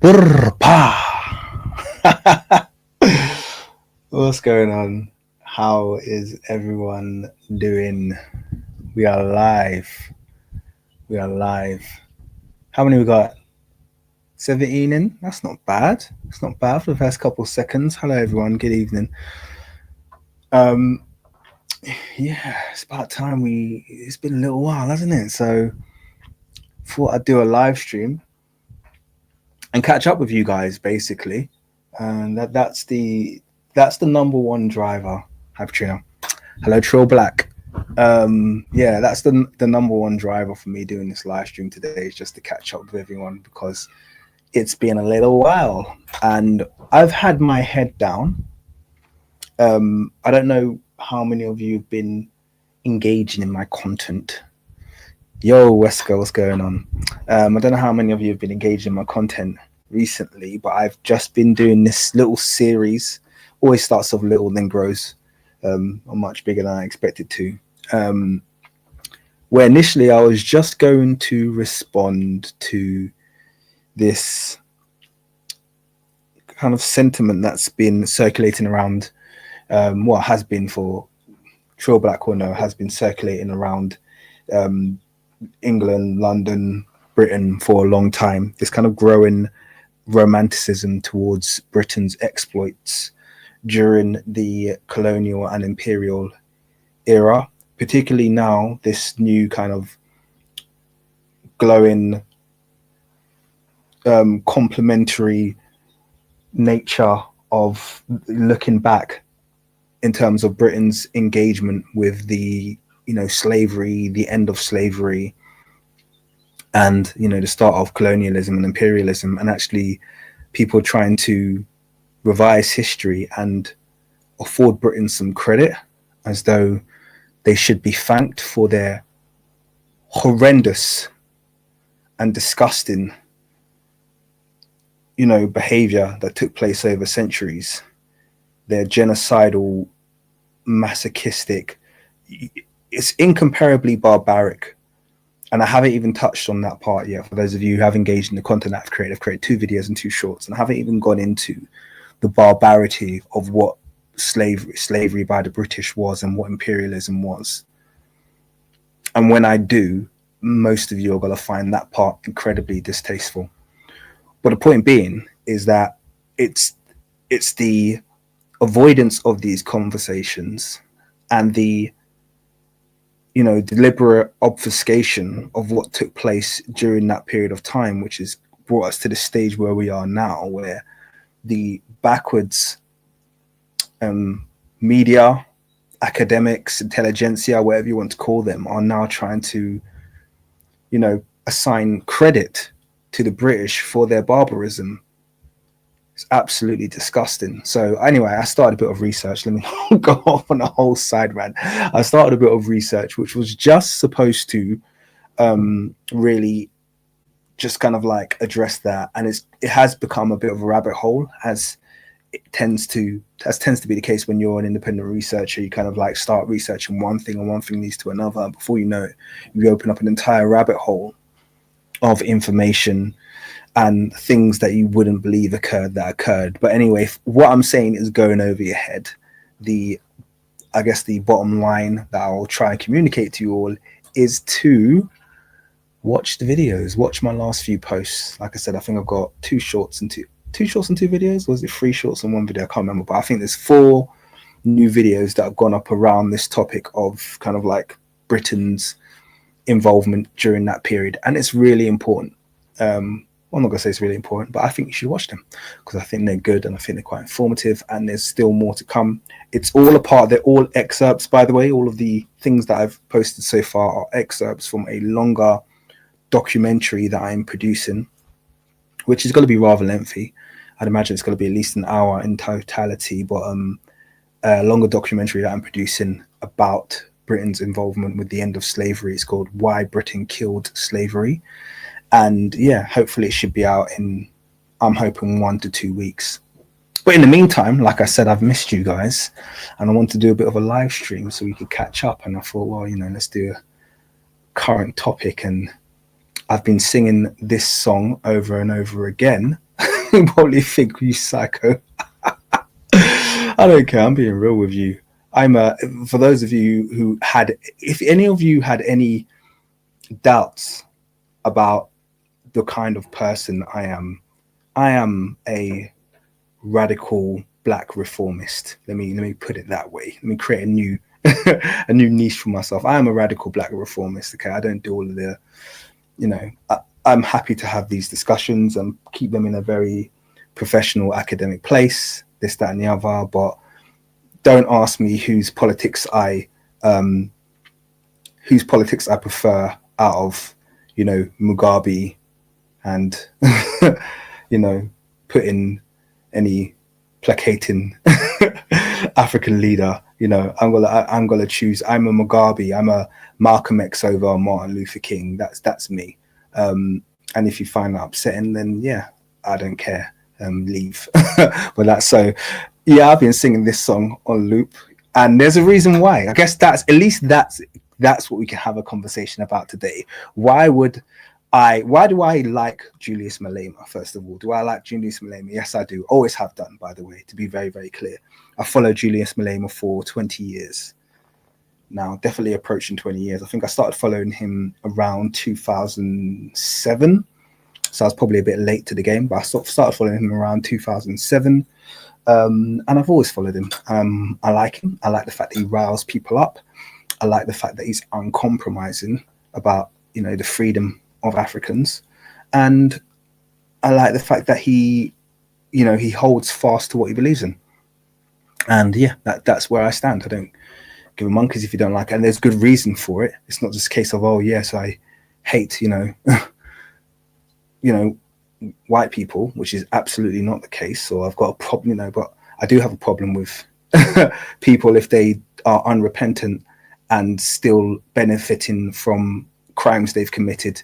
Brr, pa. What's going on? How is everyone doing? We are live. We are live. How many we got? 17 in? That's not bad. It's not bad for the first couple of seconds. Hello, everyone. Good evening. Um, yeah, it's about time it's been a little while, hasn't it? So, thought I'd do a live stream and catch up with you guys, basically. And that's the number one driver. Hi, Patrina. Hello, Trill Black. Yeah, that's the number one driver for me doing this live stream today is just to catch up with everyone because it's been a little while and I've had my head down. I don't know how many of you have been engaging in my content. Yo, Wesker, what's going on? I don't know how many of you have been engaging in my content recently, but I've just been doing this little series. Always starts off little, then grows. Much bigger than I expected to. Where initially I was just going to respond to this kind of sentiment that's been circulating around, has been for Trill Black or no, has been circulating around England, London, Britain for a long time. This kind of growing romanticism towards Britain's exploits during the colonial and imperial era, particularly now, this new kind of glowing complementary nature of looking back in terms of Britain's engagement with the slavery, the end of slavery, and the start of colonialism and imperialism, and actually people trying to revise history and afford Britain some credit as though they should be thanked for their horrendous and disgusting behavior that took place over centuries, their genocidal, masochistic, it's incomparably barbaric. And I haven't even touched on that part yet. For those of you who have engaged in the content I've created 2 videos and 2 shorts, and I haven't even gone into the barbarity of what slavery by the British was and what imperialism was. And when I do, most of you are going to find that part incredibly distasteful. But the point being is that it's the avoidance of these conversations and the deliberate obfuscation of what took place during that period of time, which has brought us to the stage where we are now, where the backwards media, academics, intelligentsia, whatever you want to call them, are now trying to, assign credit to the British for their barbarism. It's absolutely disgusting. So anyway, I started a bit of research. Let me go off on a whole side rant. I started a bit of research, which was just supposed to really just kind of like address that. And it has become a bit of a rabbit hole, as tends to be the case when you're an independent researcher. You kind of like start researching one thing and one thing leads to another. Before you know it, you open up an entire rabbit hole of information and things that you wouldn't believe occurred. But anyway, what I'm saying is going over your head. I guess the bottom line that I'll try and communicate to you all is to watch the videos, watch my last few posts. Like I said, I think I've got 2 shorts and 2 videos. Was it 3 shorts and 1 video? I can't remember, but I think there's 4 new videos that have gone up around this topic of kind of like Britain's involvement during that period. And it's really important. I'm not going to say it's really important, but I think you should watch them because I think they're good and I think they're quite informative, and there's still more to come. It's all they're all excerpts, by the way. All of the things that I've posted so far are excerpts from a longer documentary that I'm producing, which is going to be rather lengthy. I'd imagine it's going to be at least an hour in totality, but a longer documentary that I'm producing about Britain's involvement with the end of slavery. It's called Why Britain Killed Slavery. And yeah, hopefully it should be out in, I'm hoping, 1 to 2 weeks. But in the meantime, like I said, I've missed you guys and I want to do a bit of a live stream so we could catch up. And I thought, well, let's do a current topic. And I've been singing this song over and over again probably think you psycho. I don't care. I'm being real with you. I'm for those of you who had, if any of you had any doubts about the kind of person I am a radical black reformist. Let me put it that way. Let me create a new a new niche for myself. I am a radical black reformist. Okay, I don't do all of the, I'm happy to have these discussions and keep them in a very professional academic place, this, that, and the other. But don't ask me whose politics I prefer out of, Mugabe and putting any placating African leader. I'm gonna choose. I'm a Mugabe. I'm a Malcolm X over Martin Luther King. That's me. And if you find that upsetting, then yeah, I don't care. Leave. But that's so. Yeah, I've been singing this song on loop, and there's a reason why. I guess that's what we can have a conversation about today. Why do I like Julius Malema? First of all, do I like Julius Malema? Yes, I do. Always have done, by the way, to be very, very clear. I followed Julius Malema for 20 years now, definitely approaching 20 years. I think I started following him around 2007. So I was probably a bit late to the game, but I started following him around 2007. And I've always followed him. I like him. I like the fact that he riles people up. I like the fact that he's uncompromising about, the freedom of Africans. And I like the fact that he holds fast to what he believes in. And yeah, that's where I stand. I don't give a monkeys if you don't like it. And there's good reason for it. It's not just a case of, oh yes, I hate, white people, which is absolutely not the case. Or I've got a problem, but I do have a problem with people if they are unrepentant and still benefiting from crimes they've committed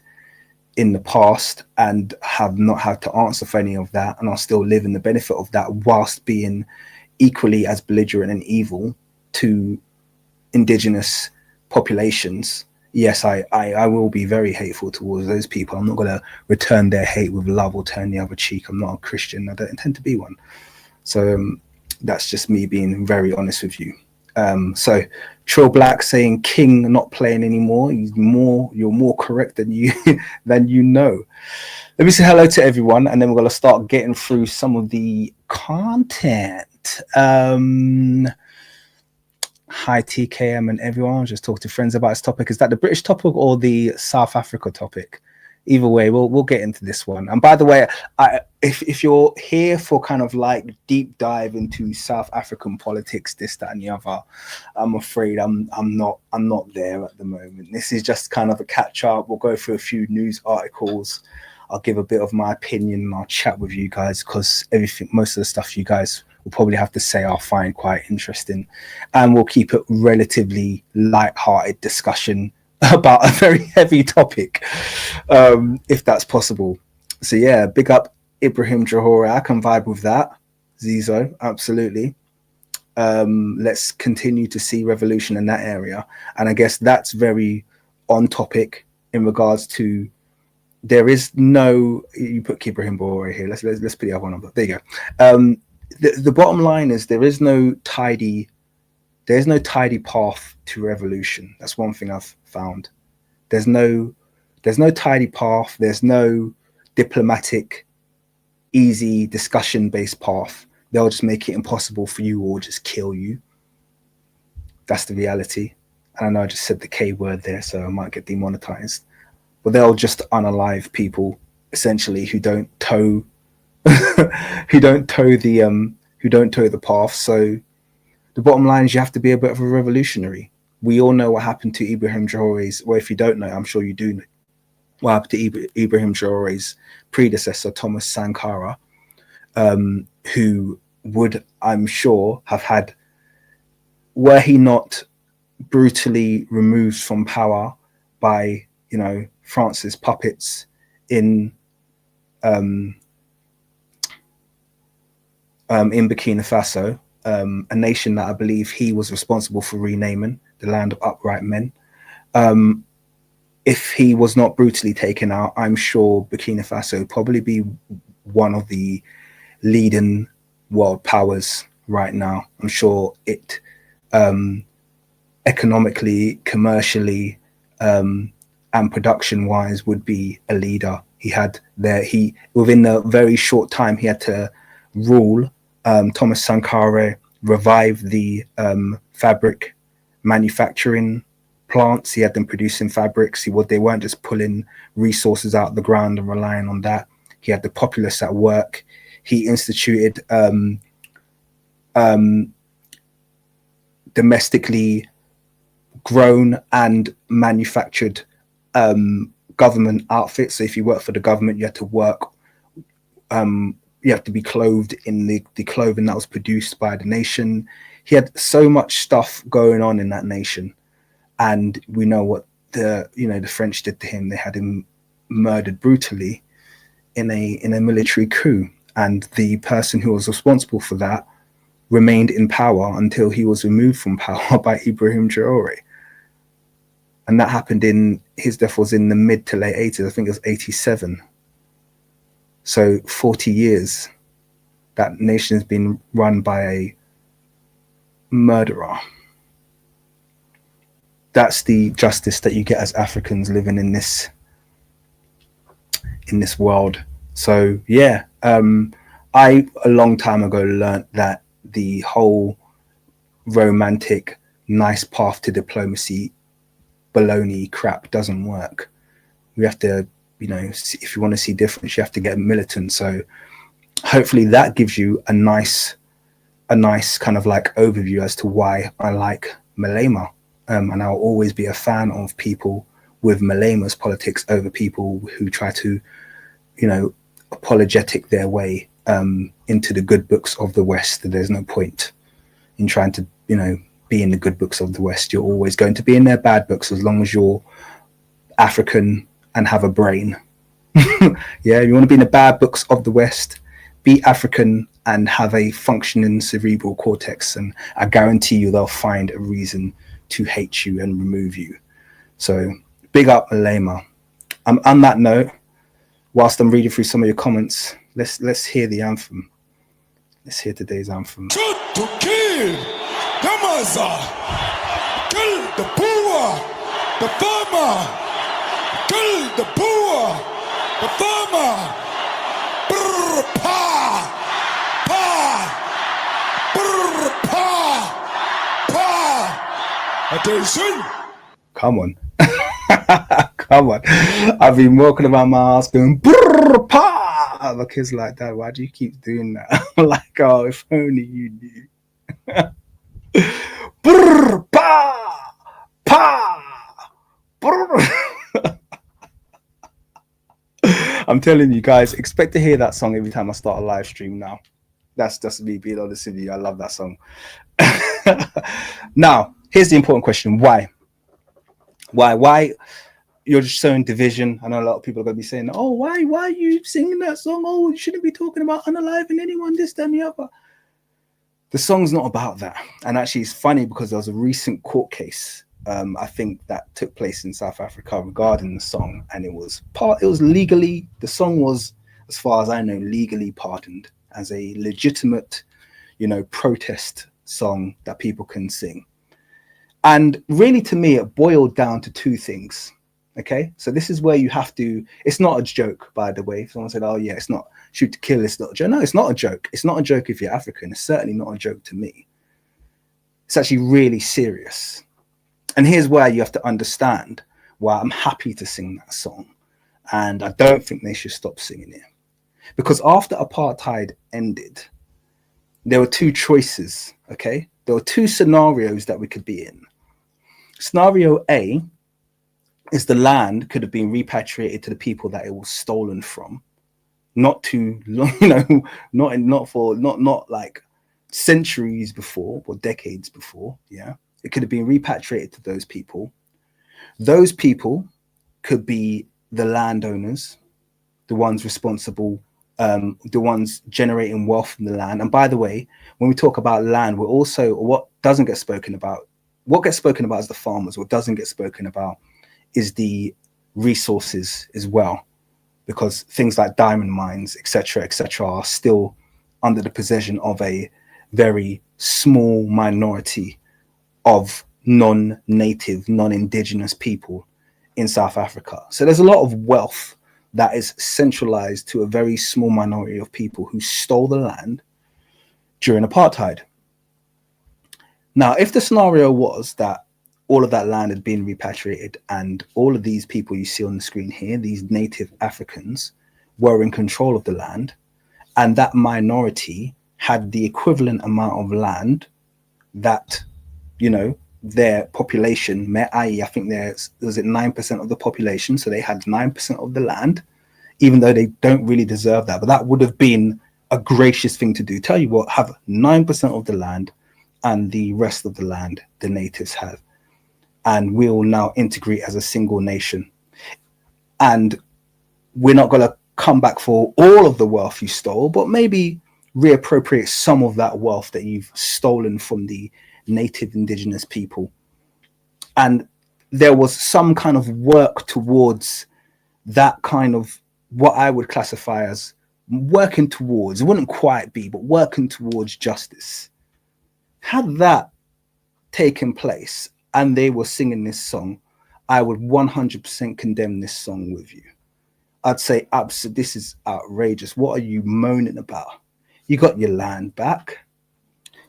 in the past and have not had to answer for any of that, and are still living the benefit of that whilst being equally as belligerent and evil to indigenous populations. Yes, I will be very hateful towards those people. I'm not going to return their hate with love or turn the other cheek. I'm not a Christian. I don't intend to be one. So that's just me being very honest with you. So Trill Black saying King not playing anymore. You're more correct than you Let me say hello to everyone, and then we're going to start getting through some of the content. Hi TKM and everyone. Just talk to friends about this topic. Is that the British topic or the South Africa topic? Either way, we'll get into this one. And by the way, if you're here for kind of like deep dive into South African politics, this, that, and the other, I'm afraid I'm not there at the moment. This is just kind of a catch up. We'll go through a few news articles. I'll give a bit of my opinion and I'll chat with you guys, because most of the stuff you guys will probably have to say I'll find quite interesting, and we'll keep it relatively light-hearted discussion about a very heavy topic, if that's possible. So yeah, big up Ibrahim Johore. I can vibe with that. Zizo, absolutely. Let's continue to see revolution in that area, and I guess that's very on topic in regards to. There is no. You put Ibrahim Johore here. Let's put the other one on. There you go. The bottom line is there's no tidy path to revolution. That's one thing I've found. There's no tidy path. There's no diplomatic, easy discussion-based path. They'll just make it impossible for you or just kill you. That's the reality. And I know I just said the K word there, so I might get demonetized. But they'll just unalive people essentially who don't toe the path. So the bottom line is you have to be a bit of a revolutionary. We all know what happened to Ibrahim Traore's, well, if you don't know, I'm sure you do know what happened to Ibrahim Traore's predecessor, Thomas Sankara, who would, I'm sure, have had, were he not brutally removed from power by, France's puppets in Burkina Faso, a nation that I believe he was responsible for renaming, the land of upright men. If he was not brutally taken out, I'm sure Burkina Faso would probably be one of the leading world powers right now. I'm sure it economically, commercially, and production wise would be a leader. He had there, he within a very short time, he had to rule. Thomas Sankara revived the fabric manufacturing plants. He had them producing fabrics. They weren't just pulling resources out of the ground and relying on that. He had the populace at work. He instituted domestically grown and manufactured government outfits. So if you work for the government, you had to work, you have to be clothed in the clothing that was produced by the nation. He had so much stuff going on in that nation. And we know what the French did to him. They had him murdered brutally in a military coup. And the person who was responsible for that remained in power until he was removed from power by Ibrahim Traore. And that happened his death was in the mid to late 80s. I think it was 87. So 40 years, that nation has been run by a murderer. That's the justice that you get as Africans living in this world. So yeah, I a long time ago learned that the whole romantic, nice path to diplomacy baloney crap doesn't work. We have to, if you want to see difference, you have to get militant. So hopefully that gives you a nice kind of like overview as to why I like Malema. And I'll always be a fan of people with Malema's politics over people who try to, apologetic their way into the good books of the West. There's no point in trying to, be in the good books of the West. You're always going to be in their bad books as long as you're African and have a brain. Yeah, you want to be in the bad books of the West, be African and have a functioning cerebral cortex, and I guarantee you they'll find a reason to hate you and remove you. So big up Malema. On that note, whilst I'm reading through some of your comments, let's hear the anthem. Let's hear today's anthem. Shoot to kill the mother, kill the poor, the farmer, kill the poor, the farmer. Brr, pa, pa, brr, pa, pa. Attention. Come on. Come on. I've been walking around my house going, brr, pa. My kids like, Dad, why do you keep doing that? I'm like, oh, if only you knew. Brr, pa, pa, brr. I'm telling you guys, expect to hear that song every time I start a live stream now. That's just me being honest with you. I love that song. Now, here's the important question. Why? You're just showing division. I know a lot of people are going to be saying, oh, why are you singing that song? Oh, you shouldn't be talking about unaliving anyone, this, that, and the other. The song's not about that. And actually, it's funny because there was a recent court case, I think, that took place in South Africa regarding the song. And the song was, as far as I know, legally pardoned as a legitimate, protest song that people can sing. And really, to me, it boiled down to two things. Okay, so this is where you have to, it's not a joke, by the way. If someone said, oh yeah, it's not shoot to kill, it's not a joke. No, it's not a joke. It's not a joke if you're African. It's certainly not a joke to me. It's actually really serious. And here's where you have to understand why I'm happy to sing that song. And I don't think they should stop singing it. Because after apartheid ended, there were two choices, okay? There were two scenarios that we could be in. Scenario A is the land could have been repatriated to the people that it was stolen from, not too long, not like centuries before or decades before. Yeah, it could have been repatriated to those people. Those people could be the landowners, the ones responsible, the ones generating wealth from the land. And by the way, when we talk about land, we're also, what doesn't get spoken about, what gets spoken about is the farmers. What doesn't get spoken about is the resources as well, because things like diamond mines, etc., are still under the possession of a very small minority of non-native, non-indigenous people in South Africa. So there's a lot of wealth that is centralized to a very small minority of people who stole the land during apartheid. Now, if the scenario was that all of that land had been repatriated and all of these people you see on the screen here, these native Africans, were in control of the land, and that minority had the equivalent amount of land that, you know, their population, i.e., I think was it 9% of the population, so they had 9% of the land, even though they don't really deserve that. But that would have been a gracious thing to do. Tell you what, have 9% of the land, and the rest of the land the natives have, and we'll now integrate as a single nation. And we're not going to come back for all of the wealth you stole, but maybe reappropriate some of that wealth that you've stolen from the native indigenous people. And there was some kind of work towards that kind of what I would classify as working towards, it wouldn't quite be, but working towards justice. Had that taken place and they were singing this song, I would 100% condemn this song with you. I'd say, this is outrageous. What are you moaning about? You got your land back.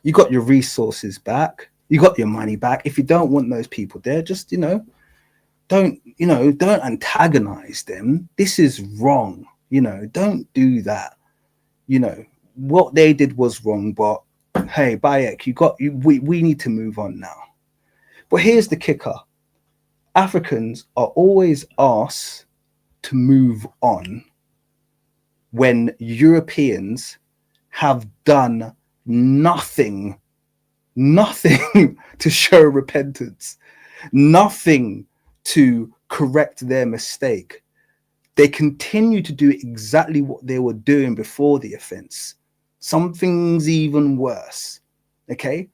You got your resources back. You got your money back. If you don't want those people there, just, don't antagonize them. This is wrong. Don't do that. What they did was wrong, but hey, Bayek, we need to move on now. But here's the kicker. Africans are always asked to move on when Europeans have done nothing to show repentance, nothing to correct their mistake. They continue to do exactly what they were doing before the offense. Something's even worse. Okay?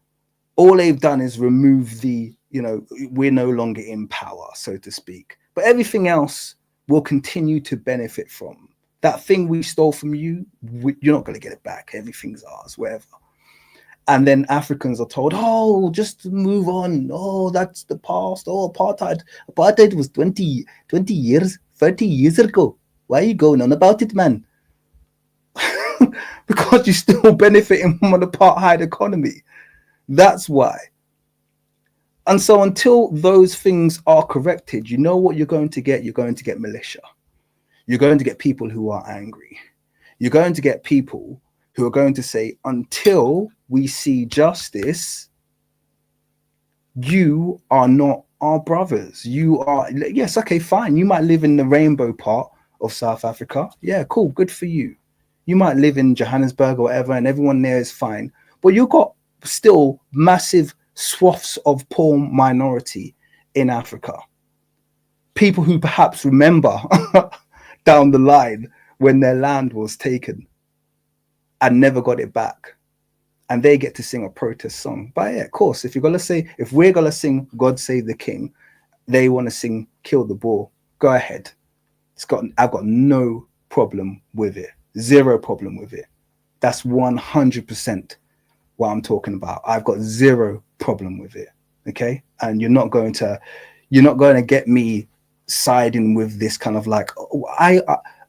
All they've done is remove we're no longer in power, so to speak. But everything else will continue to benefit from. That thing we stole from you, you're not going to get it back. Everything's ours, whatever. And then Africans are told, oh, just move on. Oh, that's the past. Oh, apartheid. Apartheid was 20 years, 30 years ago. Why are you going on about it, man? Because you're still benefiting from an apartheid economy. That's why. And so until those things are corrected, you know what you're going to get? You're going to get militia. You're going to get people who are angry. You're going to get people who are going to say, until we see justice, you are not our brothers. You are, yes, okay, fine. You might live in the rainbow part of South Africa. Yeah, cool, good for you. You might live in Johannesburg or whatever, and everyone there is fine. But you've got still massive swaths of poor minority in Africa. People who perhaps remember down the line when their land was taken and never got it back. And they get to sing a protest song. But yeah, of course, if we're gonna sing God Save the King, they want to sing Kill the Bull. Go ahead. I've got no problem with it. Zero problem with it. That's 100% what I'm talking about. I've got zero problem with it. Okay. And you're not going to get me siding with this kind of like,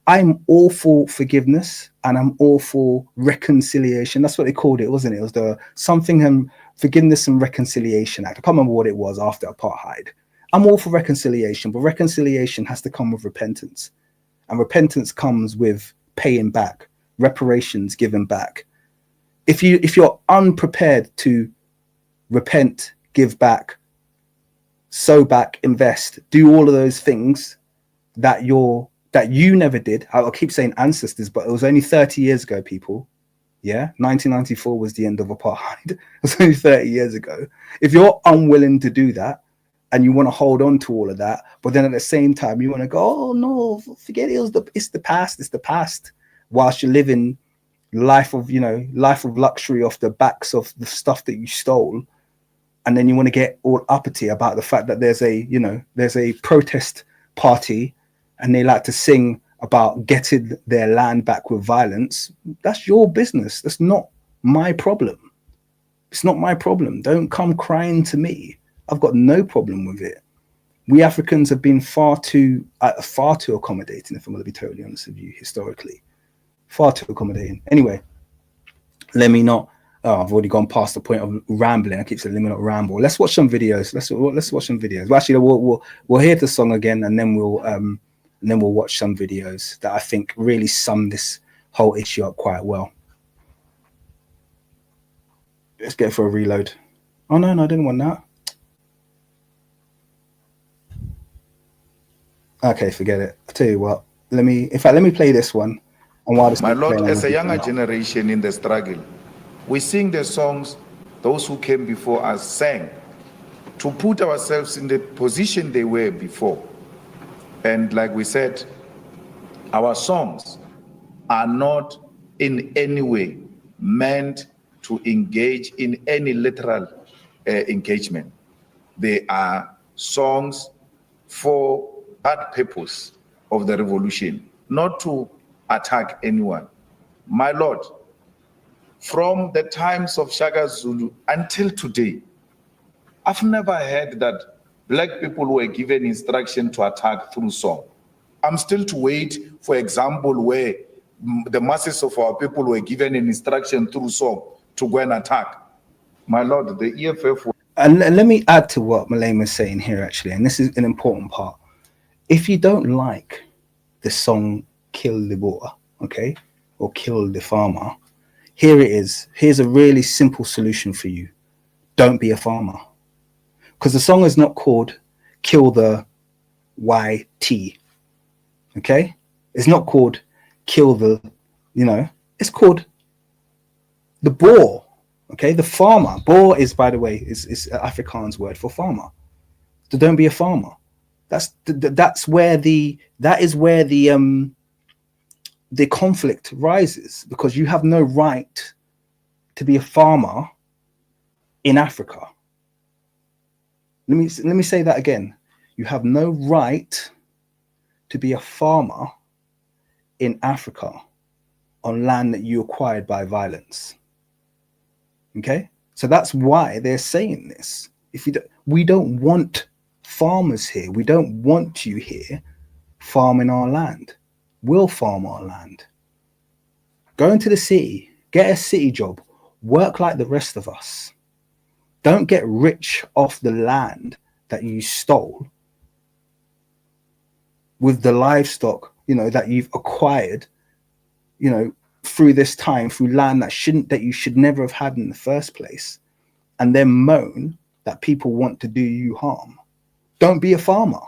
I'm all for forgiveness and I'm all for reconciliation. That's what they called it, wasn't it? It was the something Forgiveness and Reconciliation Act. I can't remember what it was after apartheid. I'm all for reconciliation, but reconciliation has to come with repentance. And repentance comes with paying back, reparations given back. If you're unprepared to repent, give back, sow back, invest, do all of those things that you never did. I'll keep saying ancestors, but it was only 30 years ago, people. Yeah, 1994 was the end of apartheid. It was only 30 years ago. If you're unwilling to do that and you want to hold on to all of that, but then at the same time you want to go, oh no, forget it. It's the past. Whilst you're living life of luxury off the backs of the stuff that you stole, and then you want to get all uppity about the fact that there's a protest party and they like to sing about getting their land back with violence, that's your business. That's not my problem. It's not my problem. Don't come crying to me. I've got no problem with it. We Africans have been far too accommodating, if I'm going to be totally honest with you, historically. Far too accommodating. Anyway, let me not. Oh, I've already gone past the point of rambling. I keep saying let me not ramble. Let's watch some videos. Let's watch some videos. Well, actually, we'll hear the song again, and then we'll watch some videos that I think really sum this whole issue up quite well. Let's get for a reload. Oh no, I didn't want that. Okay, forget it. I'll tell you what. Let me play this one. And while this My Lord, as a younger generation in the struggle, we sing the songs those who came before us sang to put ourselves in the position they were before. And like we said, our songs are not in any way meant to engage in any literal engagement. They are songs for that purpose of the revolution, not to attack anyone. My Lord, from the times of Shaka Zulu until today, I've never heard that black people were given instruction to attack through song. I'm still to wait for example where the masses of our people were given an instruction through song to go and attack. My Lord, the EFF... And let me add to what Malema is saying here, actually, and this is an important part. If you don't like the song Kill the Boer, okay, or Kill the Farmer, here it is. Here's a really simple solution for you. Don't be a farmer. Because the song is not called Kill the YT, okay? It's not called Kill the, it's called the Boer, okay? The farmer. Boer is, by the way, is Afrikaans word for farmer. So don't be a farmer. That is where the conflict rises, because you have no right to be a farmer in Africa. Let me say that again. You have no right to be a farmer in Africa on land that you acquired by violence. Okay? So that's why they're saying this. We don't want farmers here. We don't want you here farming our land. We'll farm our land. Go into the city, get a city job, work like the rest of us. Don't get rich off the land that you stole with the livestock, that you've acquired, through this time, through land that you should never have had in the first place, and then moan that people want to do you harm. Don't be a farmer.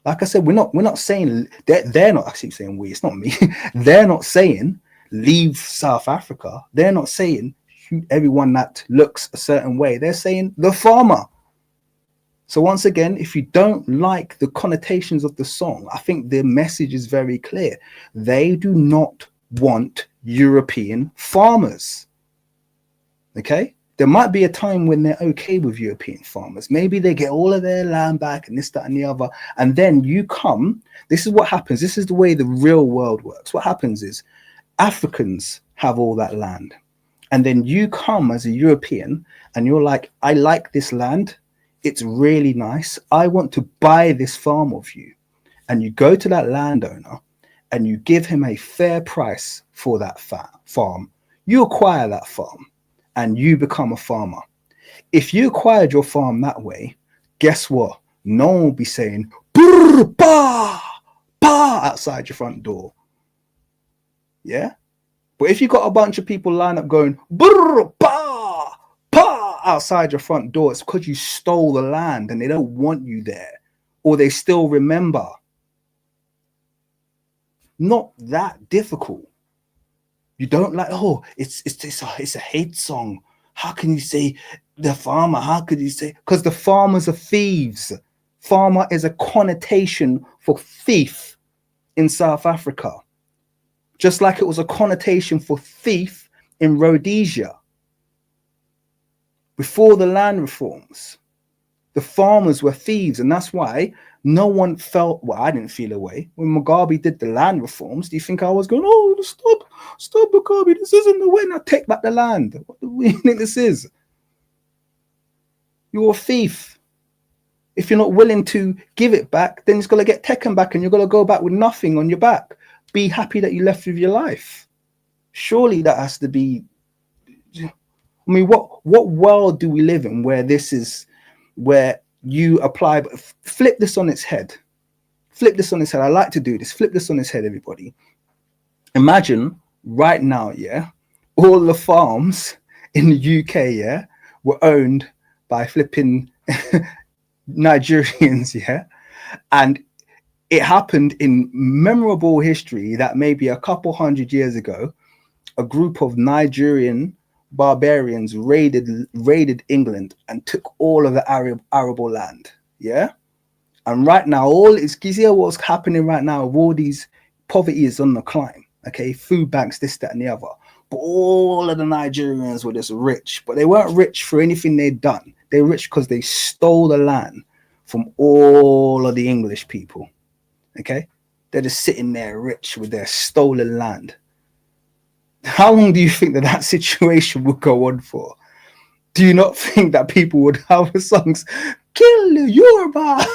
Like I said, we're not saying they're not actually saying we. It's not me. They're not saying leave South Africa. They're not saying shoot everyone that looks a certain way. They're saying the farmer. So once again, if you don't like the connotations of the song, I think the message is very clear. They do not want European farmers. Okay? There might be a time when they're okay with European farmers. Maybe they get all of their land back and this, that, and the other. And then you come. This is what happens. This is the way the real world works. What happens is Africans have all that land. And then you come as a European and you're like, I like this land. It's really nice. I want to buy this farm of you. And you go to that landowner and you give him a fair price for that farm. You acquire that farm. And you become a farmer. If you acquired your farm that way, guess what? No one will be saying brr, bah, bah, outside your front door. Yeah? But if you got a bunch of people line up going brr, bah, bah, outside your front door, it's because you stole the land and they don't want you there. Or they still remember. Not that difficult. You don't like, it's a hate song. How can you say the farmer? How could you say? Because the farmers are thieves. Farmer is a connotation for thief in South Africa. Just like it was a connotation for thief in Rhodesia. Before the land reforms, the farmers were thieves. And that's why No one felt, well, I didn't feel a way. When Mugabe did the land reforms, do you think I was going, oh, stop Mugabe, this isn't the way, now take back the land? What do we think this is? You're a thief. If you're not willing to give it back, then it's going to get taken back and you're going to go back with nothing on your back. Be happy that you left with your life. Surely that has to be, I mean, what world do we live in where this is, where you apply, flip this on its head. Flip this on its head. I like to do this. Flip this on its head, everybody. Imagine right now, yeah, all the farms in the UK, yeah, were owned by flipping Nigerians, yeah, and it happened in memorable history that maybe a couple hundred years ago, a group of Nigerian barbarians raided England and took all of the arable land, yeah. And right now, all is, you see what's happening right now. All these poverty is on the climb. Okay, food banks, this, that, and the other. But all of the Nigerians were just rich, but they weren't rich for anything they'd done. They were rich because they stole the land from all of the English people. Okay, they're just sitting there rich with their stolen land. How long do you think that situation would go on for? Do you not think that people would have songs, kill the Yoruba,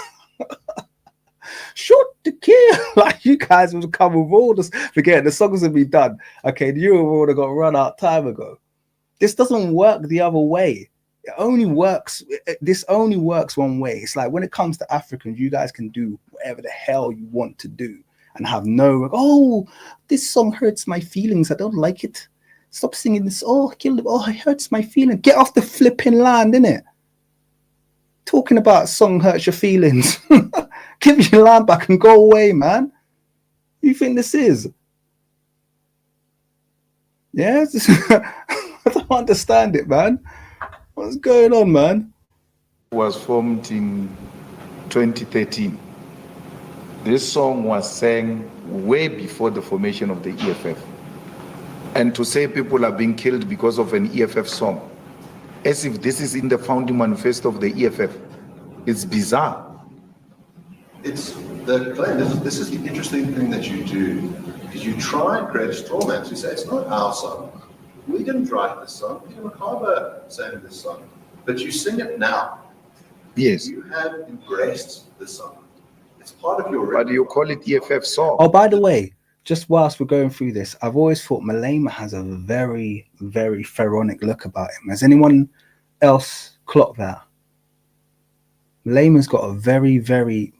shoot the kill? Like, you guys would come with all this. Forget, the songs would be done. Okay, the Yoruba would have got run out time ago. This doesn't work the other way. It only works. This only works one way. It's like when it comes to Africans, you guys can do whatever the hell you want to do and have no, oh, this song hurts my feelings. I don't like it. Stop singing this. Oh, kill it. Oh, it hurts my feelings. Get off the flipping land, innit? Talking about a song hurts your feelings. Give your land back and go away, man. You think this is? Yeah, I don't understand it, man. What's going on, man? Was formed in 2013. This song was sang way before the formation of the EFF. And to say people are being killed because of an EFF song, as if this is in the founding manifesto of the EFF, it's bizarre. It's the claim. This is the interesting thing that you do, because you try and create a straw man. So you say it's not our song. We didn't write this song. Peter McCarver sang this song, but you sing it now. Yes. You have embraced the song. It's part of your. But you call it EFF song. Oh, by the way, just whilst we're going through this, I've always thought Malema has a very, very pharaonic look about him. Has anyone else clocked that? Malema's got a very, very.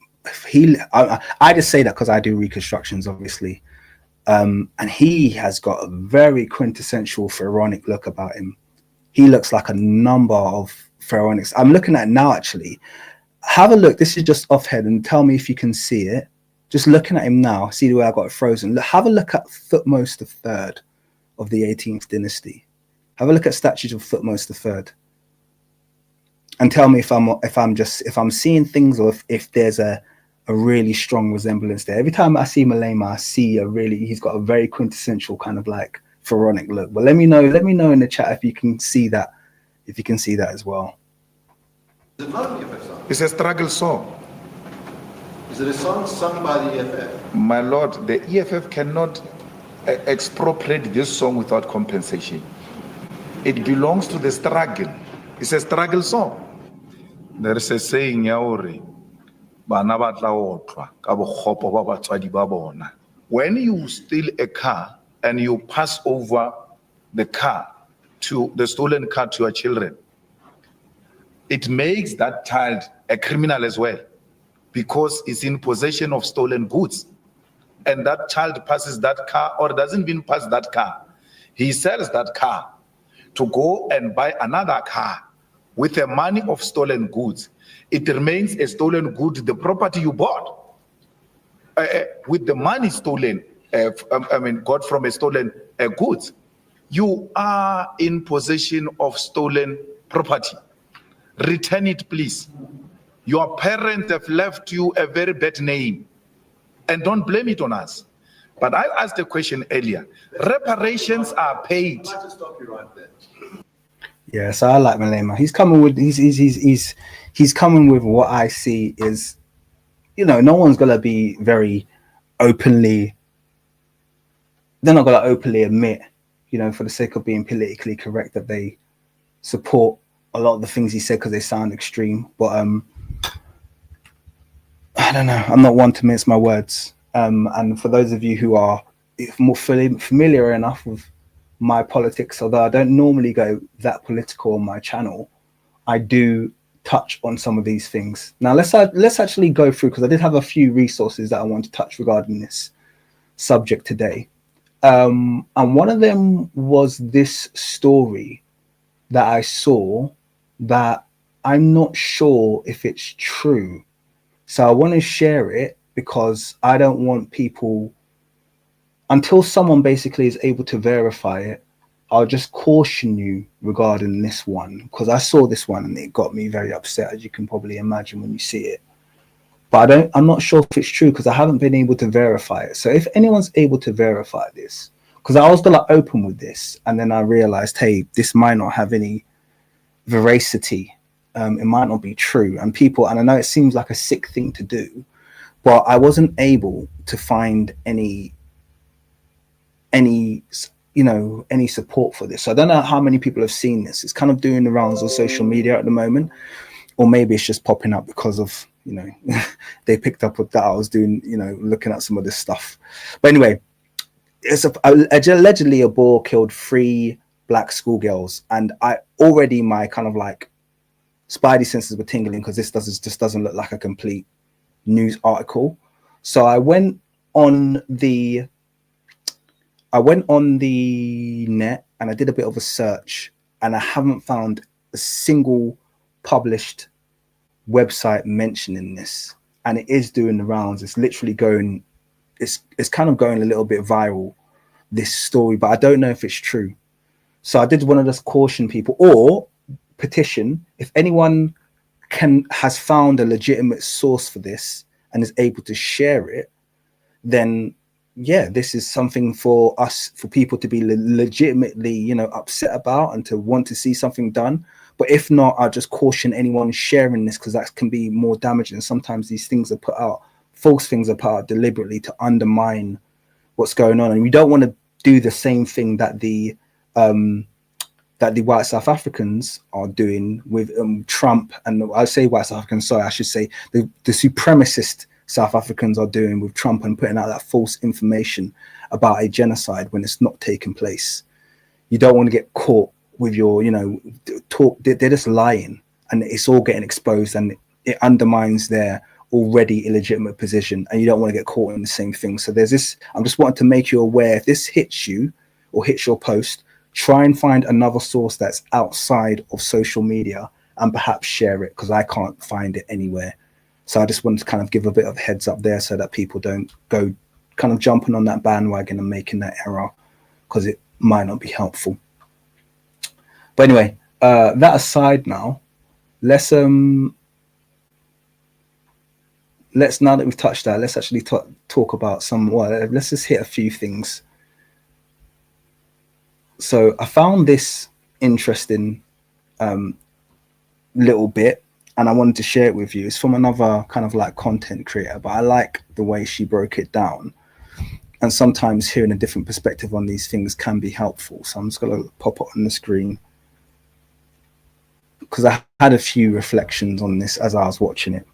I just say that because I do reconstructions, obviously. And he has got a very quintessential pharaonic look about him. He looks like a number of pharaonics. I'm looking at it now, actually. Have a look. This is just offhead, and tell me if you can see it. Just looking at him now, see the way I got it frozen. Have a look at Thutmose III of the 18th dynasty. Have a look at statues of Thutmose III, and tell me if I'm seeing things, or if there's a really strong resemblance there. Every time I see Malema, I see he's got a very quintessential kind of like pharaonic look. But let me know in the chat if you can see that, as well. Is it not an EFF song? It's a struggle song. Is it a song sung by the EFF? My lord, the EFF cannot expropriate this song without compensation. It belongs to the struggle. It's a struggle song. There is a saying, Yaori, when you steal a car and you pass over the stolen car to your children, it makes that child a criminal as well, because it's in possession of stolen goods. And that child passes that car, or doesn't even pass that car. He sells that car to go and buy another car with the money of stolen goods. It remains a stolen good, the property you bought. With the money stolen, got from a stolen goods, you are in possession of stolen property. Return it, please. Your parents have left you a very bad name, and don't blame it on us. But I asked a question earlier. Reparations are paid. I'd like to stop you right there. Yeah, so I like Malema. He's coming with coming with what I see is no one's gonna be very openly. They're not gonna openly admit, for the sake of being politically correct, that they support a lot of the things he said because they sound extreme. But I don't know. I'm not one to mince my words. And for those of you who are more familiar enough with my politics, although I don't normally go that political on my channel, I do touch on some of these things. Now let's actually go through, because I did have a few resources that I want to touch regarding this subject today. And one of them was this story that I saw that I'm not sure if it's true. So I want to share it because I don't want people, until someone basically is able to verify it, I'll just caution you regarding this one, because I saw this one and it got me very upset, as you can probably imagine when you see it. But I'm not sure if it's true because I haven't been able to verify it. So if anyone's able to verify this, because I was gonna open with this and then I realized, hey, this might not have any veracity. It might not be true. And I know it seems like a sick thing to do, but I wasn't able to find any support for this. So I don't know how many people have seen this. It's kind of doing the rounds on social media at the moment, or maybe it's just popping up because of, they picked up with that I was doing, looking at some of this stuff. But anyway, it's allegedly a boar killed 3 black schoolgirls, and my kind of like spidey senses were tingling because this just doesn't look like a complete news article. So I went on the net and I did a bit of a search, and I haven't found a single published website mentioning this, and it is doing the rounds. It's literally going, it's kind of going a little bit viral, this story, but I don't know if it's true. So I did want to just caution people, or petition, if anyone has found a legitimate source for this and is able to share it, then yeah, this is something for people to be legitimately, upset about and to want to see something done. But if not, I'll just caution anyone sharing this, because that can be more damaging. Sometimes these things are put out, false things are put out deliberately to undermine what's going on. And we don't want to do the same thing that the white South Africans are doing with Trump. And I say white South Africans, sorry, I should say the supremacist South Africans are doing with Trump, and putting out that false information about a genocide when it's not taking place. You don't want to get caught with your, talk. They're just lying, and it's all getting exposed, and it undermines their already illegitimate position, and you don't want to get caught in the same thing. So there's this, I'm just wanting to make you aware, if this hits you or hits your post, try and find another source that's outside of social media and perhaps share it, because I can't find it anywhere. So I just wanted to kind of give a bit of heads up there so that people don't go kind of jumping on that bandwagon and making that error, because it might not be helpful. But anyway, that aside, now let's now that we've touched that, let's actually talk about let's just hit a few things. So I found this interesting little bit, and I wanted to share it with you. It's from another kind of like content creator, but I like the way she broke it down. And sometimes hearing a different perspective on these things can be helpful. So I'm just going to pop it on the screen, because I had a few reflections on this as I was watching it.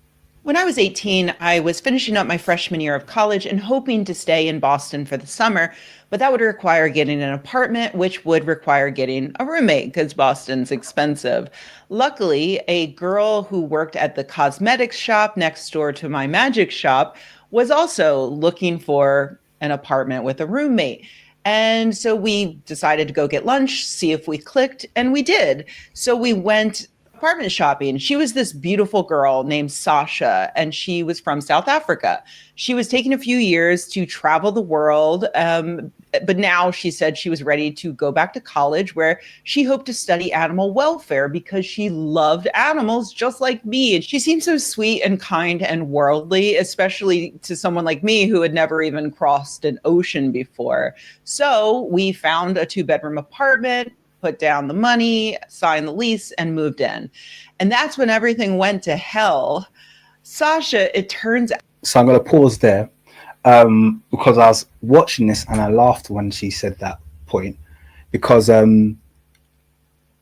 When I was 18, I was finishing up my freshman year of college and hoping to stay in Boston for the summer, but that would require getting an apartment, which would require getting a roommate because Boston's expensive. Luckily, a girl who worked at the cosmetics shop next door to my magic shop was also looking for an apartment with a roommate. And so we decided to go get lunch, see if we clicked, and we did. So we went apartment shopping. She was this beautiful girl named Sasha, and she was from South Africa. She was taking a few years to travel the world, but now she said she was ready to go back to college, where she hoped to study animal welfare because she loved animals just like me. And she seemed so sweet and kind and worldly, especially to someone like me who had never even crossed an ocean before. So we found a 2-bedroom apartment, put down the money, signed the lease, and moved in. And that's when everything went to hell. Sasha, it turns out, So I'm going to pause there because I was watching this and I laughed when she said that point because I'm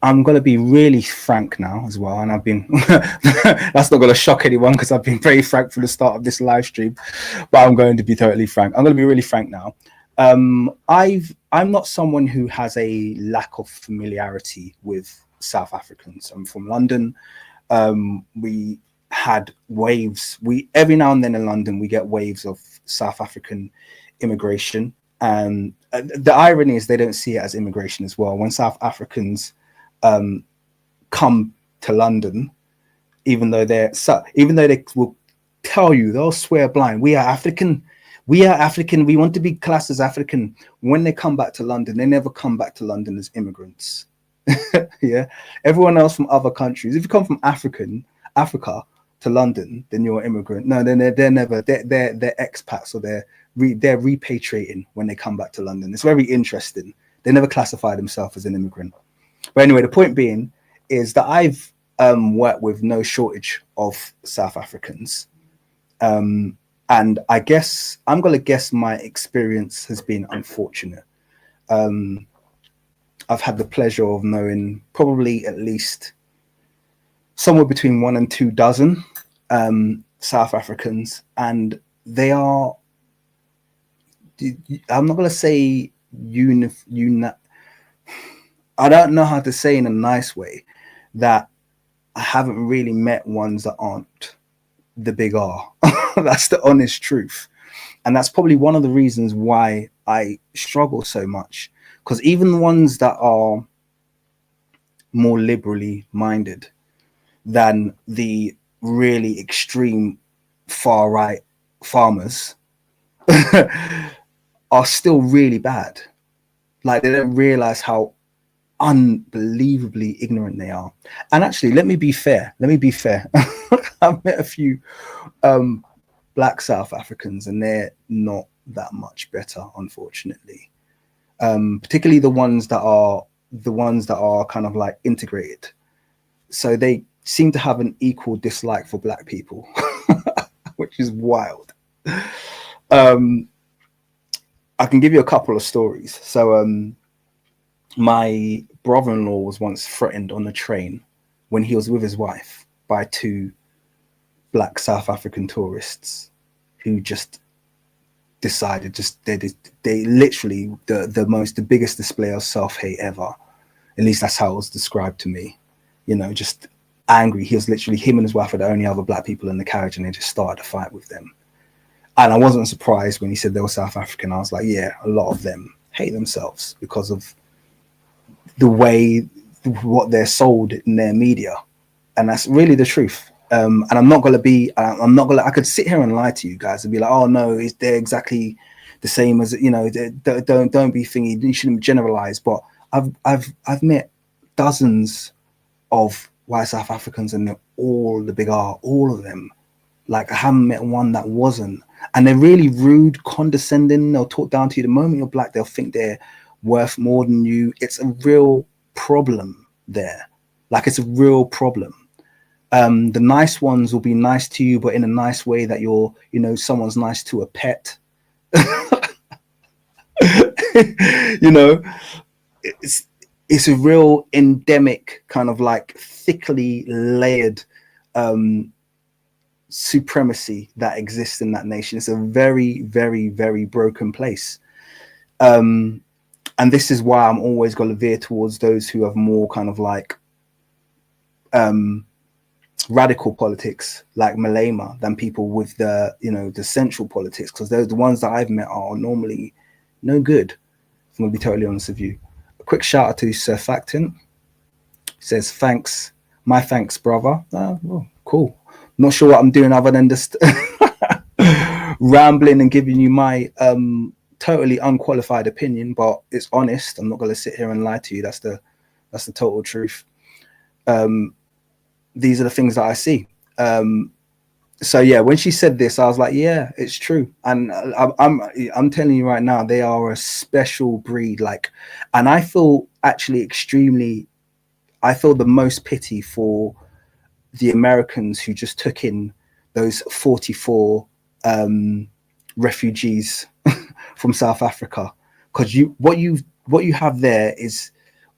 going to be really frank now as well. And I've been, that's not going to shock anyone because I've been very frank from the start of this live stream, but I'm going to be totally frank. I'm going to be really frank now. I'm not someone who has a lack of familiarity with South Africans. I'm from London. We had waves. Every now and then in London, we get waves of South African immigration. And the irony is they don't see it as immigration as well. When South Africans come to London, even though they will tell you, they'll swear blind, we are African, we want to be classed as African. When they come back to London, they never come back to London as immigrants. Yeah, everyone else from other countries, if you come from Africa to London, then you're an immigrant. No, then they're never, they're expats, or they're repatriating when they come back to London. It's very interesting. They never classify themselves as an immigrant. But anyway, the point being is that I've worked with no shortage of South Africans. And I guess I'm going to guess my experience has been unfortunate. I've had the pleasure of knowing probably at least somewhere between 1 and 2 dozen South Africans, and they are, I'm not going to say I don't know how to say in a nice way that I haven't really met ones that aren't the big R. That's the honest truth. And that's probably one of the reasons why I struggle so much. Because even the ones that are more liberally minded than the really extreme far right farmers are still really bad. Like, they don't realize how unbelievably ignorant they are. And actually, let me be fair. I've met a few black South Africans, and they're not that much better, unfortunately. Particularly the ones that are kind of like integrated. So they seem to have an equal dislike for black people, which is wild. I can give you a couple of stories. So my brother-in-law was once threatened on the train when he was with his wife by 2 black South African tourists who just decided, they literally the biggest display of self-hate ever. At least that's how it was described to me. You know, just angry. He was literally, him and his wife are the only other black people in the carriage, and they just started a fight with them. And I wasn't surprised when he said they were South African. I was like, yeah, a lot of them hate themselves because of the way what they're sold in their media. And that's really the truth. And I could sit here and lie to you guys and be like, oh no, they're exactly the same as, you know, don't be thingy, you shouldn't generalize. But I've met dozens of white South Africans, and they're all the big R, all of them. Like, I haven't met one that wasn't. And they're really rude, condescending. They'll talk down to you. The moment you're black, they'll think they're worth more than you. It's a real problem there. Like, it's a real problem. The nice ones will be nice to you, but in a nice way that you're, you know, someone's nice to a pet. You know, it's a real endemic kind of like thickly layered supremacy that exists in that nation. It's a very, very, very broken place. And this is why I'm always going to veer towards those who have more kind of like radical politics, like Malema, than people with the, you know, the central politics, because they're the ones that I've met are normally no good. I'm going to be totally honest with you. A quick shout out to Sir Factin. He says, thanks, my thanks, brother. Oh, cool. Not sure what I'm doing other than just rambling and giving you my totally unqualified opinion, but it's honest. I'm not going to sit here and lie to you. That's the total truth. These are the things that I see. So yeah, when she said this, I was like, yeah, it's true. And I'm telling you right now, they are a special breed. Like, and I feel actually I feel the most pity for the Americans who just took in those 44 refugees from South Africa, because what you have there is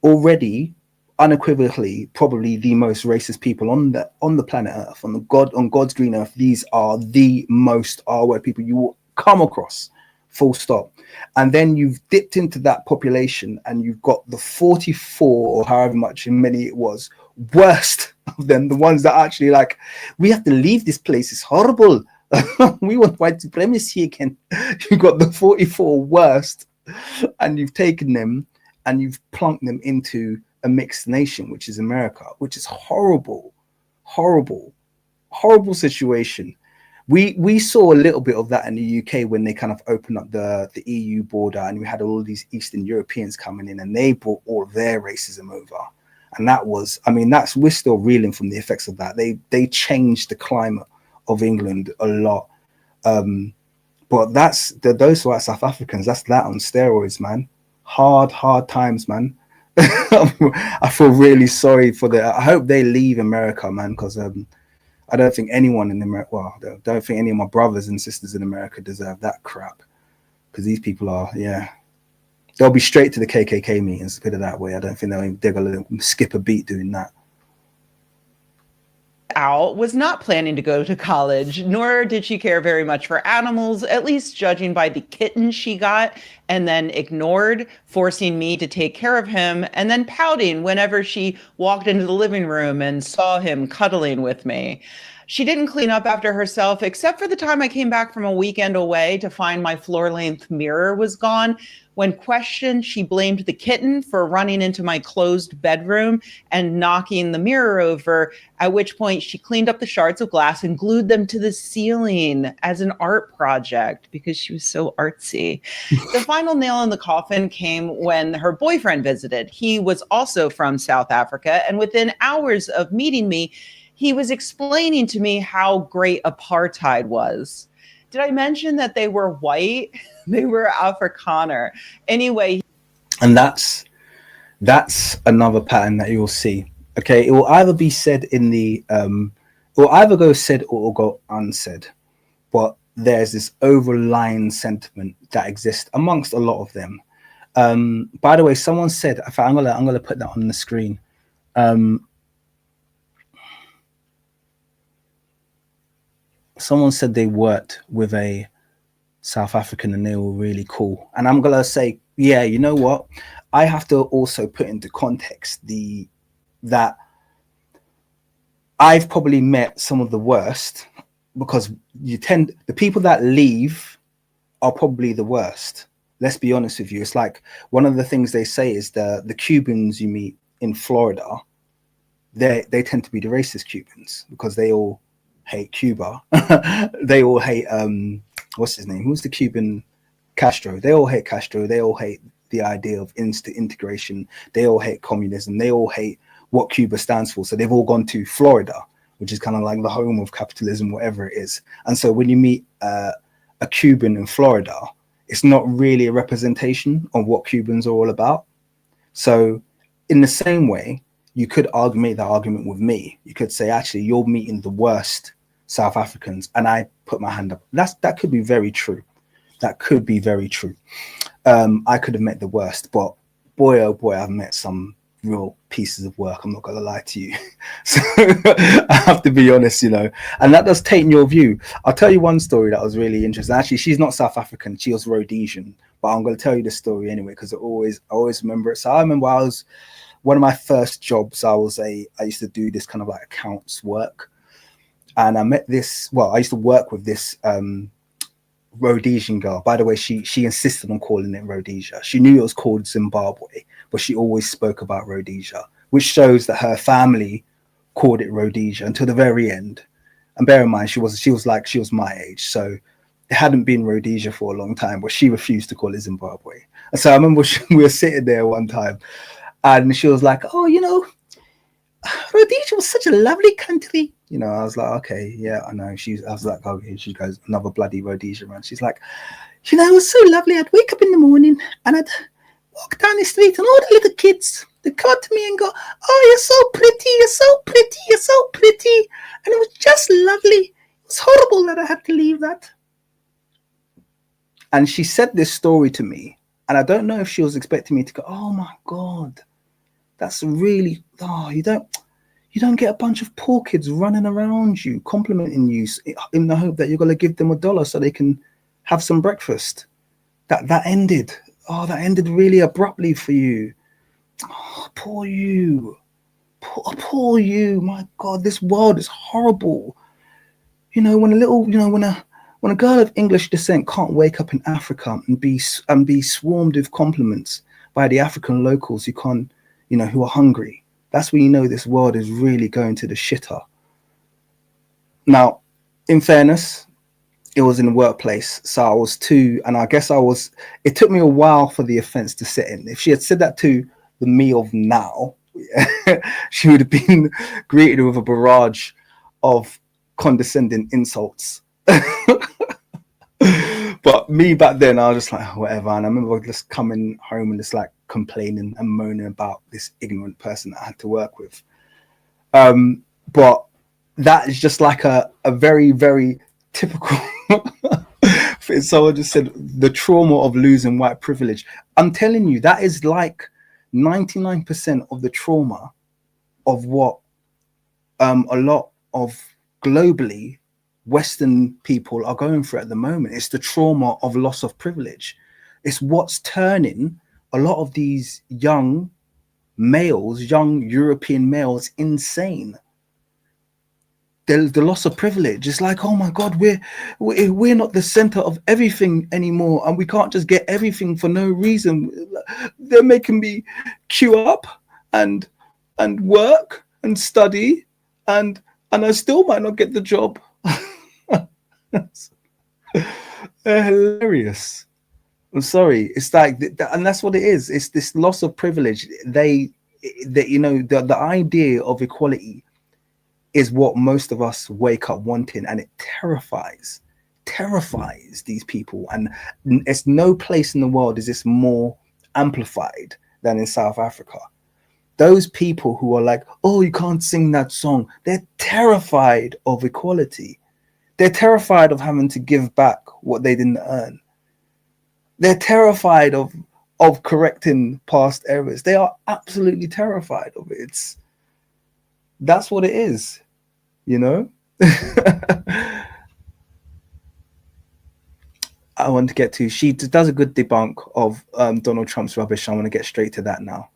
already unequivocally probably the most racist people on the planet Earth, on God's green earth. These are the most R-word people you will come across, full stop. And then you've dipped into that population and you've got the 44 or however much many it was worst of them, the ones that actually like, we have to leave this place, it's horrible. We want white supremacy again. You've got the 44 worst, and you've taken them and you've plunked them into a mixed nation, which is America, which is horrible situation. We saw a little bit of that in the UK when they kind of opened up the EU border, and we had all these Eastern Europeans coming in, and they brought all of their racism over. And that was, I mean, we're still reeling from the effects of that. They changed the climate of England a lot. But those who are South Africans, that's that on steroids, man. Hard times, man. I feel really sorry for I hope they leave America, man, because I don't think anyone in America, well, I don't think any of my brothers and sisters in America deserve that crap. Because these people are, they'll be straight to the KKK meetings, put it that way. I don't think they're going to skip a beat doing that. Al was not planning to go to college, nor did she care very much for animals, at least judging by the kitten she got and then ignored, forcing me to take care of him, and then pouting whenever she walked into the living room and saw him cuddling with me. She didn't clean up after herself, except for the time I came back from a weekend away to find my floor-length mirror was gone. When questioned, she blamed the kitten for running into my closed bedroom and knocking the mirror over, at which point she cleaned up the shards of glass and glued them to the ceiling as an art project because she was so artsy. The final nail in the coffin came when her boyfriend visited. He was also from South Africa, and within hours of meeting me, he was explaining to me how great apartheid was. Did I mention that they were white? They were Afrikaner. Anyway. And that's another pattern that you'll see. Okay, it will either be said in it will either go said or it will go unsaid. But there's this overlying sentiment that exists amongst a lot of them. By the way, someone said, I'm gonna put that on the screen. Someone said they worked with a South African and they were really cool. And I'm going to say, yeah, you know what? I have to also put into context that I've probably met some of the worst, because the people that leave are probably the worst. Let's be honest with you. It's like one of the things they say is the Cubans you meet in Florida, they tend to be the racist Cubans because they all hate Cuba. They all hate what's his name? Who's the Cuban? Castro. They all hate Castro. They all hate the idea of instant integration. They all hate communism. They all hate what Cuba stands for. So they've all gone to Florida, which is kind of like the home of capitalism, whatever it is. And so when you meet a Cuban in Florida, it's not really a representation of what Cubans are all about. So in the same way, you could make that argument with me. You could say, actually, you're meeting the worst South Africans, and I put my hand up. That could be very true. That could be very true. I could have met the worst, but boy, oh boy, I've met some real pieces of work. I'm not going to lie to you. So I have to be honest, and that does taint your view. I'll tell you one story that was really interesting. Actually, she's not South African. She was Rhodesian, but I'm going to tell you the story anyway, because I always remember it. So I remember one of my first jobs, I used to do this kind of like accounts work. And I met I used to work with this Rhodesian girl. By the way, she insisted on calling it Rhodesia. She knew it was called Zimbabwe, but she always spoke about Rhodesia, which shows that her family called it Rhodesia until the very end. And bear in mind, she was my age. So it hadn't been Rhodesia for a long time, but she refused to call it Zimbabwe. And so I remember we were sitting there one time, and she was like, oh, Rhodesia was such a lovely country. I was like, okay, yeah, I know. I was like, okay. She goes, another bloody Rhodesia, man. She's like, it was so lovely. I'd wake up in the morning and I'd walk down the street, and all the little kids, they'd come up to me and go, oh, you're so pretty, you're so pretty, you're so pretty. And it was just lovely. It was horrible that I had to leave that. And she said this story to me, and I don't know if she was expecting me to go, oh my God, that's really, oh, you don't get a bunch of poor kids running around you, complimenting you in the hope that you're going to give them $1 so they can have some breakfast. That ended. Oh, that ended really abruptly for you. Oh, poor you. Poor you. My God, this world is horrible. You know, when a girl of English descent can't wake up in Africa and be swarmed with compliments by the African locals who are hungry, that's when you know this world is really going to the shitter. Now, in fairness, it was in the workplace, so I was and I guess it took me a while for the offense to set in. If she had said that to the me of now, she would have been greeted with a barrage of condescending insults. But me back then, I was just like, oh, whatever. And I remember just coming home and just like complaining and moaning about this ignorant person that I had to work with. But that is just like a very, very typical. Someone just said the trauma of losing white privilege. I'm telling you, that is like 99% of the trauma of what a lot of globally Western people are going through at the moment. It's the trauma of loss of privilege. It's what's turning a lot of these young European males insane. The loss of privilege. It's like, oh my God, we're not the center of everything anymore, and we can't just get everything for no reason. They're making me queue up and work and study, and I still might not get the job. They're hilarious. I'm sorry. It's like, and that's what it is. It's this loss of privilege. The idea of equality is what most of us wake up wanting, and it terrifies these people. And it's no place in the world is this more amplified than in South Africa. Those people who are like, oh, you can't sing that song, they're terrified of equality. They're terrified of having to give back what they didn't earn. They're terrified of correcting past errors. They are absolutely terrified of it. That's what it is, you know? I want to get to, she does a good debunk of Donald Trump's rubbish. I want to get straight to that now.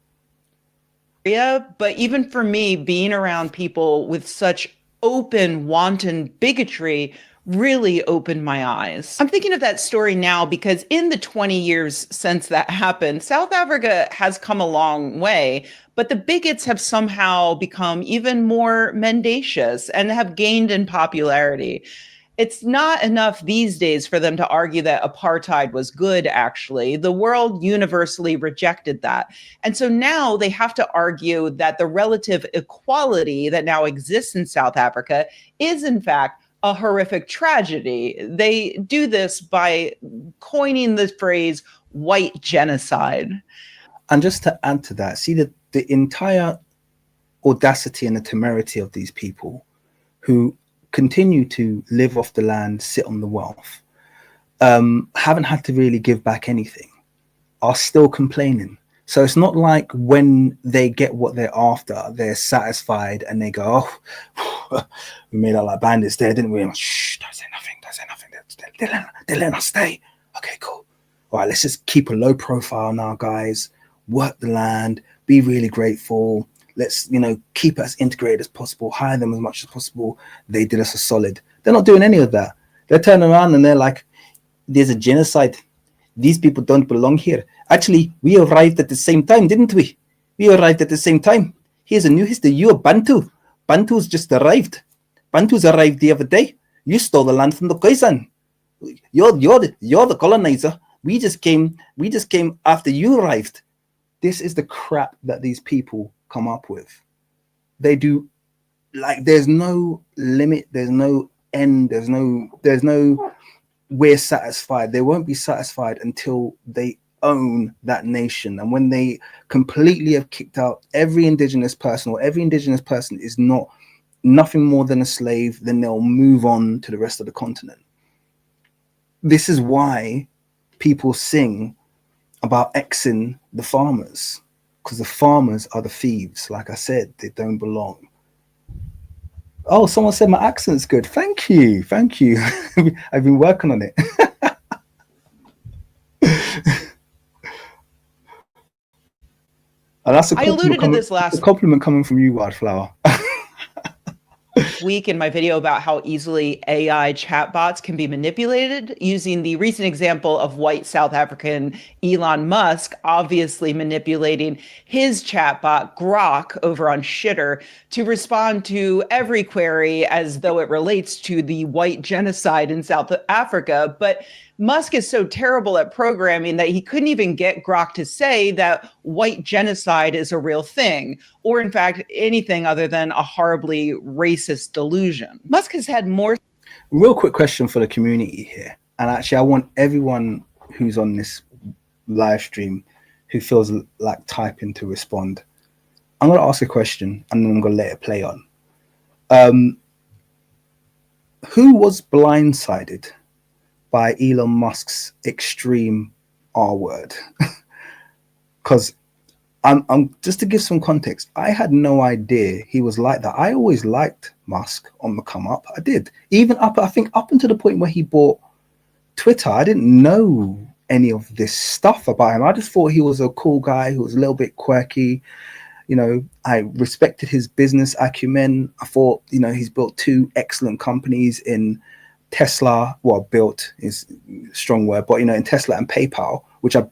Yeah, but even for me, being around people with such open, wanton bigotry really opened my eyes. I'm thinking of that story now because in the 20 years since that happened, South Africa has come a long way, but the bigots have somehow become even more mendacious and have gained in popularity. It's not enough these days for them to argue that apartheid was good, actually. The world universally rejected that. And so now they have to argue that the relative equality that now exists in South Africa is, in fact, a horrific tragedy. They do this by coining the phrase white genocide. And just to add to that, see the entire audacity and the temerity of these people who continue to live off the land, sit on the wealth, haven't had to really give back anything, are still complaining. So it's not like when they get what they're after, they're satisfied and they go, oh, we made out like bandits there, didn't we? Shh, don't say nothing. They let us stay. Okay, cool. All right, let's just keep a low profile now, guys. Work the land, be really grateful. Let's, keep it as integrated as possible, hire them as much as possible. They did us a solid. They're not doing any of that. They're turning around and they're like, there's a genocide. These people don't belong here. Actually, we arrived at the same time, didn't we? We arrived at the same time. Here's a new history. You're Bantu. Bantus just arrived. Bantus arrived the other day. You stole the land from the Khoisan. You're the colonizer. We just came after you arrived. This is the crap that these people come up with. They do, like, there's no limit, there's no end, there's no we're satisfied. They won't be satisfied until they own that nation. And when they completely have kicked out every indigenous person, or every indigenous person is nothing more than a slave, then they'll move on to the rest of the continent. This is why people sing about Xing the farmers, because the farmers are the thieves. Like I said, they don't belong. Oh, someone said my accent's good. Thank you. Thank you. I've been working on it. And that's I alluded to this a last compliment coming from you, Wildflower. week in my video about how easily AI chatbots can be manipulated, using the recent example of white South African Elon Musk obviously manipulating his chatbot Grok over on Shitter to respond to every query as though it relates to the white genocide in South Africa. But Musk is so terrible at programming that he couldn't even get Grok to say that white genocide is a real thing, or in fact, anything other than a horribly racist delusion. Musk has had more. Real quick question for the community here. And actually, I want everyone who's on this live stream who feels like typing to respond. I'm going to ask a question and then I'm going to let it play on. Who was blindsided by Elon Musk's extreme R word? Because I'm just to give some context, I had no idea he was like that. I always liked Musk on the come up. I did. Even up, I think up until the point where he bought Twitter, I didn't know any of this stuff about him. I just thought he was a cool guy who was a little bit quirky. You know, I respected his business acumen. I thought, you know, he's built two excellent companies in Tesla. Well, built is a strong word, but, you know, in Tesla and PayPal, which are,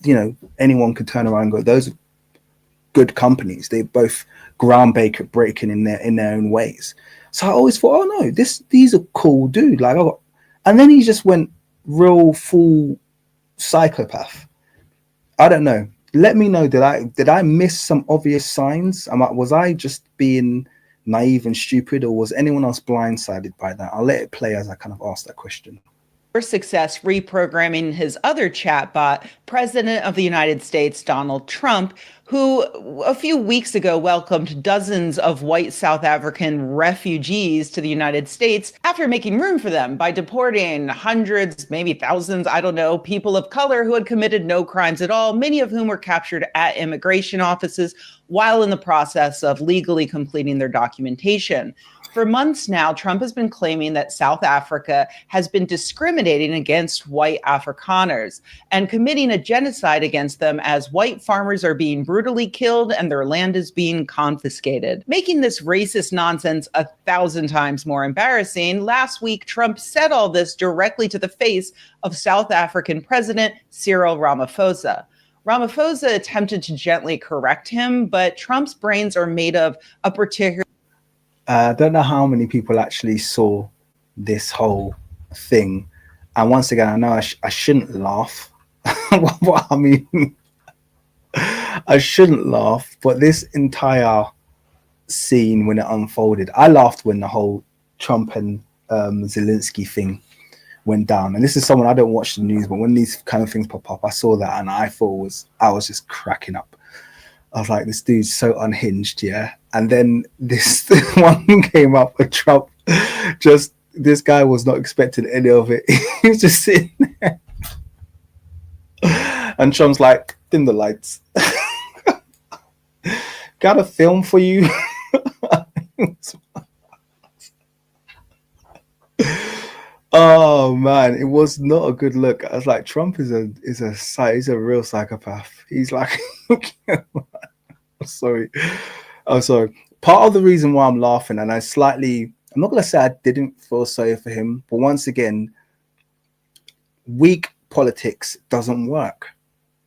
you know, anyone could turn around and go, those are good companies. They're both groundbreaking in their own ways. So I always thought, oh no, these are cool dude. Like, oh, and then he just went real full psychopath. I don't know. Let me know. Did I miss some obvious signs? Was I just being naive and stupid, or was anyone else blindsided by that? I'll let it play as I kind of ask that question. Success reprogramming his other chatbot, President of the United States, Donald Trump, who a few weeks ago welcomed dozens of white South African refugees to the United States after making room for them by deporting hundreds, maybe thousands, I don't know, people of color who had committed no crimes at all, many of whom were captured at immigration offices while in the process of legally completing their documentation. For months now, Trump has been claiming that South Africa has been discriminating against white Afrikaners and committing a genocide against them as white farmers are being brutally killed and their land is being confiscated. Making this racist nonsense 1,000 times more embarrassing, last week Trump said all this directly to the face of South African President Cyril Ramaphosa. Ramaphosa attempted to gently correct him, but Trump's brains are made of a particular. I don't know how many people actually saw this whole thing. And once again, I know I shouldn't laugh. Well, I mean, I shouldn't laugh, but this entire scene when it unfolded, I laughed when the whole Trump and Zelensky thing went down. And this is someone, I don't watch the news, but when these kind of things pop up, I saw that and I was just cracking up. I was like, this dude's so unhinged, yeah. And then this one came up with Trump. Just this guy was not expecting any of it. He was just sitting there, and Trump's like, dim the lights. Got a film for you. Oh man, it was not a good look. I was like, Trump is a real psychopath. He's like, sorry. Oh, sorry. Part of the reason why I'm laughing, and I'm not gonna say I didn't feel sorry for him, but once again, weak politics doesn't work.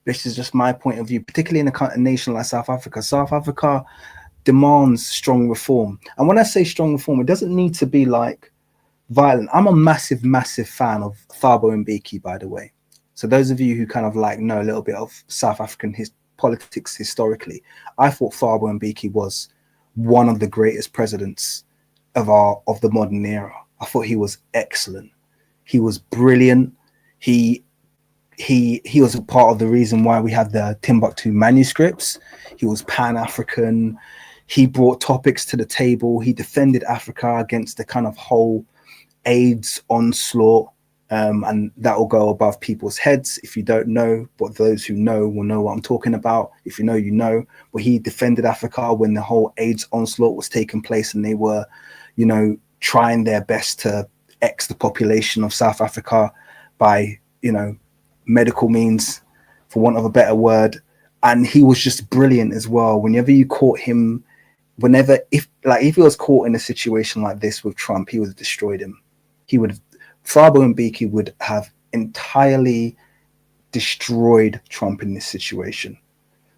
This is just my point of view, particularly in a nation like South Africa. South Africa demands strong reform. And when I say strong reform, it doesn't need to be like violent. I'm a massive, massive fan of Thabo Mbeki, by the way. So those of you who kind of like know a little bit of South African politics historically, I thought Thabo Mbeki was one of the greatest presidents of the modern era. I thought he was excellent. He was brilliant. He was a part of the reason why we have the Timbuktu manuscripts. He was Pan-African. He brought topics to the table. He defended Africa against the kind of whole AIDS onslaught and that will go above people's heads if you don't know, but those who know will know what I'm talking about. If you know, you know. But he defended Africa when the whole AIDS onslaught was taking place, and they were, you know, trying their best to X the population of South Africa by, you know, medical means, for want of a better word. And he was just brilliant as well. Whenever you caught him, if he was caught in a situation like this with Trump, he would have destroyed him. He would have, Thabo Mbeki would have entirely destroyed Trump in this situation.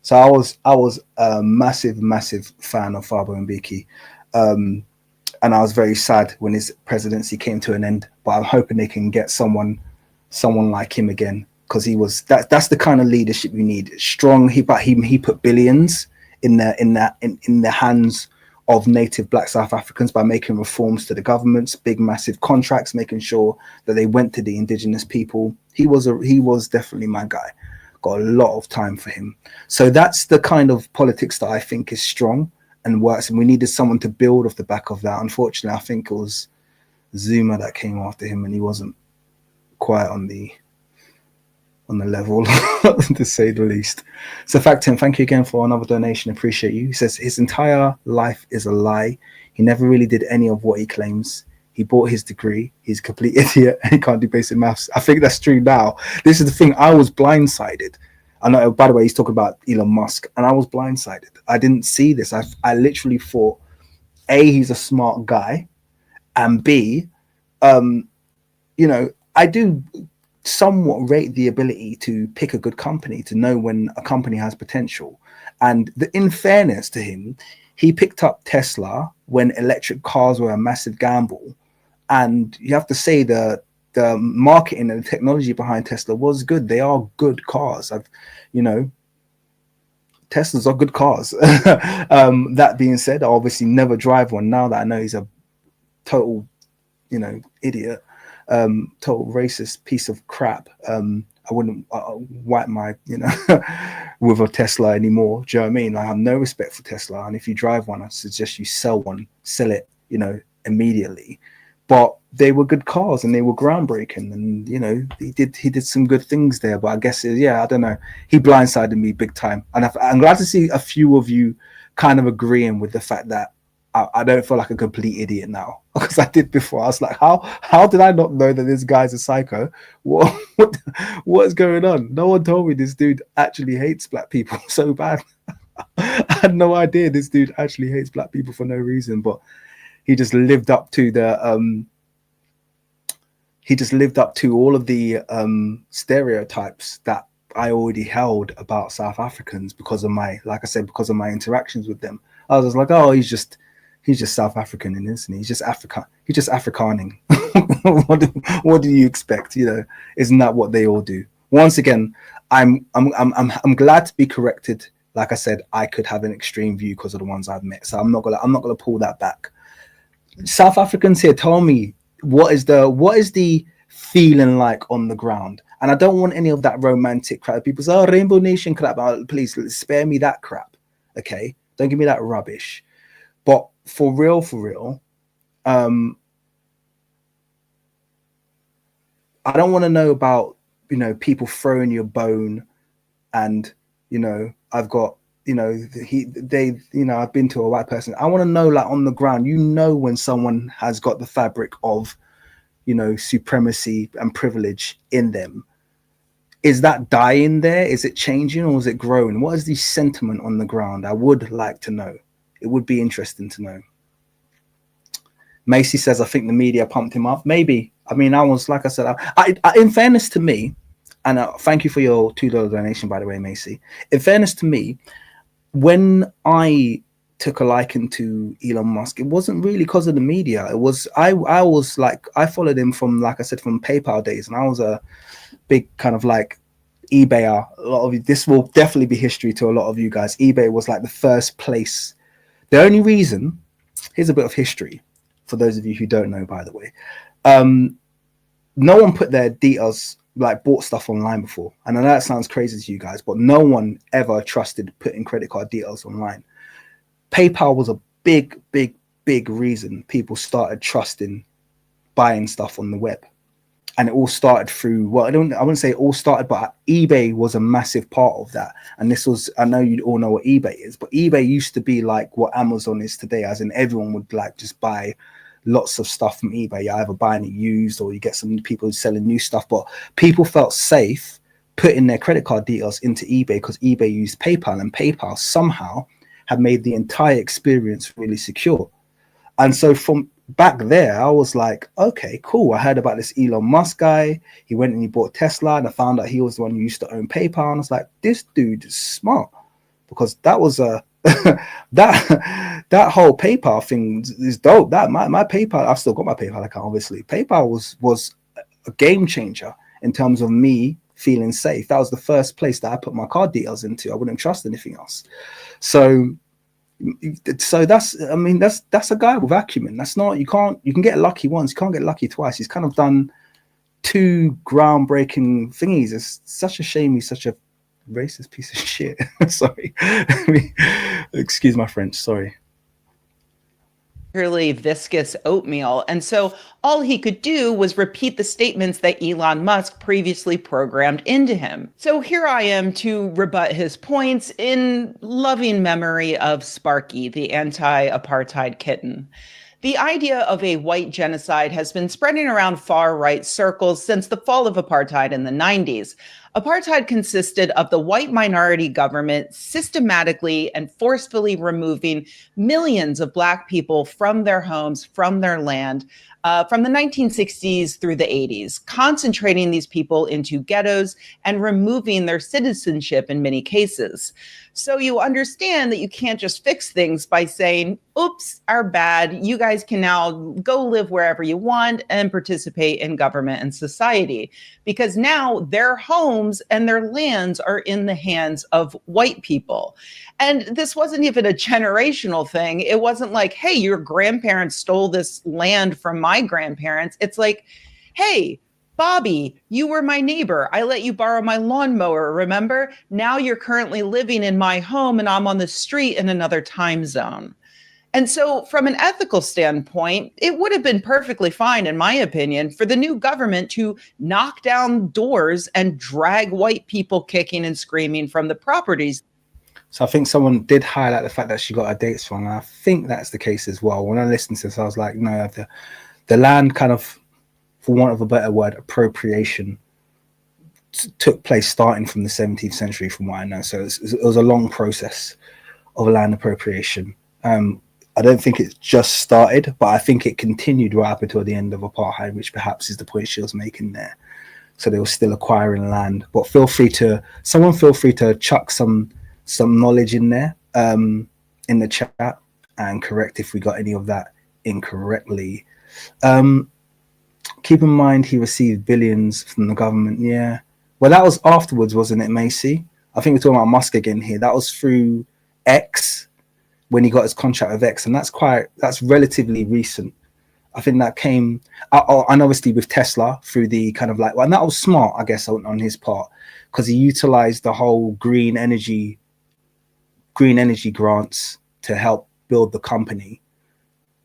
So I was a massive fan of Thabo Mbeki. And I was very sad when his presidency came to an end. But I'm hoping they can get someone like him again, because he was that's the kind of leadership you need. Strong. He put billions in the hands of native Black South Africans by making reforms to the governments, big massive contracts, making sure that they went to the indigenous people. He was definitely my guy. Got a lot of time for him. So that's the kind of politics that I think is strong and works, and we needed someone to build off the back of that. Unfortunately, I think it was Zuma that came after him, and he wasn't quite on the level, to say the least. So Factin, thank you again for another donation. Appreciate you. He says his entire life is a lie. He never really did any of what he claims. He bought his degree. He's a complete idiot and he can't do basic maths. I think that's true now. This is the thing. I was blindsided. I know, by the way, he's talking about Elon Musk, and I was blindsided. I didn't see this. I literally thought, A, he's a smart guy, and B, you know, I do somewhat rate the ability to pick a good company, to know when a company has potential. And in fairness to him, he picked up Tesla when electric cars were a massive gamble. And you have to say the marketing and the technology behind Tesla was good. They are good cars. Teslas are good cars. That being said, I obviously never drive one now that I know he's a total, idiot, total racist piece of crap. I wouldn't wipe my, with a Tesla anymore. Do you know what I mean? I have no respect for Tesla. And if you drive one, I suggest you sell it, immediately. But they were good cars and they were groundbreaking, and he did some good things there. But I guess I don't know. He blindsided me big time, and I'm glad to see a few of you kind of agreeing with the fact that I don't feel like a complete idiot now, because I did before. I was like, how did I not know that this guy's a psycho? What's going on? No one told me this dude actually hates black people so bad. I had no idea this dude actually hates black people for no reason, but he just lived up to all of the stereotypes that I already held about South Africans because of my interactions with them. I was just like, oh, he's just South African, isn't he? He's just Afrikaning. What do you expect? Isn't that what they all do? Once again, I'm glad to be corrected. Like I said, I could have an extreme view because of the ones I've met, so I'm not gonna pull that back. South Africans here, tell me what is the feeling like on the ground? And I don't want any of that romantic crap. People say, oh, Rainbow Nation crap. Please spare me that crap. Okay, don't give me that rubbish. But for real, I don't want to know about people throwing you a bone, and I've got I've been to a white person. I want to know, like, on the ground, when someone has got the fabric of supremacy and privilege in them. Is that dying there? Is it changing, or is it growing? What is the sentiment on the ground? I would like to know. It would be interesting to know. Macy says, I think the media pumped him up. Maybe. I mean, I was, like I said, I in fairness to me, and thank you for your $2 donation, by the way, Macy. In fairness to me, when I took a liking to Elon Musk, it wasn't really because of the media. It was, I was like, I followed him from, like I said, from PayPal days, and I was a big kind of like eBayer. A lot of you, this will definitely be history to a lot of you guys. eBay was like the first place. The only reason, here's a bit of history for those of you who don't know, by the way. No one put their details, like, bought stuff online before. And I know that sounds crazy to you guys, but no one ever trusted putting credit card details online. PayPal was a big reason people started trusting buying stuff on the web. And it all started through, well, I wouldn't say it all started, but eBay was a massive part of that. And this was, I know you all know what eBay is, but eBay used to be like what Amazon is today, as in everyone would like just buy lots of stuff from eBay. You're either buying it used or you get some people selling new stuff, but people felt safe putting their credit card details into eBay because eBay used PayPal, and PayPal somehow had made the entire experience really secure. And so from back there, I was like, okay, cool. I heard about this Elon Musk guy. He went and he bought Tesla, and I found out he was the one who used to own PayPal. And I was like, this dude is smart, because that was a that whole PayPal thing is dope. That my PayPal, I've still got my PayPal account. Obviously, PayPal was a game changer in terms of me feeling safe. That was the first place that I put my card details into. I wouldn't trust anything else. So that's, I mean, that's a guy with acumen. That's not, you can get lucky once, you can't get lucky twice. He's kind of done two groundbreaking thingies. It's such a shame he's such a racist piece of shit. Sorry. Excuse my French, sorry. Really viscous oatmeal. And so all he could do was repeat the statements that Elon Musk previously programmed into him. So here I am to rebut his points in loving memory of Sparky, the anti-apartheid kitten. The idea of a white genocide has been spreading around far-right circles since the fall of apartheid in the 90s. Apartheid consisted of the white minority government systematically and forcefully removing millions of Black people from their homes, from their land, from the 1960s through the 80s, concentrating these people into ghettos and removing their citizenship in many cases. So you understand that you can't just fix things by saying, oops, our bad. You guys can now go live wherever you want and participate in government and society, because now their homes and their lands are in the hands of white people. And this wasn't even a generational thing. It wasn't like, hey, your grandparents stole this land from my grandparents. It's like, hey, Bobby, you were my neighbor. I let you borrow my lawnmower, remember? Now you're currently living in my home and I'm on the street in another time zone. And so from an ethical standpoint, it would have been perfectly fine, in my opinion, for the new government to knock down doors and drag white people kicking and screaming from the properties. So I think someone did highlight the fact that she got her dates wrong. And I think that's the case as well. When I listened to this, I was like, no, the land kind of, for want of a better word, appropriation took place starting from the 17th century, from what I know. So it was a long process of land appropriation. I don't think it just started, but I think it continued right up until the end of apartheid, which perhaps is the point she was making there. So they were still acquiring land. But feel free to chuck some knowledge in there in the chat and correct if we got any of that incorrectly. Keep in mind he received billions from the government. Yeah. Well, that was afterwards, wasn't it, Macy? I think we're talking about Musk again here. That was through X, when he got his contract with X, and that's relatively recent. I think that came, and obviously with Tesla through the kind of like, well, and that was smart, I guess, on his part, because he utilized the whole green energy grants to help build the company.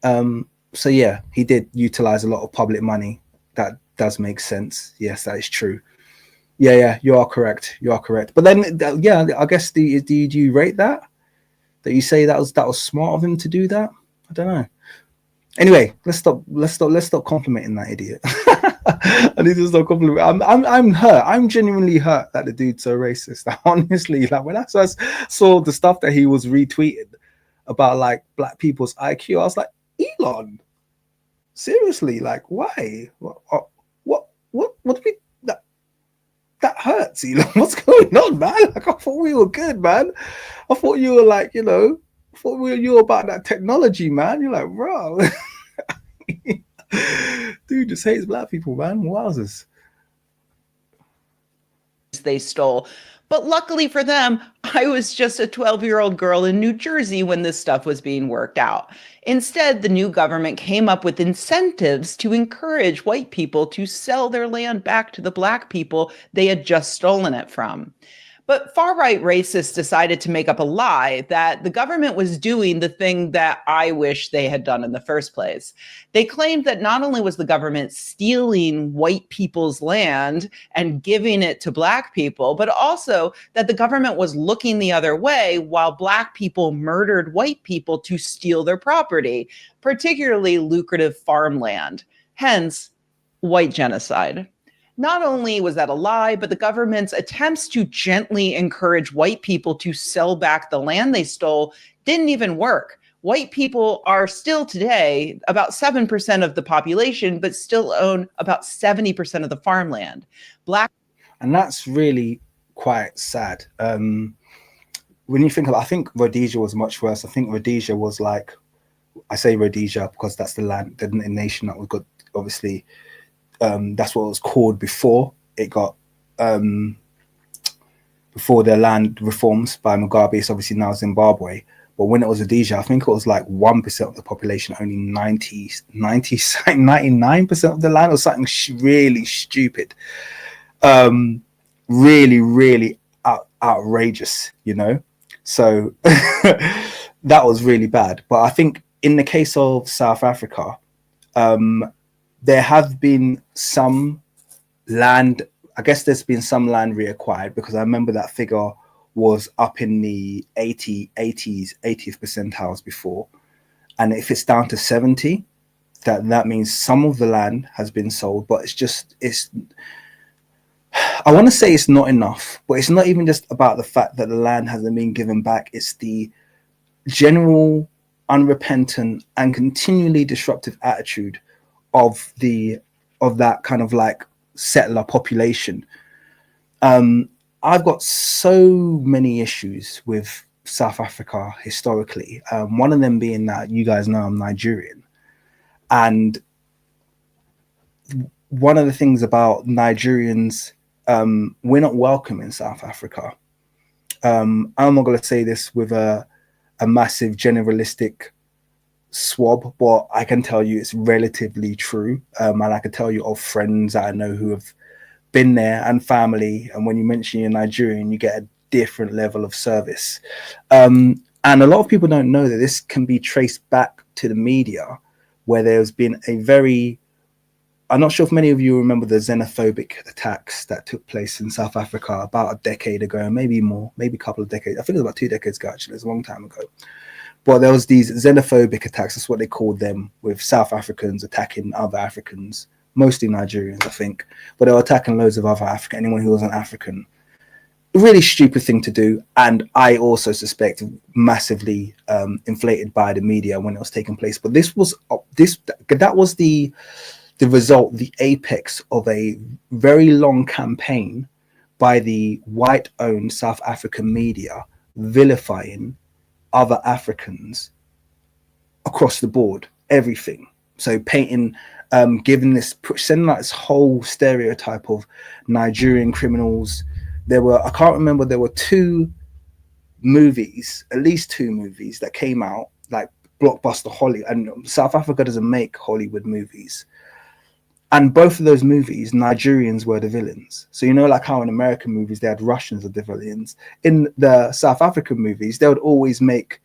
So yeah, he did utilize a lot of public money. That does make sense. Yes, that is true. Yeah, you are correct. But then, yeah, I guess do you rate that you say that was smart of him to do that? I don't know. Anyway, let's stop complimenting that idiot. I need to stop complimenting. I'm hurt. I'm genuinely hurt that the dude's so racist. Honestly, like when I first saw the stuff that he was retweeting about like Black people's IQ, I was like, Elon, seriously, like why? What do we? That hurts, Elon. What's going on, man? Like I thought we were good, man. I thought you were like, you were about that technology, man. You're like, bro, dude just hates Black people, man. Wowzers. They stole. But luckily for them, I was just a 12-year-old girl in New Jersey when this stuff was being worked out. Instead, the new government came up with incentives to encourage white people to sell their land back to the Black people they had just stolen it from. But far-right racists decided to make up a lie that the government was doing the thing that I wish they had done in the first place. They claimed that not only was the government stealing white people's land and giving it to Black people, but also that the government was looking the other way while Black people murdered white people to steal their property, particularly lucrative farmland. Hence, white genocide. Not only was that a lie, but the government's attempts to gently encourage white people to sell back the land they stole didn't even work. White people are still today about 7% of the population, but still own about 70% of the farmland. Black. And that's really quite sad. When you think of, I think Rhodesia was much worse. I think Rhodesia was like, I say Rhodesia because that's the land, the nation that we got, obviously. That's what it was called before it got before their land reforms by Mugabe. It's obviously now Zimbabwe. But when it was Rhodesia, I think it was like 1% of the population, only 99% of the land, or something really stupid. Really, really outrageous, you know? So that was really bad. But I think in the case of South Africa, there have been some land, I guess there's been some land reacquired, because I remember that figure was up in the 80th percentiles before. And if it's down to 70, that means some of the land has been sold, but I want to say it's not enough, but it's not even just about the fact that the land hasn't been given back. It's the general unrepentant and continually disruptive attitude of that kind of like settler population. I've got so many issues with South Africa historically. One of them being that you guys know I'm Nigerian, and one of the things about Nigerians, we're not welcome in South Africa. I'm not going to say this with a massive generalistic swab, but I can tell you it's relatively true. And I can tell you of friends that I know who have been there, and family. And when you mention you're Nigerian, you get a different level of service. And a lot of people don't know that this can be traced back to the media, where there's been a very, I'm not sure if many of you remember the xenophobic attacks that took place in South Africa about a decade ago, maybe more, maybe a couple of decades. I think it was about 2 decades ago, actually. It's a long time ago. But there was these xenophobic attacks, that's what they called them, with South Africans attacking other Africans, mostly Nigerians, I think. But they were attacking loads of other African, anyone who wasn't African. A really stupid thing to do. And I also suspect massively inflated by the media when it was taking place. But that was the result, the apex of a very long campaign by the white-owned South African media vilifying other Africans across the board, everything. So painting, sending like this whole stereotype of Nigerian criminals. I can't remember, there were at least two movies that came out, like blockbuster Hollywood, and South Africa doesn't make Hollywood movies. And both of those movies, Nigerians were the villains. So, you know, like how in American movies, they had Russians as the villains. In the South African movies, they would always make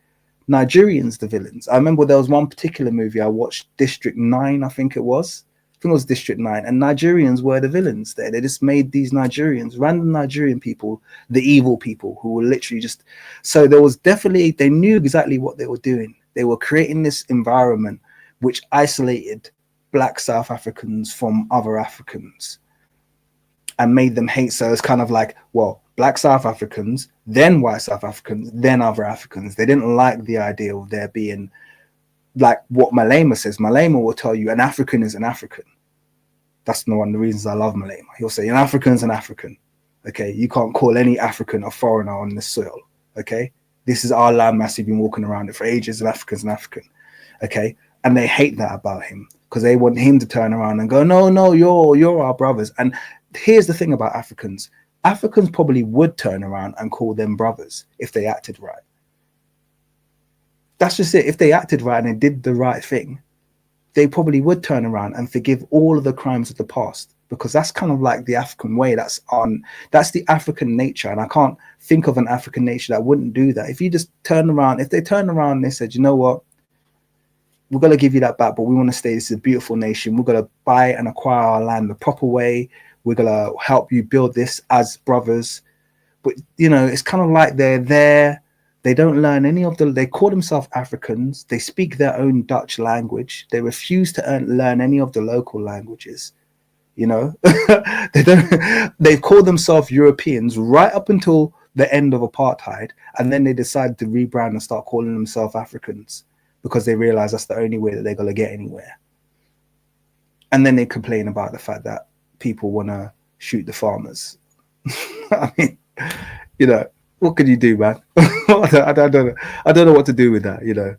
Nigerians the villains. I remember there was one particular movie I watched, District 9, I think it was. I think it was District 9. And Nigerians were the villains there. They just made these Nigerians, random Nigerian people, the evil people who were literally just... So there was definitely, they knew exactly what they were doing. They were creating this environment which isolated Black South Africans from other Africans and made them hate. So it's kind of like, well, Black South Africans, then white South Africans, then other Africans. They didn't like the idea of there being, like what Malema says. Malema will tell you an African is an African. That's one of the reasons I love Malema. He'll say an African is an African. Okay, you can't call any African a foreigner on this soil. Okay, this is our land mass. You've been walking around it for ages. Of Africans an African. Okay, and they hate that about him, because they want him to turn around and go, no, you're our brothers. And here's the thing about Africans. Africans probably would turn around and call them brothers if they acted right. That's just it. If they acted right and they did the right thing, they probably would turn around and forgive all of the crimes of the past, because that's kind of like the African way. That's the African nature, and I can't think of an African nature that wouldn't do that. If you just turn around, if they turned around and they said, you know what, we're gonna give you that back, but we want to stay. This is a beautiful nation. We're gonna buy and acquire our land the proper way. We're gonna help you build this as brothers. But you know, it's kind of like they're there. They don't learn any of they call themselves Africans. They speak their own Dutch language. They refuse to learn any of the local languages. You know, they call themselves Europeans right up until the end of apartheid. And then they decide to rebrand and start calling themselves Africans because they realize that's the only way that they're going to get anywhere. And then they complain about the fact that people want to shoot the farmers. I mean, you know, what can you do, man? I don't know what to do with that, you know.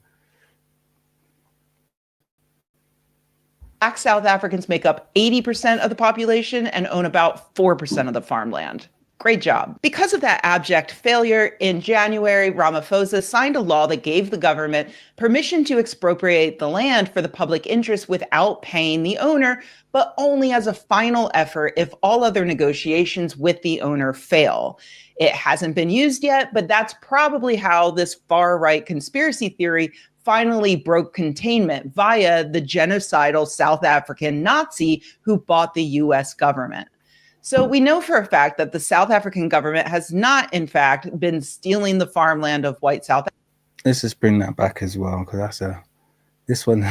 Black South Africans make up 80% of the population and own about 4% of the farmland. Great job. Because of that abject failure, in January, Ramaphosa signed a law that gave the government permission to expropriate the land for the public interest without paying the owner, but only as a final effort if all other negotiations with the owner fail. It hasn't been used yet, but that's probably how this far-right conspiracy theory finally broke containment via the genocidal South African Nazi who bought the US government. So we know for a fact that the South African government has not, in fact, been stealing the farmland of white South Africans. Let's just bring that back as well, because this one,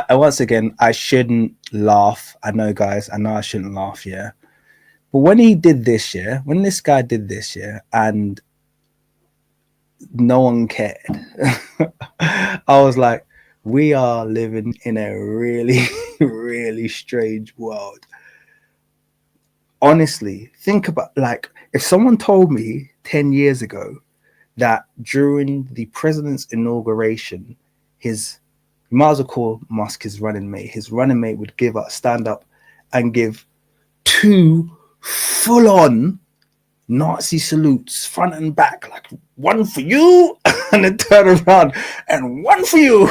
once again, I shouldn't laugh. I know, guys, I know I shouldn't laugh, yeah. But when this guy did this, yeah, and no one cared, I was like, we are living in a really, really strange world. Honestly, think about, like, if someone told me 10 years ago that during the president's inauguration, you might as well call Musk his running mate would stand up and give 2 full-on Nazi salutes front and back, like one for you, and then turn around and one for you,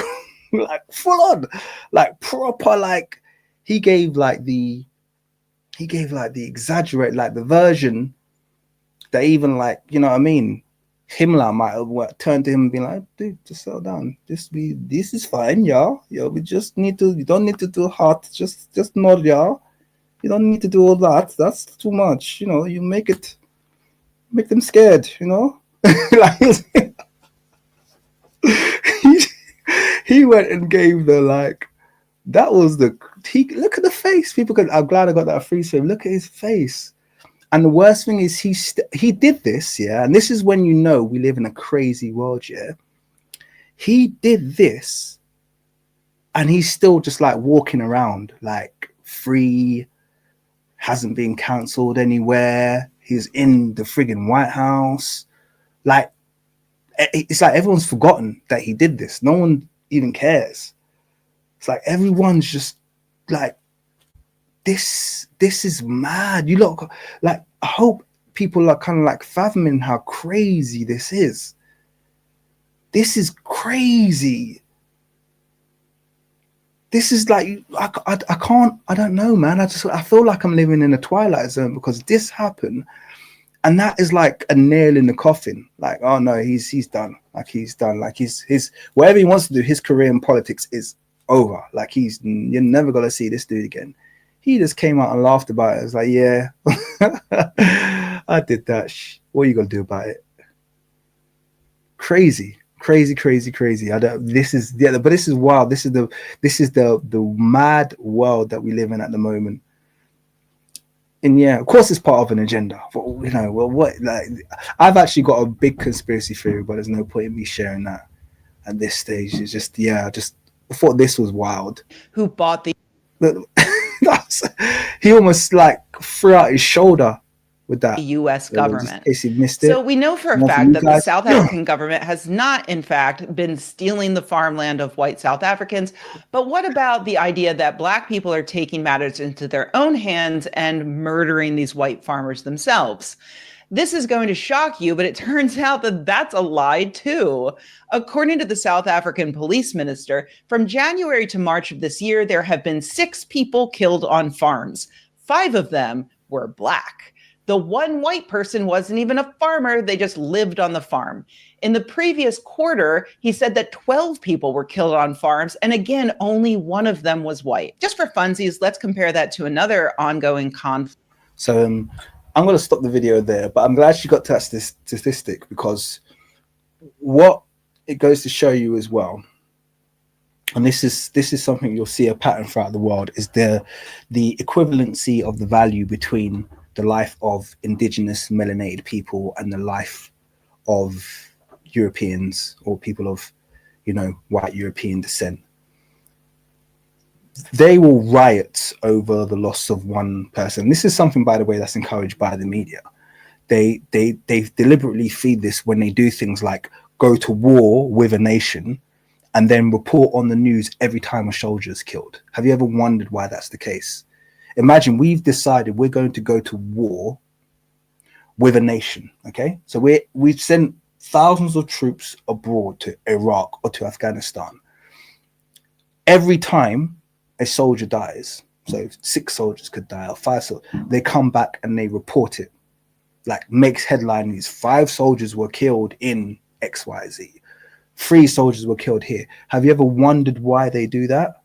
like full on, like proper, like he gave like the exaggerate, like the version that even, like, you know what I mean, Himmler might have turned to him and been like, dude, just settle down, this is fine, yeah, we just need to, you don't need to do hard, just nod, yeah. You don't need to do all that. That's too much. You know, you make them scared, you know? Like, he went and gave the, like, that was look at the face. People could, I'm glad I got that freeze frame. Look at his face. And the worst thing is he did this, yeah? And this is when you know we live in a crazy world, yeah? He did this and he's still just like walking around like free, hasn't been cancelled anywhere. He's in the friggin' White House. Like, it's like everyone's forgotten that he did this. No one even cares. It's like everyone's just like, this is mad. You look, like, I hope people are kind of like fathoming how crazy this is. This is crazy. This is like, I don't know, man. I feel like I'm living in a twilight zone because this happened. And that is like a nail in the coffin. Like, oh no, he's done. Like, he's done. Like, his whatever he wants to do, his career in politics is over. Like, you're never going to see this dude again. He just came out and laughed about it. It's like, yeah, I did that. What are you going to do about it? Crazy. This is wild. This is the mad world that we live in at the moment. And yeah, of course, it's part of an agenda. But, you know, well, what? Like, I've actually got a big conspiracy theory, but there's no point in me sharing that at this stage. It's just, yeah, I thought this was wild. Who bought the? He almost like threw out his shoulder with that U.S. government. In case he missed it. So we know for a fact that the South African government has not, in fact, been stealing the farmland of white South Africans. But what about the idea that Black people are taking matters into their own hands and murdering these white farmers themselves? This is going to shock you, but it turns out that that's a lie too. According to the South African police minister, from January to March of this year, there have been 6 people killed on farms. 5 of them were Black. The one white person wasn't even a farmer, they just lived on the farm. In the previous quarter, he said that 12 people were killed on farms, and again, only one of them was white. Just for funsies, let's compare that to another ongoing conflict. So I'm going to stop the video there, but I'm glad she got to that statistic, because what it goes to show you as well, and this is something you'll see a pattern throughout the world, is the equivalency of the value between the life of indigenous melanated people and the life of Europeans or people of, white European descent. They will riot over the loss of one person. This is something, by the way, that's encouraged by the media. They deliberately feed this when they do things like go to war with a nation and then report on the news every time a soldier is killed. Have you ever wondered why that's the case? Imagine we've decided we're going to go to war with a nation, okay? So we've sent thousands of troops abroad to Iraq or to Afghanistan. Every time a soldier dies, so 6 soldiers could die or 5 soldiers, they come back and they report it. Like, makes headline news. 5 soldiers were killed in XYZ. 3 soldiers were killed here. Have you ever wondered why they do that?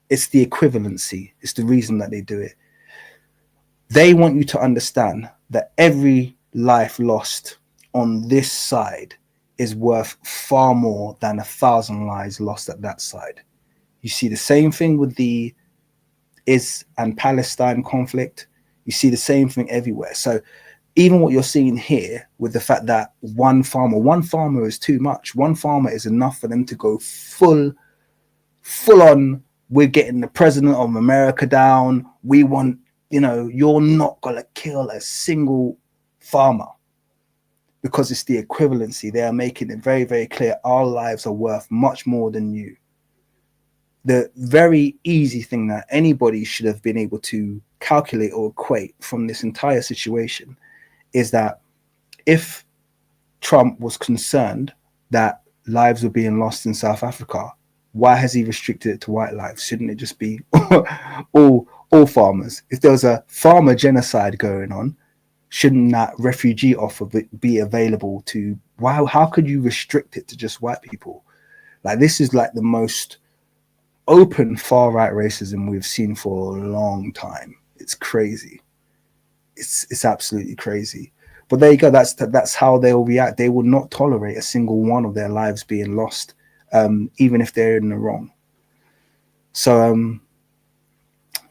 It's the equivalency. It's the reason that they do it. They want you to understand that every life lost on this side is worth far more than 1,000 lives lost at that side. You see the same thing with the Is and Palestine conflict. You see the same thing everywhere. So even what you're seeing here with the fact that one farmer is too much. One farmer is enough for them to go full on. We're getting the president of America down. We want, you're not going to kill a single farmer, because it's the equivalency. They are making it very, very clear our lives are worth much more than you. The very easy thing that anybody should have been able to calculate or equate from this entire situation is that if Trump was concerned that lives were being lost in South Africa, why has he restricted it to white lives? Shouldn't it just be all farmers? If there was a farmer genocide going on, shouldn't that refugee offer be available to? Wow, how could you restrict it to just white people? Like, this is like the most open far right racism we've seen for a long time. It's crazy. It's absolutely crazy. But there you go. That's how they'll react. They will not tolerate a single one of their lives being lost, even if they're in the wrong. So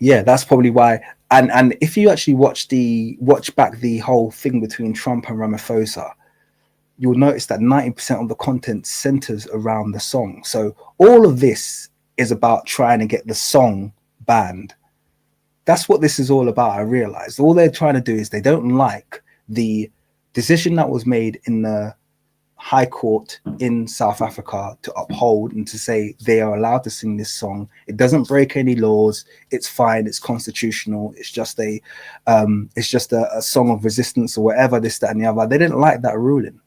yeah, that's probably why. And if you actually watch back the whole thing between Trump and Ramaphosa, you'll notice that 90% of the content centers around the song. So all of this is about trying to get the song banned. That's what this is all about. I realized all they're trying to do is they don't like the decision that was made in the High Court in South Africa to uphold and to say they are allowed to sing this song. It doesn't break any laws. It's fine. It's constitutional. It's just a song of resistance or whatever, this, that, and the other. They didn't like that ruling.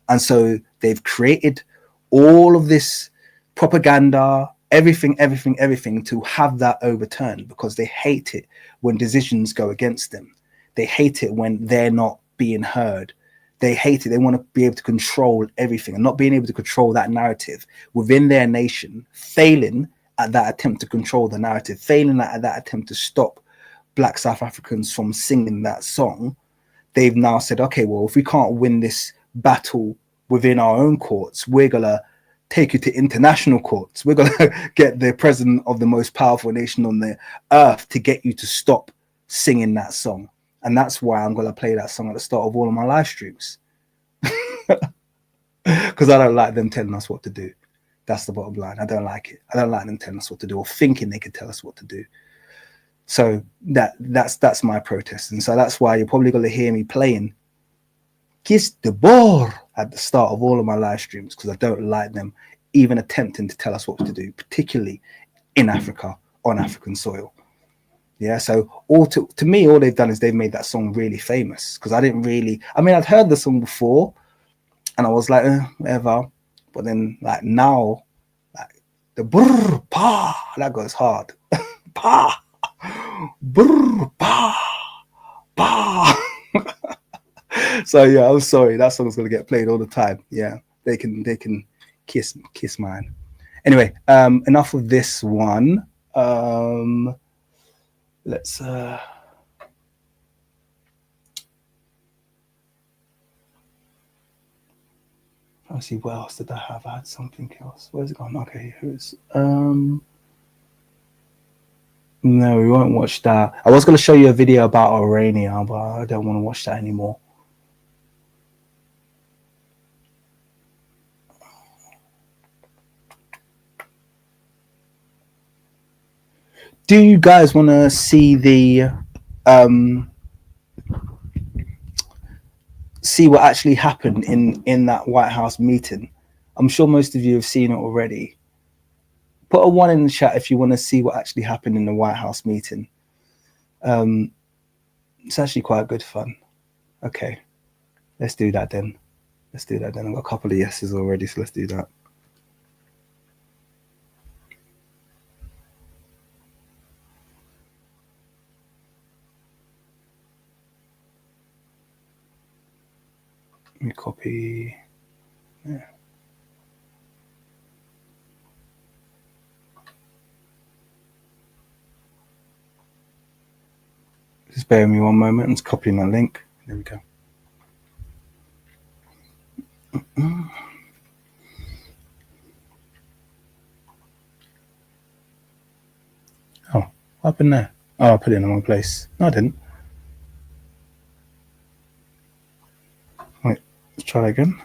And so they've created all of this propaganda, everything to have that overturned, because they hate it when decisions go against them. They hate it when they're not being heard. They hate it. They want to be able to control everything, and not being able to control that narrative within their nation, failing at that attempt to control the narrative, failing at that attempt to stop Black South Africans from singing that song. They've now said, okay, well, if we can't win this battle within our own courts, we're going to take you to international courts. We're going to get the president of the most powerful nation on the earth to get you to stop singing that song. And that's why I'm going to play that song at the start of all of my live streams. Because I don't like them telling us what to do. That's the bottom line. I don't like it. I don't like them telling us what to do or thinking they could tell us what to do. So that's my protest. And so that's why you're probably going to hear me playing Kiss the Ball at the start of all of my live streams, because I don't like them even attempting to tell us what to do, particularly in Africa, on African soil. Yeah, so to me, all they've done is they've made that song really famous, because I didn't really, I mean, I'd heard the song before and I was like, whatever. But then, like, now, like, the brr, pa, that goes hard. Pa, brr, pa, pa. So yeah, I'm sorry, that song's gonna get played all the time. Yeah, they can kiss mine. Anyway, enough of this one. Let's let's see, what else did I have? I had something else. Where's it gone? Okay, who's no, we won't watch that. I was gonna show you a video about Orania, but I don't want to watch that anymore. Do you guys want to see the see what actually happened in that White House meeting? I'm sure most of you have seen it already. Put a 1 in the chat if you want to see what actually happened in the White House meeting. It's actually quite good fun. Okay, let's do that then. I've got a couple of yeses already, so let's do that. Let me copy. Yeah. Just bear with me one moment. I'm just copying my link. There we go. Oh, what happened there? Oh, I put it in the wrong place. No, I didn't. Wait, let's try again.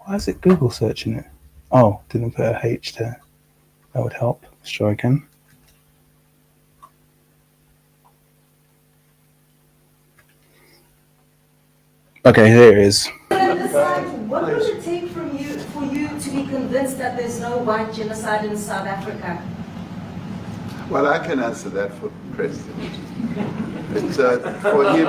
Why is it Google searching it? Oh, didn't put a H there. That would help. Let's try again. Okay, here it is. What would it take for you to be convinced that there's no white genocide in South Africa? Well, I can answer that for President. It's for him.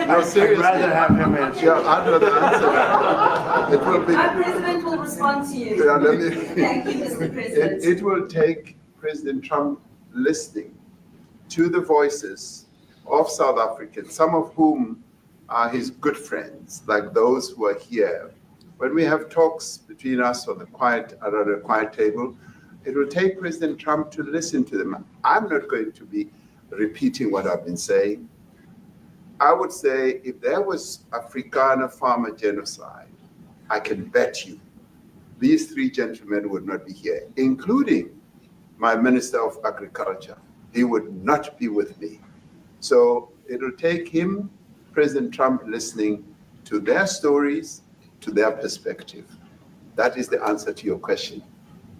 No, seriously. I'd rather have him answer. Yeah, I'd rather answer that. It will be. Our president will respond to you. Yeah, Thank you, Mr. President. It will take President Trump listening to the voices of South Africans, some of whom are his good friends, like those who are here. When we have talks between us around a quiet table, it will take President Trump to listen to them. I'm not going to be repeating what I've been saying. I would say if there was Afrikaner farmer genocide, I can bet you these three gentlemen would not be here, including my Minister of Agriculture. He would not be with me. So it'll take him, President Trump, listening to their stories, to their perspective. That is the answer to your question.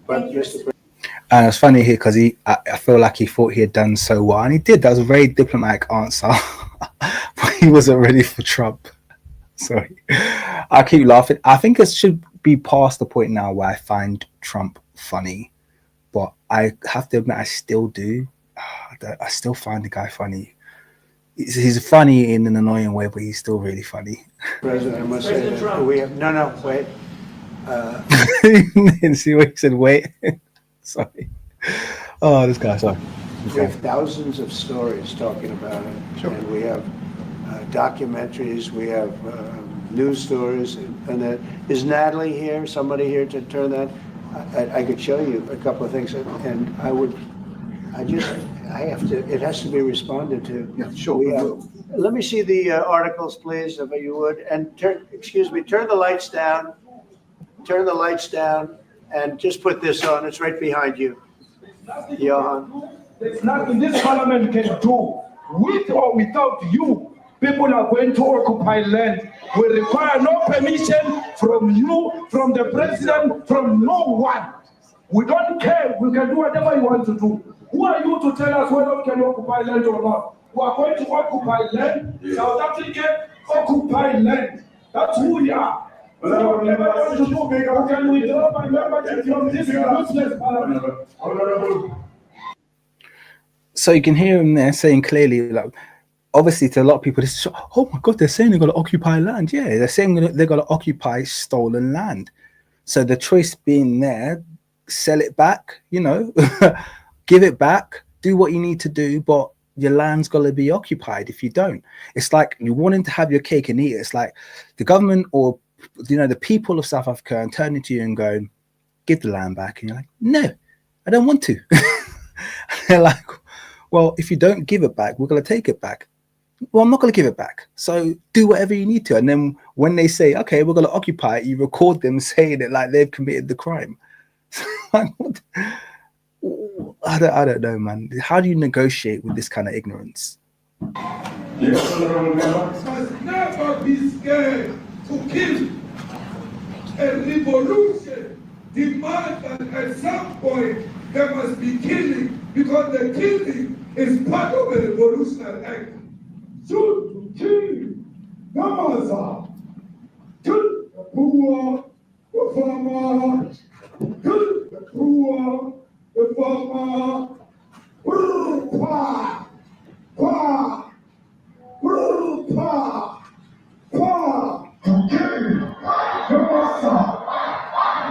But Mr. President, And it's funny here because I feel like he thought he had done so well, and he did. That was a very diplomatic answer, but he wasn't ready for Trump. Sorry, I keep laughing. I think it should be past the point now where I find Trump funny, but I have to admit I still do. I still find the guy funny. He's funny in an annoying way, but he's still really funny. I must say that we have, no, wait. And see what he said? Wait, sorry. Oh, this guy. Sorry. We have thousands of stories talking about it. Sure. And we have documentaries, we have news stories. And is Natalie here? Somebody here to turn that? I could show you a couple of things, and I have to, it has to be responded to. Yeah, sure. Let me see the articles, please, if you would. And turn the lights down. Turn the lights down and just put this on. It's right behind you. Johan. There's nothing this parliament can do. With or without you, people are going to occupy land. We require no permission from you, from the president, from no one. We don't care. We can do whatever you want to do. Who are you to tell us whether we can occupy land or not? We are going to occupy land. Yeah. South Africa occupy land. That's who we are. So whatever you want to do, we can withdraw my membership from this useless parliament. So you can hear him there saying clearly, like, obviously to a lot of people, this is, oh my God, they're saying they're going to occupy land. Yeah, they're saying they're going to occupy stolen land. So the choice being there, sell it back, give it back, do what you need to do, but your land's got to be occupied if you don't. It's like you wanting to have your cake and eat it. It's like the government or, the people of South Africa and turning to you and going, give the land back. And you're like, no, I don't want to. They're like, well, if you don't give it back, we're going to take it back. Well, I'm not going to give it back. So do whatever you need to. And then when they say, okay, we're going to occupy it, you record them saying it like they've committed the crime. I don't know, man. How do you negotiate with this kind of ignorance? Yes, honorable member. Must never be scared to kill. A revolution demands that at some point there must be killing, because the killing is part of a revolutionary act. Shoot to kill, Namaza, kill the poor, the farmer, kill the poor, the farmer, pa, pa, pa, pa, to kill, Namaza,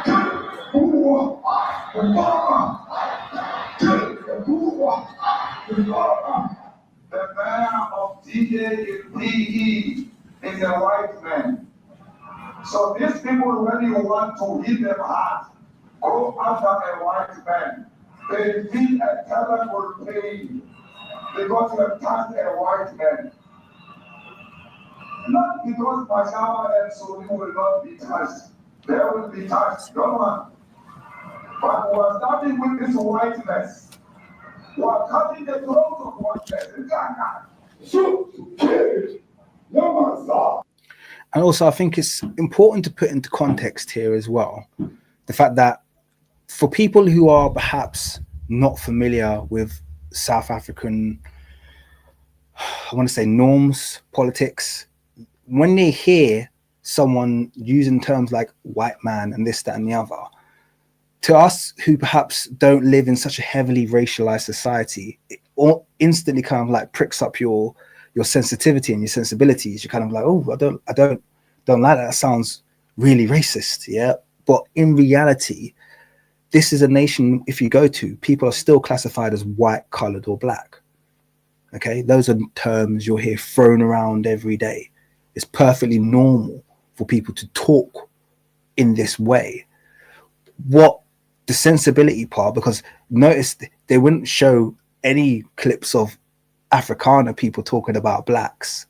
kill the poor, the farmer, kill the poor, the farmer. The mayor of DE is a white man. So these people, when you want to hit them hard, go after a white man. They feel a terrible pain because you have touched a white man. Not because Pashava and Suni will not be touched. They will be touched, no one. But we are starting with this whiteness. We are cutting the throat of whiteness. And also, I think it's important to put into context here as well the fact that for people who are perhaps not familiar with South African, I want to say, norms, politics, when they hear someone using terms like white man and this, that, and the other, to us who perhaps don't live in such a heavily racialized society, it all instantly kind of like pricks up your sensitivity and your sensibilities. You're kind of like, oh, I don't like that. That sounds really racist. Yeah. But in reality, this is a nation, if you go to, people are still classified as white, colored, or black. Okay. Those are terms you'll hear thrown around every day. It's perfectly normal for people to talk in this way. What the sensibility part, because notice they wouldn't show any clips of Afrikaner people talking about blacks.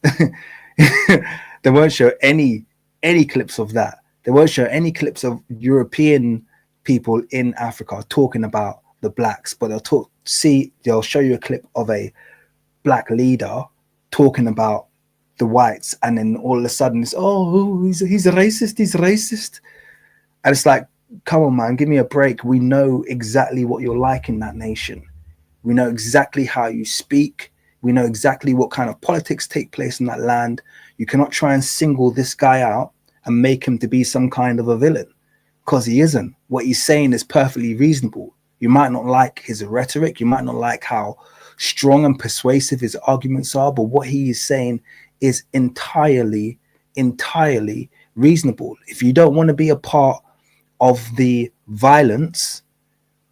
They won't show any clips of that. They won't show any clips of European people in Africa talking about the blacks, but they'll show you a clip of a black leader talking about the whites, and then all of a sudden it's, oh, he's a racist, he's racist. And it's like, come on, man, give me a break. We know exactly what you're like in that nation. We know exactly how you speak. We know exactly what kind of politics take place in that land. You cannot try and single this guy out and make him to be some kind of a villain, because he isn't. What he's saying is perfectly reasonable. You might not like his rhetoric. You might not like how strong and persuasive his arguments are, but what he is saying is entirely reasonable. If you don't want to be a part of the violence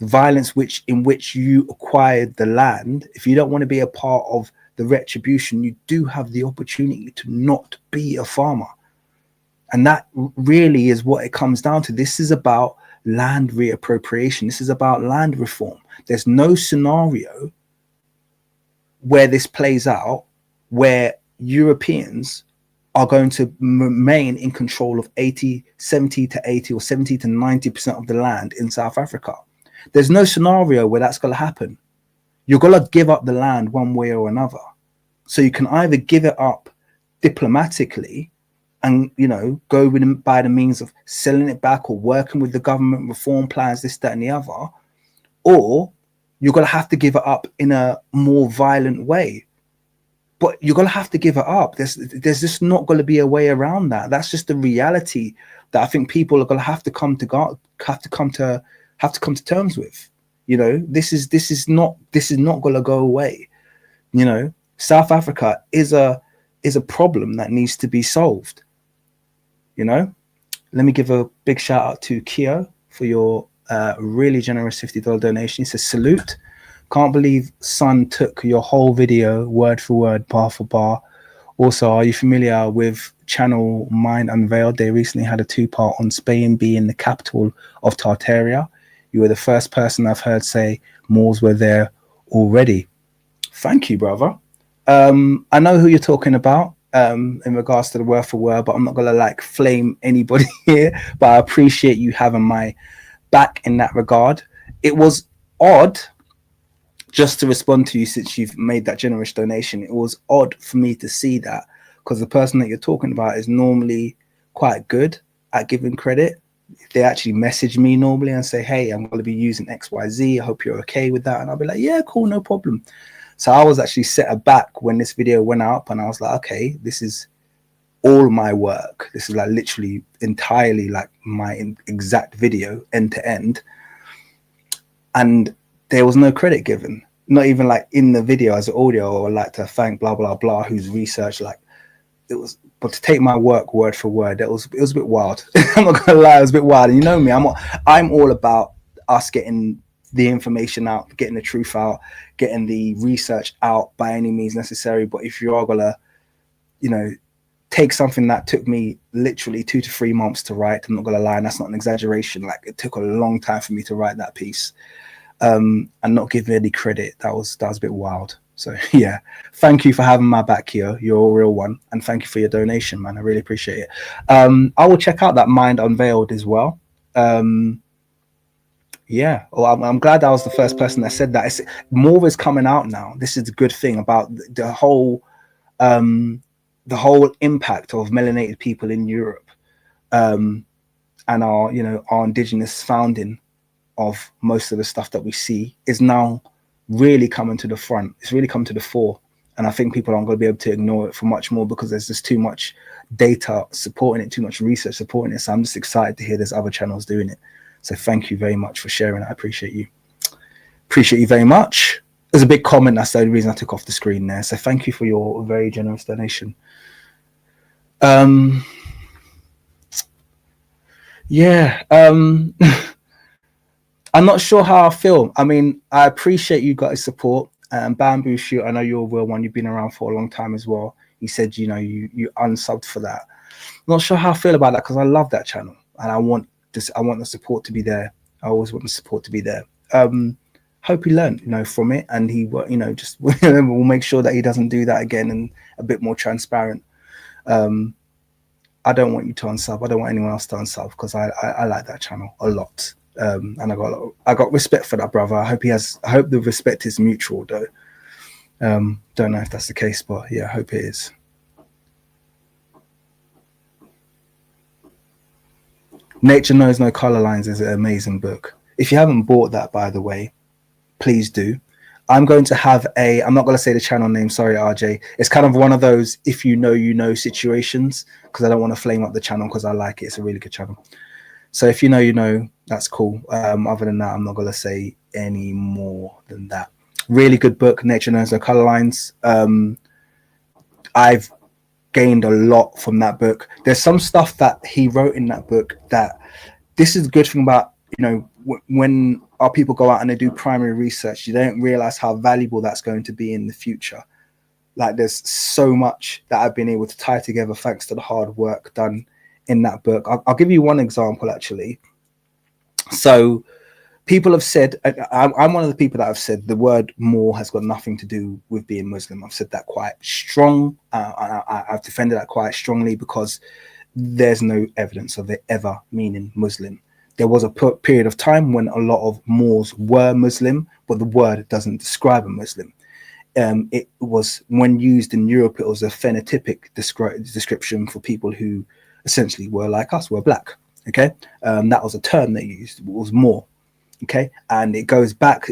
in which you acquired the land, if you don't want to be a part of the retribution, you do have the opportunity to not be a farmer. And that really is what it comes down to. This is about land reappropriation. This is about land reform. There's no scenario where this plays out where Europeans are going to remain in control of 70 to 80 or 70 to 90% of the land in South Africa. There's no scenario where that's going to happen. You're going to give up the land one way or another. So you can either give it up diplomatically and, go by the means of selling it back or working with the government reform plans, this, that, and the other, or you're going to have to give it up in a more violent way. But you're going to have to give it up. There's just not going to be a way around that. That's just the reality that I think people are going to have to come to terms with. You know, this is not gonna go away. You know, South Africa is a problem that needs to be solved. You know, let me give a big shout out to Keo for your really generous $50 donation. He says, salute. Can't believe Son took your whole video word for word, bar for bar. Also, are you familiar with channel Mind Unveiled? They recently had a 2-part on Spain being the capital of Tartaria. You were the first person I've heard say Moors were there already. Thank you, brother. I know who you're talking about in regards to the word for word, but I'm not going to like flame anybody here. But I appreciate you having my back in that regard. It was odd, just to respond to you since you've made that generous donation, it was odd for me to see that, because the person that you're talking about is normally quite good at giving credit. They actually message me normally and say, hey, I'm going to be using XYZ. I hope you're okay with that. And I'll be like, yeah, cool, no problem. So I was actually set aback when this video went up, and I was like, okay, this is all my work. This is like literally entirely like my exact video end to end. And there was no credit given, not even like in the video as an audio, or like to thank blah, blah, blah, who's researched, like it was, but to take my work word for word, it was a bit wild. I'm not gonna lie, it was a bit wild. And you know me, I'm all about us getting the information out, getting the truth out, getting the research out by any means necessary. But if you are gonna, you know, take something that took me literally 2 to 3 months to write, I'm not gonna lie, and that's not an exaggeration, like it took a long time for me to write that piece, and not give me any credit, that was a bit wild. So yeah, thank you for having my back here. You're a real one, and thank you for your donation, man. I really appreciate it. I will check out that Mind Unveiled as well. Yeah, well, I'm glad I was the first person that said that. More is coming out now. This is a good thing about the whole impact of melanated people in Europe, and our indigenous founding of most of the stuff that we see is now really coming to the front. It's really come to the fore, and I think people aren't going to be able to ignore it for much more, because there's just too much data supporting it, too much research supporting it. So I'm just excited to hear there's other channels doing it. So thank you very much for sharing. I appreciate you very much. There's a big comment, that's the only reason I took off the screen there. So thank you for your very generous donation. Yeah. I'm not sure how I feel. I mean, I appreciate you guys' support. Bamboo Shoot, I know you're a real one. You've been around for a long time as well. You said, you unsubbed for that. I'm not sure how I feel about that, because I love that channel and I want the support to be there. I always want the support to be there. Hope he learned, from it, and he, just will make sure that he doesn't do that again, and a bit more transparent. I don't want you to unsub. I don't want anyone else to unsub, because I like that channel a lot. And I got respect for that, brother. I hope the respect is mutual, though. Don't know if that's the case, but yeah, I hope it is. Nature Knows No Color Lines is an amazing book. If you haven't bought that, by the way, please do. I'm going to have I'm not going to say the channel name, sorry, RJ. It's kind of one of those if you know situations, because I don't want to flame up the channel, because I like it. It's a really good channel. So if you know, that's cool. Other than that, I'm not going to say any more than that. Really good book, Nature Knows No Color Lines. I've gained a lot from that book. There's some stuff that he wrote in that book that, this is a good thing about, when our people go out and they do primary research, you don't realize how valuable that's going to be in the future. Like, there's so much that I've been able to tie together thanks to the hard work done in that book. I'll give you one example, actually. So people have said, I'm one of the people that have said the word Moor has got nothing to do with being Muslim. I've said that quite strong. I've defended that quite strongly, because there's no evidence of it ever meaning Muslim. There was a period of time when a lot of Moors were Muslim, but the word doesn't describe a Muslim. It was, when used in Europe, it was a phenotypic description for people who essentially were like us, were black. Okay, that was a term they used. It was Moor. Okay, and it goes back.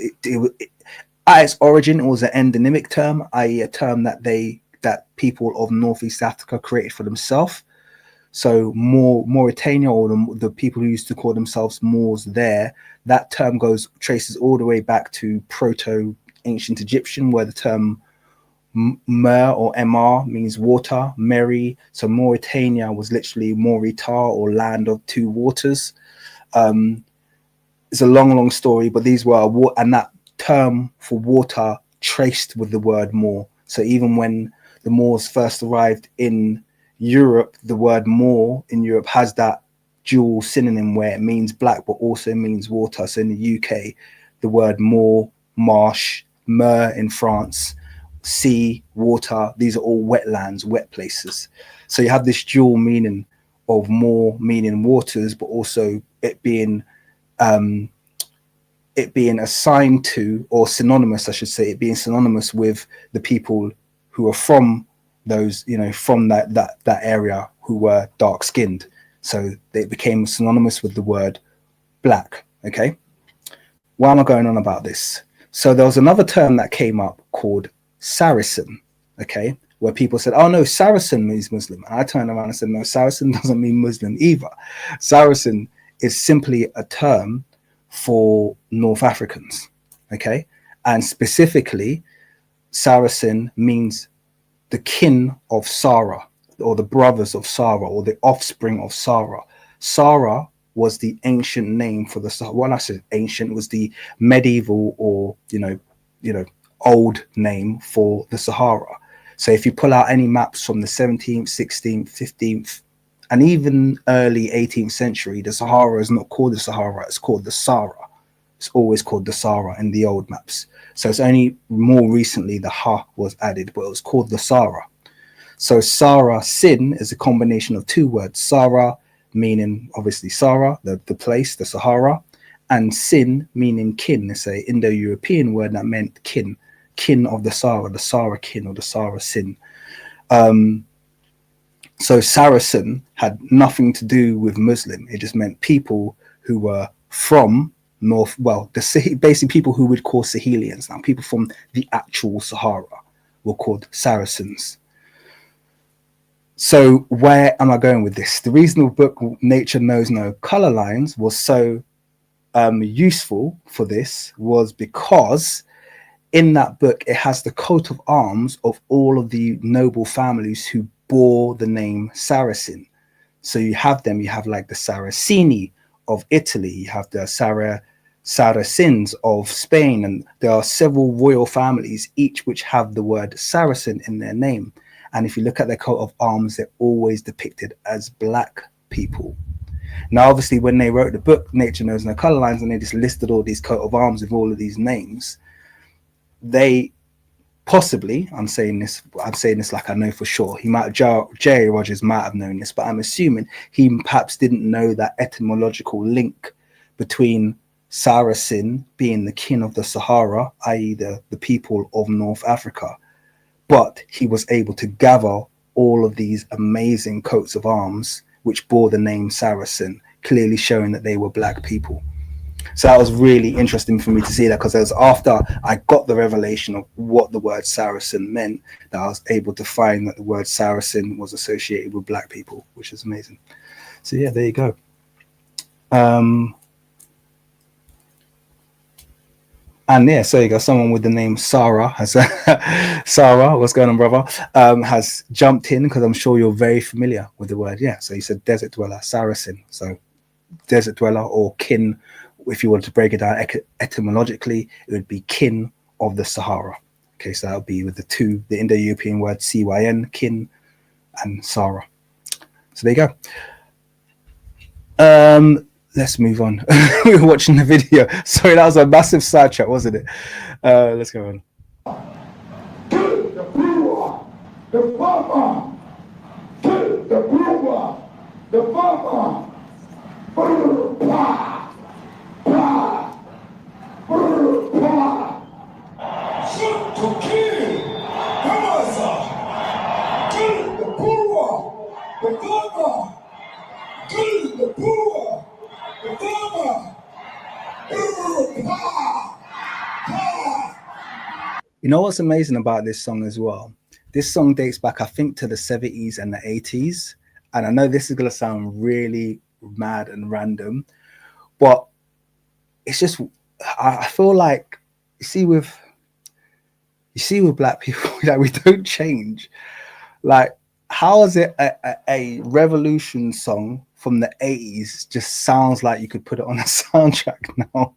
At its origin, it was an endonymic term, i.e., a term that people of Northeast Africa created for themselves. So Mauritania, or the people who used to call themselves Moors there, that term traces all the way back to Proto Ancient Egyptian, where the term Mer or Mr means water, Meri. So Mauritania was literally Moritar, or land of two waters. It's a long story, but these were and that term for water traced with the word Moor. So even when the Moors first arrived in Europe, the word Moor in Europe has that dual synonym where it means black but also means water. So in the UK, the word Moor, marsh, mer in France, sea, water, these are all wetlands, wet places. So you have this dual meaning of Moor meaning waters, but also it being assigned to, or synonymous, I should say, it being synonymous with the people who are from those, from that area, who were dark skinned. So they became synonymous with the word black. Okay. Why am I going on about this? So there was another term that came up called Saracen. Okay. Where people said, oh no, Saracen means Muslim. And I turned around and said, no, Saracen doesn't mean Muslim either. Saracen is simply a term for North Africans. Okay. And specifically, Saracen means the kin of Sarah, or the brothers of Sarah, or the offspring of Sarah. Sarah was the ancient name for the, when I said ancient, was the medieval, or old name for the Sahara. So if you pull out any maps from the 17th, 16th, 15th, and even early 18th century, the Sahara is not called the Sahara, it's called the Sahara. It's always called the Sahara in the old maps. So it's only more recently the Ha was added, but it was called the Sahara. So Saracen is a combination of two words. Sahara meaning obviously Sahara, the place, the Sahara, and Sin meaning kin. It's a Indo-European word that meant kin of the Sahara kin, or the Saracen. So Saracen had nothing to do with Muslim. It just meant people who were from North, basically people who would call Sahelians. Now, people from the actual Sahara were called Saracens. So where am I going with this? The reason the book Nature Knows No Color Lines was so useful for this was because in that book, it has the coat of arms of all of the noble families who bore the name Saracen. So you have them, you have like the Saraceni of Italy, you have the Saracens of Spain, and there are several royal families, each which have the word Saracen in their name. And if you look at their coat of arms, they're always depicted as black people. Now, obviously, when they wrote the book, Nature Knows No Color Lines, and they just listed all these coat of arms with all of these names, they possibly, I'm saying this like I know for sure, J.A. Rogers might have known this, but I'm assuming he perhaps didn't know that etymological link between Saracen being the kin of the Sahara, i.e. the people of North Africa, but he was able to gather all of these amazing coats of arms which bore the name Saracen, clearly showing that they were black people. So that was really interesting for me to see that, because it was after I got the revelation of what the word Saracen meant that I was able to find that the word Saracen was associated with black people, which is amazing. So yeah, there you go. And yeah, so you got someone with the name Sarah Sarah, what's going on, brother? Has jumped in because I'm sure you're very familiar with the word. Yeah, so you said desert dweller, Saracen. So desert dweller, or kin, if you wanted to break it down etymologically, it would be kin of the Sahara. Okay, so that would be with the Indo-European word CYN, kin, and Sahara. So there you go. Let's move on. We were watching the video. Sorry, that was a massive sidetrack, wasn't it? Let's go on. The brewer, the farmer, the brewer, the farmer. Shoot to kill. Come on, sir. Kill the brewer, the farmer. Kill the brewer, the farmer. You know what's amazing about this song as well? This song dates back, I think, to the 70s and the 80s. and I know this is gonna sound really mad and random, but it's just I feel like you see with black people that we don't change. Like, how is it a revolution song from the 80s just sounds like you could put it on a soundtrack now?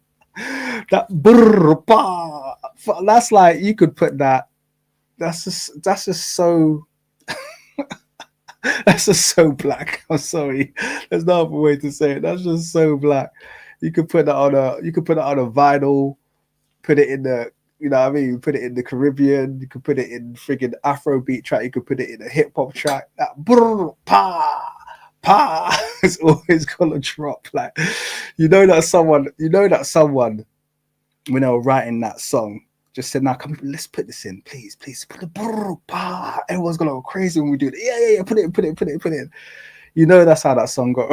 That brr, bah, that's like you could put that. That's just so that's just so black. I'm sorry. There's no other way to say it. That's just so black. You could put that on a vinyl, put it in the, you know what I mean? Put it in the Caribbean. You could put it in freaking Afrobeat track. You could put it in a hip hop track. That brr, pa, pa, it's always gonna drop. Like, you know that someone, when they were writing that song, just said, "Now, come, let's put this in, please, please." Put the brr, pa. Everyone's gonna go crazy when we do it. Yeah. Put it in. You know that's how that song got.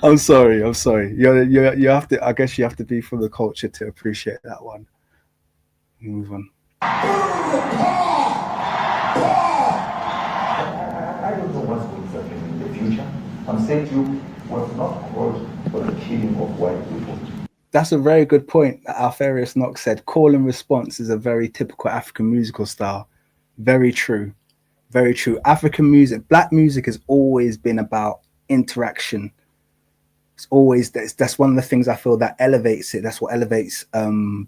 I'm sorry. You have to. I guess you have to be from the culture to appreciate that one. Move on. I don't know what's going to happen in the future. I'm saying to you, was not called for the killing of white people. That's a very good point that Alfarius Knox said. Call and response is a very typical African musical style. Very true. Very true. African music, black music has always been about interaction. It's always, that's one of the things I feel that elevates it. That's what elevates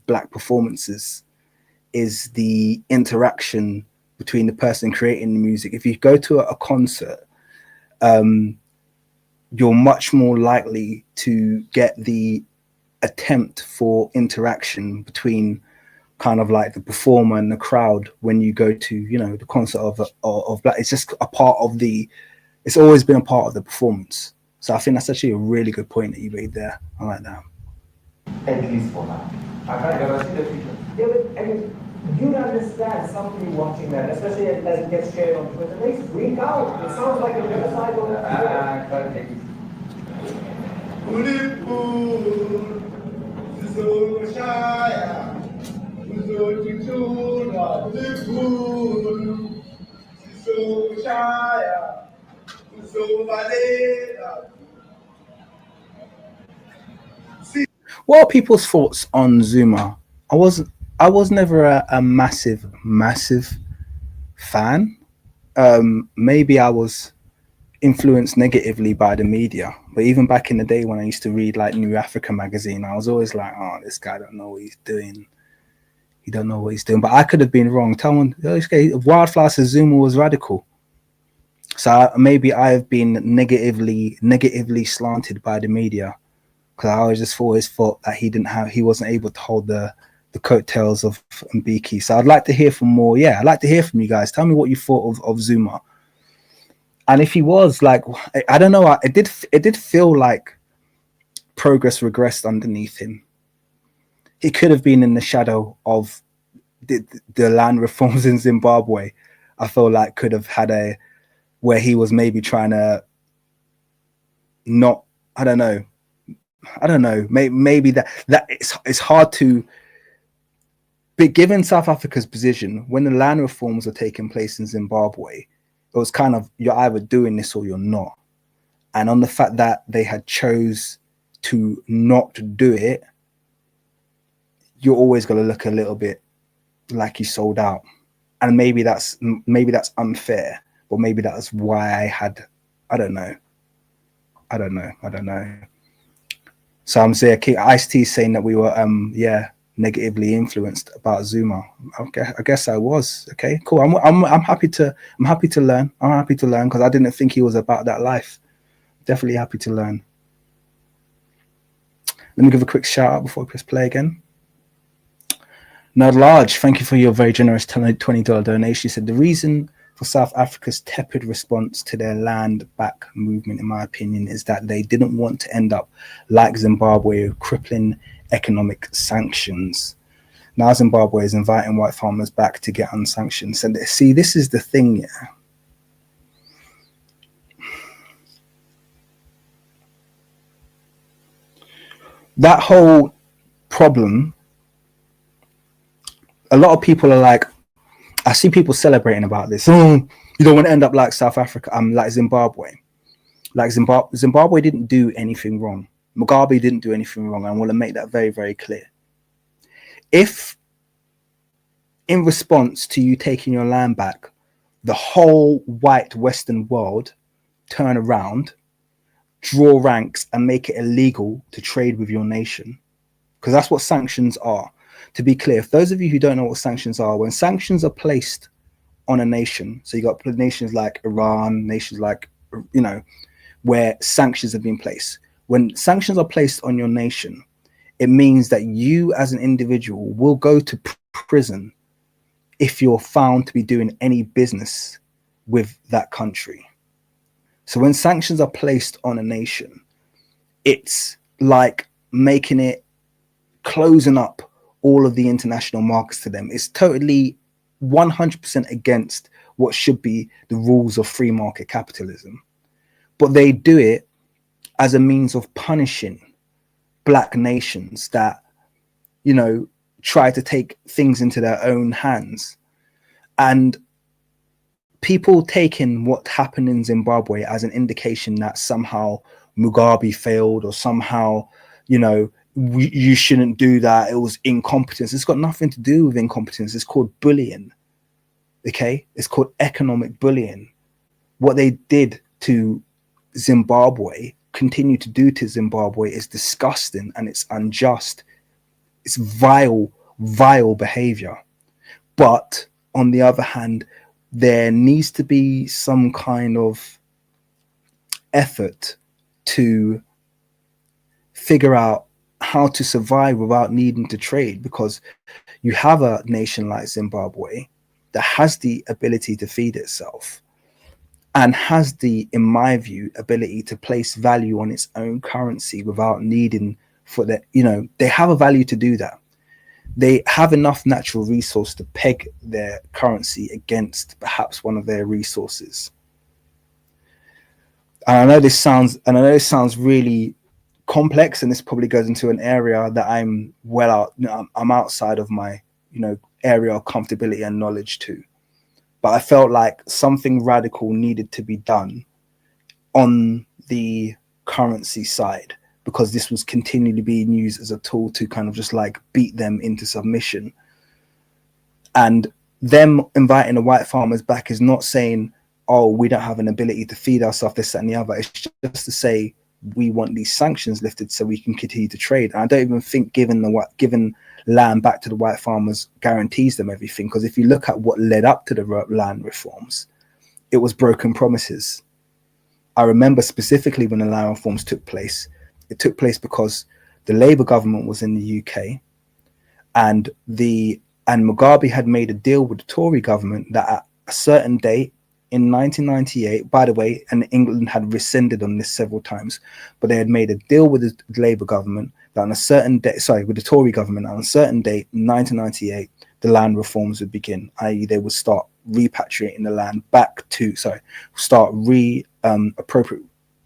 black performances, is the interaction between the person creating the music. If you go to a concert, you're much more likely to get the attempt for interaction between kind of like the performer and the crowd when you go to, you know, the concert of black. It's just a part of it's always been a part of the performance. So I think that's actually a really good point that you made there. I like that. At least for now. I can't see the future. Yeah, but I mean, you understand somebody watching that, especially as it gets shared on Twitter, they freak out. It sounds like a genocide on I can't take it. What are people's thoughts on Zuma? I was never a massive fan. Maybe I was influenced negatively by the media, but even back in the day when I used to read like New Africa magazine, I was always like, oh, this guy don't know what he's doing. He don't know what he's doing. But I could have been wrong. Wildflower says Zuma was radical. So maybe I have been negatively slanted by the media, because I always thought that he wasn't able to hold the coattails of Mbeki. So I'd like to hear from more. Yeah, I'd like to hear from you guys. Tell me what you thought of Zuma. And if he was like, I don't know, it did feel like progress regressed underneath him. He could have been in the shadow of the land reforms in Zimbabwe. I feel like could have had where he was maybe trying to not, I don't know. Maybe that it's hard to. But given South Africa's position, when the land reforms were taking place in Zimbabwe, it was kind of, you're either doing this or you're not. And on the fact that they had chose to not do it, you're always going to look a little bit like you sold out. And maybe that's unfair, but maybe that's why I don't know. So I'm saying, Ice-T saying that we were negatively influenced about Zuma. Okay, I guess I was. Okay, cool. I'm happy to learn. I'm happy to learn, because I didn't think he was about that life. Definitely happy to learn. Let me give a quick shout out before we press play again. Nerd Large, thank you for your very generous $20 donation. He said the reason for South Africa's tepid response to their land back movement, in my opinion, is that they didn't want to end up like Zimbabwe, with crippling economic sanctions. Now Zimbabwe is inviting white farmers back to get unsanctioned. So see, this is the thing, yeah. That whole problem, a lot of people are like, I see people celebrating about this. Oh, You don't want to end up like South Africa, like Zimbabwe. Like Zimbabwe didn't do anything wrong. Mugabe didn't do anything wrong. I want to make that very, very clear. If in response to you taking your land back, the whole white Western world turn around, draw ranks, and make it illegal to trade with your nation, because that's what sanctions are. To be clear, if those of you who don't know what sanctions are, when sanctions are placed on a nation, so you got nations like Iran, nations like, where sanctions have been placed. When sanctions are placed on your nation, it means that you as an individual will go to prison if you're found to be doing any business with that country. So when sanctions are placed on a nation, it's like making it, closing up all of the international markets to them. It's totally 100% against what should be the rules of free market capitalism. But they do it as a means of punishing black nations that, try to take things into their own hands. And people taking what happened in Zimbabwe as an indication that somehow Mugabe failed, or somehow, you shouldn't do that, it was incompetence. It's got nothing to do with incompetence. It's called bullying. Okay, it's called economic bullying. What they did to Zimbabwe, continue to do to Zimbabwe, is disgusting, and it's unjust. It's vile behavior. But on the other hand, there needs to be some kind of effort to figure out how to survive without needing to trade, because you have a nation like Zimbabwe that has the ability to feed itself, and has the, in my view, ability to place value on its own currency without needing for that. They have a value to do that. They have enough natural resource to peg their currency against perhaps one of their resources. And I know this sounds really complex, and this probably goes into an area that I'm I'm outside of my, area of comfortability and knowledge too. But I felt like something radical needed to be done on the currency side, because this was continually being used as a tool to kind of just like beat them into submission. And them inviting the white farmers back is not saying, oh, we don't have an ability to feed ourselves, this, that, and the other. It's just to say we want these sanctions lifted so we can continue to trade. And I don't even think giving land back to the white farmers guarantees them everything, because if you look at what led up to the land reforms, it was broken promises. I remember specifically when the land reforms took place, it took place because the Labour government was in the UK, and Mugabe had made a deal with the Tory government that at a certain date in 1998, by the way, and England had rescinded on this several times, but they had made a deal with the Labour government that on a certain day, with the Tory government, on a certain date in 1998, the land reforms would begin, i.e. they would start repatriating the land back to,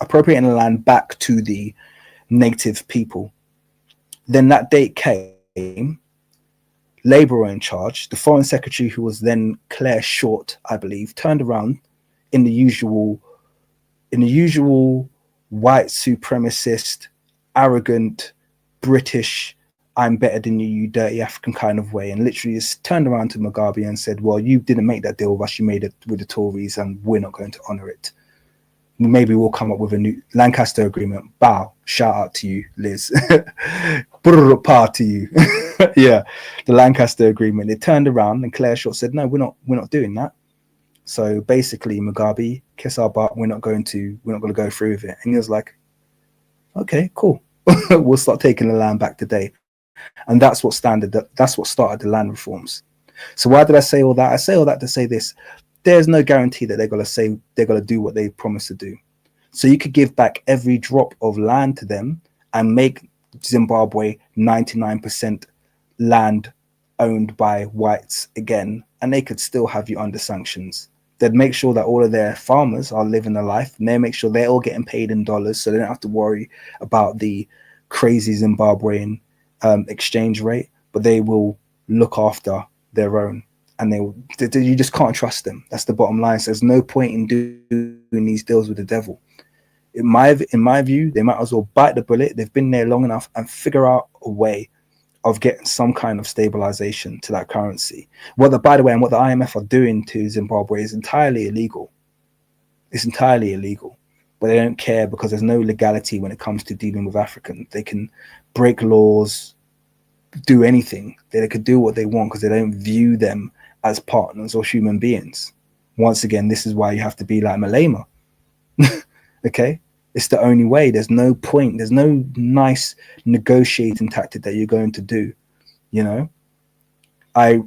appropriating the land back to the native people. Then that date came, Labour were in charge. The Foreign Secretary, who was then Claire Short, I believe, turned around in the usual white supremacist, arrogant, British, I'm better than you, you dirty African kind of way, and literally just turned around to Mugabe and said, well, you didn't make that deal with us, you made it with the Tories, and we're not going to honour it. Maybe we'll come up with a new Lancaster Agreement. Bow, shout out to you, Liz. Power to you. Yeah, the Lancaster Agreement. It turned around and Claire Short said, no, we're not doing that. So basically, Mugabe, kiss our butt, we're not going to go through with it. And he was like, okay, cool. We'll start taking the land back today. And that's what started the land reforms. So why did I say all that? I say all that to say this: there's no guarantee that they're going to do what they promised to do. So you could give back every drop of land to them and make Zimbabwe 99% land owned by whites again, and they could still have you under sanctions. They'd make sure that all of their farmers are living a life, and they make sure they're all getting paid in dollars, so they don't have to worry about the crazy Zimbabwean exchange rate, but they will look after their own. and you just can't trust them. That's the bottom line. So there's no point in doing these deals with the devil. In my view, they might as well bite the bullet. They've been there long enough and figure out a way of getting some kind of stabilization to that currency. By the way, and what the IMF are doing to Zimbabwe is entirely illegal. It's entirely illegal, but they don't care because there's no legality when it comes to dealing with Africans. They can break laws, do anything. They could do what they want because they don't view them as partners or human beings. Once again, this is why you have to be like Malema. Okay? It's the only way. There's no point. There's no nice negotiating tactic that you're going to do. You know, I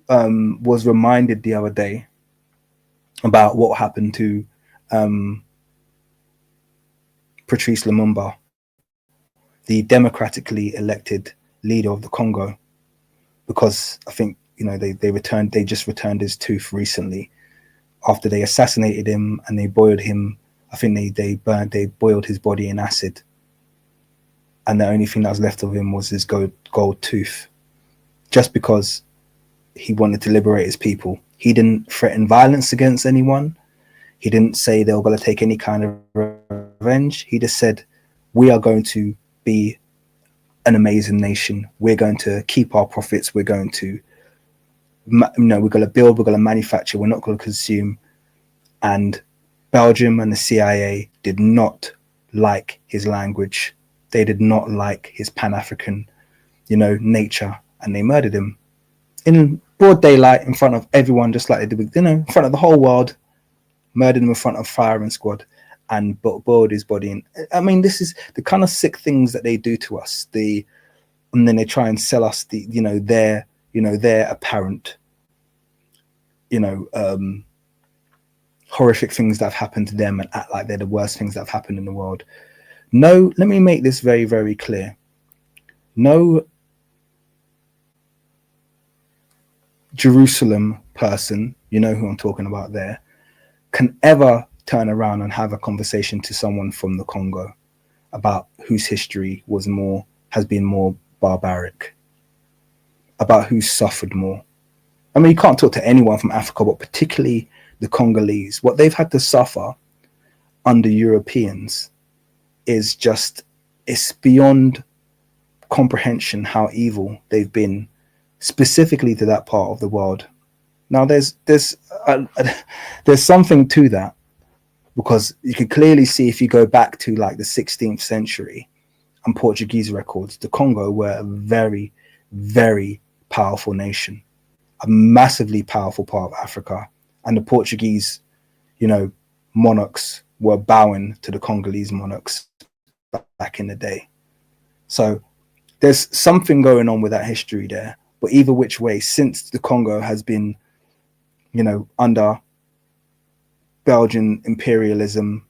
was reminded the other day about what happened to Patrice Lumumba, the democratically elected leader of the Congo, because I think, you know, they just returned his tooth recently after they assassinated him and they boiled him. I think they boiled his body in acid, and the only thing that was left of him was his gold tooth, just because he wanted to liberate his people. He didn't threaten violence against anyone. He didn't say they were going to take any kind of revenge. He just said, we are going to be an amazing nation. We're going to keep our profits. We're going to, we're going to build, we're going to manufacture, we're not going to consume. And Belgium and the CIA did not like his language. They did not like his Pan-African, nature, and they murdered him in broad daylight in front of everyone, just like they did, in front of the whole world. Murdered him in front of firing squad and boiled his body. And I mean, this is the kind of sick things that they do to us. And then they try and sell us their apparent, horrific things that have happened to them and act like they're the worst things that have happened in the world. No, let me make this very, very clear. No Jerusalem person, you know who I'm talking about there, can ever turn around and have a conversation to someone from the Congo about whose history has been more barbaric, about who suffered more. I mean, you can't talk to anyone from Africa, but particularly the Congolese. What they've had to suffer under Europeans is it's beyond comprehension how evil they've been, specifically to that part of the world. Now, there's something to that, because you can clearly see, if you go back to like the 16th century and Portuguese records, the Congo were a very, very powerful nation, a massively powerful part of Africa. And the Portuguese, monarchs were bowing to the Congolese monarchs back in the day. So there's something going on with that history there. But either which way, since the Congo has been, under Belgian imperialism,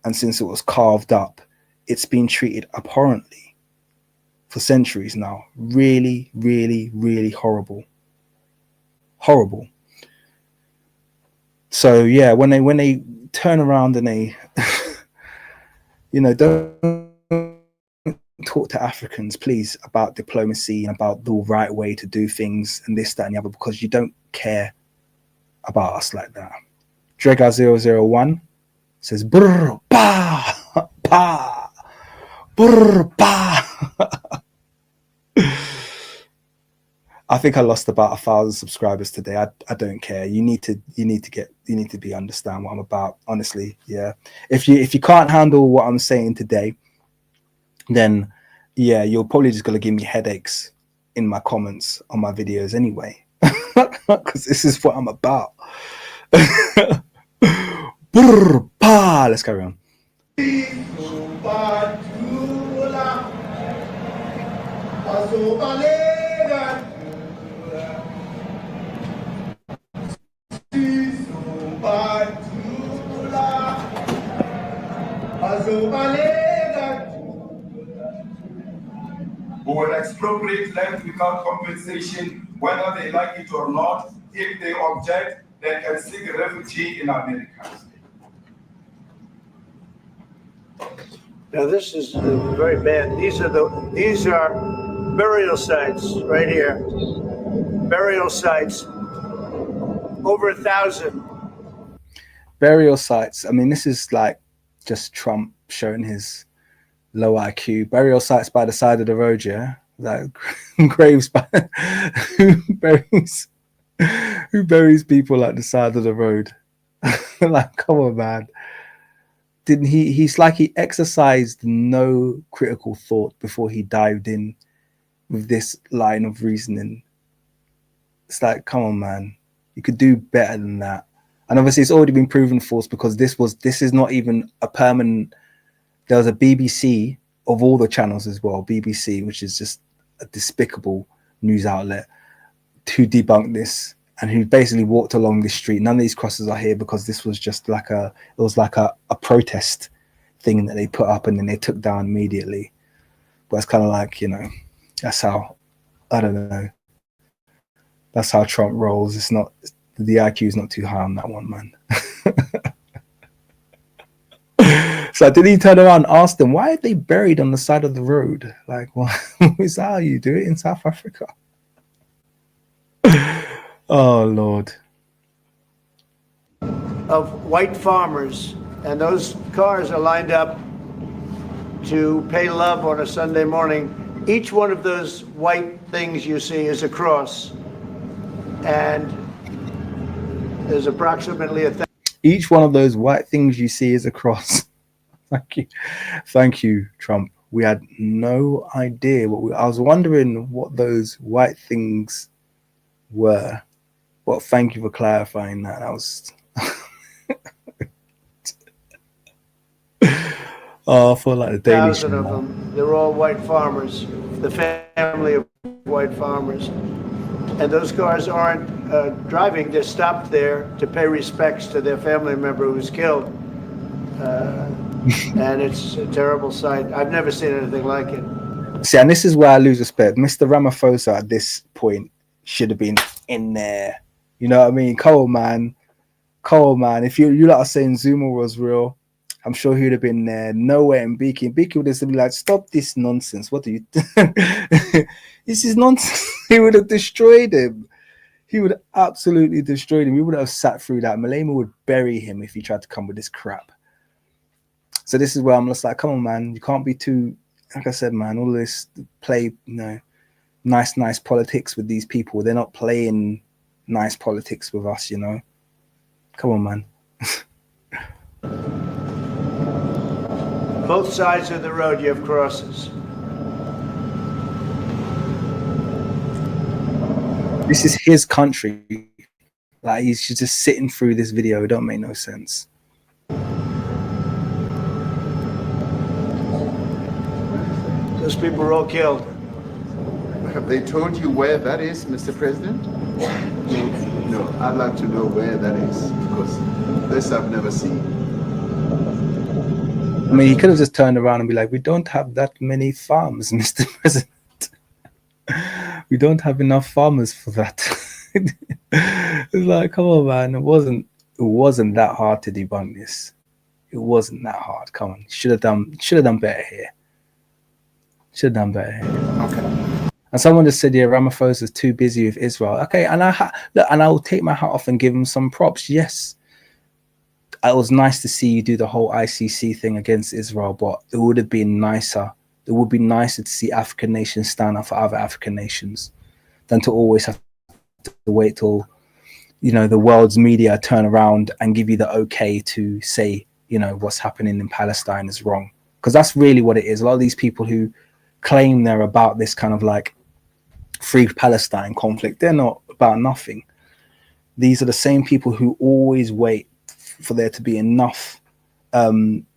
and since it was carved up, it's been treated abhorrently for centuries now. Really, really, really horrible. Horrible. So yeah, when they turn around and they, don't talk to Africans, please, about diplomacy and about the right way to do things and this, that, and the other, because you don't care about us like that. Drega001 says, brr, pa, pa, brr, pa. I think I lost about 1,000 subscribers today. I don't care. You need to understand what I'm about. Honestly, yeah. If you can't handle what I'm saying today, then yeah, you're probably just gonna give me headaches in my comments on my videos anyway, because this is what I'm about. Brr, pa. Let's carry on. Who will expropriate land without compensation, whether they like it or not. If they object, they can seek refugee in America. Now this is very bad. These are burial sites right here. burial sites, over 1,000. Burial sites. I mean, this is like just Trump showing his low IQ. Burial sites by the side of the road, yeah? Like graves by who buries people at the side of the road? Like, come on, man. Didn't he's like he exercised no critical thought before he dived in with this line of reasoning. It's like, come on, man. You could do better than that. And obviously it's already been proven false because this is not even a permanent. There was a BBC of all the channels as well, BBC, which is just a despicable news outlet, to debunk this, and who basically walked along this street. None of these crosses are here because this was just like a protest thing that they put up and then they took down immediately. But it's kind of like, you know, that's how, I don't know, that's how Trump rolls. It's not, the IQ is not too high on that one, man. So did he turn around and ask them, why are they buried on the side of the road? Like, well, is that how you do it in South Africa? Oh, Lord. Of white farmers, and those cars are lined up to pay love on a Sunday morning. Each one of those white things you see is a cross, and there's approximately Each one of those white things you see is a cross. Thank you, Trump. We had no idea I was wondering what those white things were. Well, thank you for clarifying that. That was oh, I feel like the Daily Show. 1,000 of them. They're all white farmers, the family of white farmers. And those cars aren't driving, they're stopped there to pay respects to their family member who's killed. And it's a terrible sight. I've never seen anything like it. See, and this is where I lose respect. Mr. Ramaphosa at this point should have been in there. You know what I mean? Come on, man. Come on, man. If you lot are saying Zuma was real, I'm sure he'd have been there. Nowhere in Beaky. Beaky would have been like, stop this nonsense. What do you This is nonsense. He would have destroyed him. He would have absolutely destroyed him. He would have sat through that. Malema would bury him if he tried to come with this crap. So this is where I'm just like, come on, man. You can't be too, like I said, man, all this play, you know, nice politics with these people. They're not playing nice politics with us, you know. Come on, man. Both sides of the road, you have crosses. This is his country. Like, he's just sitting through this video. It don't make no sense. Those people were all killed. Have they told you where that is, Mr. President? No, I'd like to know where that is, because this I've never seen. I mean, he could have just turned around and be like, we don't have that many farms, Mr. President. We don't have enough farmers for that. It's like, come on, man. It wasn't that hard to debunk this. It wasn't that hard. Come on. Should have done better here. Should have done better here. Okay. And someone just said, yeah, Ramaphosa is too busy with Israel. Okay, and I will take my hat off and give him some props. Yes. It was nice to see you do the whole ICC thing against Israel, but it would have been nicer. It would be nicer to see African nations stand up for other African nations than to always have to wait till, you know, the world's media turn around and give you the okay to say, you know, what's happening in Palestine is wrong. Because that's really what it is. A lot of these people who claim they're about this kind of like free Palestine conflict, they're not about nothing. These are the same people who always wait for there to be enough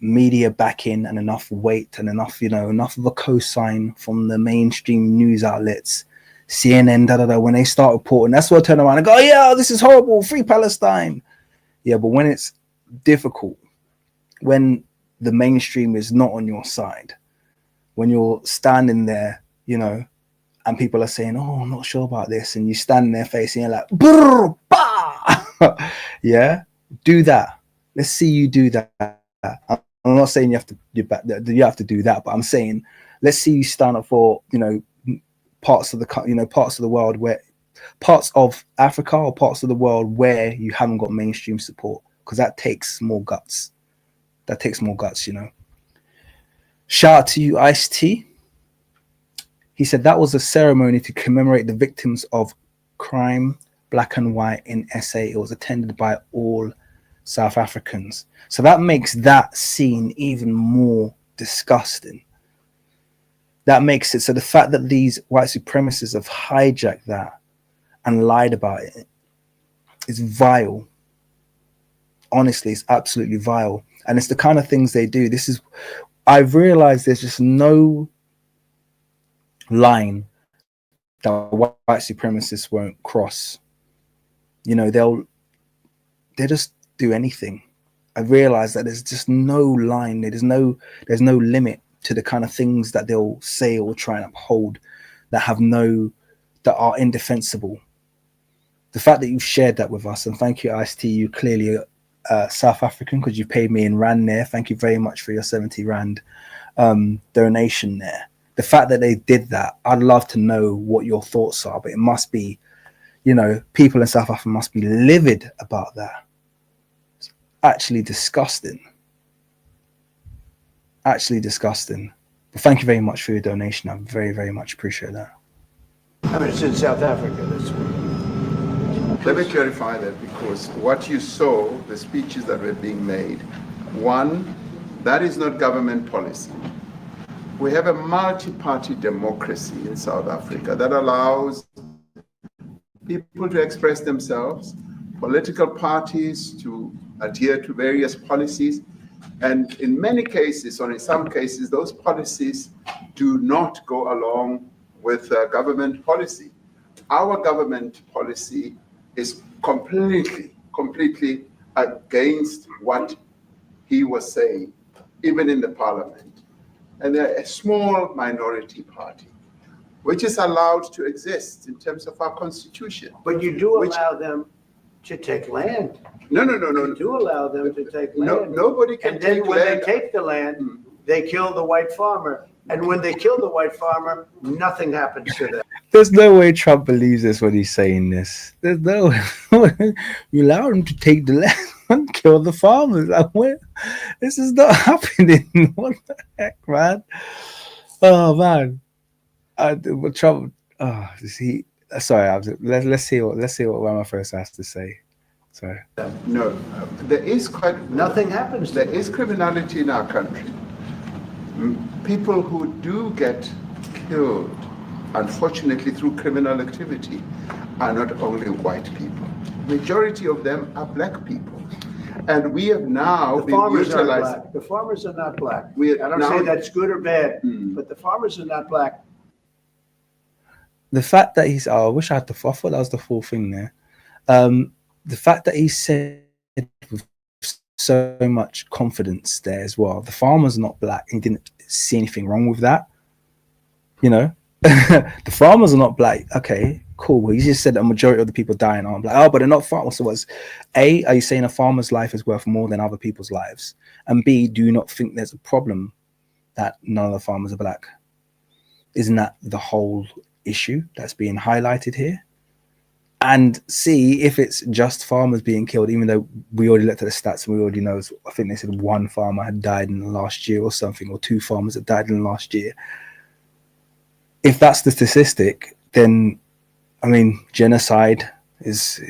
media backing and enough weight and enough, you know, enough of a cosign from the mainstream news outlets, CNN, when they start reporting, that's what I turn around and go, oh, yeah, this is horrible, free Palestine. Yeah, but when it's difficult, when the mainstream is not on your side, when you're standing there, you know, and people are saying, oh, I'm not sure about this, and you stand in their face and you're like, brr, bah! Yeah, do that. Let's see you do that. I'm not saying you have to do that, but I'm saying let's see you stand up for, you know, parts of the world where parts of Africa or parts of the world where you haven't got mainstream support, because that takes more guts. That takes more guts, you know. Shout out to you, Ice-T. He said that was a ceremony to commemorate the victims of crime, black and white, in SA. It was attended by all South Africans. So that makes that scene even more disgusting. That makes it so the fact that these white supremacists have hijacked that and lied about it is vile. Honestly, it's absolutely vile. And it's the kind of things they do. I've realized there's just no line that white supremacists won't cross. You know, they'll just do anything. I realized that there's just no line. There's no limit to the kind of things that they'll say or try and uphold that are indefensible. The fact that you've shared that with us, and thank you, Ice-T, you clearly South African, because you paid me in Rand there. Thank you very much for your 70 Rand donation there. The fact that they did that, I'd love to know what your thoughts are, but it must be, you know, people in South Africa must be livid about that. It's actually disgusting. Actually disgusting. But thank you very much for your donation. I very, very much appreciate that. I mean, it's in South Africa. Let me clarify that, because what you saw, the speeches that were being made, one, that is not government policy. We have a multi-party democracy in South Africa that allows people to express themselves, political parties to adhere to various policies, and in many cases, or in some cases, those policies do not go along with government policy. Our government policy is completely against what he was saying, even in the parliament. And they're a small minority party, which is allowed to exist in terms of our constitution. But you do allow them to take land. No. You do allow them to take land. Nobody can take land. And then when they take the land, they kill the white farmer. And when they kill the white farmer, nothing happens to them. There's no way Trump believes this when he's saying this. There's no way. You allow him to take the land and kill the farmers. Like, what? This is not happening. What the heck, man? Oh, man. Trump. Oh, sorry. Let's see what Ramaphosa has to say. Sorry. No, there is nothing happens. There is criminality in our country. People who do get killed, unfortunately, through criminal activity, are not only white people. Majority of them are black people, and we have now been utilized. The farmers are not black. I don't say that's good or bad, but the farmers are not black. The fact that he's, I wish I had I thought that was the full thing there. The fact that he said with so much confidence there as well, the farmer's not black. He didn't see anything wrong with that. You know, the farmers are not black. Okay, cool. Well, he just said that a majority of the people dying aren't black. Oh, but they're not farmers. So are you saying a farmer's life is worth more than other people's lives? And B, do you not think there's a problem that none of the farmers are black? Isn't that the whole issue that's being highlighted here? And see if it's just farmers being killed, even though we already looked at the stats and we already know, I think they said one farmer had died in the last year or something, or two farmers had died in the last year. If that's the statistic, then, I mean, genocide is,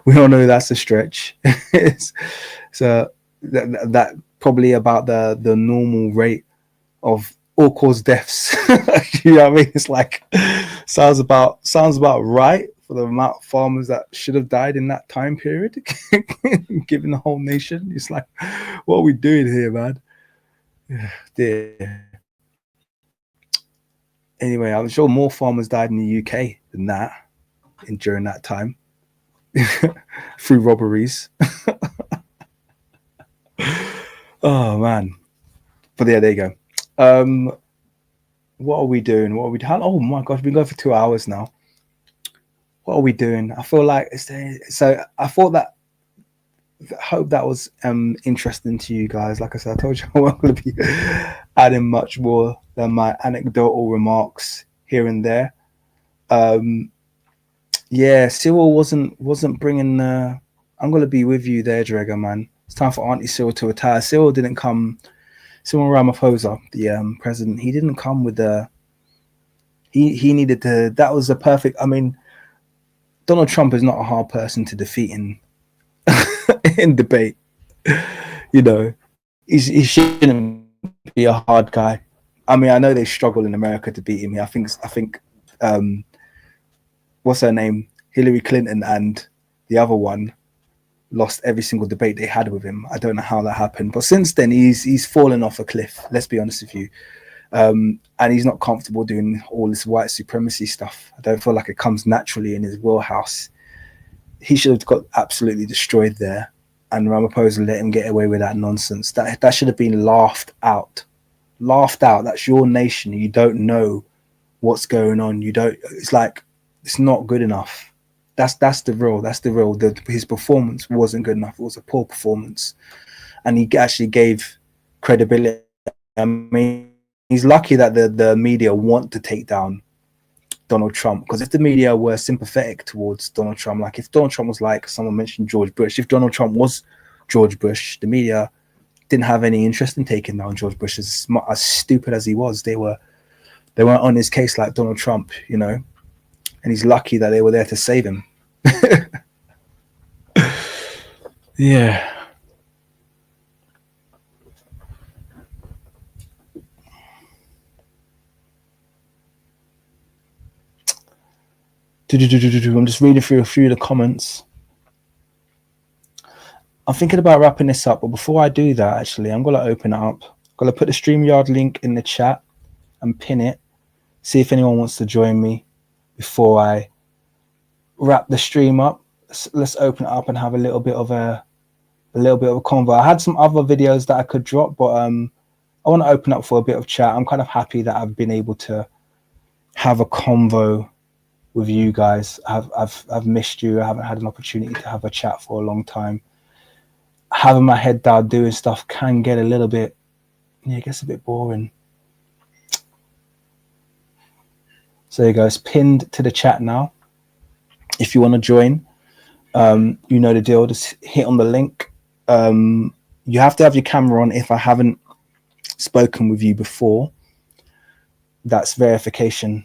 we all know that's a stretch. So that probably about the normal rate of all-cause deaths. You know what I mean? It's like, sounds about right for the amount of farmers that should have died in that time period, given the whole nation. It's like, what are we doing here, man? Dear. Anyway, I'm sure more farmers died in the UK than that during that time through robberies. Oh, man. But yeah, there you go. What are we doing? Oh my gosh, we've been going for 2 hours now. What are we doing? I feel like so I thought that, hope that was interesting to you guys. Like I said, I told you I wasn't going to be adding much more than my anecdotal remarks here and there. Yeah, Cyril wasn't bringing. I'm gonna be with you there, Drago man. It's time for Auntie Cyril to retire. Cyril didn't come. Cyril Ramaphosa, the president, he didn't come with the. He needed to. That was a perfect. I mean, Donald Trump is not a hard person to defeat in in debate. You know, he shouldn't be a hard guy. I mean, I know they struggle in America to beat him. I think what's her name, Hillary Clinton, and the other one lost every single debate they had with him. I don't know how that happened, but since then he's fallen off a cliff. Let's be honest with you, and he's not comfortable doing all this white supremacy stuff. I don't feel like it comes naturally in his wheelhouse. He should have got absolutely destroyed there, and Ramaphosa let him get away with that nonsense. That should have been laughed out. Laughed out. That's your nation. You don't know what's going on. You don't. It's like it's not good enough. That's the real. That's the real. His performance wasn't good enough. It was a poor performance, and he actually gave credibility. I mean, he's lucky that the media want to take down Donald Trump, because if the media were sympathetic towards Donald Trump, like if Donald Trump was like someone mentioned George Bush, if Donald Trump was George Bush, the media didn't have any interest in taking down George Bush. As stupid as he was, they weren't on his case like Donald Trump, you know. And he's lucky that they were there to save him. Yeah. I'm just reading through a few of the comments. I'm thinking about wrapping this up, but before I do that, actually, I'm going to open it up. I'm going to put the StreamYard link in the chat and pin it. See if anyone wants to join me before I wrap the stream up. Let's open it up and have a little bit of a convo. I had some other videos that I could drop, but I want to open up for a bit of chat. I'm kind of happy that I've been able to have a convo with you guys. I've missed you. I haven't had an opportunity to have a chat for a long time. Having my head down doing stuff can get a little bit, it gets a bit boring. So there you go. It's pinned to the chat now. If you want to join, you know the deal. Just hit on the link. You have to have your camera on. If I haven't spoken with you before, that's verification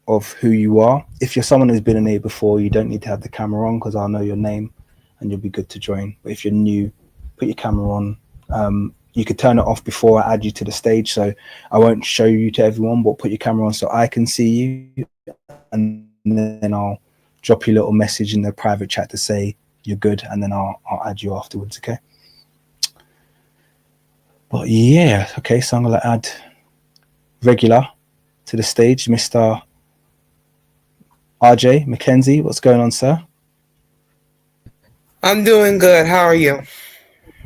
of who you are. If you're someone who's been in here before, you don't need to have the camera on, because I'll know your name and you'll be good to join. But if you're new, put your camera on. You could turn it off before I add you to the stage, so I won't show you to everyone, but put your camera on so I can see you, and then I'll drop you a little message in the private chat to say you're good, and then I'll add you afterwards, okay? But yeah, okay, so I'm gonna add regular to the stage, Mr. RJ Mackenzie. What's going on, sir? I'm doing good. How are you?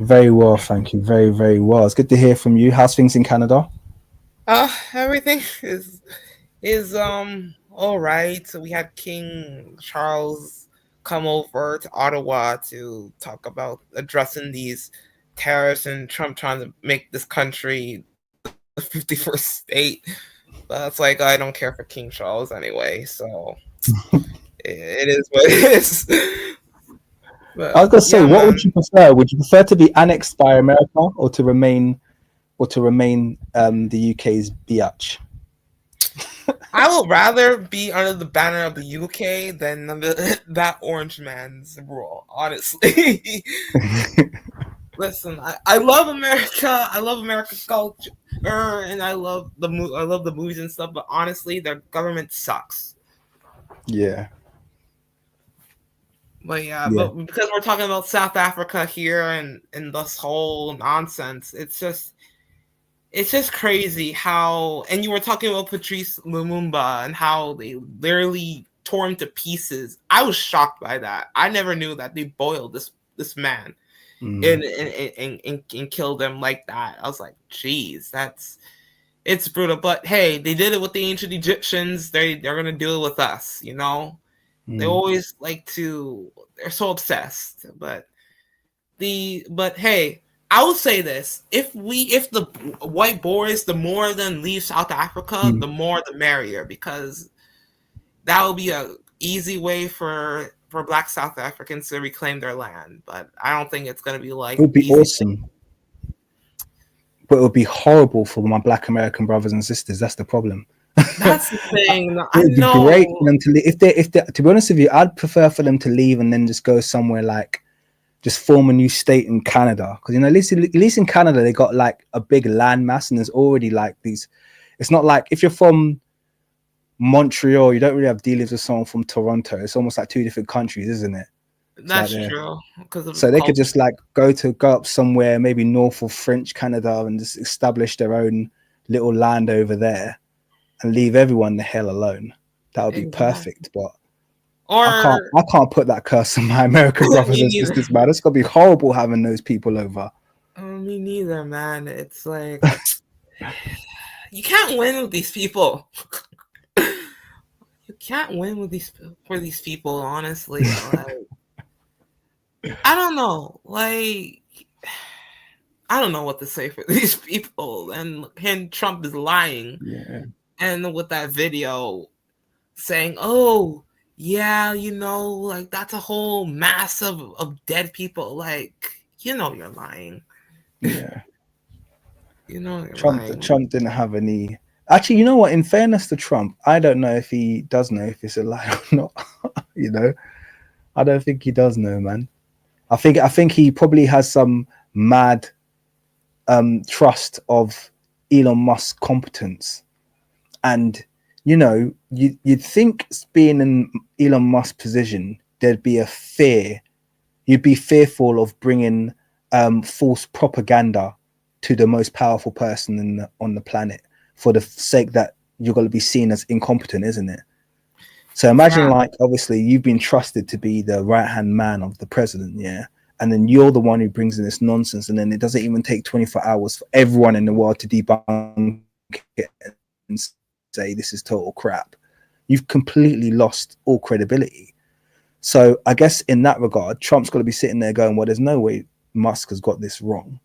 Very well, thank you. Very, very well. It's good to hear from you. How's things in Canada? Everything is all right. So we had King Charles come over to Ottawa to talk about addressing these tariffs and Trump trying to make this country the 51st state. But it's like, I don't care for King Charles anyway, so it is what it is. But, I was gonna say, yeah, what man. would you prefer? Would you prefer to be annexed by America, or to remain the UK's biatch? I would rather be under the banner of the UK than under that orange man's rule, honestly. Listen, I love America. I love America's culture, and I love the movies and stuff. But honestly, their government sucks. Yeah. But yeah, but because we're talking about South Africa here and this whole nonsense, it's just crazy how. And you were talking about Patrice Lumumba and how they literally tore him to pieces. I was shocked by that. I never knew that they boiled this man. And killed them like that. I was like, geez, it's brutal. But hey, they did it with the ancient Egyptians. They're gonna do it with us, you know. They always they're so obsessed. But hey, I will say this: if the white boys, the more than leave South Africa, the more the merrier, because that will be a easy way for Black South Africans to reclaim their land, but I don't think it's going to be It like would be easy. awesome, but it would be horrible for my Black American brothers and sisters. That's the problem. That's the thing. It I would be great for know. them to leave. If they, to be honest with you, I'd prefer for them to leave and then just go somewhere like, just form a new state in Canada, because at least in Canada they got like a big land mass and there's already like these. It's not like if you're from Montreal, you don't really have dealings with someone from Toronto. It's almost like two different countries, isn't it? That's like true because of so the they culture. could just like go up somewhere, maybe north of French Canada, and just establish their own little land over there and leave everyone the hell alone. That would be perfect, but or I can't put that curse on my American brothers and sisters, man. It's gonna be horrible having those people over. Me neither, man. It's like you can't win with these people. You can't win with these people, honestly. Like, I don't know. Like, I don't know what to say for these people. And Trump is lying. Yeah. And with that video saying, "Oh, yeah, like that's a whole mass of dead people." Like, you're lying. Yeah. You're Trump lying. Trump didn't have any. Actually, you know what? In fairness to Trump, I don't know if he does know if it's a lie or not. I don't think he does know, man. I think he probably has some mad trust of Elon Musk's competence, and you'd think being in Elon Musk's position, there'd be a fear. You'd be fearful of bringing false propaganda to the most powerful person on the planet for the sake that you're going to be seen as incompetent, isn't it? So imagine, like, obviously you've been trusted to be the right-hand man of the president, yeah, and then you're the one who brings in this nonsense, and then it doesn't even take 24 hours for everyone in the world to debunk it and say this is total crap. You've completely lost all credibility. So I guess in that regard, Trump's got to be sitting there going, well, there's no way Musk has got this wrong.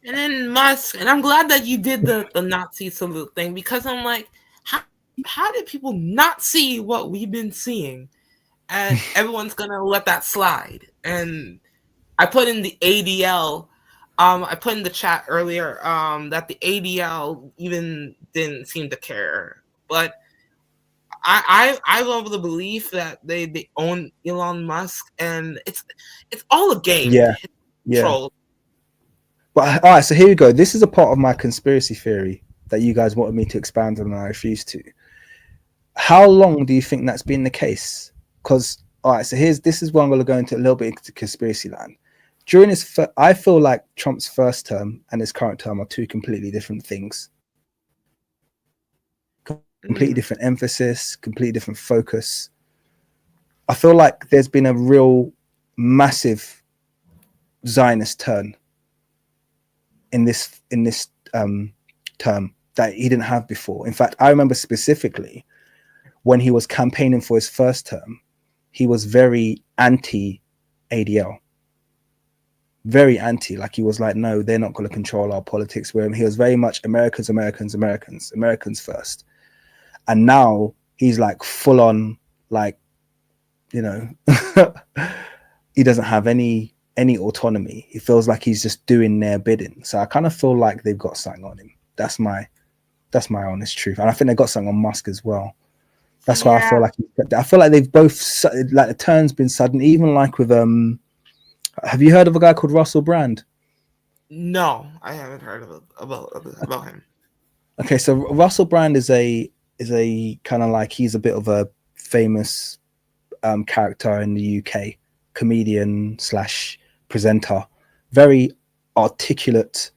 And then Musk, and I'm glad that you did the Nazi salute thing, because I'm like, how did people not see what we've been seeing? And everyone's gonna let that slide. And I put in the ADL. I put in the chat earlier that the ADL even didn't seem to care, but I love the belief that they own Elon Musk, and it's all a game. Yeah, yeah. But all right, so here we go. This is a part of my conspiracy theory that you guys wanted me to expand on, and I refused to. How long do you think that's been the case? Because all right, so this is where I'm going to go into a little bit into conspiracy land. During his, I feel like Trump's first term and his current term are two completely different things. Completely different emphasis, completely different focus. I feel like there's been a real massive Zionist turn in this term that he didn't have before. In fact, I remember specifically when he was campaigning for his first term, he was very anti-ADL. Very anti, like he was like, no, they're not going to control our politics. Where he was very much Americans first. And now he's like full on, like, he doesn't have any autonomy. He feels like he's just doing their bidding. So I kind of feel like they've got something on him. That's my honest truth. And I think they got something on Musk as well. That's why I feel like they've both, like, the turn's been sudden. Even like with have you heard of a guy called Russell Brand? No, I haven't heard about him. Okay, so Russell Brand is a kind of like, he's a bit of a famous character in the UK, comedian / presenter, very articulate,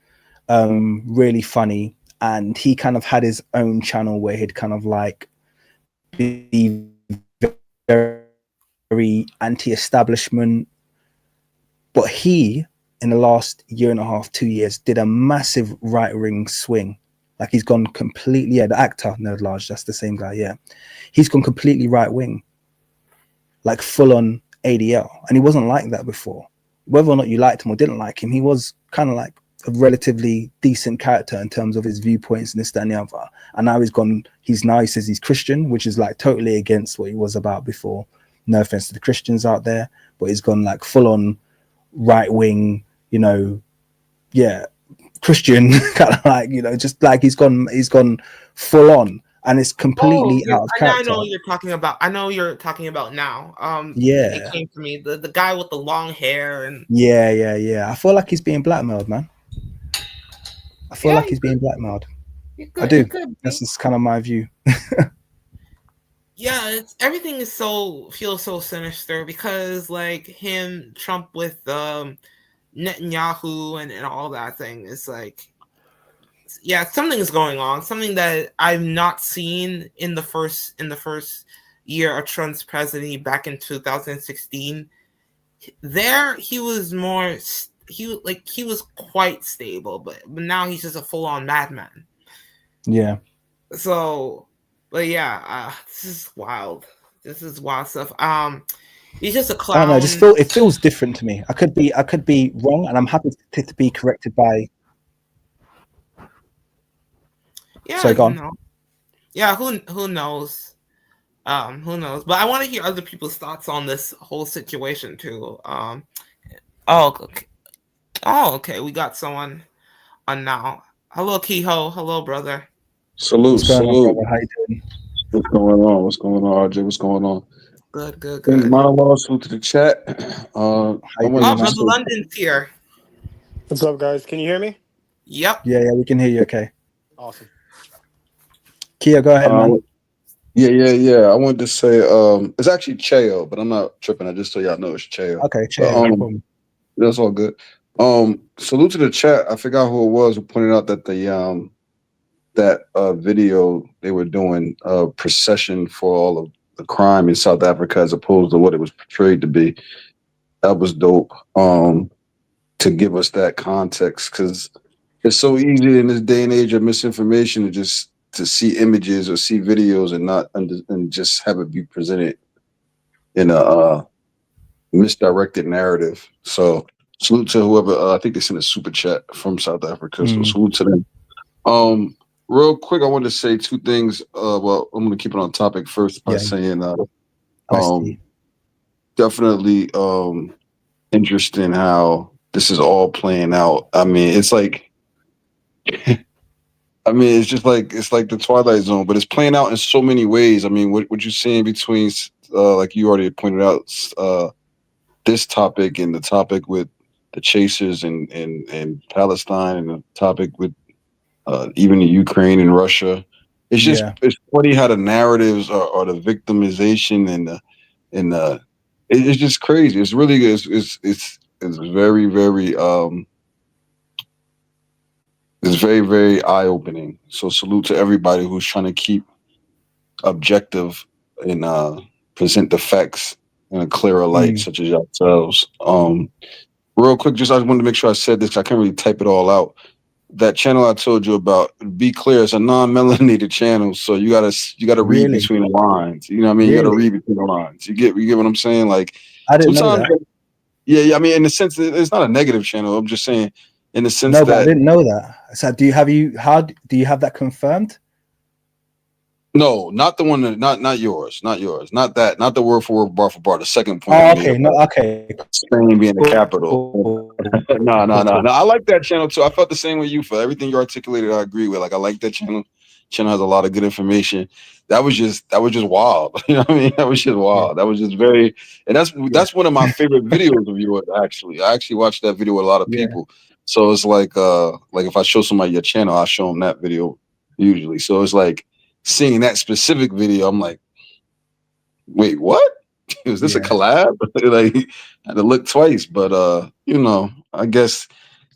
really funny, and he kind of had his own channel where he'd kind of like be very anti-establishment. But he, in the last year and a half, 2 years, did a massive right-wing swing. Like, he's gone completely, the actor, Nerd Large, that's the same guy, yeah. He's gone completely right-wing, like full-on ADL. And he wasn't like that before. Whether or not you liked him or didn't like him, he was kind of like a relatively decent character in terms of his viewpoints and this, that, and the other. And now he says he's Christian, which is like totally against what he was about before. No offense to the Christians out there, but he's gone like full on right wing, Christian kind of like, just like he's gone full on, and it's completely out of character. I know you're talking about. I know you're talking about now. Yeah, it came to me, the guy with the long hair and yeah. I feel like he's being blackmailed, man. I feel like he's being blackmailed. I do. That's just kind of my view. Yeah, everything feels so sinister because like Trump with Netanyahu and all that thing is like, yeah, something is going on. Something that I've not seen in the first year of Trump's presidency back in 2016. There, he was quite stable, but now he's just a full on madman. Yeah. So, but yeah, this is wild. This is wild stuff. He's just a clown. I don't know. It feels different to me. I could be wrong, and I'm happy to be corrected by. Yeah, so go on. Yeah, who knows? Who knows? But I want to hear other people's thoughts on this whole situation too. Okay. We got someone on now. Hello, Kehoe. Hello, brother. Salute. What's going on, brother? How you doing? What's going on, RJ? What's going on? Good. My salute to the chat. Brother London's here. What's up, guys? Can you hear me? Yep. Yeah, we can hear you. Okay. Awesome. Kia, go ahead, man. Yeah. I wanted to say it's actually Cheo, but I'm not tripping. I just so y'all know it's Cheo. Okay, Cheo. That's all good. Salute to the chat. I forgot who it was who pointed out that that video they were doing procession for all of the crime in South Africa as opposed to what it was portrayed to be. That was dope. To give us that context, because it's so easy in this day and age of misinformation to see images or see videos and just have it be presented in a misdirected narrative. So salute to whoever. I think they sent a super chat from South Africa. So salute to them. Real quick, I wanted to say two things. Well, I'm going to keep it on topic first by saying, definitely interesting how this is all playing out. I mean, it's like, it's just like the Twilight Zone, but it's playing out in so many ways. I mean, what you're seeing between, like you already pointed out, this topic and the topic with the chasers and Palestine, and the topic with even the Ukraine and Russia. It's just it's funny how the narratives are the victimization and it's just crazy. It's really it's very very eye opening. So salute to everybody who's trying to keep objective and present the facts in a clearer light, such as yourselves. Real quick, I just wanted to make sure I said this. I can't really type it all out. That channel I told you about, be clear, it's a non-melanated channel, so you gotta read between the lines. You know what I mean? You gotta read between the lines. You get what I'm saying? Like, I didn't know that. Yeah. I mean, in the sense that it's not a negative channel. I'm just saying, in the sense that I didn't know that. So do you have that confirmed? No, not the one that not yours, not that, not the word for word, bar for bar. The second point. Oh, okay, okay. Spain being the capital. No. I like that channel too. I felt the same way you felt. Everything you articulated, I agree with. Like, I like that channel. Channel has a lot of good information. That was just wild. You know what I mean? That was just wild. That was just very, and that's one of my favorite videos of yours. Actually, I actually watched that video with a lot of people. So it's like if I show somebody your channel, I'll show them that video usually. So it's like, seeing that specific video, I'm like, wait, what? Is this a collab? Like, I had to look twice, but I guess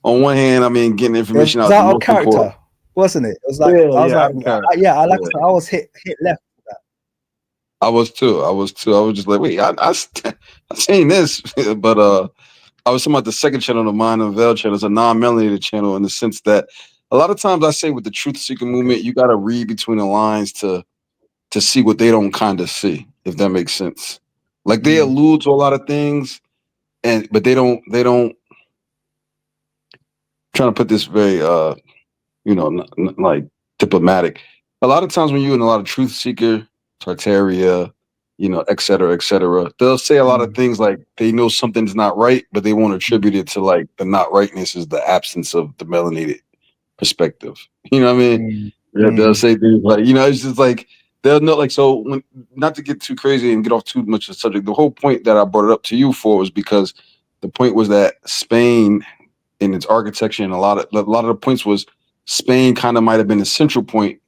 on one hand, I mean, getting information out of character, wasn't it? It was like, I was hit left for that. I was too. I was just like, wait, I seen this, but I was talking about the second channel, the Mind and Veil channel. It's a non-melanated channel in the sense that a lot of times I say with the truth seeking movement, you got to read between the lines to see what they don't kind of see, if that makes sense. Like, they allude to a lot of things, but they don't. I'm trying to put this very like diplomatic. A lot of times when you're in a lot of truth seeker, Tartaria, et cetera, they'll say a lot of things like they know something's not right, but they won't attribute it to like the not rightness is the absence of the melanated perspective. You know what I mean? Yeah, they'll say things like, it's just like they'll know like so when not to get too crazy and get off too much of the subject. The whole point that I brought it up to you for was because the point was that Spain in its architecture and a lot of the points was Spain kind of might have been the central point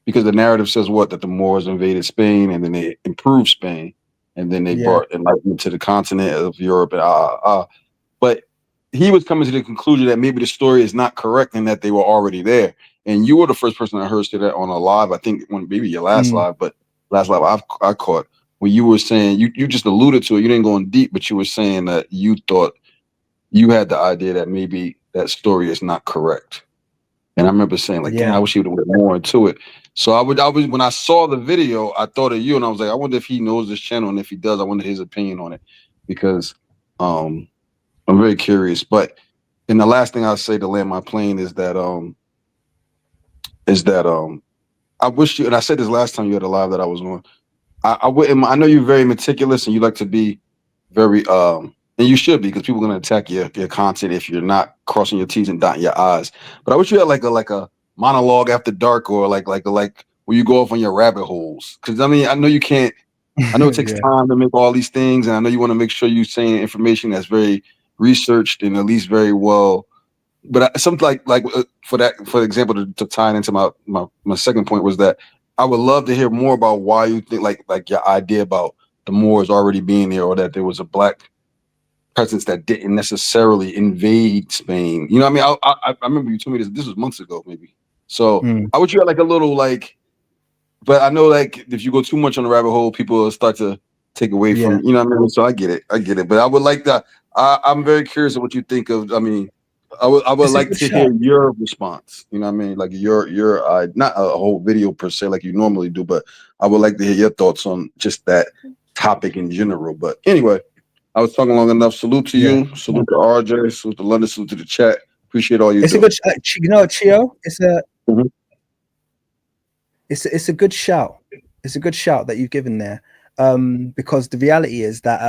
because the narrative says that the Moors invaded Spain and then they improved Spain and then they brought enlightenment to the continent of Europe and but he was coming to the conclusion that maybe the story is not correct and that they were already there. And you were the first person I heard say that on a live. I think maybe your last live, but last live I caught where you were saying you just alluded to it. You didn't go in deep, but you were saying that you thought you had the idea that maybe that story is not correct. And I remember saying like, damn, I wish he would have went more into it. So I was when I saw the video, I thought of you and I was like, I wonder if he knows this channel, and if he does, I wonder his opinion on it because I'm very curious. But and the last thing I'll say to land my plane is that I wish you, and I said this last time you had a live that I was on. I wouldn't. I know you're very meticulous and you like to be very and you should be because people are going to attack your content if you're not crossing your T's and dotting your I's. But I wish you had like a monologue after dark or like where you go off on your rabbit holes. Because I mean, I know you can't. I know it takes time to make all these things, and I know you want to make sure you're saying information that's very researched and at least very well. But something like for example, to tie it into my second point was that I would love to hear more about why you think like your idea about the Moors already being there or that there was a black presence that didn't necessarily invade Spain. You know what I mean? I remember you told me this was months ago maybe. So I wish you had like a little like, but I know like if you go too much on the rabbit hole, people will start to take away from, you know what I mean? So I get it. But I would like that. I'm very curious of what you think of, I mean, I would like to hear your response. You know what I mean? Like your not a whole video per se like you normally do, but I would like to hear your thoughts on just that topic in general. But anyway, I was talking long enough. Salute to you. Salute to RJ. Salute to London. Salute to the chat. Appreciate all you do. It's a good, Chio. It's a good shout. It's a good shout that you've given there, because the reality is that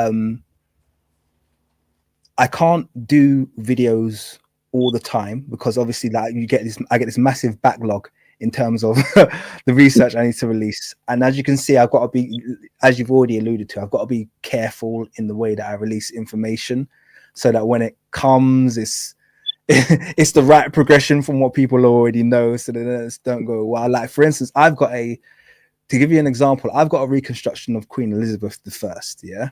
I can't do videos all the time because obviously like I get this massive backlog in terms of the research I need to release. And as you can see, I've got to be, as you've already alluded to, I've got to be careful in the way that I release information so that when it comes, it's the right progression from what people already know so that it don't go wild. Like for instance, to give you an example, I've got a reconstruction of Queen Elizabeth I, yeah?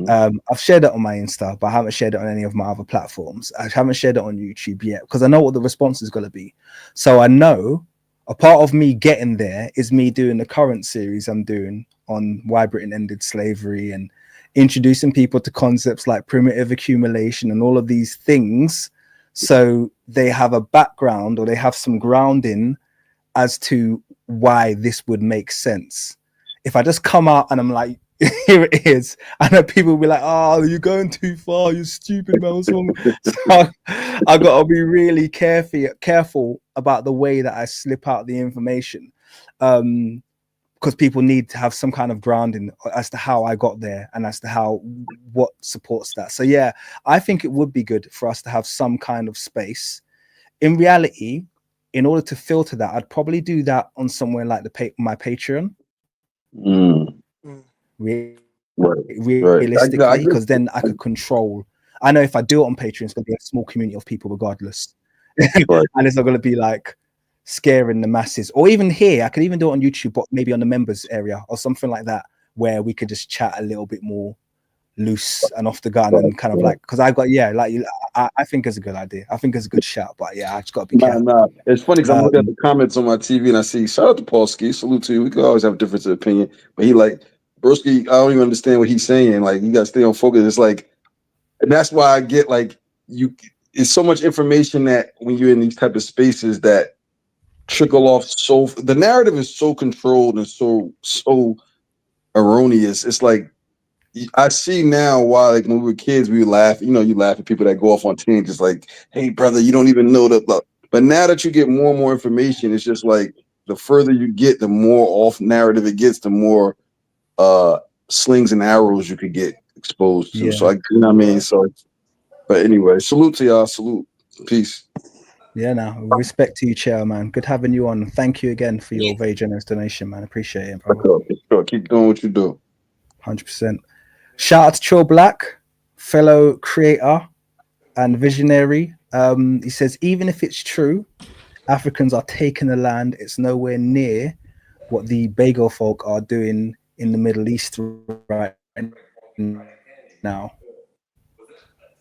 I've shared it on my Insta, but I haven't shared it on any of my other platforms. I haven't shared it on YouTube yet because I know what the response is going to be. So I know a part of me getting there is me doing the current series I'm doing on why Britain ended slavery and introducing people to concepts like primitive accumulation and all of these things, so they have a background or they have some grounding as to why this would make sense. If I just come out and I'm like, here it is, I know people will be like, oh, you're going too far, you stupid man. So I got to be really careful about the way that I slip out the information, because people need to have some kind of grounding as to how I got there and as to what supports that. So yeah, I think it would be good for us to have some kind of space. In reality, in order to filter that, I'd probably do that on somewhere like my Patreon. Realistically, because then I could control. I know if I do it on Patreon, it's going to be a small community of people regardless. And it's not going to be like scaring the masses. Or even here, I could even do it on YouTube, but maybe on the members area or something like that, where we could just chat a little bit more loose and off the gun and kind of like, because I've got, I think it's a good idea. I think it's a good shout, but yeah, I just got to be careful. It's funny because I'm looking at the comments on my TV and I see, shout out to Paul Ski, salute to you. We could always have a difference of opinion, but he like, Broski, I don't even understand what he's saying. Like, you got to stay on focus. It's like, and that's why I get like, it's so much information that when you're in these type of spaces that trickle off. So the narrative is so controlled and so erroneous. It's like, I see now why, like when we were kids, we would laugh. You know, you laugh at people that go off on tangents, like, "Hey, brother, you don't even know that." But now that you get more and more information, it's just like the further you get, the more off narrative it gets, the more uh slings and arrows you could get exposed to. So Yeah. I, you know what I mean. So, but anyway, salute to y'all. Salute. Peace. Yeah, now respect to you, chair, man. Good having you on. Thank you again for your very generous donation, man. Appreciate it, brother. Sure. Keep doing what you do. 100%. Shout out to Trill Black, fellow creator and visionary. He says, even if it's true, Africans are taking the land, it's nowhere near what the Bagel folk are doing in the Middle East right now.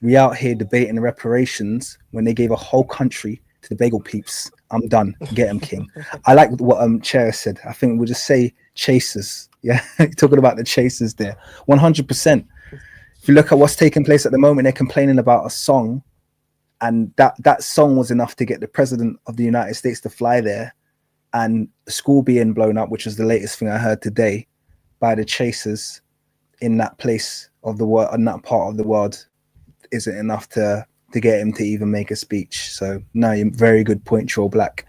We out here debating reparations when they gave a whole country to the Bagel peeps. I'm done. Get him, King. I like what Chair said. I think we'll just say chasers. Yeah, talking about the chasers there. 100%. If you look at what's taking place at the moment, they're complaining about a song, and that song was enough to get the president of the United States to fly there, and the school being blown up, which was the latest thing I heard today, by the chasers in that place of the world, in that part of the world, isn't enough to get him to even make a speech. So no, you're very good point, Troll Black.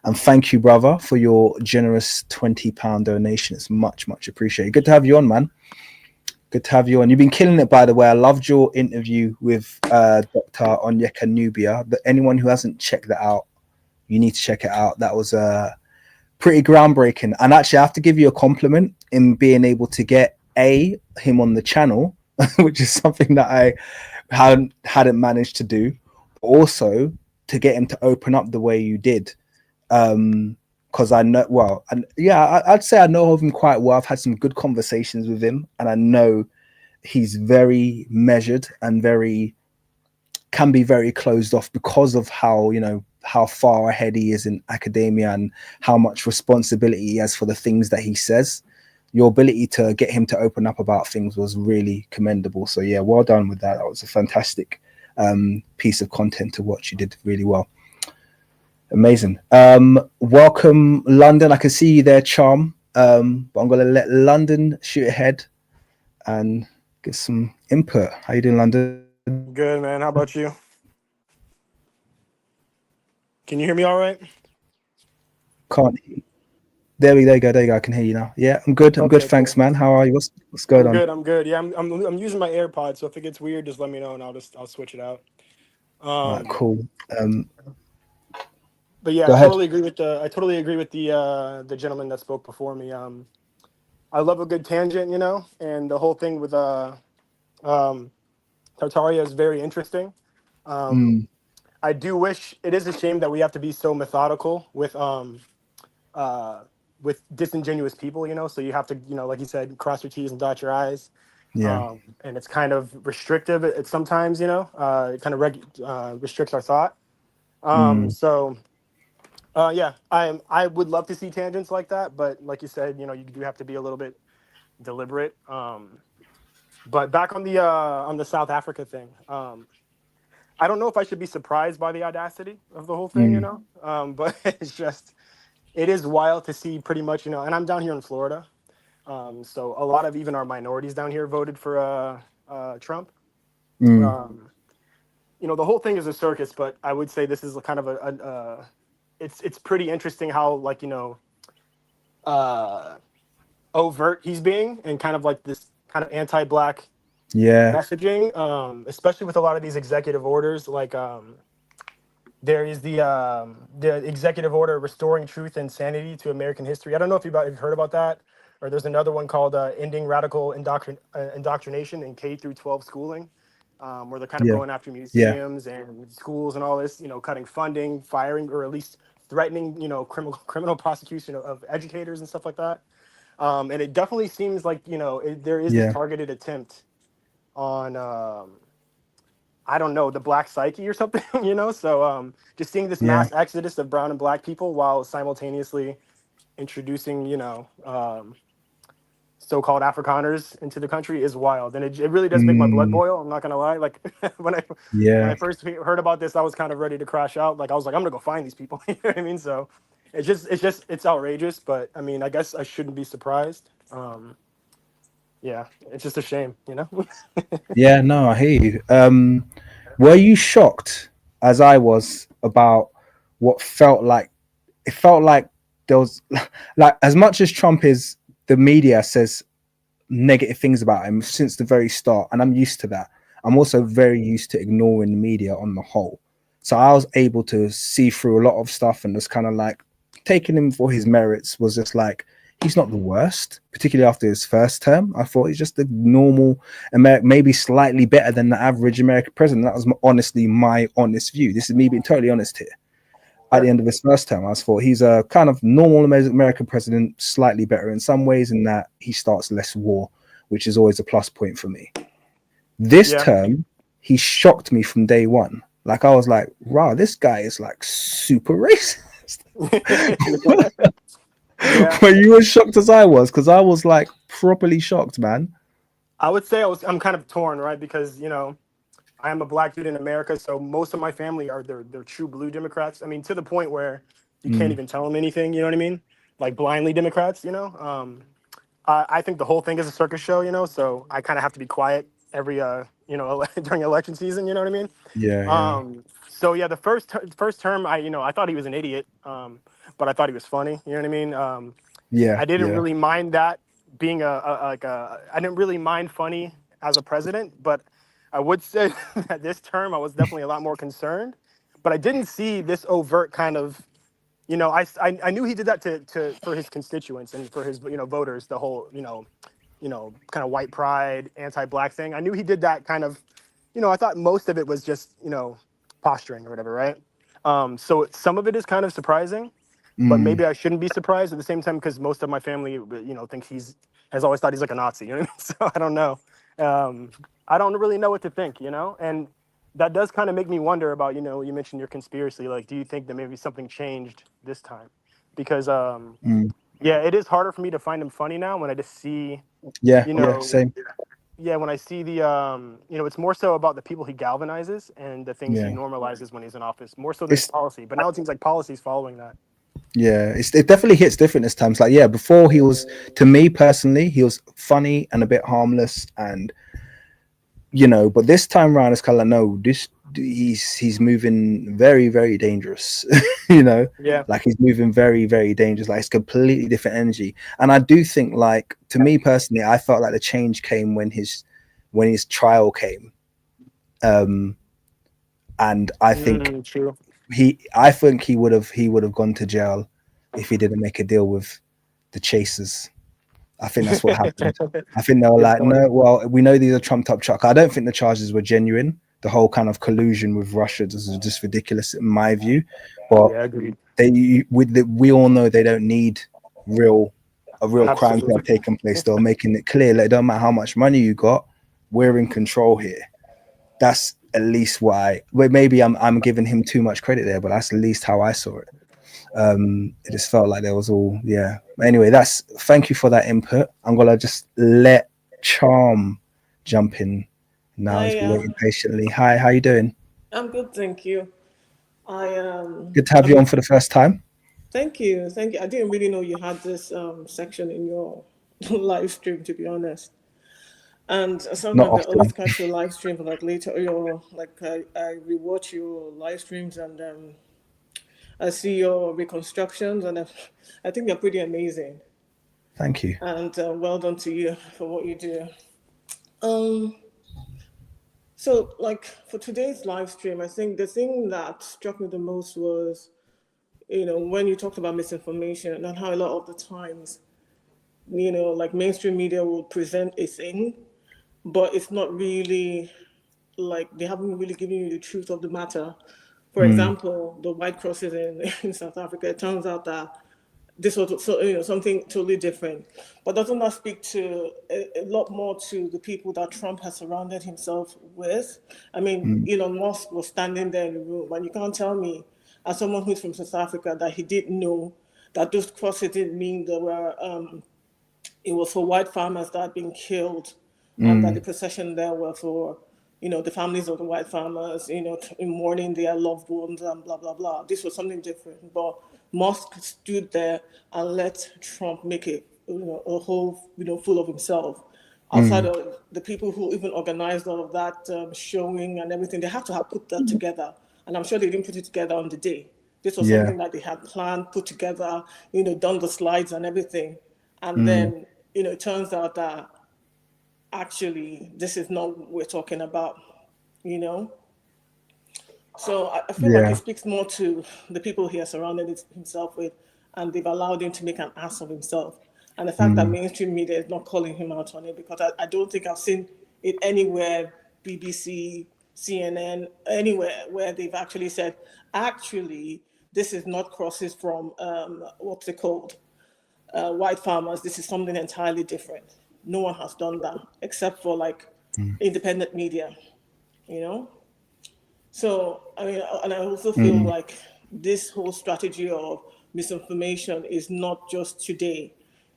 And thank you, brother, for your generous £20 donation. It's much, much appreciated. Good to have you on, man. Good to have you on. You've been killing it, by the way. I loved your interview with Dr. Onyeka Nubia. But anyone who hasn't checked that out, you need to check it out. That was pretty groundbreaking. And actually, I have to give you a compliment in being able to get him on the channel, which is something that I hadn't managed to do. Also, to get him to open up the way you did. Because I know, well, and yeah, I'd say I know of him quite well. I've had some good conversations with him, and I know he's very measured and can be very closed off because of how far ahead he is in academia and how much responsibility he has for the things that he says. Your ability to get him to open up about things was really commendable. So yeah, well done with that. That was a fantastic piece of content to watch. You did really well. Amazing. Welcome, London. I can see you there, Charm. But I'm going to let London shoot ahead and get some input. How you doing, London? Good, man. How about you? Can you hear me all right? Can't. There we go. There you go. I can hear you now. Yeah, I'm good. I'm good. Thanks, man. How are you? What's going on? I'm good. Yeah, I'm using my AirPods, so if it gets weird, just let me know and I'll switch it out. All right, cool. But yeah, I totally agree with the gentleman that spoke before me. I love a good tangent, and the whole thing with Tartaria is very interesting. I do wish, it is a shame that we have to be so methodical with disingenuous people, so you have to, like you said, cross your T's and dot your I's. Yeah. And it's kind of restrictive at sometimes, it kind of restricts our thought. Yeah, I would love to see tangents like that, but like you said, you do have to be a little bit deliberate. But back on the South Africa thing, I don't know if I should be surprised by the audacity of the whole thing, but it is wild to see pretty much, and I'm down here in Florida. So a lot of even our minorities down here voted for Trump. The whole thing is a circus, but I would say this is kind of it's pretty interesting how overt he's being, and kind of like this kind of anti-black messaging, especially with a lot of these executive orders. Like there is the executive order restoring truth and sanity to American history. I don't know if you've heard about that, or there's another one called ending radical indoctrination in K through 12 schooling, where they're kind of going after museums and schools and all this, cutting funding, firing, or at least threatening, criminal prosecution of educators and stuff like that. And it definitely seems like, there is this targeted attempt on, I don't know, the black psyche or something, So just seeing this mass exodus of brown and black people while simultaneously introducing, so-called Afrikaners into the country is wild, and it really does make my blood boil. I'm not gonna lie. Like when I first heard about this, I was kind of ready to crash out. Like I was like, I'm gonna go find these people. You know what I mean? So it's outrageous. But I mean, I guess I shouldn't be surprised. yeah, it's just a shame, you know. Yeah, no, I hear you. Were you shocked, as I was, about what felt like? It felt like there was, like, as much as Trump is, the media says negative things about him since the very start, and I'm used to that. I'm also very used to ignoring the media on the whole. So I was able to see through a lot of stuff and just kind of like taking him for his merits was just like he's not the worst, particularly after his first term. I thought he's just a normal American, maybe slightly better than the average American president. That was honestly my honest view. This is me being totally honest here. At the end of his first term, I thought he's a kind of normal American president, slightly better in some ways, in that he starts less war, which is always a plus point for me. This Yeah. term, he shocked me from day one. Like I was like, wow, this guy is like super racist. Yeah. Were you as shocked as I was? Because I was like properly shocked, man. I would say I'm kind of torn, right? Because, you know, I am a black dude in America, so most of my family are they're true blue Democrats. I mean, to the point where you can't even tell them anything. You know what I mean? Like blindly Democrats. You know, I think the whole thing is a circus show. You know, so I kind of have to be quiet every during election season. You know what I mean? Yeah, yeah, So yeah, the first term, I thought he was an idiot, but I thought he was funny. You know what I mean? yeah, I didn't yeah. really mind that being I didn't really mind funny as a president, but I would say that this term I was definitely a lot more concerned. But I didn't see this overt kind of, I knew he did that to for his constituents and for his voters, the whole kind of white pride, anti-black thing. I knew he did that kind of, I thought most of it was just posturing or whatever, right? So some of it is kind of surprising, but maybe I shouldn't be surprised at the same time because most of my family, thinks has always thought he's like a Nazi. You know what I mean? So I don't know. I don't really know what to think, and that does kind of make me wonder about, you mentioned your conspiracy. Like, do you think that maybe something changed this time? Because, yeah, it is harder for me to find him funny now when I just see, Yeah, you yeah, know, same. yeah, when I see the, it's more so about the people he galvanizes and the things he Yeah. normalizes when he's in office, more so than his It's policy. But now it seems like policy's following that. Yeah, it definitely hits different this time. It's like, yeah, before he was, to me personally, he was funny and a bit harmless, and but this time around, it's kind of like, no, this he's moving very, very dangerous. Yeah. Like he's moving very, very dangerous. Like it's completely different energy. And I do think, like, to me personally, I felt like the change came when his trial came, and I think True. I think he would have gone to jail if he didn't make a deal with the chasers. I think that's what happened. I think they were Good like, point. no, well, we know these are trumped up truck. I don't think the charges were genuine. The whole kind of collusion with Russia is just ridiculous in my view. But Yeah, agreed. we all know they don't need a real crime to have Absolutely. taken place. They're making it clear that it don't matter how much money you got, we're in control here. That's at least why. Well, maybe I'm giving him too much credit there, but that's at least how I saw it. It just felt like there was all, yeah. Anyway, thank you for that input. I'm gonna just let Charm jump in now. He's I been waiting patiently. Hi, how you doing? I'm good, thank you. I Good to have I'm you on for the first time. Thank you, thank you. I didn't really know you had this section in your live stream, to be honest. And Not sometimes I always often. catch your live stream like later, your like I rewatch your live streams and I see your reconstructions and I think they're pretty amazing. Thank you. And well done to you for what you do. Um, so like for today's live stream, I think the thing that struck me the most was when you talked about misinformation and how a lot of the times, like mainstream media will present a thing, but it's not really like they haven't really given you the truth of the matter. For example, the white crosses in South Africa, it turns out that this was something totally different. But doesn't that speak to a lot more to the people that Trump has surrounded himself with? I mean, Elon Musk was standing there in the room, and you can't tell me, as someone who's from South Africa, that he didn't know that those crosses didn't mean there were it was for white farmers that had been killed, and that the procession there were for, the families of the white farmers, in mourning their loved ones and blah, blah, blah. This was something different. But Musk stood there and let Trump make it, a whole, full of himself. outside of the people who even organized all of that showing and everything. They have to have put that together. And I'm sure they didn't put it together on the day. This was something that they had planned, put together, done the slides and everything. And then, it turns out that actually this is not what we're talking about, you know? So I feel like it speaks more to the people he has surrounded himself with, and they've allowed him to make an ass of himself. And the fact that mainstream media is not calling him out on it, because I don't think I've seen it anywhere, BBC, CNN, anywhere where they've actually said, actually, this is not crosses from, what's it called, white farmers. This is something entirely different. No one has done that, except for like independent media, you know? So, I mean, and I also feel like this whole strategy of misinformation is not just today.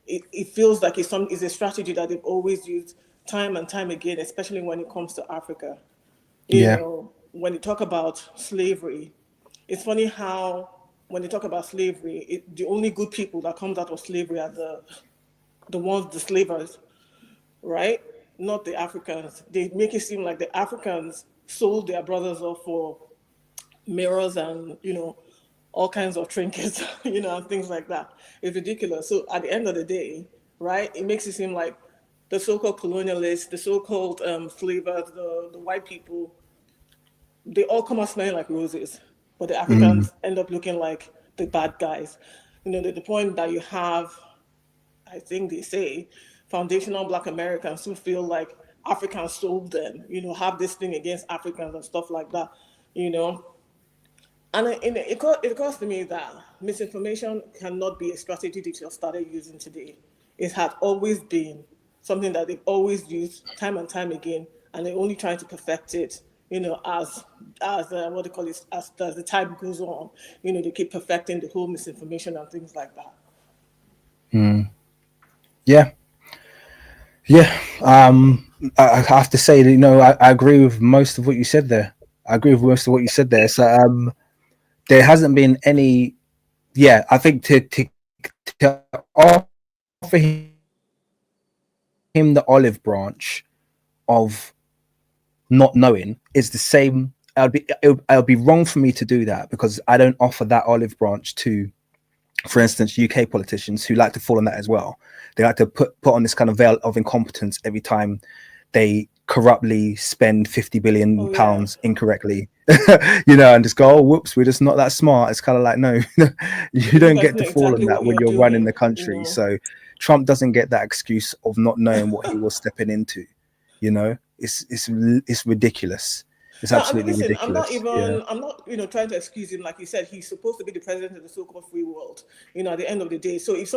It feels like it's a strategy that they've always used time and time again, especially when it comes to Africa. When they talk about slavery, it's funny how when they talk about slavery, the only good people that comes out of slavery are the slavers, right? Not the Africans. They make it seem like the Africans sold their brothers off for mirrors and, all kinds of trinkets, and things like that. It's ridiculous. So at the end of the day, right, it makes it seem like the so-called colonialists, the so-called slavers, the white people, they all come out smelling like roses, but the Africans end up looking like the bad guys. The point that you have, I think they say, foundational Black Americans who feel like Africans sold them, have this thing against Africans and stuff like that, And it occurs to me that misinformation cannot be a strategy that you started using today. It had always been something that they've always used time and time again, and they're only trying to perfect it, as what they call it, as the time goes on, they keep perfecting the whole misinformation and things like that. Yeah. I have to say that I agree with most of what you said there. So there hasn't been any. Yeah, I think to offer him the olive branch of not knowing is the same. It would be wrong for me to do that, because I don't offer that olive branch to, for instance, UK politicians who like to fall on that as well. They like to put on this kind of veil of incompetence every time they corruptly spend 50 billion pounds incorrectly, and just go, oh, whoops, we're just not that smart. It's kind of like, no, you don't get to fall on that when you're running the country. So Trump doesn't get that excuse of not knowing what he was stepping into. It's ridiculous. It's absolutely ridiculous. I'm not, trying to excuse him. Like you said, he's supposed to be the president of the so-called free world, at the end of the day. So if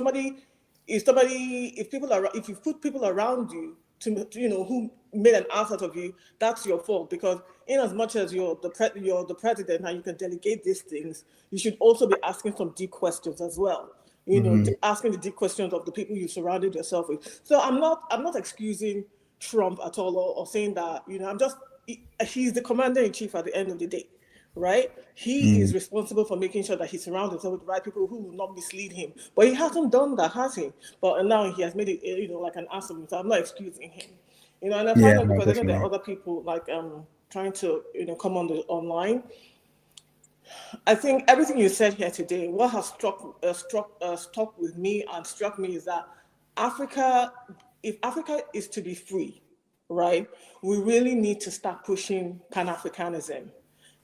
you put people around you to who made an ass out of you, that's your fault. Because in as much as you're the president and you can delegate these things, you should also be asking some deep questions as well. Asking the deep questions of the people you surrounded yourself with. So I'm not excusing Trump at all, or saying that, he's the commander in chief at the end of the day, right? He is responsible for making sure that he surrounds himself with the right people who will not mislead him. But he hasn't done that, has he? But now he has made it, like an ass of himself. I'm not excusing him, and I find that because I know there are other people like trying to come on the online. I think everything you said here today, what has stuck with me and struck me is that if Africa is to be free, right, we really need to start pushing Pan-Africanism,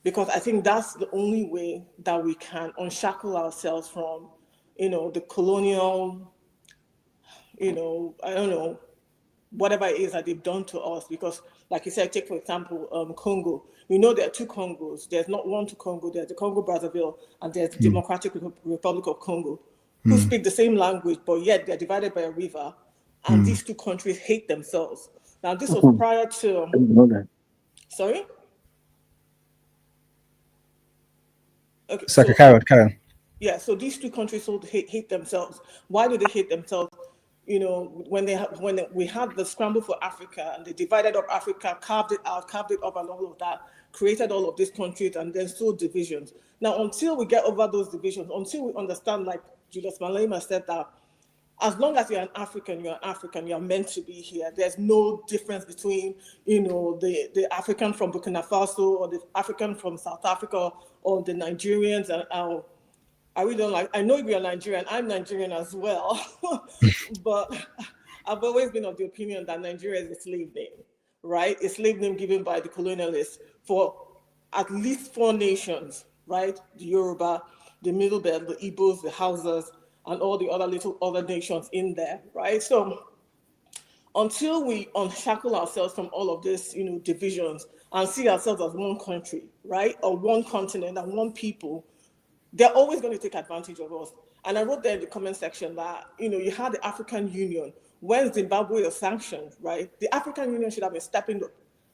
because I think that's the only way that we can unshackle ourselves from, the colonial, I don't know, whatever it is that they've done to us. Because, like you said, take for example, Congo. We know there are two Congos. There's not one to Congo. There's the Congo Brazzaville and there's the Democratic Republic of Congo, who speak the same language, but yet they're divided by a river. And these two countries hate themselves. Now, this was prior to. Sorry? Okay. So Karen. Yeah, so these two countries hate themselves. Why do they hate themselves? When we had the scramble for Africa and they divided up Africa, carved it up and all of that, created all of these countries and then sowed divisions. Now, until we get over those divisions, until we understand, like Julius Malema said, that as long as you're an African, you're meant to be here. There's no difference between, the African from Burkina Faso or the African from South Africa or the Nigerians. And I really don't like, I know you're Nigerian, I'm Nigerian as well, but I've always been of the opinion that Nigeria is a slave name, right? A slave name given by the colonialists for at least 4 nations, right? The Yoruba, the Middle Belt, the Igbos, the Hausas, and all the other nations in there, right? So until we unshackle ourselves from all of this, divisions and see ourselves as one country, right? Or one continent and one people, they're always going to take advantage of us. And I wrote there in the comment section that, you had the African Union. When Zimbabwe was sanctioned, right? The African Union should have been stepping up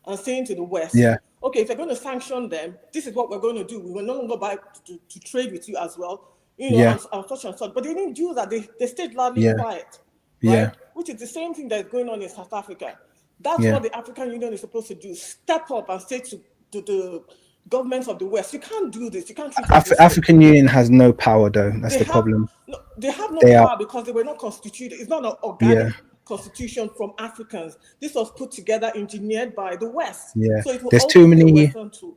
and saying to the West, okay, if you're going to sanction them, this is what we're going to do. We will no longer buy to trade with you as well, and such and such. But they didn't do that. They stayed loudly quiet, right? Which is the same thing that's going on in South Africa. That's what the African Union is supposed to do. Step up and say to the governments of the West, you can't do this. You can't treat us this way. African Union has no power, though. That's the problem. They have no They power because they were not constituted. It's not an organic constitution from Africans. This was put together, engineered by the West. So it will There's also be a Western tool.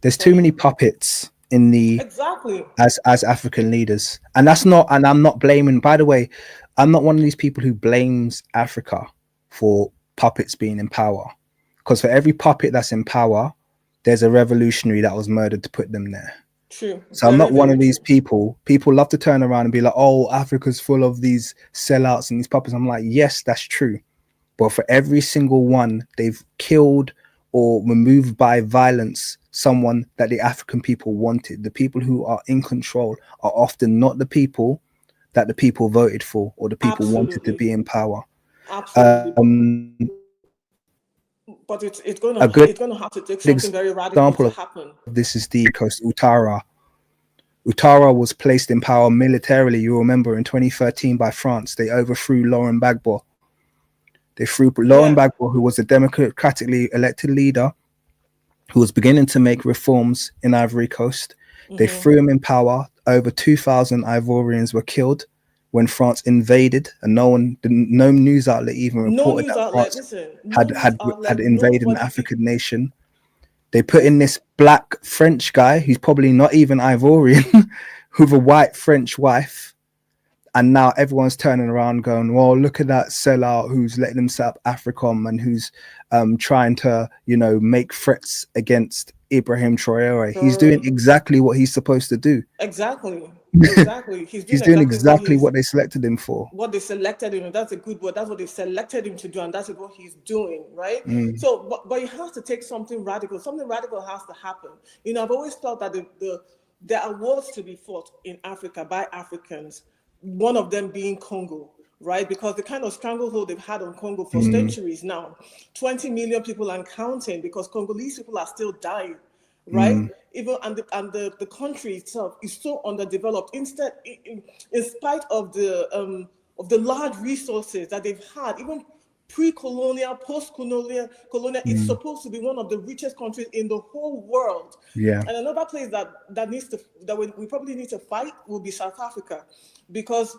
There's too many puppets in the as African leaders, and that's not. And I'm not blaming. By the way, I'm not one of these people who blames Africa for puppets being in power, because for every puppet that's in power, there's a revolutionary that was murdered to put them there. True. So I'm not one of these people. People love to turn around and be like, "Oh, Africa's full of these sellouts and these puppets." I'm like, yes, that's true, but for every single one, they've killed or removed by violence someone that the African people wanted. The people who are in control are often not the people that the people voted for or the people wanted to be in power. Absolutely. But it's going to have to take something very radical to happen. This is the coast. Ouattara was placed in power militarily. You remember in 2013 by France, they overthrew Laurent Gbagbo. They threw Laurent Gbagbo, who was a democratically elected leader, who was beginning to make reforms in Ivory Coast. They threw him in power. Over 2,000 Ivorians were killed when France invaded, and no news outlet even reported that France had invaded an African nation. They put in this black French guy who's probably not even Ivorian with a white French wife. And now everyone's turning around going, well, look at that sellout who's letting him set up AFRICOM and who's trying to, make threats against Ibrahim Traore. He's doing exactly what he's supposed to do. Exactly. He's doing exactly what they selected him for. What they selected him, that's a good word. That's what they selected him to do, and that's what he's doing, right? So, but it has to take something radical. Something radical has to happen. I've always felt that there are wars to be fought in Africa by Africans. One of them being Congo, right? Because the kind of stranglehold they've had on Congo for centuries now, 20 million people and counting, because Congolese people are still dying, right? Even and the country itself is so underdeveloped. Instead, in spite of the large resources that they've had, even pre-colonial, post-colonial, it's supposed to be one of the richest countries in the whole world. And another place that we probably need to fight will be South Africa, because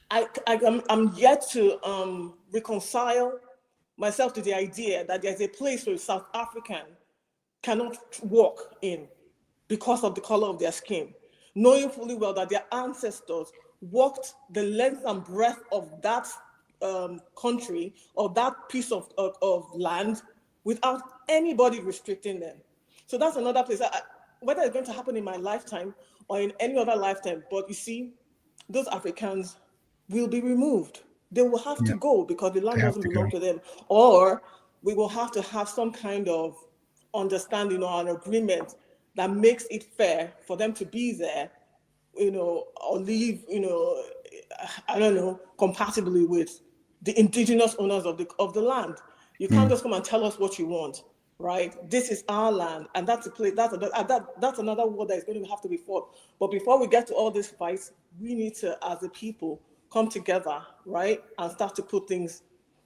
I'm yet to reconcile myself to the idea that there's a place where South African cannot walk in because of the color of their skin, knowing fully well that their ancestors walked the length and breadth of that country or that piece of land without anybody restricting them. So that's another place. Whether it's going to happen in my lifetime or in any other lifetime, but you see, those Africans will be removed. They will have to go because the land doesn't belong to them. Or we will have to have some kind of understanding or an agreement that makes it fair for them to be there, or live, I don't know, compatibly with the indigenous owners of the land. You can't just come and tell us what you want, right? This is our land, and that's a place. That's another war that is going to have to be fought. But before we get to all these fights, we need to, as a people, come together, right, and start to put things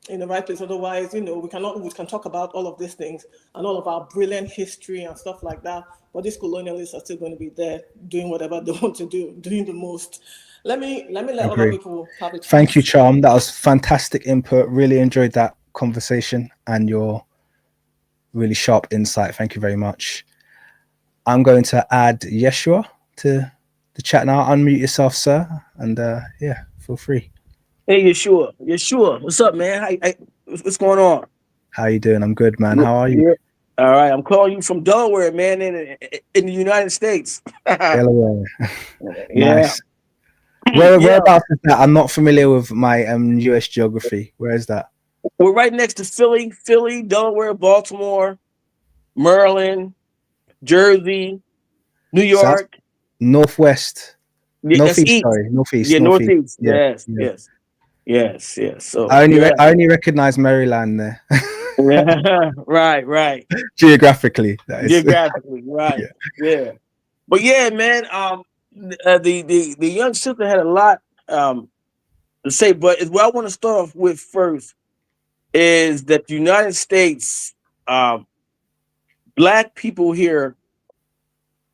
in the right place. Otherwise, we can talk about all of these things and all of our brilliant history and stuff like that. But these colonialists are still going to be there doing whatever they want to do, doing the most. Let me let other people have a chance. Thank you, Charm. That was fantastic input. Really enjoyed that conversation and your really sharp insight. Thank you very much. I'm going to add Yeshua to the chat now. Unmute yourself, sir, and yeah, feel free. Hey, Yeshua, what's up, man? What's going on? How you doing? I'm good, man. How are you? Yeah. All right, I'm calling you from Delaware, man, in the United States. Delaware. Nice. Whereabouts is that? I'm not familiar with my US geography. Where is that? We're right next to Philly, Delaware, Baltimore, Maryland, Jersey, New York. So northwest. Yeah, northeast, sorry. Northeast. Yeah, northeast. Yes. So I only recognize Maryland there. Right. Geographically, that is. Geographically, right. Yeah. But yeah, man, the young sister had a lot to say, but what I want to start off with first is that the United States, Black people here,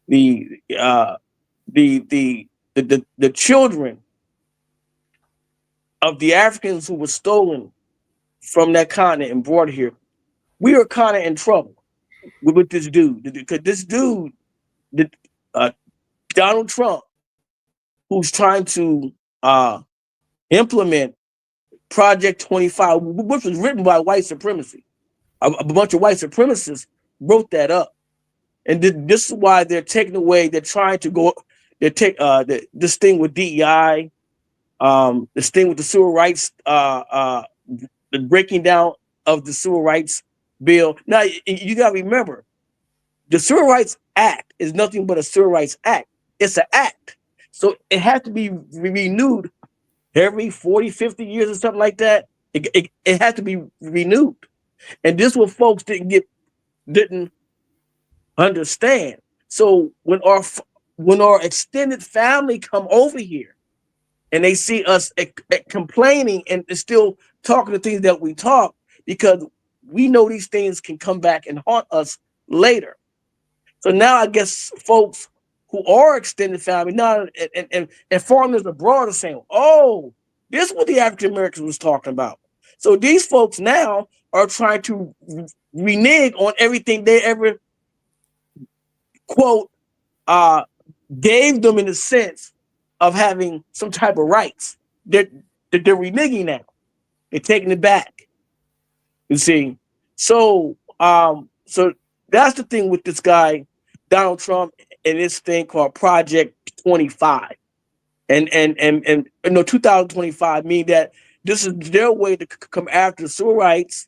the children of the Africans who were stolen from that continent and brought here, we are kind of in trouble with this dude, because this dude, Donald Trump, who's trying to implement Project 25, which was written by white supremacy. A bunch of white supremacists wrote that up. And this is why they're taking away, they're trying to go, this thing with DEI, this thing with the civil rights, the breaking down of the civil rights bill. Now, you got to remember, the Civil Rights Act is nothing but a civil rights act. It's an act. So it has to be renewed every 40, 50 years or something like that. It has to be renewed. And this what folks didn't understand. So when our extended family come over here and they see us complaining and still talking the things that we talk, because we know these things can come back and haunt us later. So now I guess folks who are extended family now and foreigners abroad are saying, oh, this is what the African Americans was talking about. So these folks now are trying to renege on everything they ever, quote, gave them in the sense of having some type of rights. They're reneging now. They're taking it back. You see? So that's the thing with this guy, Donald Trump, and this thing called Project 25. And 2025 mean that this is their way to come after civil rights,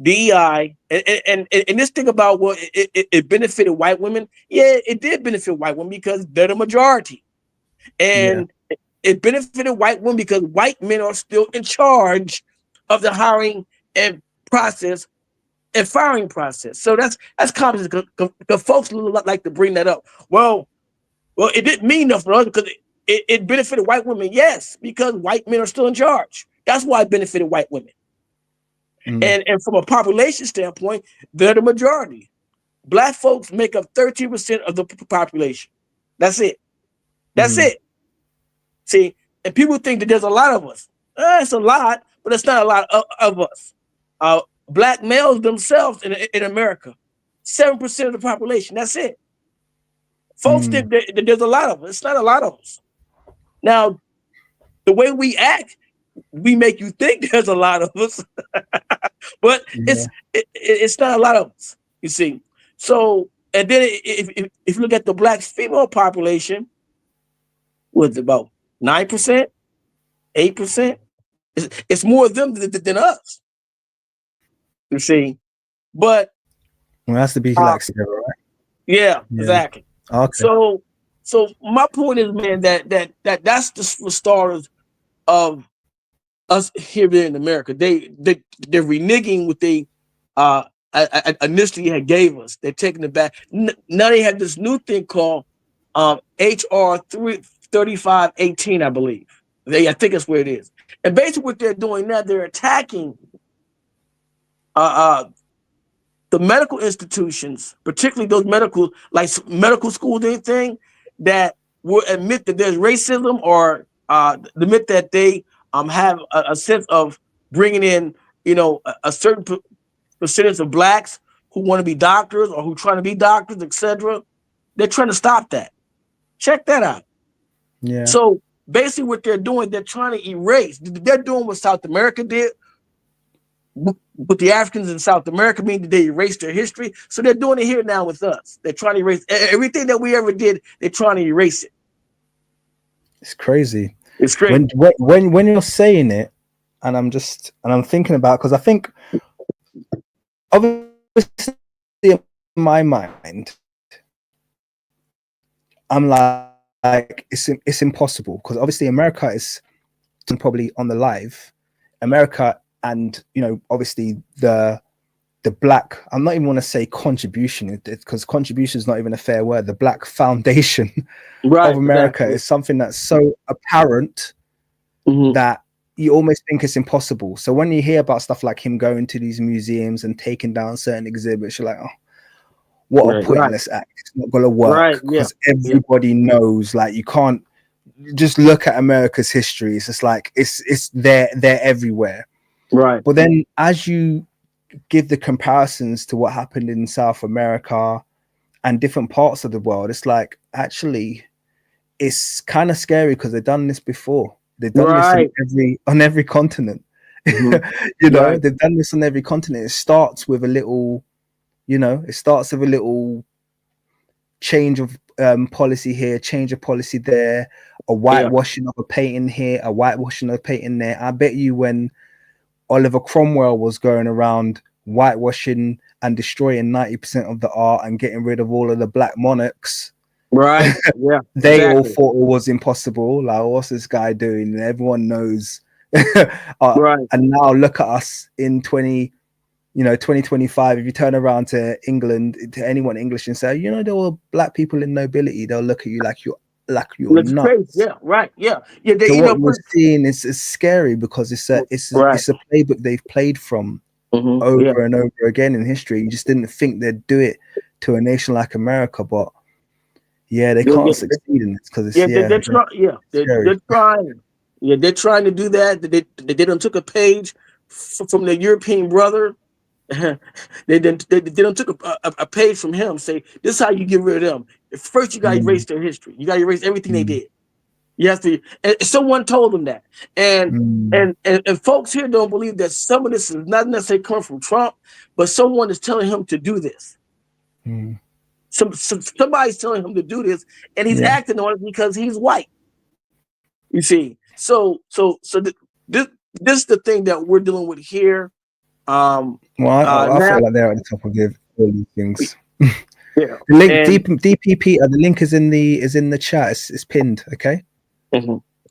DEI, and this thing about, well, it benefited white women. Yeah, it did benefit white women because they're the majority. And it benefited white women because white men are still in charge of the hiring and process and firing process. So that's common, because folks like to bring that up. Well, it didn't mean nothing for us because it benefited white women. Yes, because white men are still in charge. That's why it benefited white women. And from a population standpoint, they're the majority. Black folks make up 13% of the population. That's it. That's it. See, and people think that there's a lot of us. It's a lot, but it's not a lot of us. Black males themselves in America, 7% of the population. That's it. Folks think that there's a lot of us. It's not a lot of us. Now, the way we act, we make you think there's a lot of us, but it's not a lot of us. You see. So, and then if you look at the Black female population, what's about 9%, 8%? It's more of them than us. You see, but well, that's the BT likes together, right? Yeah, exactly. Okay. So my point is, man, that's the starters of us here in America. They're reneging what they initially had gave us. They're taking it back. Now they have this new thing called HR 3518, I believe. I think that's where it is. And basically what they're doing now, they're attacking the medical institutions, particularly those medical schools, anything that will admit that there's racism or admit that they have a sense of bringing in, a certain percentage of blacks who want to be doctors or who trying to be doctors, etc. They're trying to stop that. Check that out. Yeah. So basically what they're doing, they're trying to erase. They're doing what South America did with the Africans in South America, meaning they erased their history. So they're doing it here now with us. They're trying to erase everything that we ever did. They're trying to erase it. It's crazy. It's crazy. When you're saying it, and I'm thinking about, because I think obviously in my mind, I'm like it's impossible, because obviously America is probably on the live. America and obviously the black, I'm not even want to say contribution, because contribution is not even a fair word. The black foundation of America is something that's so apparent that you almost think it's impossible. So when you hear about stuff like him going to these museums and taking down certain exhibits, you're like, oh, what a pointless act. It's not gonna work, because everybody knows, like, you can't just look at America's history. It's just like it's they're everywhere. Right. But then as you give the comparisons to what happened in South America and different parts of the world, it's like, actually, it's kind of scary, because they've done this before. They've done this on every continent. They've done this on every continent. It starts with a little, change of policy here, change of policy there, a whitewashing of a painting here, a whitewashing of a painting there. I bet you when Oliver Cromwell was going around whitewashing and destroying 90% of the art and getting rid of all of the black monarchs, they all thought it was impossible. Like, what's this guy doing? And everyone knows. And now look at us in 2025. If you turn around to England, to anyone English, and say, there were black people in nobility, they'll look at you like you're nuts. Crazy. Yeah. So what we're seeing is scary, because it's a playbook they've played from over and over again in history. You just didn't think they'd do it to a nation like America, but they can't succeed in this, because they're trying. They're trying to do that. They done took a page from their European brother. they done took a page from him. Say, this is how you get rid of them. First, you got to erase their history. You got to erase everything they did. You have to. And someone told them that, and folks here don't believe that some of this is not necessarily coming from Trump, but someone is telling him to do this. Somebody's telling him to do this, and he's acting on it because he's white. You see, so this is the thing that we're dealing with here. I feel like they're at the top of all these things. The link DPP. The link is in the chat. It's pinned. Okay.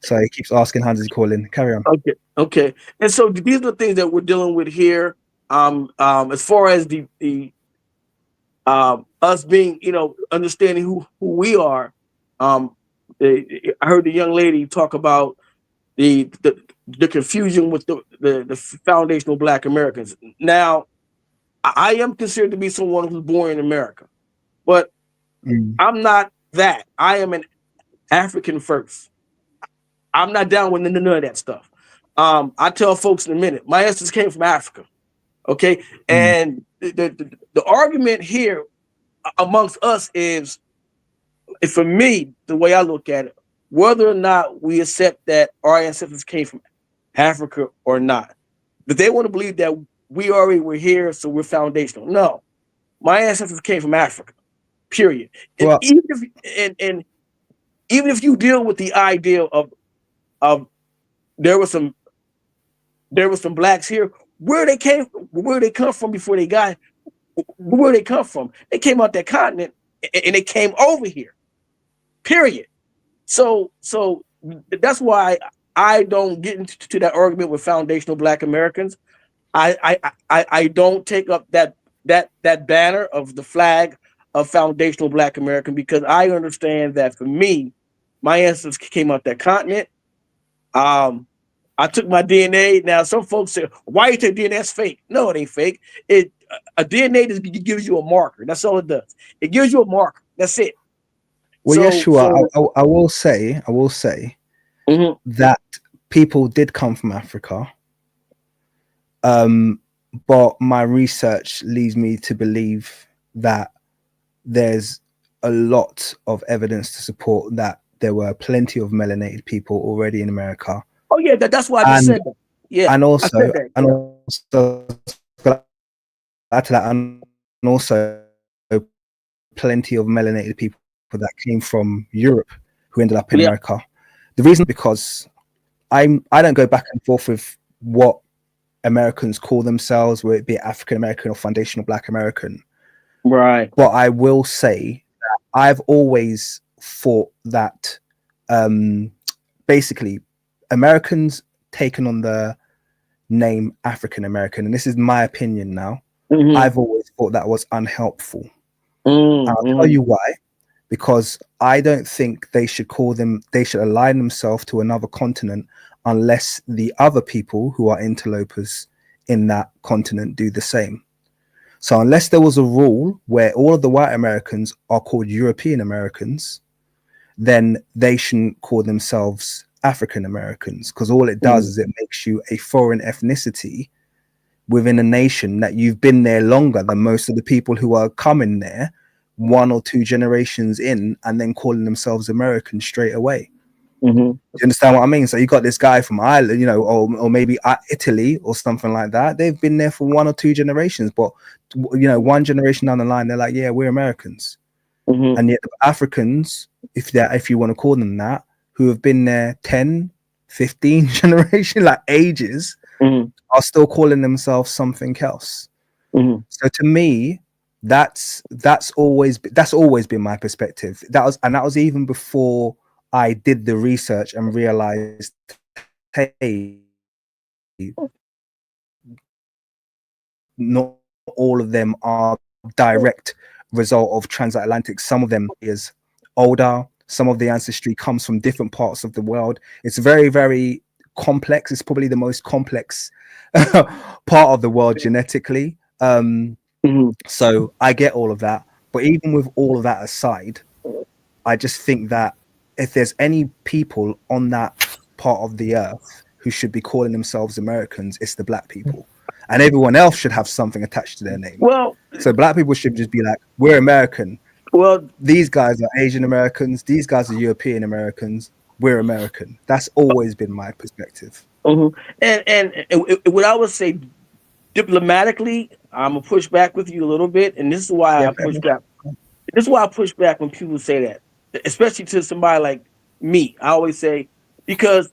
So he keeps asking, how does he call in? Carry on. Okay. And so these are the things that we're dealing with here. As far as the us being, understanding who we are. I heard the young lady talk about the confusion with the foundational Black Americans. Now, I am considered to be someone who's born in America, but I'm not that. I am an African first. I'm not down with none of that stuff. I tell folks in a minute, my ancestors came from Africa. Okay. And the argument here amongst us is, for me, the way I look at it, whether or not we accept that our ancestors came from Africa or not. But they want to believe that we already were here, so we're foundational. No, my ancestors came from Africa, period. Well, and even if you deal with the idea of there were some blacks here, where they come from before they got, where they come from? They came out that continent and they came over here, period. So that's why I don't get into that argument with foundational Black Americans. I don't take up that banner of the flag of foundational Black American, because I understand that for me, my ancestors came out that continent. I took my DNA. Now, some folks say, "Why you take DNA? That's fake." No, it ain't fake. A DNA just gives you a marker. That's all it does. It gives you a marker. That's it. Well, So, Yeshua, I will say that people did come from Africa. But my research leads me to believe that there's a lot of evidence to support that there were plenty of melanated people already in America. oh yeah, that's why I just said that. Yeah, and I said that. Yeah. And also plenty of melanated people that came from Europe who ended up in America. The reason because I don't go back and forth with what Americans call themselves, whether it be African American or foundational Black American. Right. But I will say that I've always thought that basically Americans taken on the name African American, and this is my opinion now. I've always thought that was unhelpful. I'll tell you why. Because I don't think they should align themselves to another continent unless the other people who are interlopers in that continent do the same. So unless there was a rule where all of the white Americans are called European Americans, then they shouldn't call themselves African Americans, because all it does is it makes you a foreign ethnicity within a nation that you've been there longer than most of the people who are coming there 1 or 2 generations in and then calling themselves American straight away. Do you understand what I mean? So you got this guy from Ireland, you know, or maybe Italy or something like that. They've been there for 1 or 2 generations, but you know, 1 generation down the line, they're like, yeah, we're Americans. And yet the Africans, if you want to call them that, who have been there 10, 15 generation, like ages, are still calling themselves something else. So to me, that's always been my perspective. That was even before I did the research and realized, hey, not all of them are direct result of transatlantic. Some of them is older. Some of the ancestry comes from different parts of the world. It's very, very complex. It's probably the most complex part of the world genetically. So I get all of that. But even with all of that aside, I just think that if there's any people on that part of the earth who should be calling themselves Americans, it's the Black people. And everyone else should have something attached to their name. Well, so Black people should just be like, we're American. Well, these guys are Asian Americans. These guys are European Americans. We're American. That's always been my perspective. And what I would say diplomatically, I'm gonna push back with you a little bit, and this is why I push back. This is why I push back when people say that, especially to somebody like me. I always say, because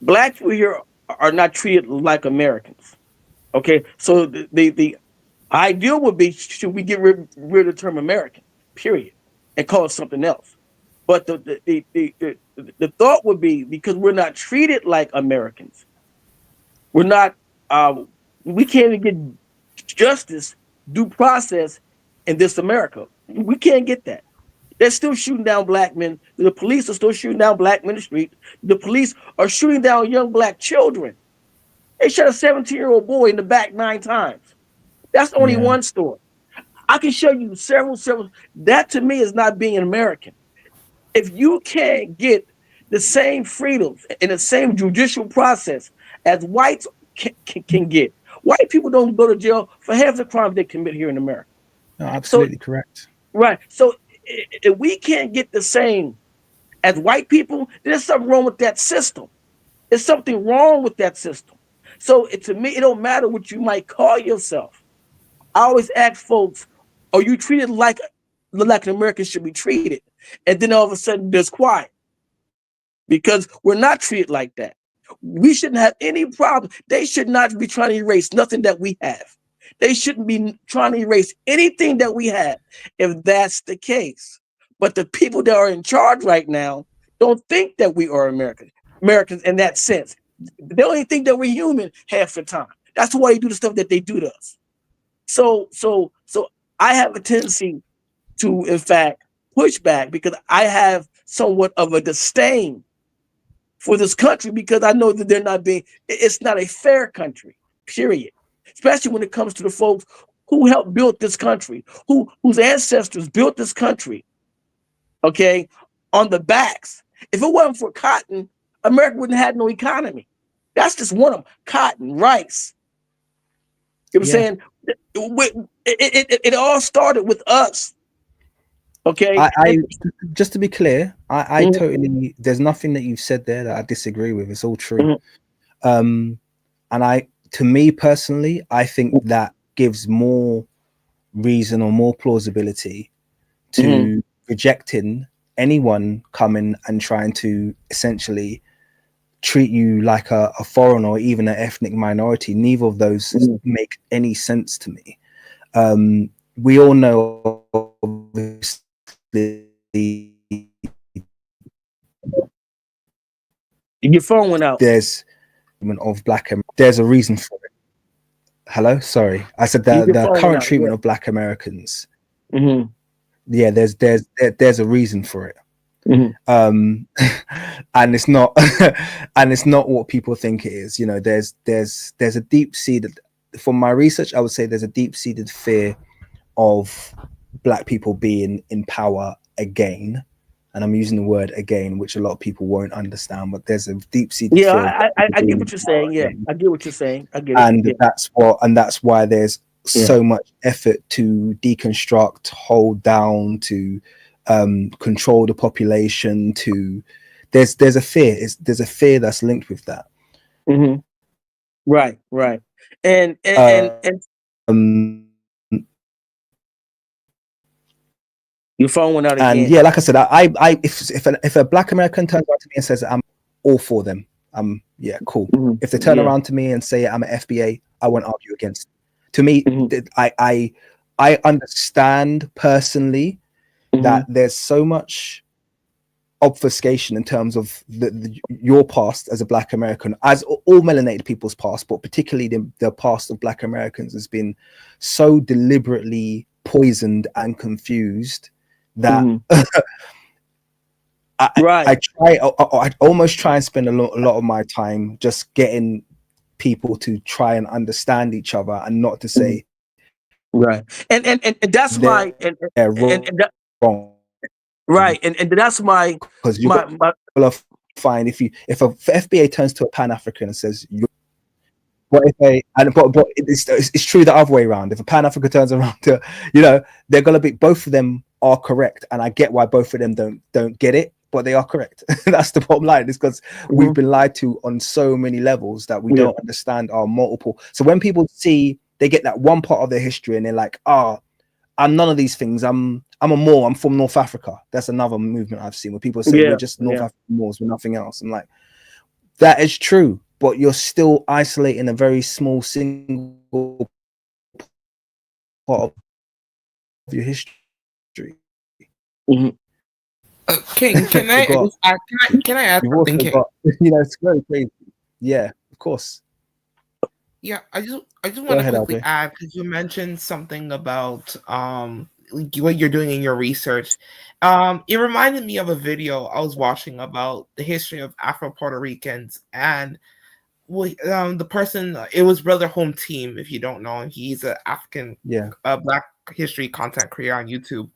Black people here are not treated like Americans. Okay, so the ideal would be, should we get rid of the term American, period, and call it something else? But the thought would be, because we're not treated like Americans, we're not, we can't even get justice, due process in this America. We can't get that. They're still shooting down Black men. The police are still shooting down Black men in the street. The police are shooting down young Black children. They shot a 17-year-old boy in the back 9 times. That's only one story. I can show you several. That to me is not being American. If you can't get the same freedoms and the same judicial process as whites can get, white people don't go to jail for half the crimes they commit here in America. No, absolutely correct. Right. So if we can't get the same as white people, there's something wrong with that system. There's something wrong with that system. So to me, it don't matter what you might call yourself. I always ask folks, are you treated like an American should be treated? And then all of a sudden there's quiet, because we're not treated like that. We shouldn't have any problem. They should not be trying to erase nothing that we have. They shouldn't be trying to erase anything that we have if that's the case. But the people that are in charge right now don't think that we are Americans in that sense. They only think that we're human half the time. That's why they do the stuff that they do to us. So I have a tendency to, in fact, push back, because I have somewhat of a disdain for this country because I know that they're not being, it's not a fair country, period. Especially when it comes to the folks who helped build this country, whose ancestors built this country, okay, on the backs. If it wasn't for cotton, America wouldn't have had no economy. That's just one of them. Cotton, rice. You know what I'm saying? It all started with us. Okay. I just to be clear, I totally, there's nothing that you've said there that I disagree with. It's all true. And to me personally, I think that gives more reason or more plausibility to rejecting anyone coming and trying to essentially treat you like a foreign or even an ethnic minority. Neither of those make any sense to me. We all know your phone went out. There's of black, there's a reason for it. Hello, sorry, I said that the current treatment of black Americans. Yeah, there's a reason for it. And it's not and it's not what people think it is. You know, there's a deep-seated, from my research, I would say there's a deep-seated fear of black people being in power again, and I'm using the word again, which a lot of people won't understand, but there's a deep-seated fear. I get what you're saying. Yeah, I get what you're saying. I get it. And that's why there's so much effort to deconstruct, hold down, to control the population. To there's a fear. There's a fear that's linked with that. Right. And your phone went out again. And yeah, like I said, if a black American turns around to me and says I'm all for them, yeah, cool. If they turn around to me and say I'm an FBA, I won't argue against it. To me, I understand personally that there's so much obfuscation in terms of your past as a black American, as all melanated people's past, but particularly the past of black Americans has been so deliberately poisoned and confused that I almost try and spend a lot of my time just getting people to try and understand each other and not to say and that's my wrong. Right, and that's my, because you are fine if a FBA turns to a Pan-African and says you. But it's true the other way around. If a Pan-African turns around to, they're gonna be, both of them are correct, and I get why both of them don't get it, but they are correct. That's the bottom line. It's because we've been lied to on so many levels that we don't understand our multiple. So when people see, they get that one part of their history and they're like, I'm none of these things. I'm from North Africa. That's another movement I've seen where people say we're just North African Moors, we're nothing else. I'm like, that is true, but you're still isolating a very small single part of your history. King, can I add something, King? It's very crazy. Yeah, of course. Yeah, I just want to quickly add, because you mentioned something about what you're doing in your research. It reminded me of a video I was watching about the history of Afro-Puerto Ricans, and the person, it was Brother Home Team, if you don't know him. He's an African Black history content creator on YouTube,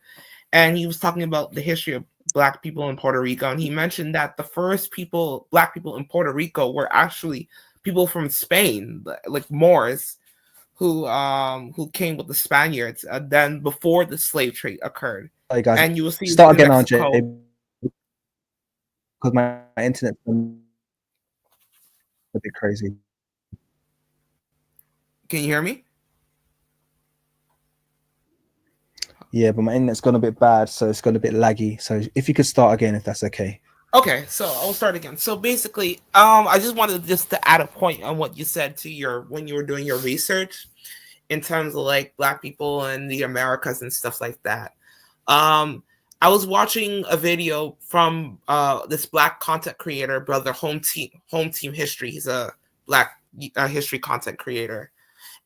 and he was talking about the history of Black people in Puerto Rico, and he mentioned that the first Black people in Puerto Rico were actually people from Spain, like Moors, who came with the Spaniards. Then before the slave trade occurred, and you will see start again, RJ, because my internet's a bit crazy. Can you hear me? Yeah, but my internet's gone a bit bad, so it's gone a bit laggy. So if you could start again, if that's okay. Okay, so I'll start again. So basically, I just wanted to add a point on what you said to when you were doing your research in terms of like Black people in the Americas and stuff like that. I was watching a video from this Black content creator, Brother Home Team History. He's a Black history content creator,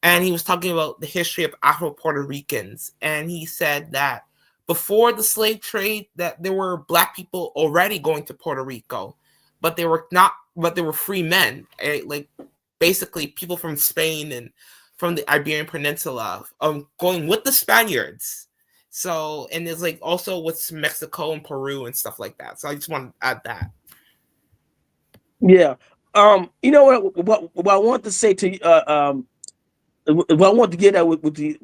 and he was talking about the history of Afro-Puerto Ricans, and he said that before the slave trade, that there were Black people already going to Puerto Rico, but they were not, but they were free men, like basically people from Spain and from the Iberian Peninsula, going with the Spaniards. So, and it's like also with Mexico and Peru and stuff like that. So I just want to add that. Yeah. You know what I want to say to you, what I want to get at with the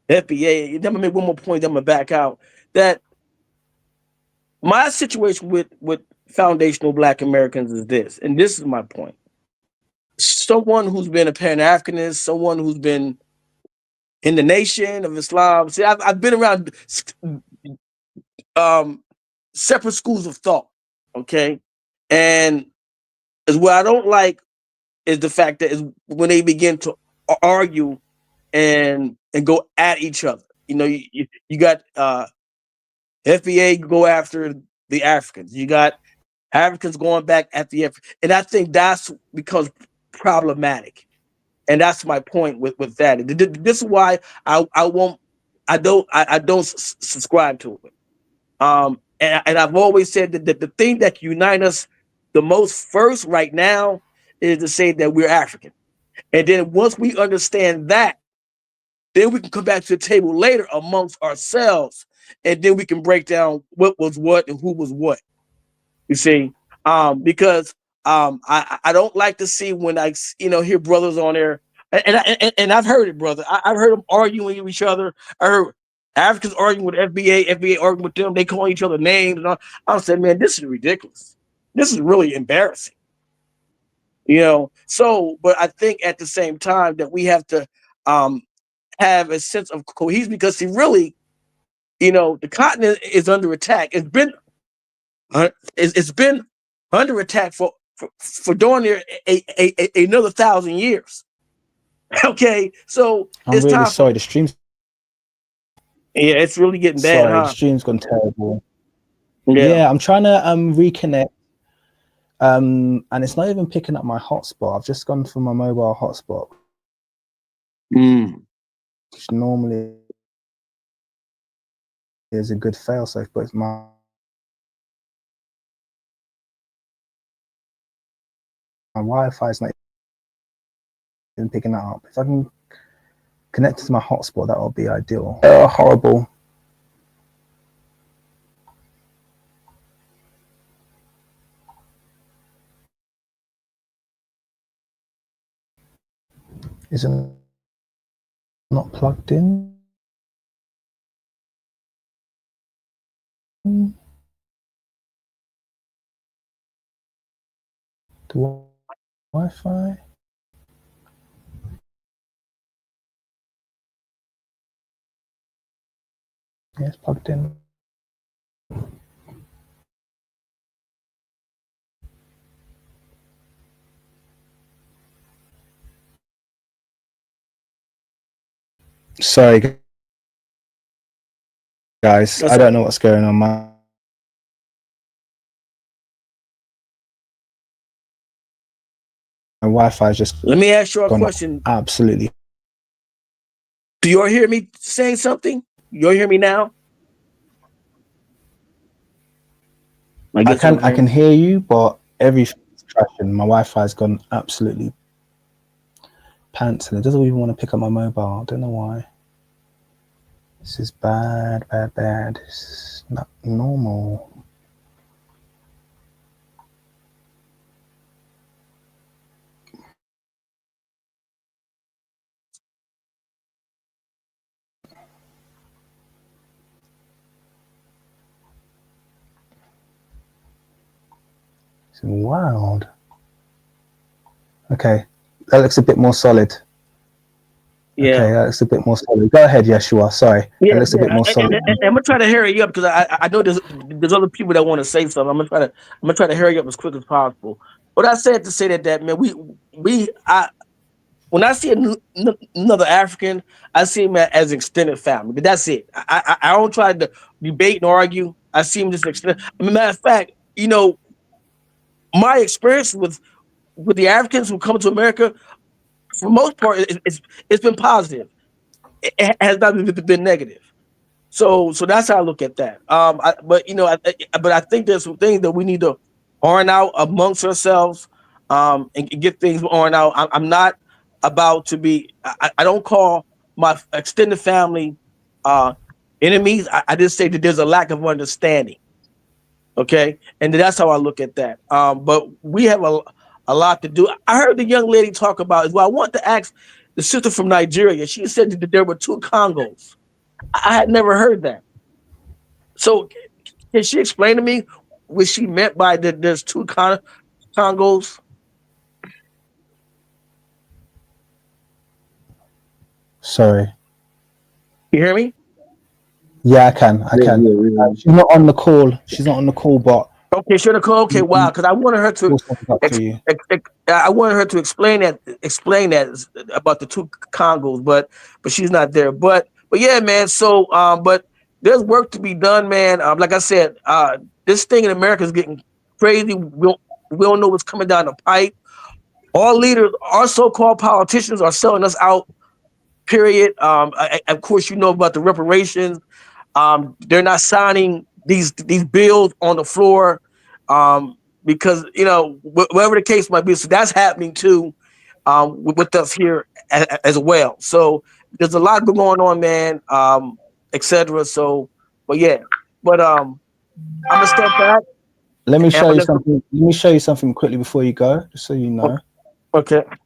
FBA. Let me make one more point. Then I'm gonna back out. That my situation with foundational Black Americans is this, and this is my point. Someone who's been a Pan-Africanist, someone who's been in the Nation of Islam. See, I've been around separate schools of thought. Okay, and is what I don't like is the fact that is when they begin to argue and go at each other. You know, you got FBA go after the Africans. You got Africans going back at the Africans. And I think that's becomes problematic. And that's my point with that. This is why I don't subscribe to it. And I've always said that the thing that unites us the most first right now is to say that we're African. And then once we understand that, then we can come back to the table later amongst ourselves, and then we can break down what was what and who was what. You see, because I don't like to see when I hear brothers on there, and I've heard it, brother. I've heard them arguing with each other. I heard Africans arguing with FBA arguing with them. They call each other names, and I'm saying, man, this is ridiculous. This is really embarrassing. So, but I think at the same time that we have to have a sense of cohesion, because the continent is under attack. It's been under attack for darn near another 1,000 years. Okay, so I'm it's really time. sorry. The stream's it's really getting bad. Sorry, huh? The stream's gone terrible. Yeah, I'm trying to reconnect. And it's not even picking up my hotspot. I've just gone for my mobile hotspot, which normally is a good fail-safe, but my Wi-Fi is not even picking that up. If I can connect to my hotspot, that would be ideal. Horrible. Is it not plugged in? The Wi-Fi? Yeah, it's plugged in. Sorry, guys. I don't know what's going on. My Wi-Fi is just. Let me ask you a question. Absolutely. Do you all hear me saying something? You all hear me now? I can hear you, but everything's crashing. My Wi-Fi's gone absolutely pants, and it doesn't even want to pick up my mobile. I don't know why. This is bad. It's not normal. It's wild. Okay, that looks a bit more solid. Yeah. Okay, that looks a bit more solid. Go ahead, Yeshua. Sorry. Yeah, that looks a bit more solid. And I'm gonna try to hurry you up because I know there's other people that want to say something. I'm gonna try to hurry up as quick as possible. But I said to say that man, when I see another African, I see him as extended family. But that's it. I don't try to debate and argue. I see him just extended. Matter of fact, my experience with the Africans who come to America, for the most part, it's been positive. It has not been negative. So that's how I look at that. But I think there's some things that we need to iron out amongst ourselves, and get things ironed out. I'm not about to be. I don't call my extended family enemies. I just say that there's a lack of understanding. Okay, and that's how I look at that. But we have a lot to do. I heard the young lady talk about as well. I want to ask the sister from Nigeria. She said that there were two Congos. I had never heard that. So can she explain to me what she meant by that? There's two Congos. Sorry. You hear me? Yeah, I can. I can. She's not on the call. She's not on the call, but Okay, sure. Okay, wow. Because I wanted her to. for you. I wanted her to explain that about the two Congos, but she's not there. But yeah, man. So but there's work to be done, man. Like I said, this thing in America is getting crazy. We don't know what's coming down the pipe. Our leaders, our so-called politicians, are selling us out. Period. Of course, you know about the reparations. They're not signing these bills on the floor because whatever the case might be. So that's happening too with us here as well. So there's a lot going on, man. Etc. So, but yeah, but I'm gonna step back. Let me show you something. Let me show you something quickly before you go, just so you know. Okay. A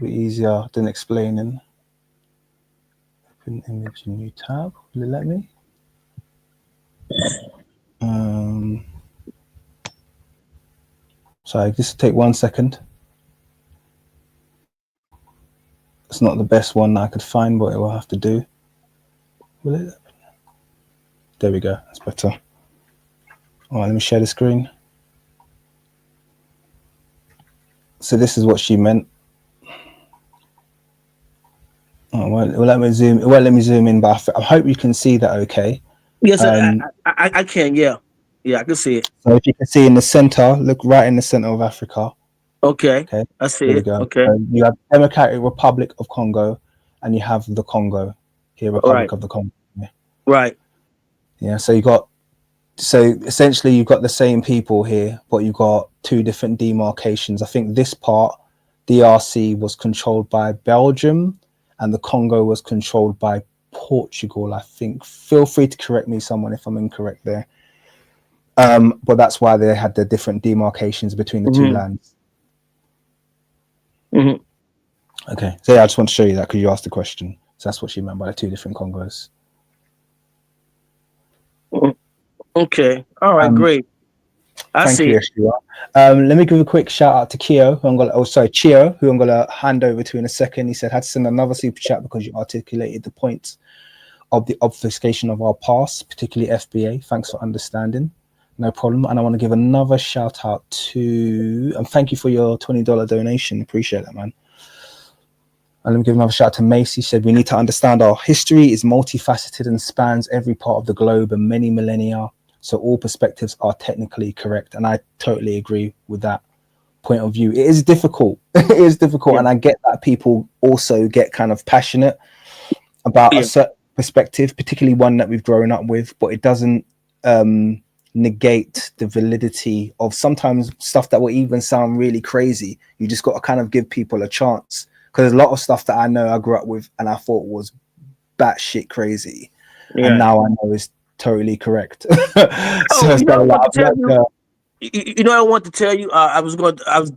bit easier than explaining. Open image, new tab. Will it let me? Sorry, just take 1 second. It's not the best one that I could find, but it will have to do. Will it? There we go. That's better. All right, let me share the screen. So this is what she meant. Oh, well, it won't let me zoom. It won't let me zoom in, but I hope you can see that. Okay. Yes, I can. Yeah, I can see it. So if you can see in the center, look right in the center of Africa. Okay. I see There we it. go. Okay. So you have Democratic Republic of Congo, and you have the Congo here, Republic of the Congo. Yeah. Right. Yeah. So essentially you've got the same people here, but you've got two different demarcations. I think this part, DRC, was controlled by Belgium, and the Congo was controlled by Portugal, I think. Feel free to correct me, someone, if I'm incorrect there. But that's why they had the different demarcations between the two lands. Okay, so yeah, I just want to show you that because you asked the question. So that's what she meant by the two different Congos. Okay. All right. Great. Thank you, Yeshua. Let me give a quick shout out to Chio, who I'm gonna hand over to in a second. He said, had to send another super chat because you articulated the points of the obfuscation of our past, particularly FBA. Thanks for understanding. No problem. And I want to give another shout out to, and thank you for your $20 donation. Appreciate that, man. And let me give another shout out to Macy. She said, we need to understand our history is multifaceted and spans every part of the globe and many millennia. So all perspectives are technically correct. And I totally agree with that point of view. It is difficult. It is difficult. Yeah. And I get that people also get kind of passionate about a certain perspective, particularly one that we've grown up with, but it doesn't negate the validity of sometimes stuff that will even sound really crazy. You just got to kind of give people a chance. Because a lot of stuff that I know I grew up with and I thought was batshit crazy. Yeah. And now I know is totally correct. You know what I want to tell you? I was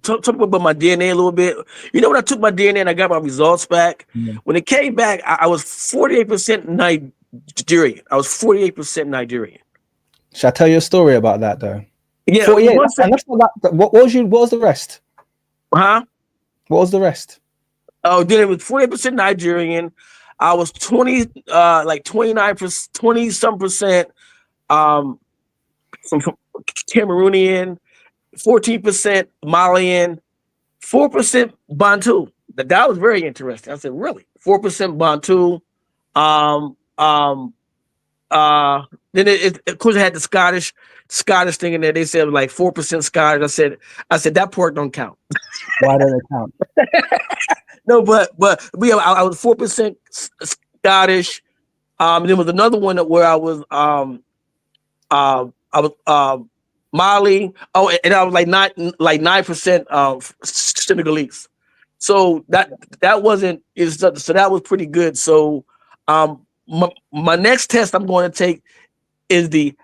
talking about my DNA a little bit. You know, when I took my DNA and I got my results back, when it came back, I was 48% Nigerian. I was 48% Nigerian. Should I tell you a story about that though? Yeah. 48. And that's not that, what was the rest? Huh? What was the rest? Oh, then it was 48% Nigerian. I was 29%, 20-some% from Cameroonian, 14% Malian, 4% Bantu. That was very interesting. I said, really? 4% Bantu. Then of course I had the Scottish thing in there. They said like 4% Scottish. I said that part don't count. Why don't it count? No, but I was 4% Scottish. There was another one where I was Mali. Oh, and I was like 9% Senegalese. So that wasn't so that was pretty good. So my next test I'm going to take is the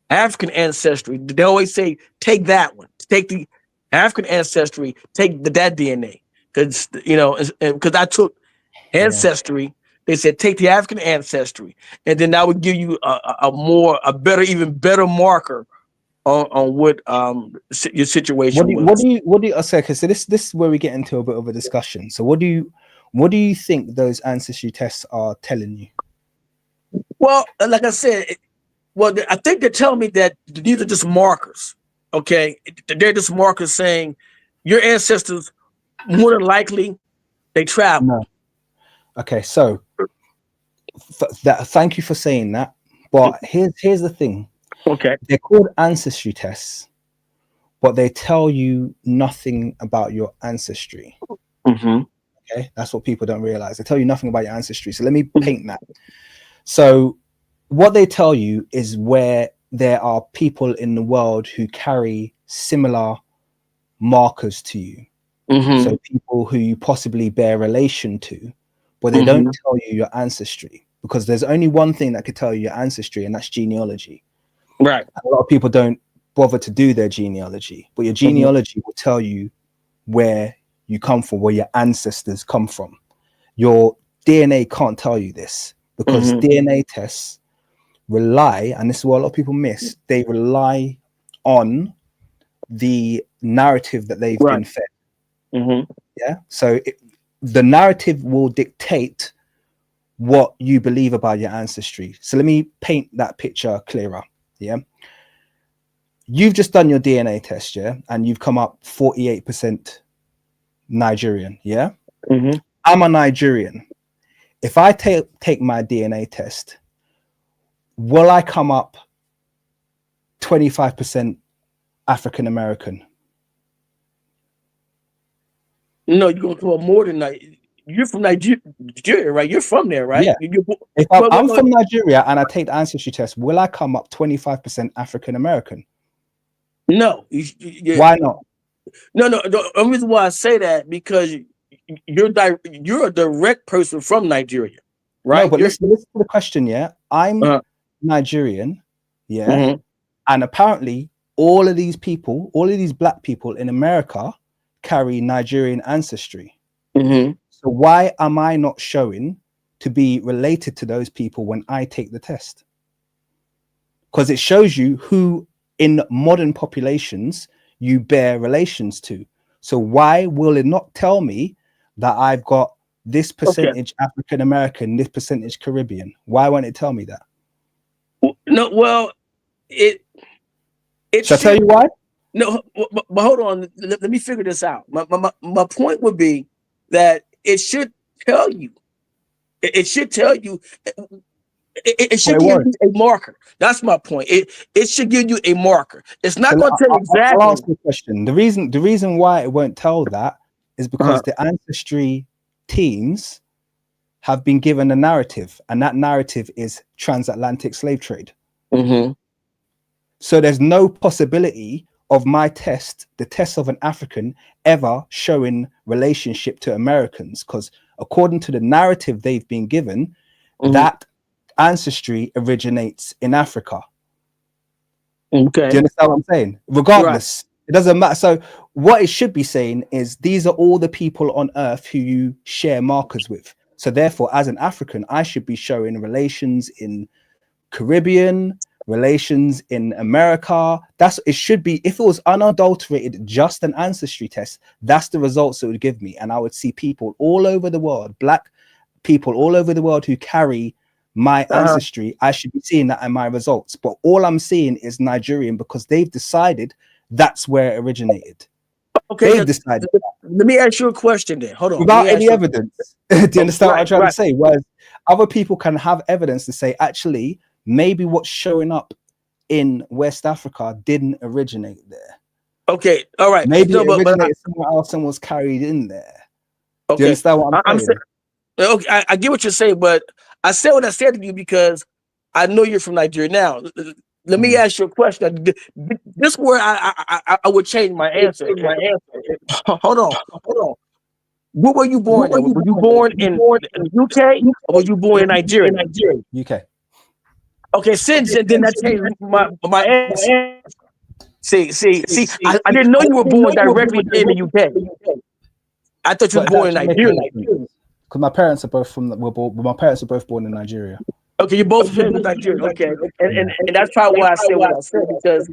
African ancestry. They always say take that one, take the African ancestry, take that DNA, because because I took ancestry. They said take the African ancestry, and then that would give you a better, even better marker on what your situation was. What do you say? Okay, so this is where we get into a bit of a discussion. So what do you think those ancestry tests are telling you? Well, like I said, I think they're telling me that these are just markers. Okay, they're just markers saying your ancestors more than likely they travel. No. Okay, so thank you for saying that. But here's the thing. Okay, they're called ancestry tests, but they tell you nothing about your ancestry. Mm-hmm. Okay, that's what people don't realize. They tell you nothing about your ancestry. So let me paint that. So what they tell you is where there are people in the world who carry similar markers to you. Mm-hmm. So people who you possibly bear relation to, but they don't tell you your ancestry, because there's only one thing that could tell you your ancestry, and that's genealogy. Right. A lot of people don't bother to do their genealogy, but your genealogy will tell you where you come from, where your ancestors come from. Your DNA can't tell you this, because DNA tests rely, and this is what a lot of people miss, they rely on the narrative that they've been fed. Yeah. So the narrative will dictate what you believe about your ancestry. So let me paint that picture clearer. Yeah. You've just done your DNA test, yeah, and you've come up 48% Nigerian. Yeah. I'm a Nigerian. If I take my DNA test, will I come up 25% African American? No, you're going to come up more than that. You're from Nigeria, right? You're from there, right? Yeah. If I'm from Nigeria and I take the ancestry test, will I come up 25% African American? No. Why not? No. The only reason why I say that, because you're a direct person from Nigeria, right? No, but listen to the question. Yeah, I'm Nigerian. Yeah, and apparently all of these people, all of these black people in America, carry Nigerian ancestry. So why am I not showing to be related to those people when I take the test? Because it shows you who in modern populations you bear relations to. So why will it not tell me that I've got this percentage African American, this percentage Caribbean? Why won't it tell me that? No, well, it should I tell you why? No, but hold on. Let me figure this out. My point would be that it should tell you. It should tell you. It should give you a marker. That's my point. It should give you a marker. It's not going to tell you exactly. I'll ask you a question. The reason why it won't tell that is because the ancestry teams have been given a narrative, and that narrative is transatlantic slave trade. So there's no possibility of my test, the test of an African, ever showing relationship to Americans, because according to the narrative they've been given, that ancestry originates in Africa. Okay. Do you understand what I'm saying? Regardless, it doesn't matter. So what it should be saying is these are all the people on earth who you share markers with. So therefore, as an African, I should be showing relations in Caribbean, relations in America. It should be, if it was unadulterated, just an ancestry test, that's the results it would give me. And I would see people all over the world, black people all over the world who carry my ancestry. I should be seeing that in my results. But all I'm seeing is Nigerian, because they've decided that's where it originated. Okay, they've decided. Let me ask you a question then. Hold on. Without any evidence. Do you understand what I'm trying to say? Whereas other people can have evidence to say, actually, maybe what's showing up in West Africa didn't originate there. Okay, all right. Maybe it originated somewhere else and was carried in there. Okay. Do you understand what I'm saying? Okay, I get what you're saying, but I said what I said to you because I know you're from Nigeria. Now, let me ask you a question. This where I would change my answer. Hold on. Where were you born in? Were you born in the UK or were you born in Nigeria? UK. Okay, since then that changed my answer. See, I didn't know you were born directly in the UK. I thought you were born in Nigeria. Because my parents are both my parents are both born in Nigeria. Okay, you're both from Nigeria. Okay, and that's probably why I said what I said, because.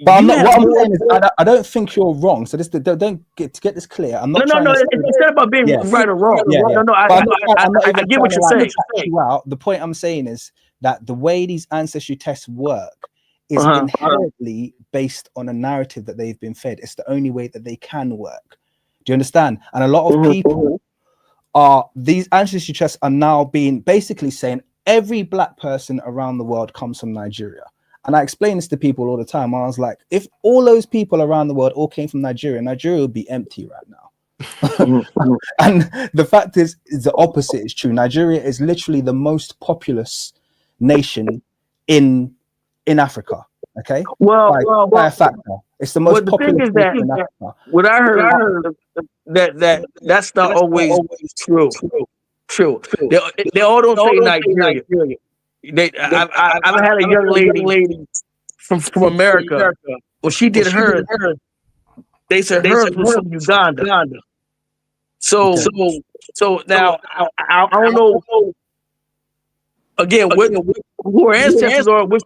But I'm not. What I'm saying is, I don't think you're wrong. So this, don't get this clear. I'm not. No. It's not about being right or wrong. No. I get what you're saying. You out. The point I'm saying is that the way these ancestry tests work is inherently based on a narrative that they've been fed. It's the only way that they can work. Do you understand? And a lot of people these ancestry tests are now being basically saying every black person around the world comes from Nigeria. And I explain this to people all the time. I was like, if all those people around the world all came from Nigeria, Nigeria would be empty right now. And the fact is the opposite is true. Nigeria is literally the most populous nation in Africa. Okay. By a factor. It's the most populous nation in Africa. What I heard that's not always true. They all don't say Nigeria. I've had a young lady from America. When she did hers, they said hers was from Uganda. So now I don't know. Again, who her ancestors are, which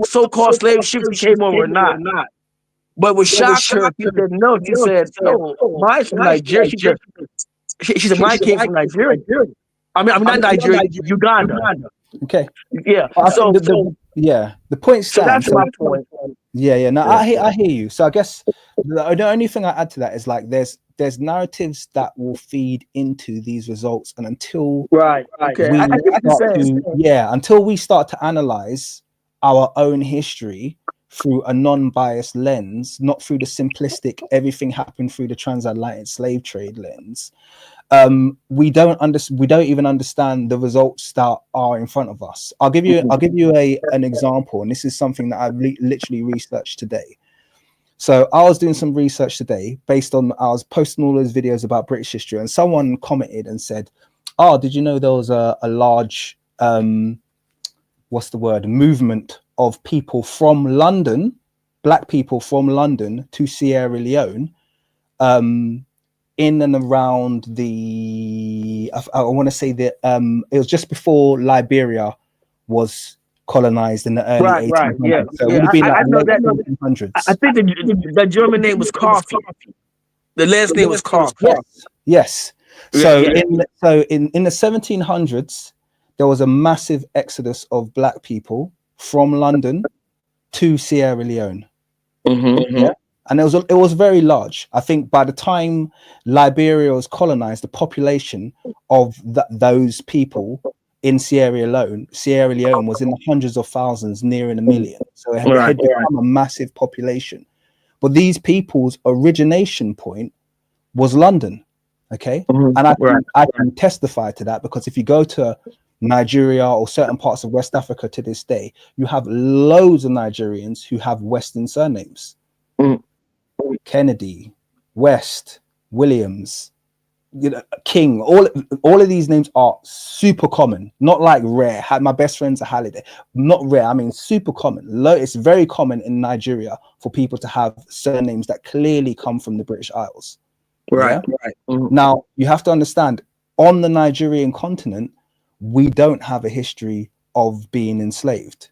so-called slave ships came over or not. But what shocked her, she said no. She said, "No, mine's from Nigeria." She said, "Mine came from Nigeria." I mean, not Nigeria, Uganda. Okay. Yeah. The point stands. So that's my point. Yeah. No, I hear you. So I guess the only thing I add to that is like there's narratives that will feed into these results, and until until we start to analyze our own history through a non-biased lens, not through the simplistic everything happened through the transatlantic slave trade lens, we don't even understand the results that are in front of us. I'll give you an example, and this is something that I've literally researched today. So I was doing some research today based on, I was posting all those videos about British history, and someone commented and said, "Oh, did you know there was a large movement of people from London, black people from London to Sierra Leone, in and around I want to say that it was just before Liberia was colonized in the early 1800s. So it would have been like the 1800s. I think the German name was Coffee. The last name was Coffee. Yes. So in the 1700s, there was a massive exodus of black people from London to Sierra Leone. And it was very large. I think by the time Liberia was colonized, the population of those people in Sierra Leone was in the hundreds of thousands, nearing 1 million. So it had become a massive population. But these people's origination point was London. Okay. And I can testify to that, because if you go to Nigeria or certain parts of West Africa to this day, you have loads of Nigerians who have Western surnames. Kennedy, West, Williams, King, all of these names are super common, not like rare. My best friends are Halliday, not rare. I mean, super common. It's very common in Nigeria for people to have surnames that clearly come from the British Isles. Now, you have to understand, on the Nigerian continent, we don't have a history of being enslaved.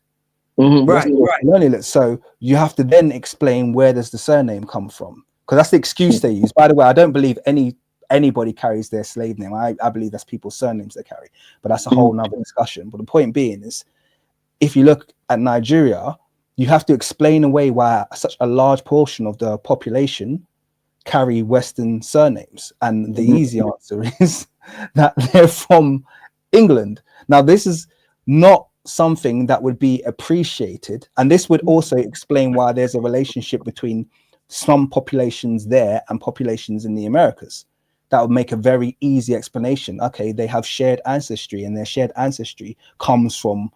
So you have to then explain, where does the surname come from? Because that's the excuse they use. By the way, I don't believe anybody carries their slave name. I believe that's people's surnames they carry, but that's a whole nother discussion. But the point being is, if you look at Nigeria, you have to explain away why such a large portion of the population carry Western surnames. And the easy answer is that they're from England. Now, this is not something that would be appreciated, and this would also explain why there's a relationship between some populations there and populations in the Americas. That would make a very easy explanation. Okay, they have shared ancestry, and their shared ancestry comes from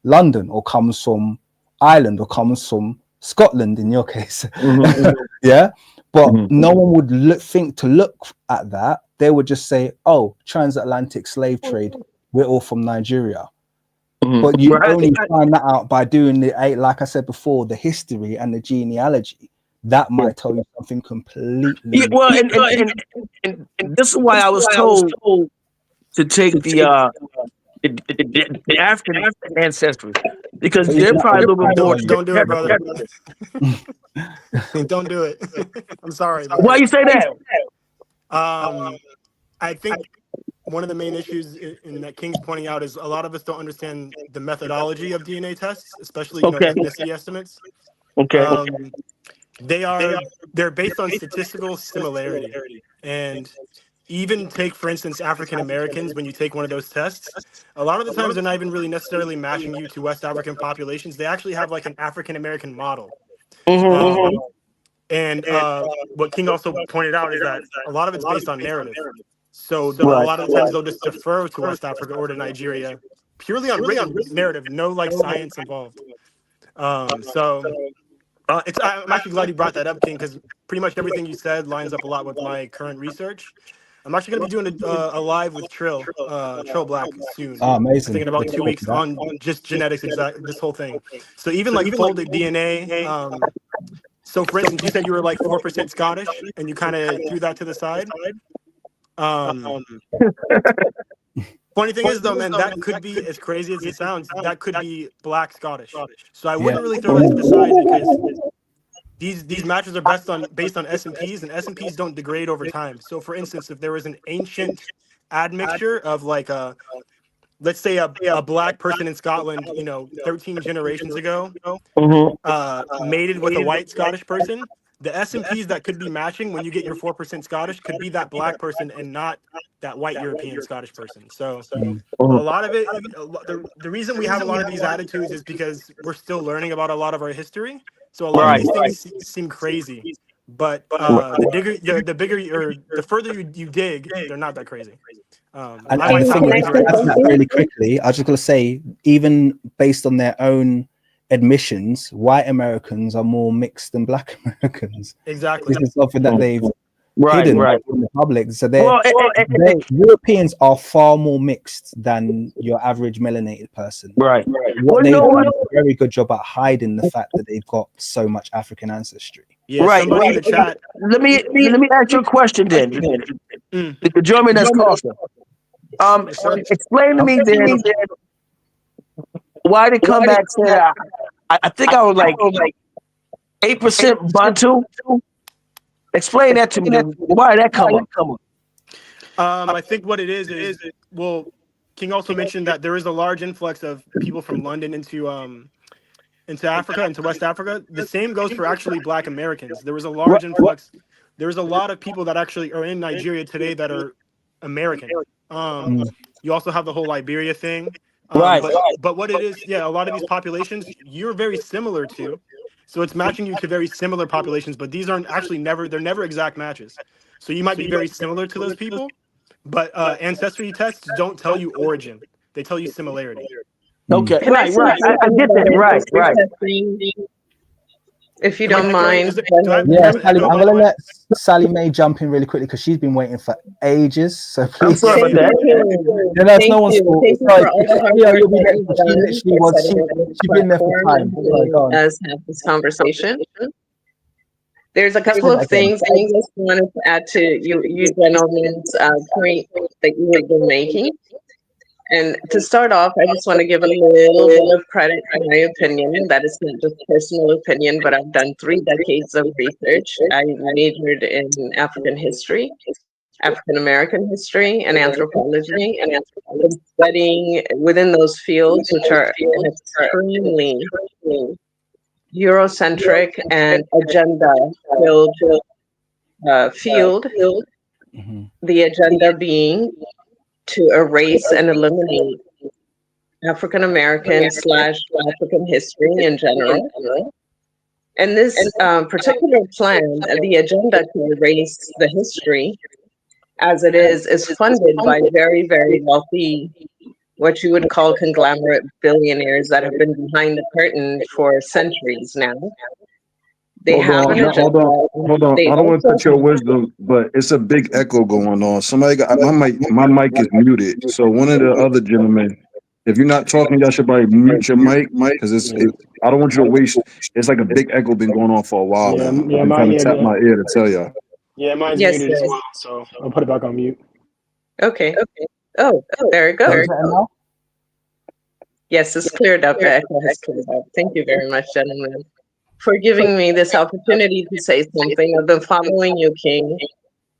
London or comes from Ireland or comes from Scotland in your case. Yeah. But no one would think to look at that. They would just say, oh, transatlantic slave trade, we're all from Nigeria. But you only find that out by doing like I said before, the history and the genealogy. That might tell you something completely. Well, and this is why I was told to take the African ancestry, because they're probably a little bit more. Don't do it, brother. Don't do it. I'm sorry. Why you say that? I think one of the main issues in that King's pointing out is a lot of us don't understand the methodology of DNA tests, especially ethnicity estimates. They're based on statistical similarity, and even take, for instance, African Americans. When you take one of those tests, a lot of the times they're not even really necessarily matching you to West African populations. They actually have like an African American model. And what King also pointed out is that a lot of it's based on narrative. So a lot of the times they'll just defer to West Africa or to Nigeria purely on written narrative, no like science involved. I'm actually glad you brought that up, King, because pretty much everything you said lines up a lot with my current research. I'm actually going to be doing a live with Trill Black soon. Oh, amazing. I think in about 2 weeks on just genetics, this whole thing. So even like folded DNA. So for instance, you said you were like 4% Scottish, and you kind of threw that to the side. Funny thing is, though, man, that could be, as crazy as it sounds, that could be Black Scottish. So I wouldn't really throw that to the side, because these matches are based on S&Ps, and S&Ps don't degrade over time. So for instance, if there was an ancient admixture of like let's say a Black person in Scotland, 13 generations ago, mated with a white Scottish person, the S&Ps that could be matching when you get your 4% Scottish could be that Black person and not that white European Scottish person. So a lot of it, the reason we have a lot of these attitudes is because we're still learning about a lot of our history. So a lot of these things seem crazy, but the further you dig, they're not that crazy. And the thing is, that really quickly, I just got to say, even based on their own admissions, white Americans are more mixed than Black Americans. Exactly. This is something that they've hidden from the public. So Europeans are far more mixed than your average melanated person. What they've done a very good job at hiding the fact that they've got so much African ancestry. Somebody in the chat. Let me ask you a question then. The German that's closer. Explain to me then why they come back said I think I was like 8% Bantu. Explain that to me. Why did that come up? I think what it is well, King also mentioned that there is a large influx of people from London into Africa, into West Africa. The same goes for actually Black Americans. There was a large influx. There's a lot of people that actually are in Nigeria today that are American. You also have the whole Liberia thing. But what it is, a lot of these populations you're very similar to. So it's matching you to very similar populations, but these aren't actually they're never exact matches. So you might be very similar to those people, but ancestry tests don't tell you origin. They tell you similarity. Okay, right. I get that. Right. If you don't mind. Sally, I'm going to let Sally Mae jump in really quickly because she's been waiting for ages. So please. I'm sorry about that. No one's fault. She's been there for time. Does have this conversation. There's a couple of things I just wanted to add to you gentlemen's point that you have been making. And to start off, I just want to give a little bit of credit for my opinion. That is not just personal opinion, but I've done 3 decades of research. I majored in African history, African American history, and anthropology, and I've been studying within those fields, which are extremely Eurocentric and agenda-filled field. The agenda being to erase and eliminate African American / African history in general. And this particular plan, the agenda to erase the history as it is funded by very, very wealthy what you would call conglomerate billionaires that have been behind the curtain for centuries now. They have an agenda. Hold on. They I don't want to also touch your wisdom, but it's a big echo going on. Somebody got my mic is muted. So one of the other gentlemen, if you're not talking, y'all should probably mute your mic because I don't want you to waste. It's like a big echo been going on for a while now. I've been trying to tap my ear to tell y'all. Yeah, mine's muted as well, so I'll put it back on mute. Okay. Oh, there it goes. Yes, it's cleared up. The echo has cleared up. Thank you very much, gentlemen, for giving me this opportunity to say something. I've been following you, King.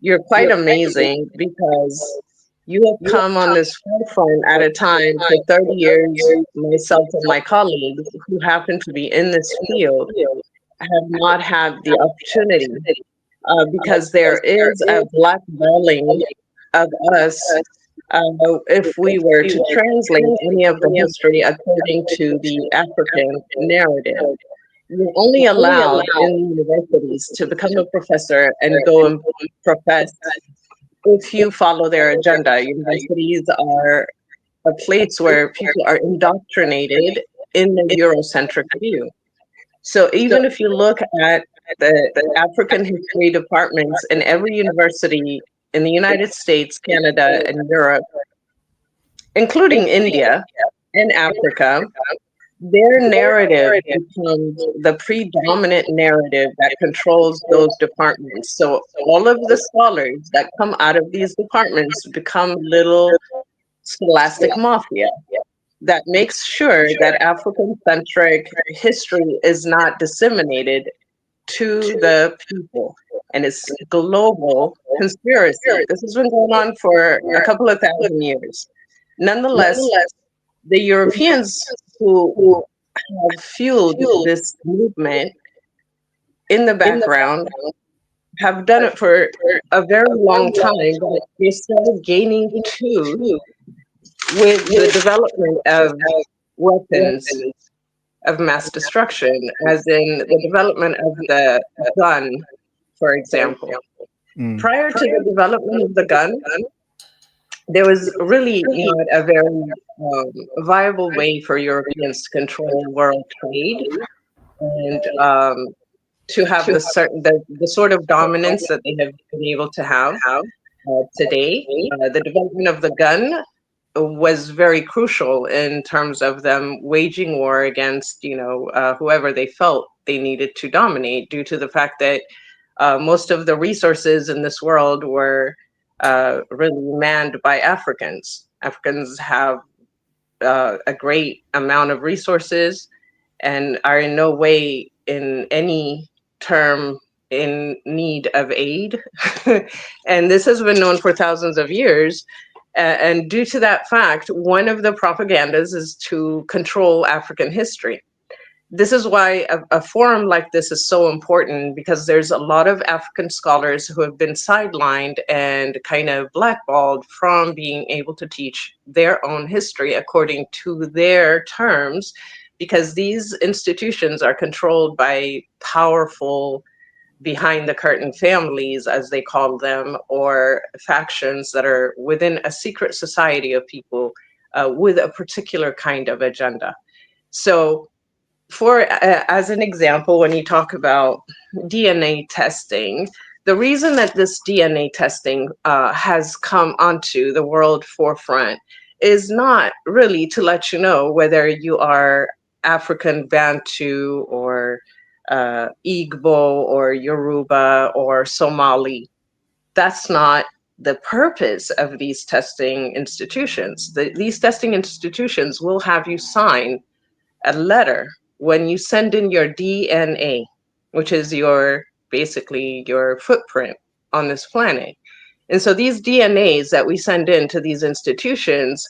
You're quite amazing because you have come on this forefront at a time for 30 years. Myself and my colleagues who happen to be in this field have not had the opportunity because there is a blackballing of us if we were to translate any of the history according to the African narrative. You're only allowed in universities to become a professor and go and profess if you follow their agenda. Universities are a place where people are indoctrinated in the Eurocentric view. So even if you look at the African history departments in every university in the United States, Canada, and Europe, including India and Africa, their narrative becomes the predominant narrative that controls those departments. So all of the scholars that come out of these departments become little scholastic mafia that makes sure that African-centric history is not disseminated to the people. And it's global conspiracy. This has been going on for a couple of thousand years. Nonetheless, the Europeans who have fueled this movement in the background have done it for a very long time, but they started gaining too with the development of weapons of mass destruction, as in the development of the gun, for example. Prior to the development of the gun, there was really not a very viable way for Europeans to control world trade and to have the sort of dominance that they have been able to have today. The development of the gun was very crucial in terms of them waging war against, whoever they felt they needed to dominate, due to the fact that most of the resources in this world were really manned by Africans. Africans have a great amount of resources and are in no way in any term in need of aid. And this has been known for thousands of years. And due to that fact, one of the propagandas is to control African history. This is why a forum like this is so important, because there's a lot of African scholars who have been sidelined and kind of blackballed from being able to teach their own history according to their terms, because these institutions are controlled by powerful behind the curtain families, as they call them, or factions that are within a secret society of people with a particular kind of agenda. So as an example, when you talk about DNA testing, the reason that this DNA testing has come onto the world forefront is not really to let you know whether you are African Bantu or Igbo or Yoruba or Somali. That's not the purpose of these testing institutions. These testing institutions will have you sign a letter when you send in your DNA, which is basically your footprint on this planet. And so these DNAs that we send in to these institutions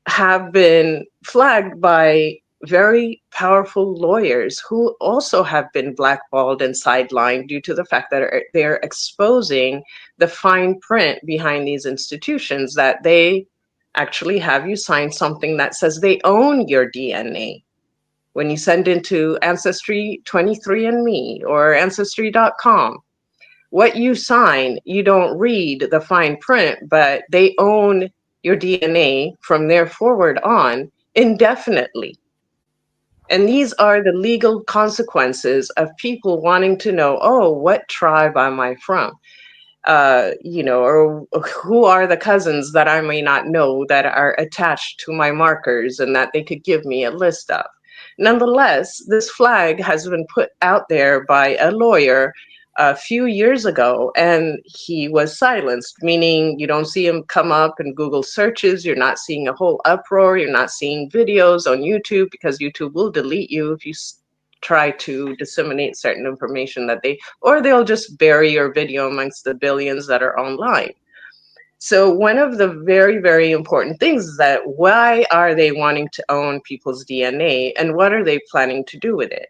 have been flagged by very powerful lawyers who also have been blackballed and sidelined due to the fact that they're exposing the fine print behind these institutions, that they actually have you sign something that says they own your DNA. When you send into Ancestry 23andMe or Ancestry.com, what you sign, you don't read the fine print, but they own your DNA from there forward on indefinitely. And these are the legal consequences of people wanting to know, oh, what tribe am I from? Or who are the cousins that I may not know that are attached to my markers and that they could give me a list of. Nonetheless, this flag has been put out there by a lawyer a few years ago, and he was silenced, meaning you don't see him come up in Google searches, you're not seeing a whole uproar, you're not seeing videos on YouTube, because YouTube will delete you if you try to disseminate certain information or they'll just bury your video amongst the billions that are online. So one of the very, very important things is that why are they wanting to own people's DNA and what are they planning to do with it?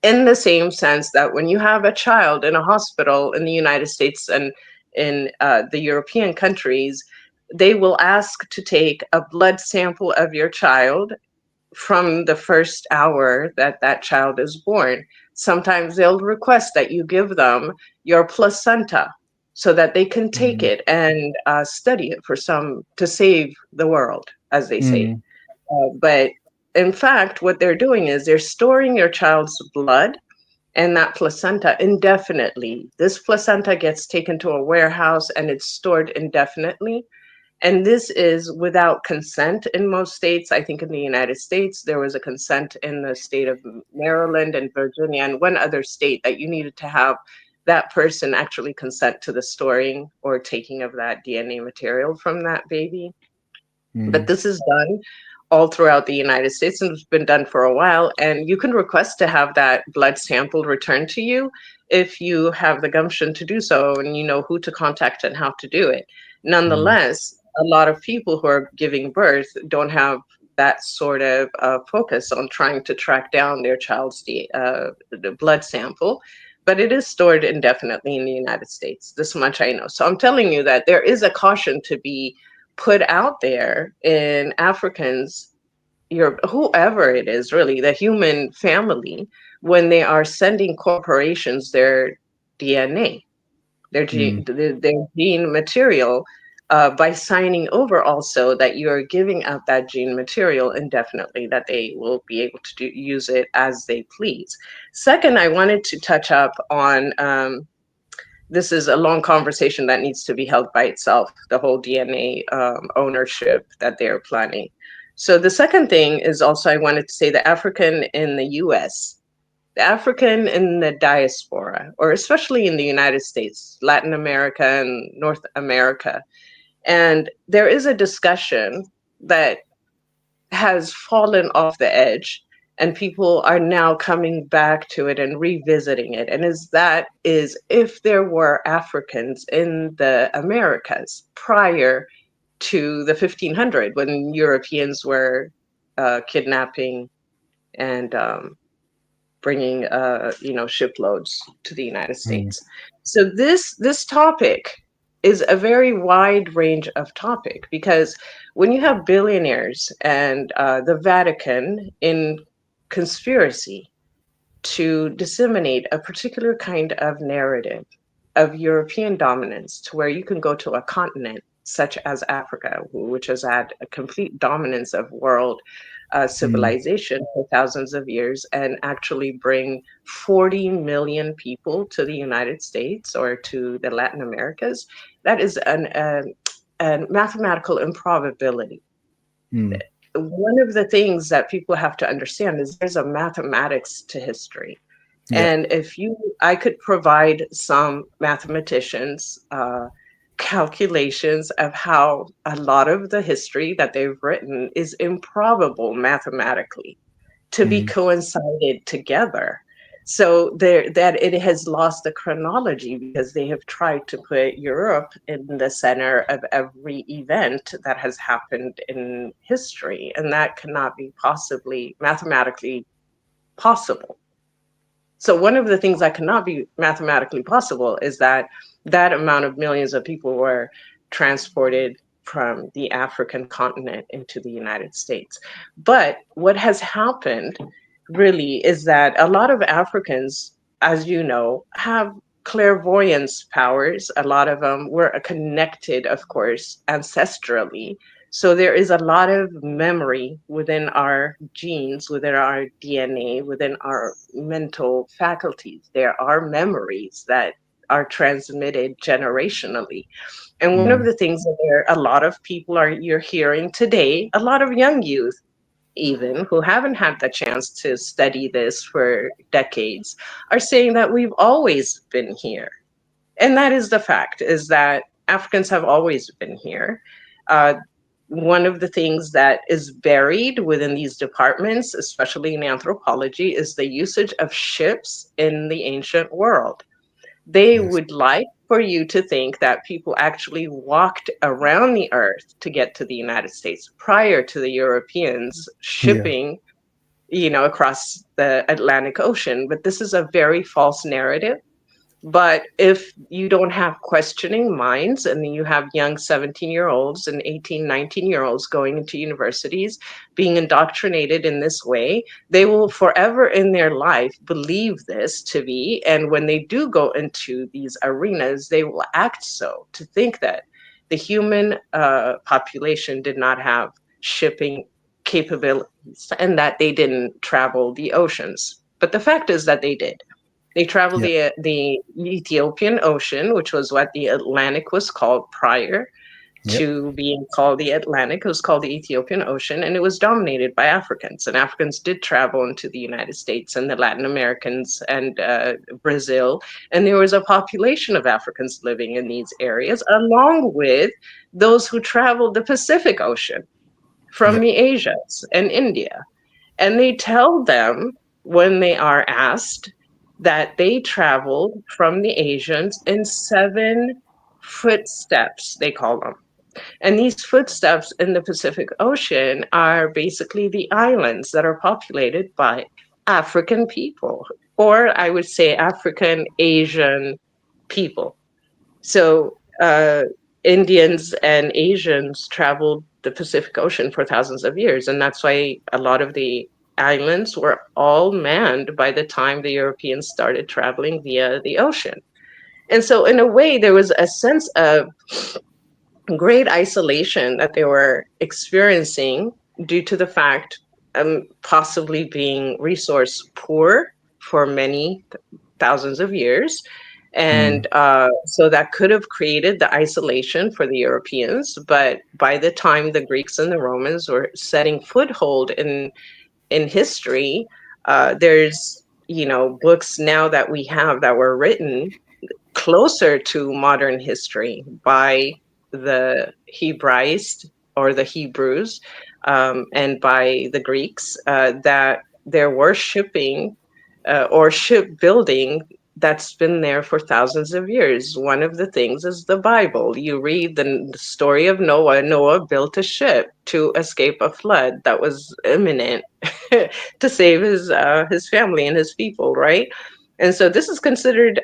In the same sense that when you have a child in a hospital in the United States and in the European countries, they will ask to take a blood sample of your child from the first hour that that child is born. Sometimes they'll request that you give them your placenta so that they can take it and study it to save the world, as they say. But in fact, what they're doing is they're storing your child's blood and that placenta indefinitely. This placenta gets taken to a warehouse and it's stored indefinitely. And this is without consent in most states. I think in the United States, there was a consent in the state of Maryland and Virginia and one other state that you needed to have that person actually consent to the storing or taking of that DNA material from that baby. But this is done all throughout the United States and it's been done for a while. And you can request to have that blood sample returned to you if you have the gumption to do so and you know who to contact and how to do it. Nonetheless, a lot of people who are giving birth don't have that sort of focus on trying to track down their child's the blood sample, but it is stored indefinitely in the United States. This much I know. So I'm telling you that there is a caution to be put out there in Africans, whoever it is, really, the human family, when they are sending corporations their DNA, their gene material, by signing over also that you are giving out that gene material indefinitely, that they will be able to use it as they please. Second, I wanted to touch up on this is a long conversation that needs to be held by itself, the whole DNA ownership that they're planning. So the second thing is also, I wanted to say the African in the US, the African in the diaspora, or especially in the United States, Latin America and North America. And there is a discussion that has fallen off the edge and people are now coming back to it and revisiting it. And that is if there were Africans in the Americas prior to the 1500, when Europeans were kidnapping and bringing shiploads to the United States. So this topic is a very wide range of topic, because when you have billionaires and the Vatican in conspiracy to disseminate a particular kind of narrative of European dominance, to where you can go to a continent such as Africa, which has had a complete dominance of world civilization for thousands of years, and actually bring 40 million people to the United States or to the Latin Americas, that is a mathematical improbability. One of the things that people have to understand is there's a mathematics to history. And I could provide some mathematicians calculations of how a lot of the history that they've written is improbable mathematically to be coincided together. So that it has lost the chronology, because they have tried to put Europe in the center of every event that has happened in history, and that cannot be possibly mathematically possible. So one of the things that cannot be mathematically possible is that that amount of millions of people were transported from the African continent into the United States. But what has happened really is that a lot of Africans, as you know, have clairvoyance powers. A lot of them were connected, of course, ancestrally. So there is a lot of memory within our genes, within our DNA, within our mental faculties. There are memories that are transmitted generationally. And one of the things that a lot of people you're hearing today, a lot of young youth even who haven't had the chance to study this for decades are saying that we've always been here. And that is the fact, is that Africans have always been here. Uh, One of the things that is buried within these departments, especially in anthropology, is the usage of ships in the ancient world. They would like for you to think that people actually walked around the earth to get to the United States prior to the Europeans shipping, across the Atlantic Ocean. But this is a very false narrative. But if you don't have questioning minds and you have young 17-year-olds and 18, 19-year-olds going into universities, being indoctrinated in this way, they will forever in their life believe this to be. And when they do go into these arenas, they will act so, to think that the human population did not have shipping capabilities and that they didn't travel the oceans. But the fact is that they did. They traveled the Ethiopian Ocean, which was what the Atlantic was called prior to being called the Atlantic. It was called the Ethiopian Ocean, and it was dominated by Africans. And Africans did travel into the United States and the Latin Americans and Brazil. And there was a population of Africans living in these areas, along with those who traveled the Pacific Ocean from the Asias and India. And they tell them when they are asked that they traveled from the Asians in 7 footsteps, they call them. And these footsteps in the Pacific Ocean are basically the islands that are populated by African people, or I would say African Asian people. So Indians and Asians traveled the Pacific Ocean for thousands of years. And that's why a lot of the islands were all manned by the time the Europeans started traveling via the ocean. And so in a way, there was a sense of great isolation that they were experiencing due to the fact possibly being resource poor for many thousands of years. And so that could have created the isolation for the Europeans. But by the time the Greeks and the Romans were setting foothold in history, there's books now that we have that were written closer to modern history by the Hebraist or the Hebrews and by the Greeks that there were shipping or shipbuilding that's been there for thousands of years. One of the things is the Bible. You read the story of Noah. Noah built a ship to escape a flood that was imminent to save his family and his people, right? And so this is considered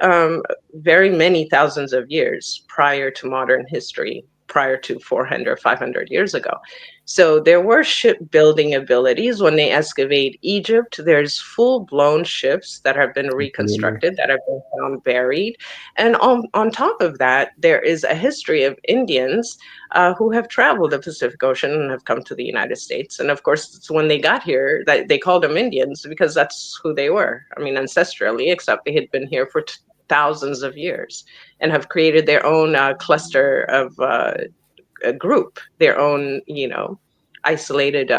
very many thousands of years prior to modern history, prior to 400, 500 years ago. So there were shipbuilding abilities. When they excavate Egypt, there's full-blown ships that have been reconstructed, that have been found buried. And on top of that, there is a history of Indians who have traveled the Pacific Ocean and have come to the United States. And of course, it's when they got here that they called them Indians because that's who they were. I mean, ancestrally, except they had been here for thousands of years and have created their own cluster of a group, their own, isolated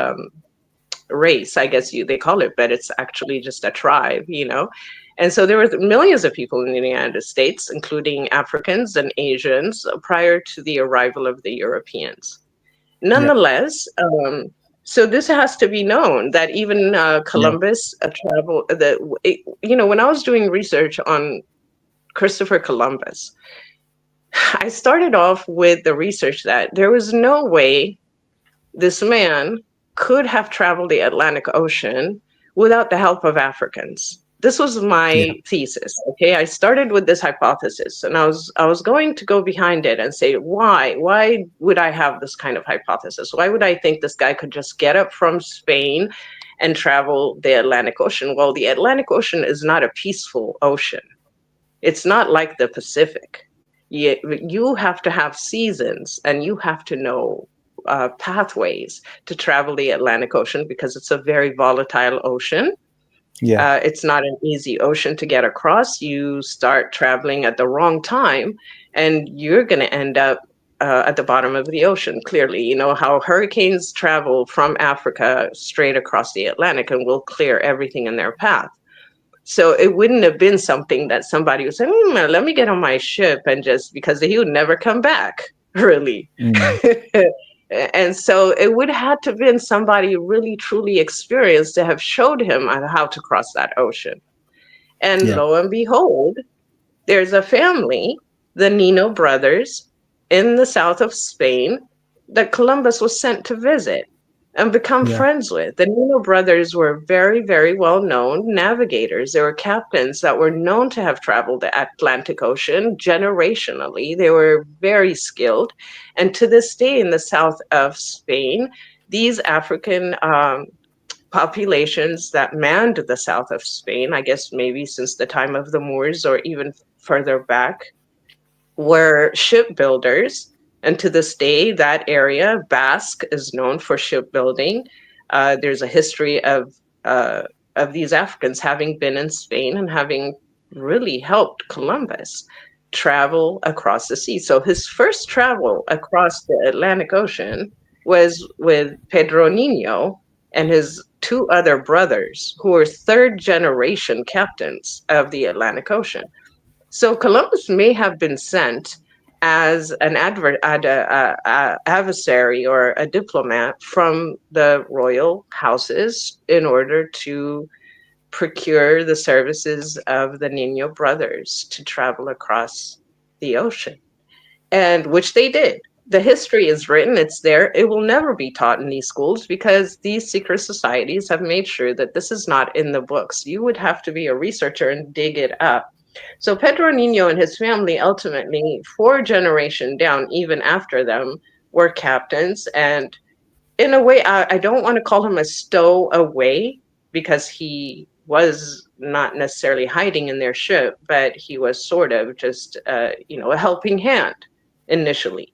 race, I guess they call it, but it's actually just a tribe, And so there were millions of people in the United States, including Africans and Asians, prior to the arrival of the Europeans. Nonetheless, so this has to be known that even Columbus traveled. When I was doing research on Christopher Columbus, I started off with the research that there was no way this man could have traveled the Atlantic Ocean without the help of Africans. This was my thesis. Okay, I started with this hypothesis, and I was going to go behind it and say, why would I have this kind of hypothesis? Why would I think this guy could just get up from Spain and travel the Atlantic Ocean? Well, the Atlantic Ocean is not a peaceful ocean. It's not like the Pacific. You have to have seasons, and you have to know pathways to travel the Atlantic Ocean, because it's a very volatile ocean. Yeah. It's not an easy ocean to get across. You start traveling at the wrong time, and you're going to end up at the bottom of the ocean. Clearly, you know how hurricanes travel from Africa straight across the Atlantic and will clear everything in their path. So it wouldn't have been something that somebody would say, let me get on my ship, and just because he would never come back, really. And so it would have to have been somebody really, truly experienced to have showed him how to cross that ocean. And Yeah. lo and behold, there's a family, the Nino brothers, in the south of Spain that Columbus was sent to visit and become Yeah. friends with. The Nino brothers were very, very well known navigators. They were captains that were known to have traveled the Atlantic Ocean generationally. They were very skilled. And to this day, in the south of Spain, these African populations that manned the south of Spain, I guess maybe since the time of the Moors or even further back, were shipbuilders. And to this day, that area, Basque, is known for shipbuilding. There's a history of these Africans having been in Spain and having really helped Columbus travel across the sea. So his first travel across the Atlantic Ocean was with Pedro Nino and his two other brothers, who were third generation captains of the Atlantic Ocean. So Columbus may have been sent as an adversary or a diplomat from the royal houses in order to procure the services of the Nino brothers to travel across the ocean, and which they did. The history is written, it's there. It will never be taught in these schools because these secret societies have made sure that this is not in the books. You would have to be a researcher and dig it up. So Pedro Nino and his family, ultimately 4 generations down, even after them, were captains. And in a way, I don't want to call him a stowaway, because he was not necessarily hiding in their ship, but he was sort of just, a helping hand initially.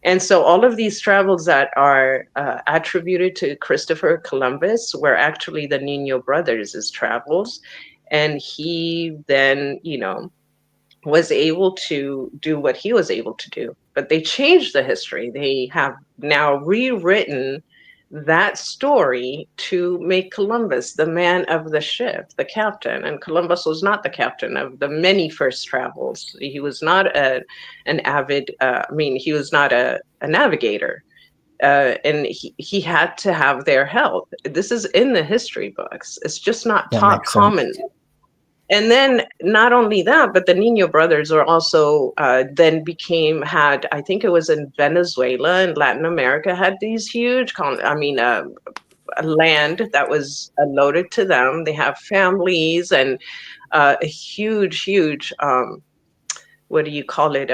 And so all of these travels that are attributed to Christopher Columbus were actually the Nino brothers' travels. And he then, was able to do what he was able to do. But they changed the history. They have now rewritten that story to make Columbus the man of the ship, the captain. And Columbus was not the captain of the many first travels. He was not an avid, he was not a navigator. And he had to have their help. This is in the history books. It's just not That taught makes sense. commonly. And then not only that, but the Nino brothers were also then had, I think it was in Venezuela and Latin America, had these huge, land that was allotted to them. They have families and a huge, huge, what do you call it?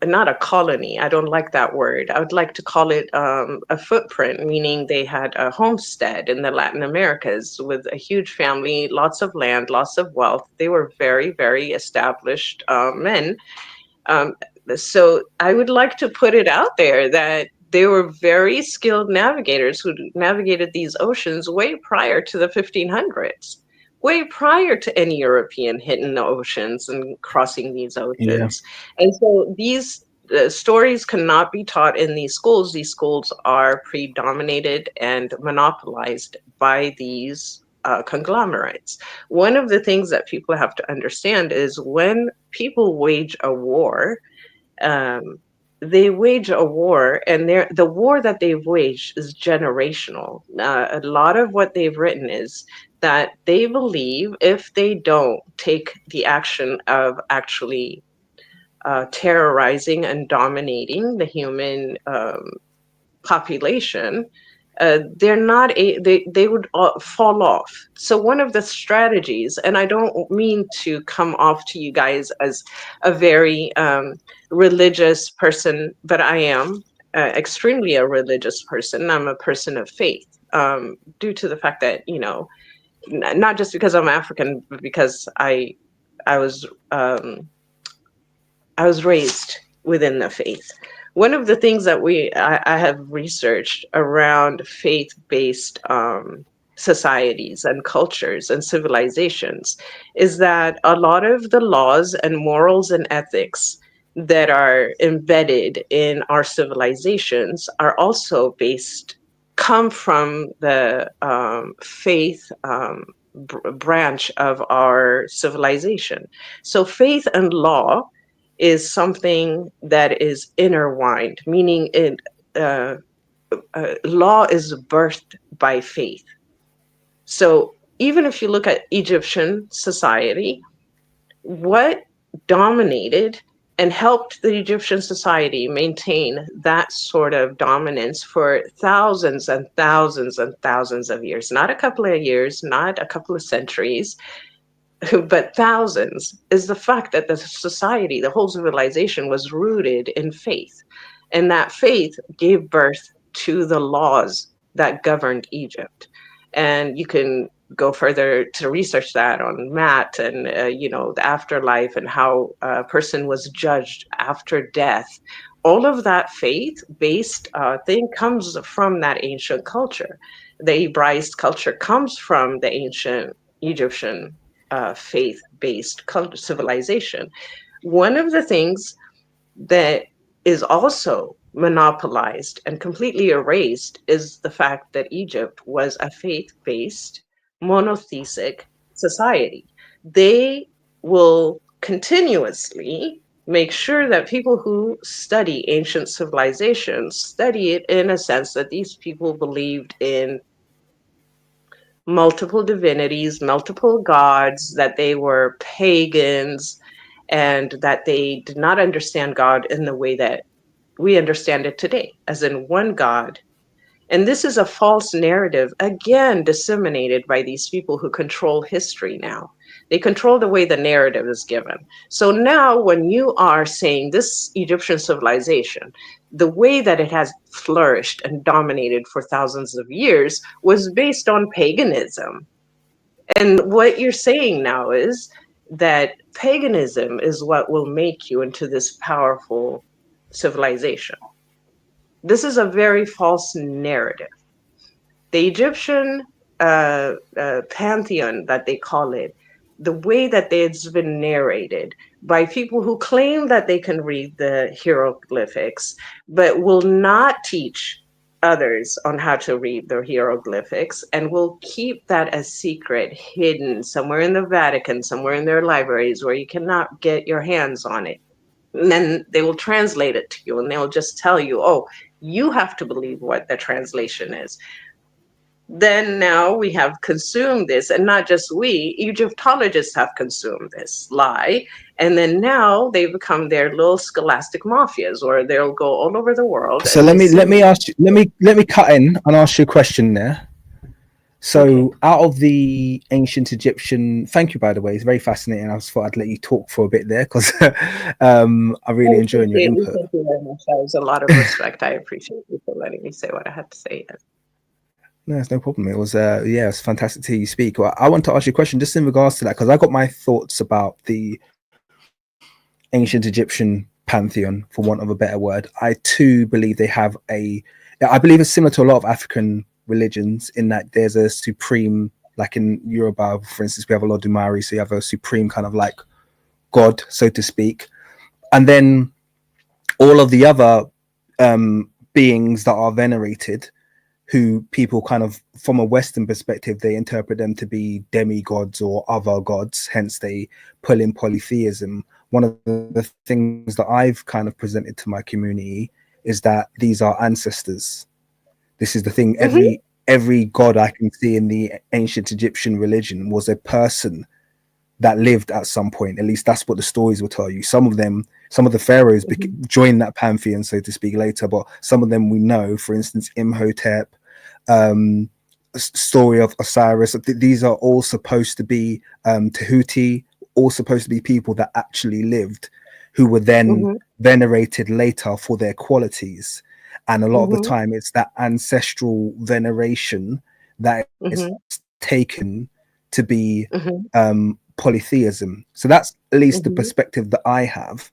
Not a colony. I don't like that word. I would like to call it a footprint, meaning they had a homestead in the Latin Americas with a huge family, lots of land, lots of wealth. They were very, very established men. So I would like to put it out there that they were very skilled navigators who navigated these oceans way prior to the 1500s. Way prior to any European hitting the oceans and crossing these Yeah. oceans. And so these stories cannot be taught in these schools. These schools are predominated and monopolized by these conglomerates. One of the things that people have to understand is when people wage a war, they wage a war, and the war that they've waged is generational. A lot of what they've written is that they believe if they don't take the action of actually terrorizing and dominating the human population, they would fall off. So one of the strategies, and I don't mean to come off to you guys as a very religious person, but I am extremely a religious person. I'm a person of faith, due to the fact that, not just because I'm African, but because I I was raised within the faith. One of the things that I have researched around faith-based societies and cultures and civilizations is that a lot of the laws and morals and ethics that are embedded in our civilizations are also come from the faith branch of our civilization. So faith and law is something that is intertwined, meaning law is birthed by faith. So even if you look at Egyptian society, what dominated and helped the Egyptian society maintain that sort of dominance for thousands and thousands and thousands of years, not a couple of years, not a couple of centuries, but thousands, is the fact that the society, the whole civilization was rooted in faith. And that faith gave birth to the laws that governed Egypt. And you can go further to research that on Matt and, the afterlife and how a person was judged after death. All of that faith-based thing comes from that ancient culture. The Hebraist culture comes from the ancient Egyptian faith-based civilization. One of the things that is also monopolized and completely erased is the fact that Egypt was a faith-based monotheistic society. They will continuously make sure that people who study ancient civilizations study it in a sense that these people believed in multiple divinities, multiple gods, that they were pagans, and that they did not understand God in the way that we understand it today, as in one God. And this is a false narrative, again, disseminated by these people who control history now. They control the way the narrative is given. So now when you are saying this Egyptian civilization, the way that it has flourished and dominated for thousands of years was based on paganism. And what you're saying now is that paganism is what will make you into this powerful civilization. This is a very false narrative. The Egyptian pantheon, that they call it, the way that it's been narrated by people who claim that they can read the hieroglyphics, but will not teach others on how to read the hieroglyphics, and will keep that as secret, hidden somewhere in the Vatican, somewhere in their libraries where you cannot get your hands on it. And then they will translate it to you, and they'll just tell you, oh, you have to believe what the translation is. Then now we have consumed this, and not just we, Egyptologists have consumed this lie. And then now they become their little scholastic mafias, or they'll go all over the world. So let me ask you, let me cut in and ask you a question there. So okay. Out of the ancient Egyptian, thank you, by the way, it's very fascinating. I just thought I'd let you talk for a bit there because I really enjoyed your input. Thank you very much. That was a lot of respect. I appreciate you for letting me say what I had to say. No, it's no problem. It was it's fantastic to hear you speak. Well, I want to ask you a question just in regards to that, because I got my thoughts about the ancient Egyptian pantheon, for want of a better word. I too believe they have I believe it's similar to a lot of African religions in that there's a supreme, like in Yoruba, for instance, we have a Olodumare, so you have a supreme kind of like God, so to speak. And then all of the other beings that are venerated, who people kind of, from a Western perspective, they interpret them to be demigods or other gods, hence they pull in polytheism. One of the things that I've kind of presented to my community is that these are ancestors. This is the thing, every god I can see in the ancient Egyptian religion was a person that lived at some point. At least that's what the stories will tell you. Some of the pharaohs joined that pantheon, so to speak, later, but some of them we know, for instance, Imhotep, story of Osiris, these are all supposed to be Tahuti, all supposed to be people that actually lived, who were then venerated later for their qualities. And a lot of the time it's that ancestral veneration that is taken to be polytheism. So that's at least the perspective that I have.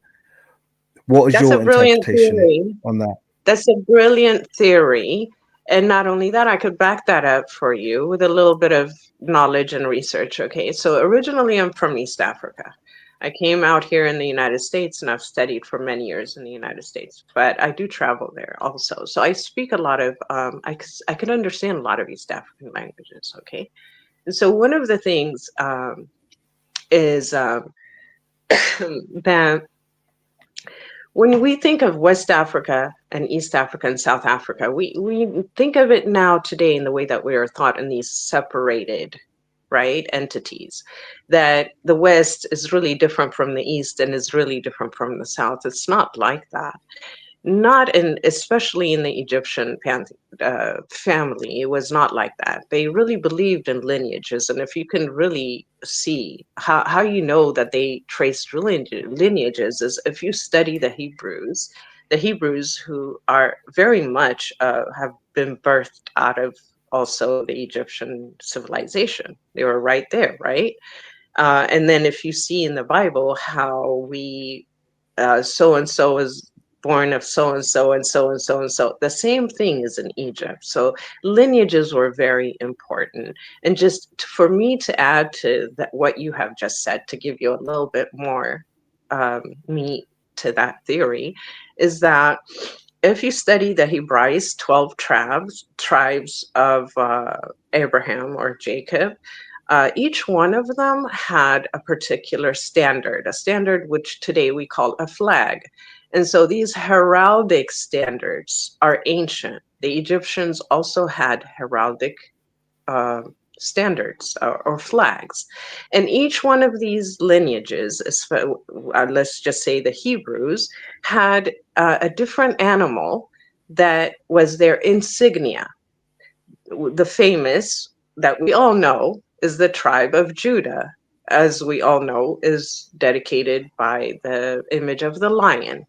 What is That's your a brilliant interpretation theory. on that? That's a brilliant theory. And not only that, I could back that up for you with a little bit of knowledge and research. Okay, so originally I'm from East Africa. I came out here in the United States and I've studied for many years in the United States, but I do travel there also. So I speak a lot of, I can understand a lot of East African languages, okay? And so one of the things is that when we think of West Africa and East Africa and South Africa, we think of it now today in the way that we are thought in these separated, right, entities, that the West is really different from the East and is really different from the South. It's not like that. Not in, especially in the Egyptian family, it was not like that. They really believed in lineages. And if you can really see how you know that they traced lineages is if you study the Hebrews who are very much have been birthed out of also the Egyptian civilization. They were right there, right? And then if you see in the Bible how we so-and-so is born of so-and-so and so-and-so and so. The same thing is in Egypt. So lineages were very important. And just for me to add to that, what you have just said, to give you a little bit more meat to that theory, is that if you study the Hebraist 12 tribes of Abraham or Jacob, each one of them had a particular standard, a standard which today we call a flag. And so these heraldic standards are ancient. The Egyptians also had heraldic standards or flags. And each one of these lineages, let's just say the Hebrews, had a different animal that was their insignia. The famous that we all know is the tribe of Judah, as we all know, is dedicated by the image of the lion.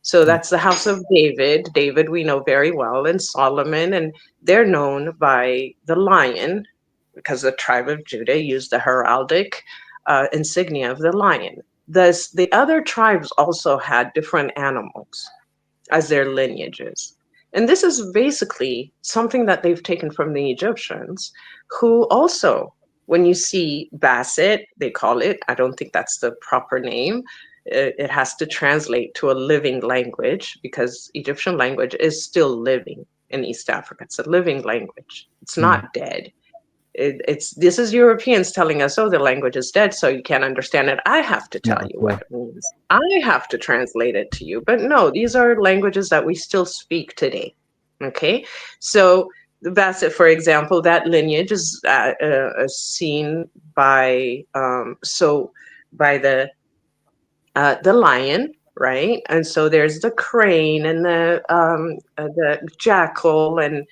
So that's the house of David. David we know very well, and Solomon, and they're known by the lion because the tribe of Judah used the heraldic insignia of the lion. Thus, the other tribes also had different animals as their lineages. And this is basically something that they've taken from the Egyptians, who also, when you see Basset, they call it, I don't think that's the proper name. It has to translate to a living language because Egyptian language is still living in East Africa. It's a living language. It's not dead. This is Europeans telling us, oh, the language is dead, so you can't understand it. I have to tell you what it means. I have to translate it to you. But no, these are languages that we still speak today. Okay, so the Basset, for example, that lineage is seen by by the lion, right? And so there's the crane and the jackal and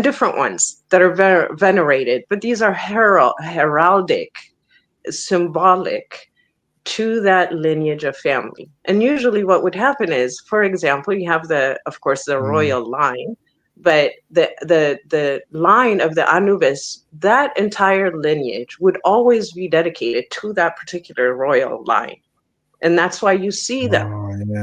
different ones that are venerated, but these are heraldic, symbolic to that lineage of family. And usually what would happen is, for example, you have of course the royal line, but the line of the Anubis, that entire lineage would always be dedicated to that particular royal line. And that's why you see them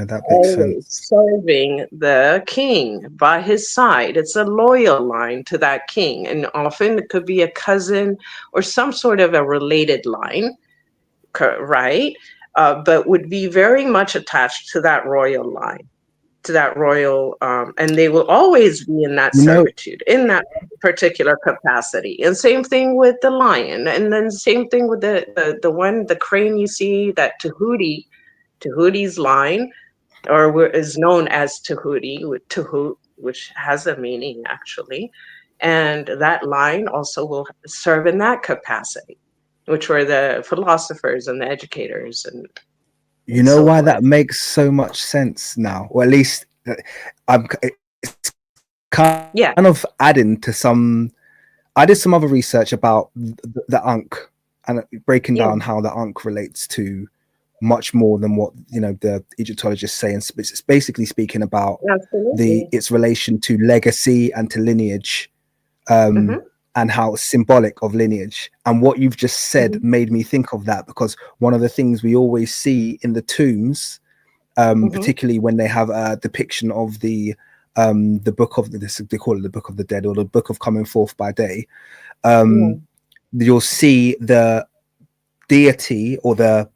that makes always sense. serving the king by his side. It's a loyal line to that king. And often it could be a cousin or some sort of a related line, right? But would be very much attached to that royal line, to that royal, and they will always be in that servitude, in that particular capacity. And same thing with the lion. And then same thing with the crane you see, that Tahuti's line, or is known as Tahuti, with Tahoot, which has a meaning actually. And that line also will serve in that capacity, which were the philosophers and the educators and You know so why forth. that makes so much sense now, or at least it's kind of adding to some. I did some other research about the Ankh and breaking down how the Ankh relates to much more than what the Egyptologists say, and it's basically speaking about its relation to legacy and to lineage, and and how it's symbolic of lineage. And what you've just said made me think of that, because one of the things we always see in the tombs, particularly when they have a depiction of the book of this, they call it the Book of the Dead, or the Book of Coming Forth by Day, you'll see the deity or the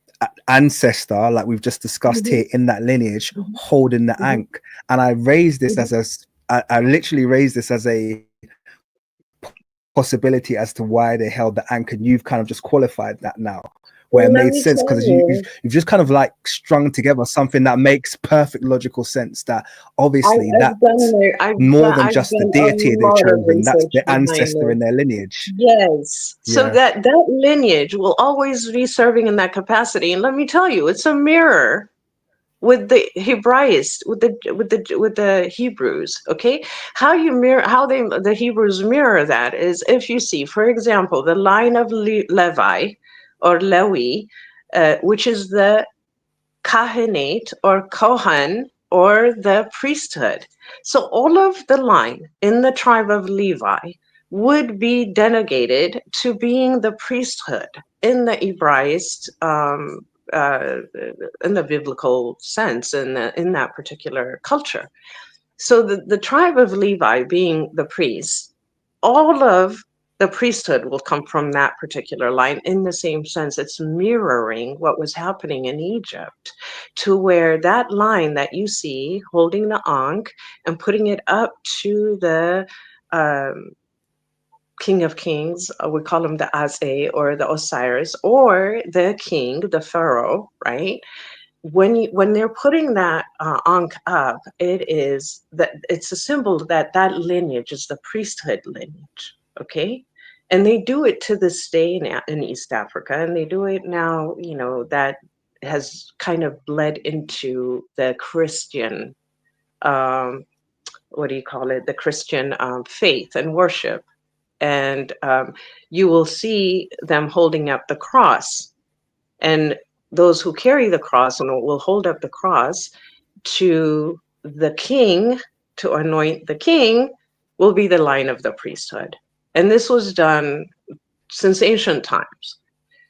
ancestor, like we've just discussed here, in that lineage holding the ankh. And I raised this as I literally raised this as a possibility as to why they held the ankh, and you've kind of just qualified that now, where it made sense, because you've just kind of like strung together something that makes perfect logical sense, that obviously that's more than just the deity they've chosen, that's the ancestor in their lineage. Yes. So that lineage will always be serving in that capacity. And let me tell you, it's a mirror with the Hebraists, with the Hebrews. Okay, how the Hebrews mirror that is, if you see, for example, the line of Levi or Lewi, which is the Kahanate or Kohan, or the priesthood. So all of the line in the tribe of Levi would be delegated to being the priesthood in the Hebraist, in the biblical sense, in that particular culture. So the tribe of Levi being the priests, all of the priesthood will come from that particular line. In the same sense, it's mirroring what was happening in Egypt, to where that line that you see holding the ankh and putting it up to the King of Kings, we call him the Azeh or the Osiris, or the king, the pharaoh, right? When they're putting that ankh up, it's a symbol that lineage is the priesthood lineage, okay? And they do it to this day in East Africa, and they do it now, that has kind of bled into the Christian, what do you call it? The Christian faith and worship. And you will see them holding up the cross. And those who carry the cross will hold up the cross to the king, to anoint the king, will be the line of the priesthood. And this was done since ancient times.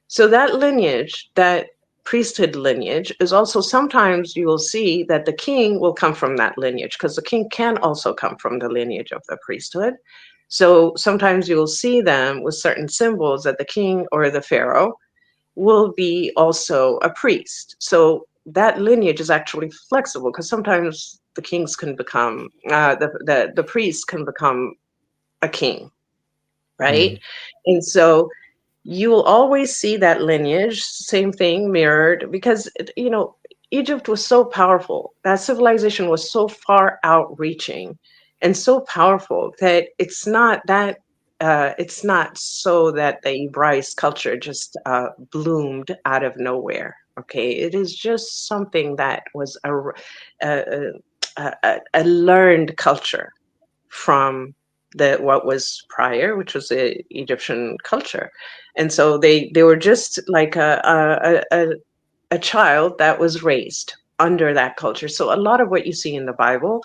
So that lineage, that priesthood lineage, is also, sometimes you will see that the king will come from that lineage, because the king can also come from the lineage of the priesthood. So sometimes you will see them with certain symbols that the king or the pharaoh will be also a priest. So that lineage is actually flexible, because sometimes the kings can become, the priest can become a king, right? And so you will always see that lineage, same thing, mirrored, because, Egypt was so powerful. That civilization was so far outreaching and so powerful that it's not so that the Hebraic culture just bloomed out of nowhere. Okay, it is just something that was a learned culture from what was prior, which was the Egyptian culture. And so they were just like a child that was raised under that culture. So a lot of what you see in the Bible,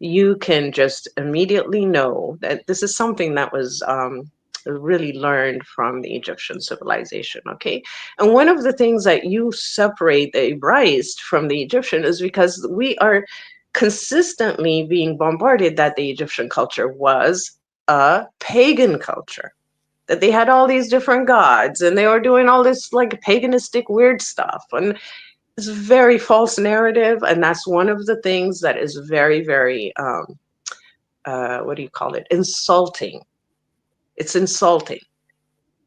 you can just immediately know that this is something that was really learned from the Egyptian civilization, okay? And one of the things that you separate the Hebraist from the Egyptian is because we are consistently being bombarded that the Egyptian culture was a pagan culture, that they had all these different gods and they were doing all this like paganistic weird stuff. And it's a very false narrative. And that's one of the things that is very, very, what do you call it? Insulting. It's insulting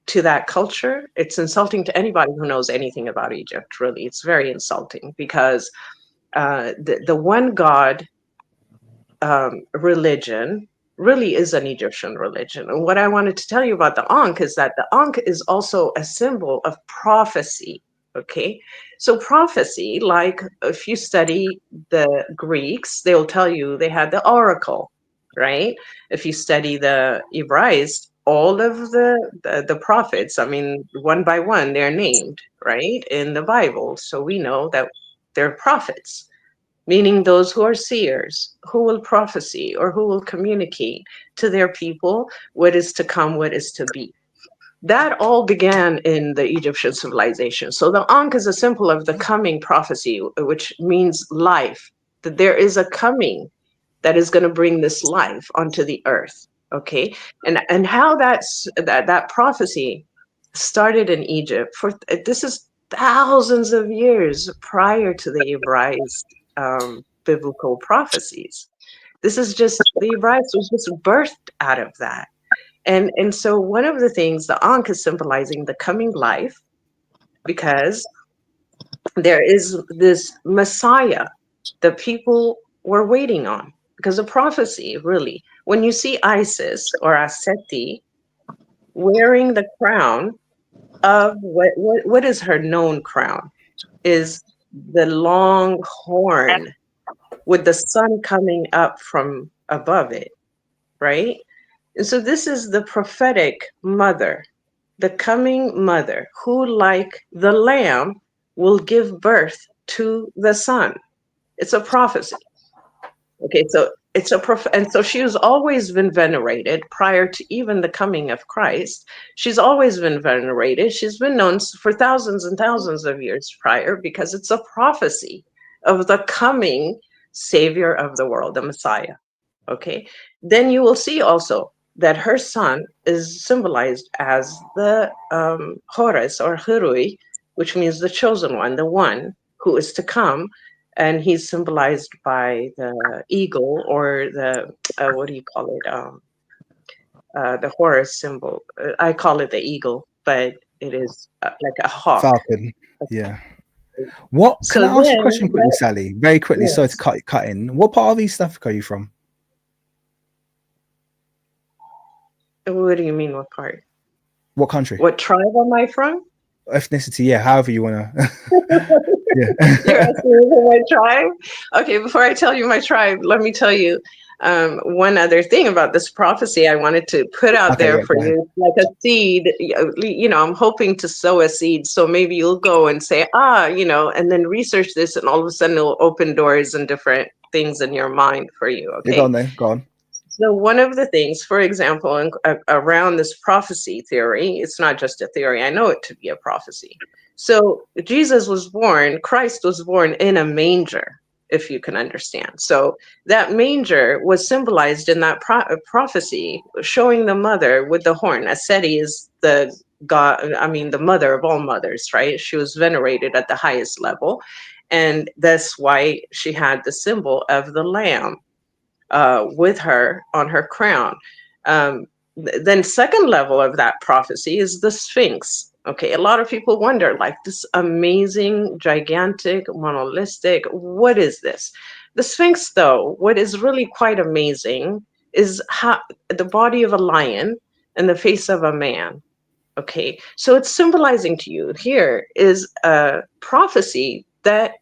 to that culture. It's insulting to anybody who knows anything about Egypt, really. It's very insulting, because the one God religion really is an Egyptian religion. And what I wanted to tell you about the Ankh is that the Ankh is also a symbol of prophecy. Okay, so prophecy, like if you study the Greeks, they'll tell you they had the oracle, right? If you study the Hebraists, all of the prophets, I mean, one by one, they're named, right, in the Bible. So we know that they're prophets. meaning those who are seers, who will prophesy or who will communicate to their people what is to come, what is to be. That all began in the Egyptian civilization. So the Ankh is a symbol of the coming prophecy, which means life, that there is a coming that is going to bring this life onto the earth. Okay, and how that prophecy started in Egypt for this is thousands of years prior to the Hebraist biblical prophecies. This is just the Hebraist was just birthed out of that. And so one of the things the Ankh is symbolizing the coming life, because there is this Messiah that people were waiting on. Because the prophecy, really, when you see Isis or Aseti wearing the crown of what is her known crown? Is the long horn with the sun coming up from above it, right? And so this is the prophetic mother, the coming mother, who, like the lamb, will give birth to the son. It's a prophecy. Okay, so it's and so she has always been venerated prior to even the coming of Christ. She's always been venerated. She's been known for thousands and thousands of years prior, because it's a prophecy of the coming Savior of the world, the Messiah. Okay, then you will see also that her son is symbolized as the Horus or Hurui, which means the chosen one, the one who is to come. And he's symbolized by the eagle, or the, what do you call it? The Horus symbol. I call it the eagle, but it is like a hawk. Falcon. Yeah. What can So I ask you a then, question quickly, Sally? Very quickly, sorry yes. to cut in. What part of East Africa are you from? What do you mean, what part? What country? What tribe am I from? Ethnicity, yeah, however you want to. Yeah. You're asking me for my tribe? Okay, before I tell you my tribe, let me tell you one other thing about this prophecy I wanted to put out Okay, there yeah, for you, like a seed. I'm hoping to sow a seed. So maybe you'll go and say, and then research this, and all of a sudden it'll open doors and different things in your mind for you. Okay. Yeah, go on then, go on. So one of the things, for example, around this prophecy theory, it's not just a theory, I know it to be a prophecy. So Jesus was born, Christ was born in a manger, if you can understand. So that manger was symbolized in that prophecy, showing the mother with the horn. Aseti is the the mother of all mothers, right? She was venerated at the highest level. And that's why she had the symbol of the lamb with her on her crown. Then second level of that prophecy is the Sphinx. Okay, a lot of people wonder, like, this amazing, gigantic, monolithic, what is this? The Sphinx, though, what is really quite amazing is how the body of a lion and the face of a man. Okay, so it's symbolizing to you here is a prophecy that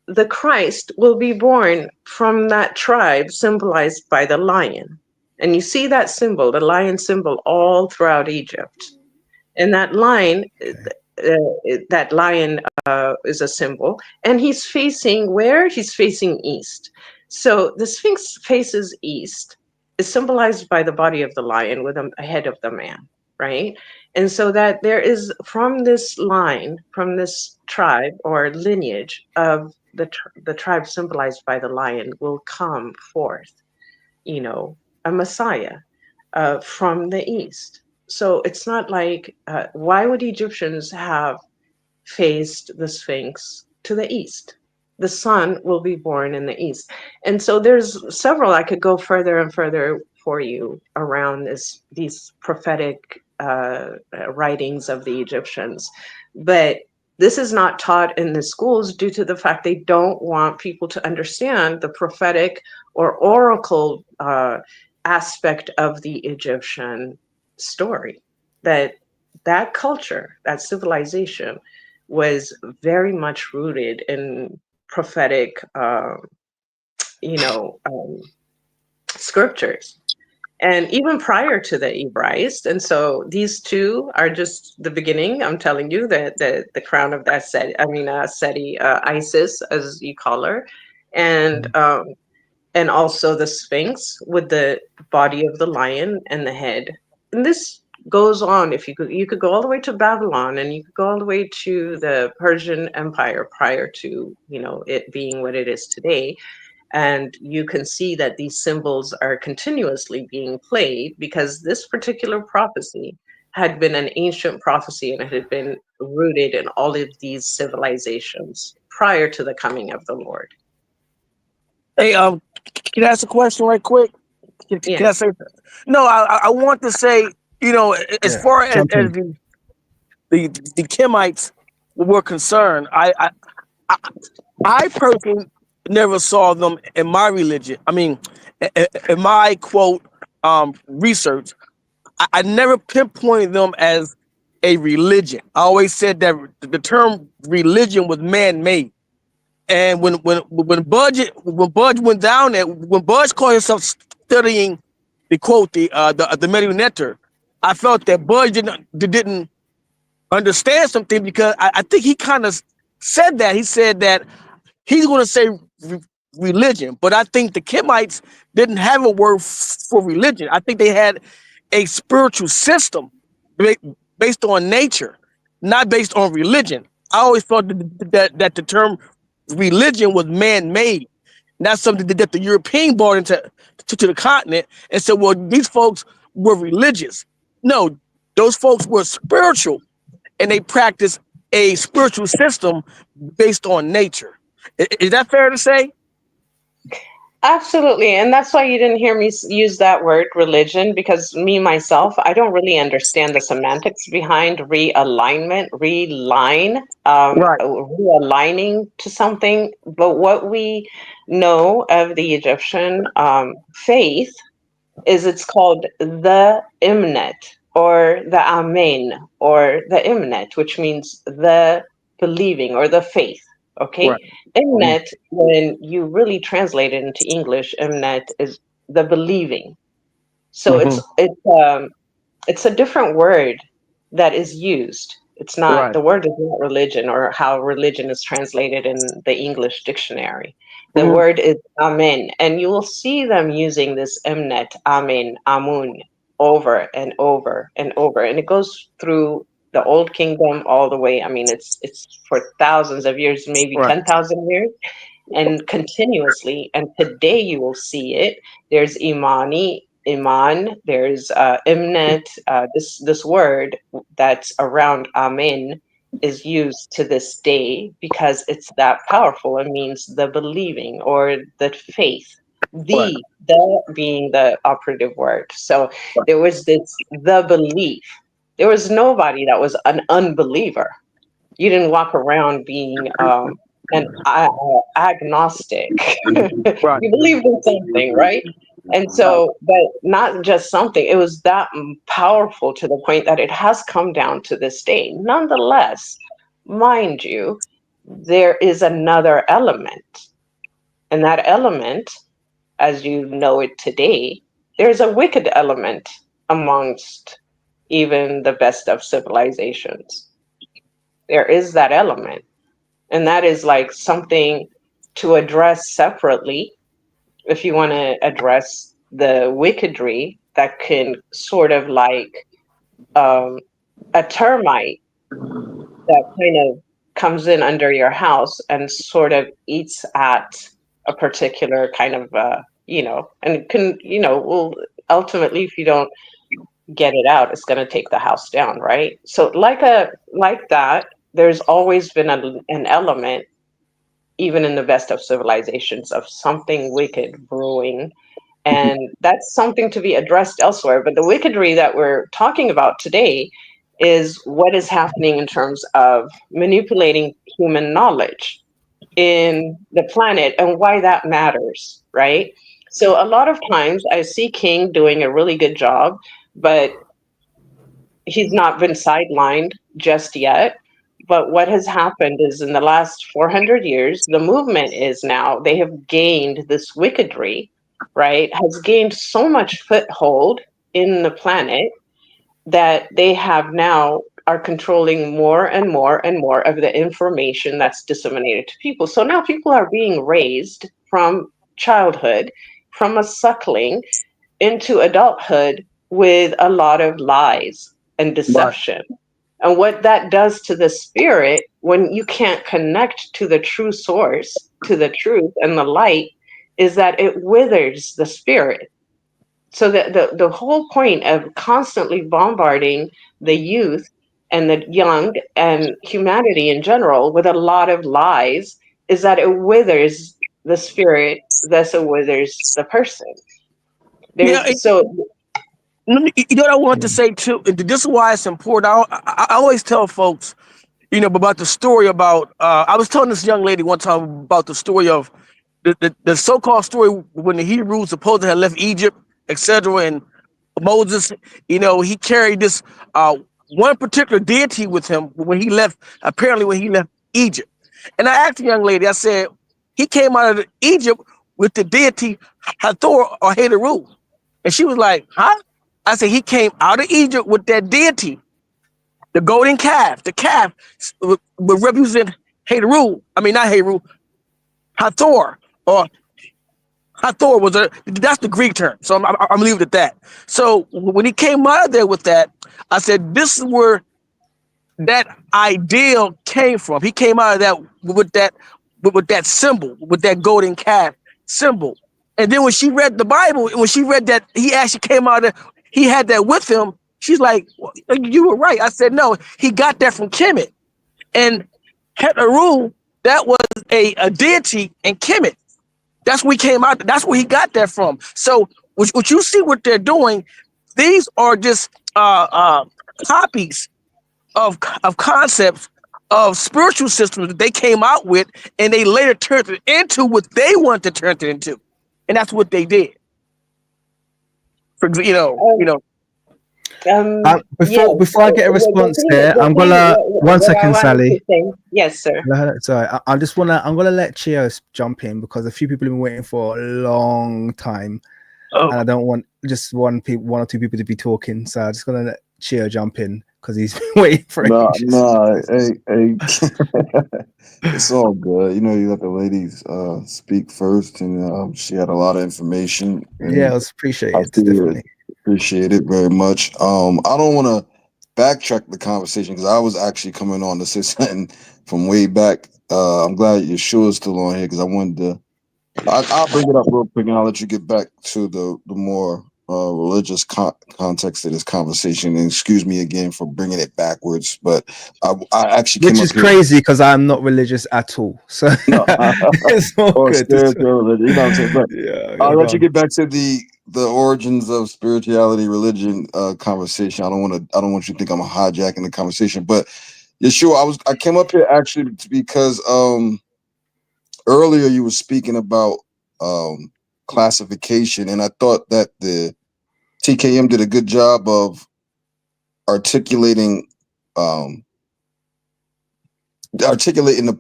the Christ will be born from that tribe symbolized by the lion. And you see that symbol, the lion symbol, all throughout Egypt. And that lion, is a symbol. And he's facing where? He's facing east. So the Sphinx faces east, is symbolized by the body of the lion with a head of the man, right? And so that there is, from this line, from this tribe or lineage of the tribe symbolized by the lion, will come forth, a Messiah from the east. So it's not like, why would Egyptians have faced the Sphinx to the east? The sun will be born in the east. And so there's several, I could go further and further for you around these prophetic writings of the Egyptians. But this is not taught in the schools due to the fact they don't want people to understand the prophetic or oracle aspect of the Egyptian story. That culture, that civilization, was very much rooted in prophetic, scriptures. And even prior to the Ebraists. And so these two are just the beginning. I'm telling you that the crown of that Seti, Isis, as you call her. and also the Sphinx with the body of the lion and the head. And this goes on. If you could go all the way to Babylon, and you could go all the way to the Persian Empire prior to, you know, it being what it is today. And you can see that these symbols are continuously being played because this particular prophecy had been an ancient prophecy, and it had been rooted in all of these civilizations prior to the coming of the Lord. Hey, can I ask a question right quick? Can I say? No, I want to say, you know, as far as the Kemites were concerned, I personally never saw them in my religion. I mean, in my quote research, I never pinpointed them as a religion. I always said that the term religion was man-made. And when Budge went down there, when Budge called himself studying the quote the medieval nectar, I felt that Budge didn't understand something, because I think he kind of said that. He said that he's going to say religion, but I think the Kemites didn't have a word for religion. I think they had a spiritual system based on nature, not based on religion. I always thought that the term religion was man-made, not something that the European brought into to the continent and said, well, these folks were religious. No, those folks were spiritual, and they practiced a spiritual system based on nature. Is that fair to say? Absolutely. And that's why you didn't hear me use that word religion, because me, myself, I don't really understand the semantics behind realigning to something. But what we know of the Egyptian faith is it's called the Imnet, or the Amen, or the Imnet, which means the believing or the faith. Okay. Right. Imnet, when you really translate it into English, Imnet is the believing. So it's a different word that is used. It's not, the word is not religion, or how religion is translated in the English dictionary. The word is Amen, and you will see them using this Emnet, Amen, Amun, over and over and over, and it goes through the Old Kingdom all the way. I mean, it's for thousands of years, maybe 10,000 years, and continuously. And today you will see it. There's Iman, there's Imnet. This word that's around Amen is used to this day because it's that powerful. It means the believing or the faith. The being the operative word. So there was the belief. There was nobody that was an unbeliever. You didn't walk around being an agnostic. You believed in something, right? And so, but not just something, it was that powerful to the point that it has come down to this day. Nonetheless, mind you, there is another element. And that element, as you know it today, there's a wicked element amongst even the best of civilizations. There is that element. And that is like something to address separately if you want to address the wickedry that can sort of like a termite that kind of comes in under your house and sort of eats at a particular kind of, and can, will ultimately, if you don't get it out, it's going to take the house down, right? So like that, there's always been an element, even in the best of civilizations, of something wicked brewing. And that's something to be addressed elsewhere. But the wickedry that we're talking about today is what is happening in terms of manipulating human knowledge in the planet and why that matters, right? So a lot of times I see King doing a really good job, but he's not been sidelined just yet. But what has happened is in the last 400 years, the movement is now, they have gained this wickedry, right? Has gained so much foothold in the planet that they have now are controlling more and more and more of the information that's disseminated to people. So now people are being raised from childhood, from a suckling into adulthood with a lot of lies and deception. And what that does to the spirit when you can't connect to the true source, to the truth and the light, is that it withers the spirit. So the whole point of constantly bombarding the youth and the young and humanity in general with a lot of lies is that it withers the spirit, thus it withers the person. Yeah, There's so you know what I want to say too. This is why it's important. I always tell folks, about the story about. I was telling this young lady one time about the story of the so-called story when the Hebrews supposedly had left Egypt, etc. And Moses, he carried this one particular deity with him when he left. Apparently, when he left Egypt, and I asked the young lady, I said, he came out of Egypt with the deity Hathor or Hathor, and she was like, huh? I said, he came out of Egypt with that deity, the golden calf. The calf would represent Hathor. I mean, not Hathor, Hathor, or Hathor that's the Greek term. So I'm gonna leave it at that. So when he came out of there with that, I said, this is where that ideal came from. He came out of that with that symbol, with that golden calf symbol. And then when she read the Bible, when she read that he actually came out of, he had that with him, she's like, well, you were right. I said, no, he got that from Kemet. And Heteru, that was a deity in Kemet. That's where he came out. That's where he got that from. So what you see what they're doing, these are just copies of concepts of spiritual systems that they came out with, and they later turned it into what they wanted to turn it into, and that's what they did. Before I get a response there, I'm gonna 1 second, Sally. Yes, sir. Sorry, I'm gonna let Chios jump in because a few people have been waiting for a long time, and I don't want just one or two people to be talking. So I'm just gonna let Chio jump in because he's been waiting for ages. Hey, it's all good. You let the ladies speak first, and she had a lot of information. Yeah, it was appreciated. Definitely appreciate it very much. I don't want to backtrack the conversation because I was actually coming on to say something from way back. I'm glad Yeshua is still on here because I wanted to. I'll bring it up real quick, and I'll let you get back to the more religious context of this conversation. And excuse me again for bringing it backwards, but I actually which is crazy because I'm not religious at all. So it's all good. Religion, you know what I'm saying? But I'll let you get back to the origins of spirituality, religion conversation. I don't want you to think I'm hijacking the conversation, but Yeshua, I came up here actually because earlier you were speaking about classification, and I thought that the TKM did a good job of articulating the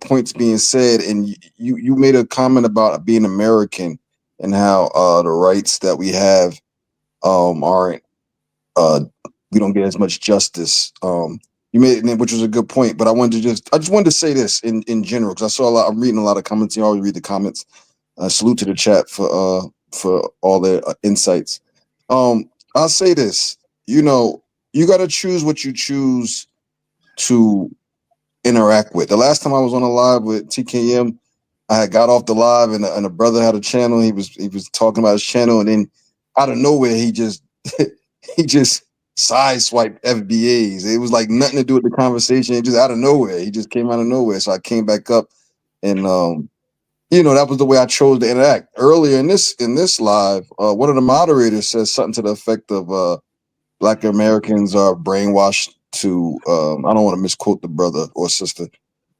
points being said. And you made a comment about being American and how the rights that we have aren't we don't get as much justice. You made it, which was a good point, but I just wanted to say this in general because I saw I'm reading a lot of comments. You always read the comments. Salute to the chat for all their insights. I'll say this, you got to choose what you choose to interact with. The last time I was on a live with TKM, I had got off the live and a brother had a channel. He was talking about his channel, and then out of nowhere he just sideswiped FBAs. It was like nothing to do with the conversation. It just out of nowhere. He just came out of nowhere. So I came back up, and that was the way I chose to interact. Earlier in this live, one of the moderators says something to the effect of Black Americans are brainwashed to I don't want to misquote the brother or sister,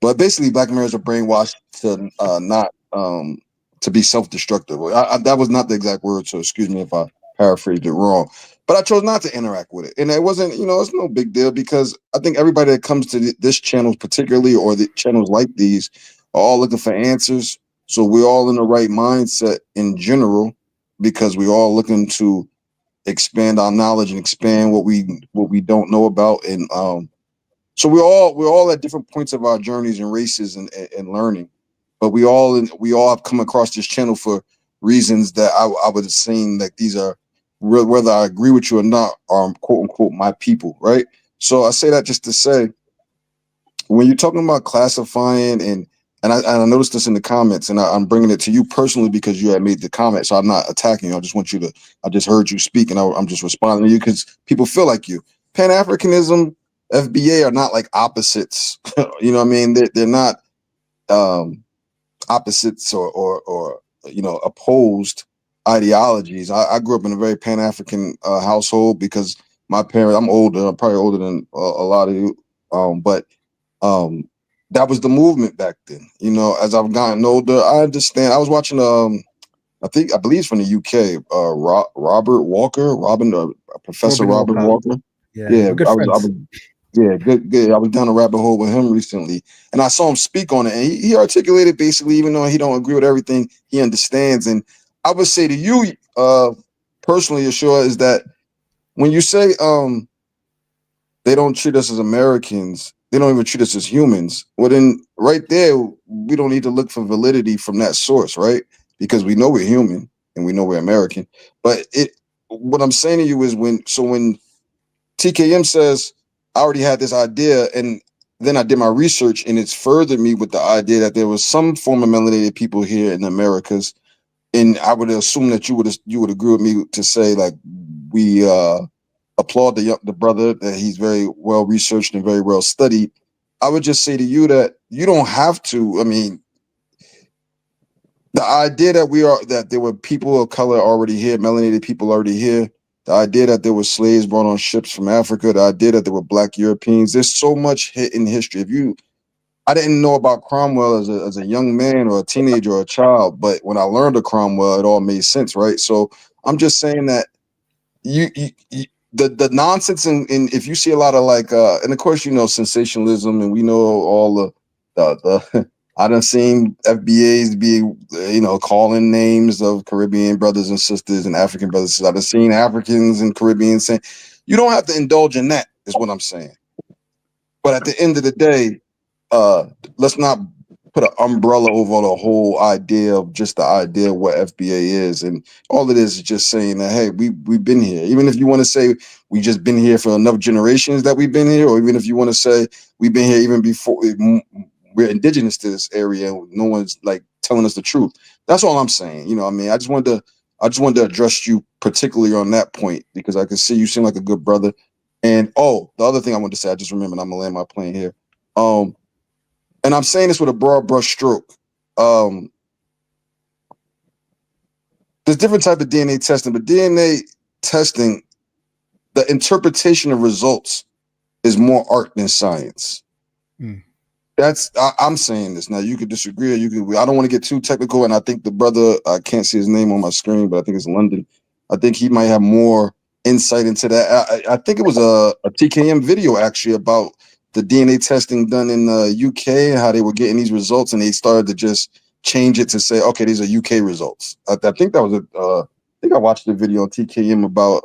but basically Black Americans are brainwashed to not to be self-destructive. That was not the exact word, so excuse me if I paraphrased it wrong. But I chose not to interact with it, and it wasn't, it's no big deal because I think everybody that comes to this channel, particularly, or the channels like these, are all looking for answers. So we're all in the right mindset in general because we're all looking to expand our knowledge and expand what we don't know about, and so we're all at different points of our journeys and races and learning. but we all have come across this channel for reasons that I would have seen like these are whether I agree with you or not are quote unquote my people, right? So I say that just to say when you're talking about classifying and I noticed this in the comments, and I'm bringing it to you personally because you had made the comment, so I'm not attacking you. I just want you to. I just heard you speak, and I'm just responding to you because people feel like you. Pan Africanism, FBA are not like opposites. You know what I mean? They're not opposites or opposed ideologies. I grew up in a very Pan African household because my parents. I'm older. I'm probably older than a lot of you, but that was the movement back then. You know, as I've gotten older, I understand. I was watching I believe it's from the UK, Robert Walker, Professor Robin Walker. Yeah, we're good I friends. was yeah, good. I was down a rabbit hole with him recently, and I saw him speak on it, and he articulated basically, even though he don't agree with everything, he understands. And I would say to you, personally, Yeshua, is that when you say they don't treat us as Americans. They don't even treat us as humans. Well, then right there, we don't need to look for validity from that source, right? Because we know we're human and we know we're American. But what I'm saying to you is when TKM says, I already had this idea and then I did my research and it's furthered me with the idea that there was some form of melanated people here in the Americas. And I would assume that you would agree with me to say like we applaud the brother that he's very well researched and very well studied. I would just say to you that you don't have to. I mean, the idea that there were people of color already here, melanated people already here, the idea that there were slaves brought on ships from Africa, the idea that there were Black Europeans. There's so much hidden history. I didn't know about Cromwell as a young man or a teenager or a child, but when I learned of Cromwell, it all made sense, right? So I'm just saying that you the nonsense and if you see a lot of like and of course sensationalism and we know all the I done seen FBAs be calling names of Caribbean brothers and sisters and African brothers and sisters. I done seen Africans and Caribbeans saying you don't have to indulge in that is what I'm saying. But at the end of the day, let's not put an umbrella over the whole idea of just the idea of what FBA is. And all it is just saying that, hey, we've been here. Even if you want to say we just been here for enough generations that we've been here, or even if you want to say we've been here even before we're indigenous to this area, no one's like telling us the truth. That's all I'm saying. You know what I mean? I just wanted to address you particularly on that point because I could see you seem like a good brother. And the other thing I wanted to say, I just remembered, I'm gonna land my plane here. And I'm saying this with a broad brush stroke. There's different type of DNA testing, but DNA testing, the interpretation of results is more art than science. I'm saying this now. You could disagree, or you could. I don't want to get too technical, and I think the brother, I can't see his name on my screen, but I think it's London. I think he might have more insight into that. I think it was a TKM video actually about the DNA testing done in the UK and how they were getting these results, and they started to just change it to say, okay, these are UK results. I think that was I think I watched the video on TKM about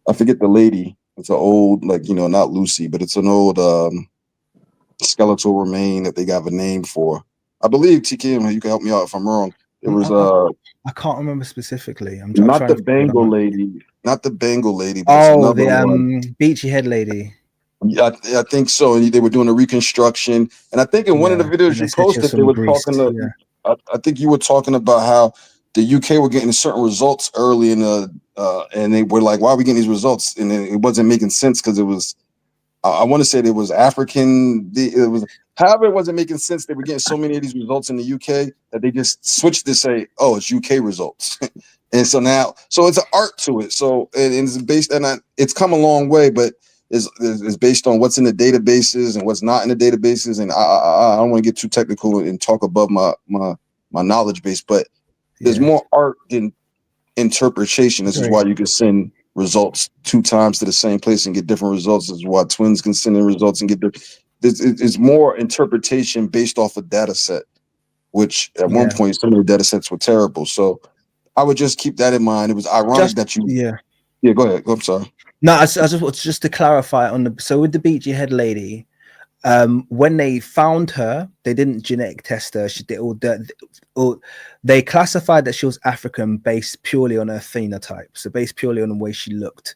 I forget the lady. It's an old not Lucy, but it's an old skeletal remain that they got a name for. I believe TKM, you can help me out if I'm wrong. It was I can't remember specifically. I'm not trying the to Bengal lady, but it's another one. the Beachy Head lady. Yeah, I think so. And they were doing a reconstruction, and I think in one of the videos and you they said she was posted, they from were Greece. talking. I think you were talking about how the UK were getting certain results early in and they were like, "Why are we getting these results?" And it wasn't making sense because it was. I want to say it was African. It was, however, it wasn't making sense. They were getting so many of these results in the UK that they just switched to say, "Oh, it's UK results," and so now, it's an art to it. So and it's based, and it's come a long way, but it's based on what's in the databases and what's not in the databases. And I don't want to get too technical and talk above my knowledge base, but there's more art than interpretation. This is why you can send results 2 times to the same place and get different results. This is why twins can send in results and get different. It's more interpretation based off a data set, which at one point some of the data sets were terrible. So I would just keep that in mind. It was ironic that you. Yeah, go ahead. I'm sorry. No, I just to clarify on so with the Beachy Head lady, when they found her, they didn't genetic test her. They classified that she was African based purely on her phenotype, so based purely on the way she looked.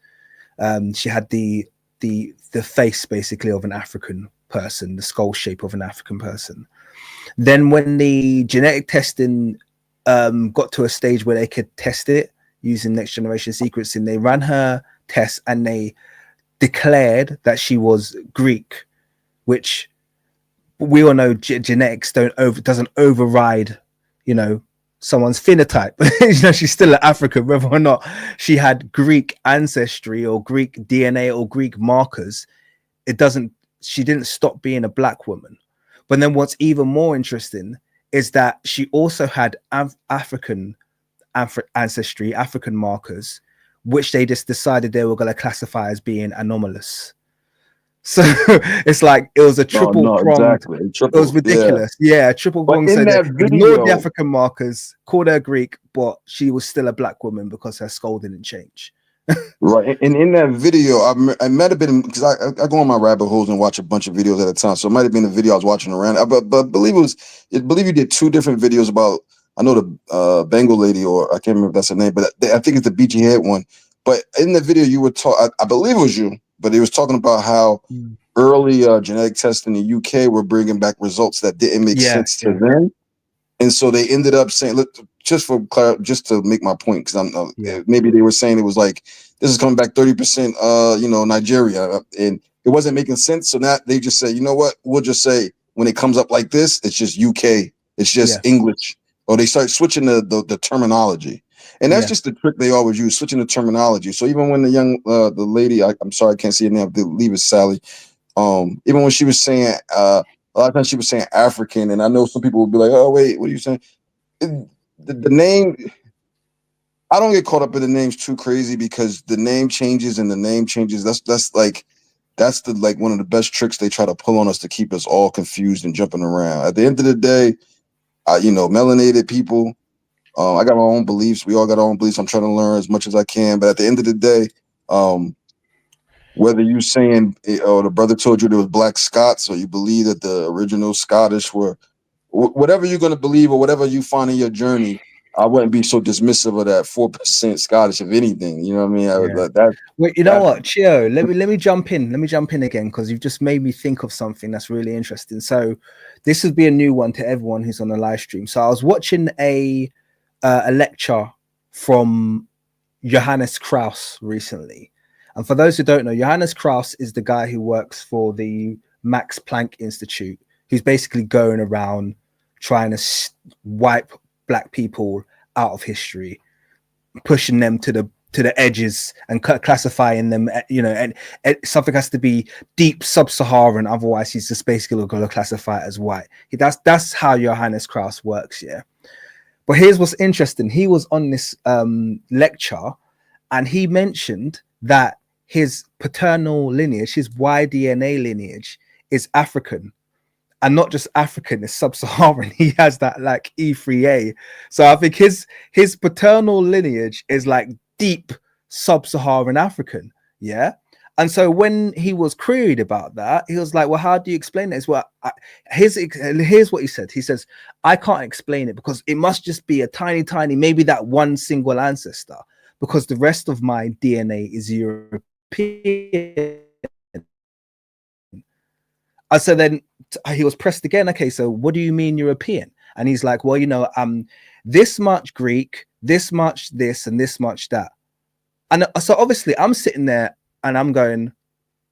She had the face basically of an African person, the skull shape of an African person. Then when the genetic testing got to a stage where they could test it using next generation sequencing, they ran her tests and they declared that she was Greek, which we all know genetics doesn't override, someone's phenotype. She's still an African, whether or not she had Greek ancestry or Greek DNA or Greek markers. She didn't stop being a black woman. But then what's even more interesting is that she also had African ancestry, African markers, which they just decided they were going to classify as being anomalous. So it's like it was a triple pronged. Exactly. It was ridiculous. Yeah, triple pronged. So they ignored the African markers, called her Greek, but she was still a black woman because her skull didn't change. Right, and in that video, I might have been, because I go on my rabbit holes and watch a bunch of videos at a time. So it might have been a video I was watching around. But believe you did 2 different videos about. I know the Bengal lady, or I can't remember if that's her name, but I think it's the beachy head one. But in the video, you were talking. I believe it was you, but it was talking about how early genetic tests in the UK were bringing back results that didn't make sense to them, and so they ended up saying, look, just to make my point, because maybe they were saying it was like, this is coming back 30%, Nigeria, and it wasn't making sense. So now they just say, you know what, we'll just say when it comes up like this, it's just UK, it's just English, or they start switching the terminology. And that's just the trick they always use, switching the terminology. So even when the lady, I'm sorry, I can't see her name, I believe it's Sally. Even when she was saying, a lot of times she was saying African, and I know some people would be like, oh, wait, what are you saying? The name, I don't get caught up in the names too crazy, because the name changes and the name changes. That's one of the best tricks they try to pull on us to keep us all confused and jumping around. At the end of the day, melanated people, I got my own beliefs. We all got our own beliefs. I'm trying to learn as much as I can. But at the end of the day, whether you saying, or the brother told you there was black Scots, or you believe that the original Scottish were, whatever you're going to believe, or whatever you find in your journey, I wouldn't be so dismissive of that 4% Scottish, if anything. You know what I mean? Wait, you know what, Chio? Let me jump in. Let me jump in again, because you've just made me think of something that's really interesting. So this would be a new one to everyone who's on the live stream. So I was watching a lecture from Johannes Krauss recently. And for those who don't know, Johannes Krauss is the guy who works for the Max Planck Institute, who's basically going around trying to wipe black people out of history, pushing them to the edges and classifying them, and something has to be deep sub-Saharan, otherwise he's just basically going to classify it as white. That's how Johannes Krauss works, yeah. But here's what's interesting. He was on this lecture, and he mentioned that his paternal lineage, his Y-DNA lineage, is African. And not just African, it's sub-Saharan. He has that like E3A. So I think his paternal lineage is like deep sub-Saharan African. Yeah. And so when he was queried about that, he was like, well, how do you explain this? Well, here's what he said. He says, I can't explain it, because it must just be a tiny, maybe that one single ancestor, because the rest of my DNA is European. So then he was pressed again. Okay, so what do you mean European? And he's like, well, this much Greek, this much this, and this much that. And so obviously I'm sitting there and I'm going,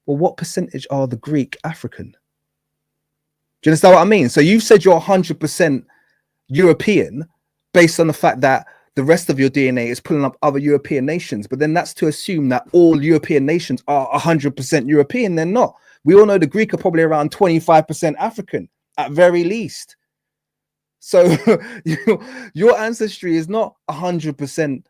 well, what percentage are the Greek African? Do you understand what I mean? So you've said you're 100% European based on the fact that the rest of your DNA is pulling up other European nations. But then that's to assume that all European nations are 100% European. They're not. We all know the Greek are probably around 25% African at very least. So your ancestry is not 100%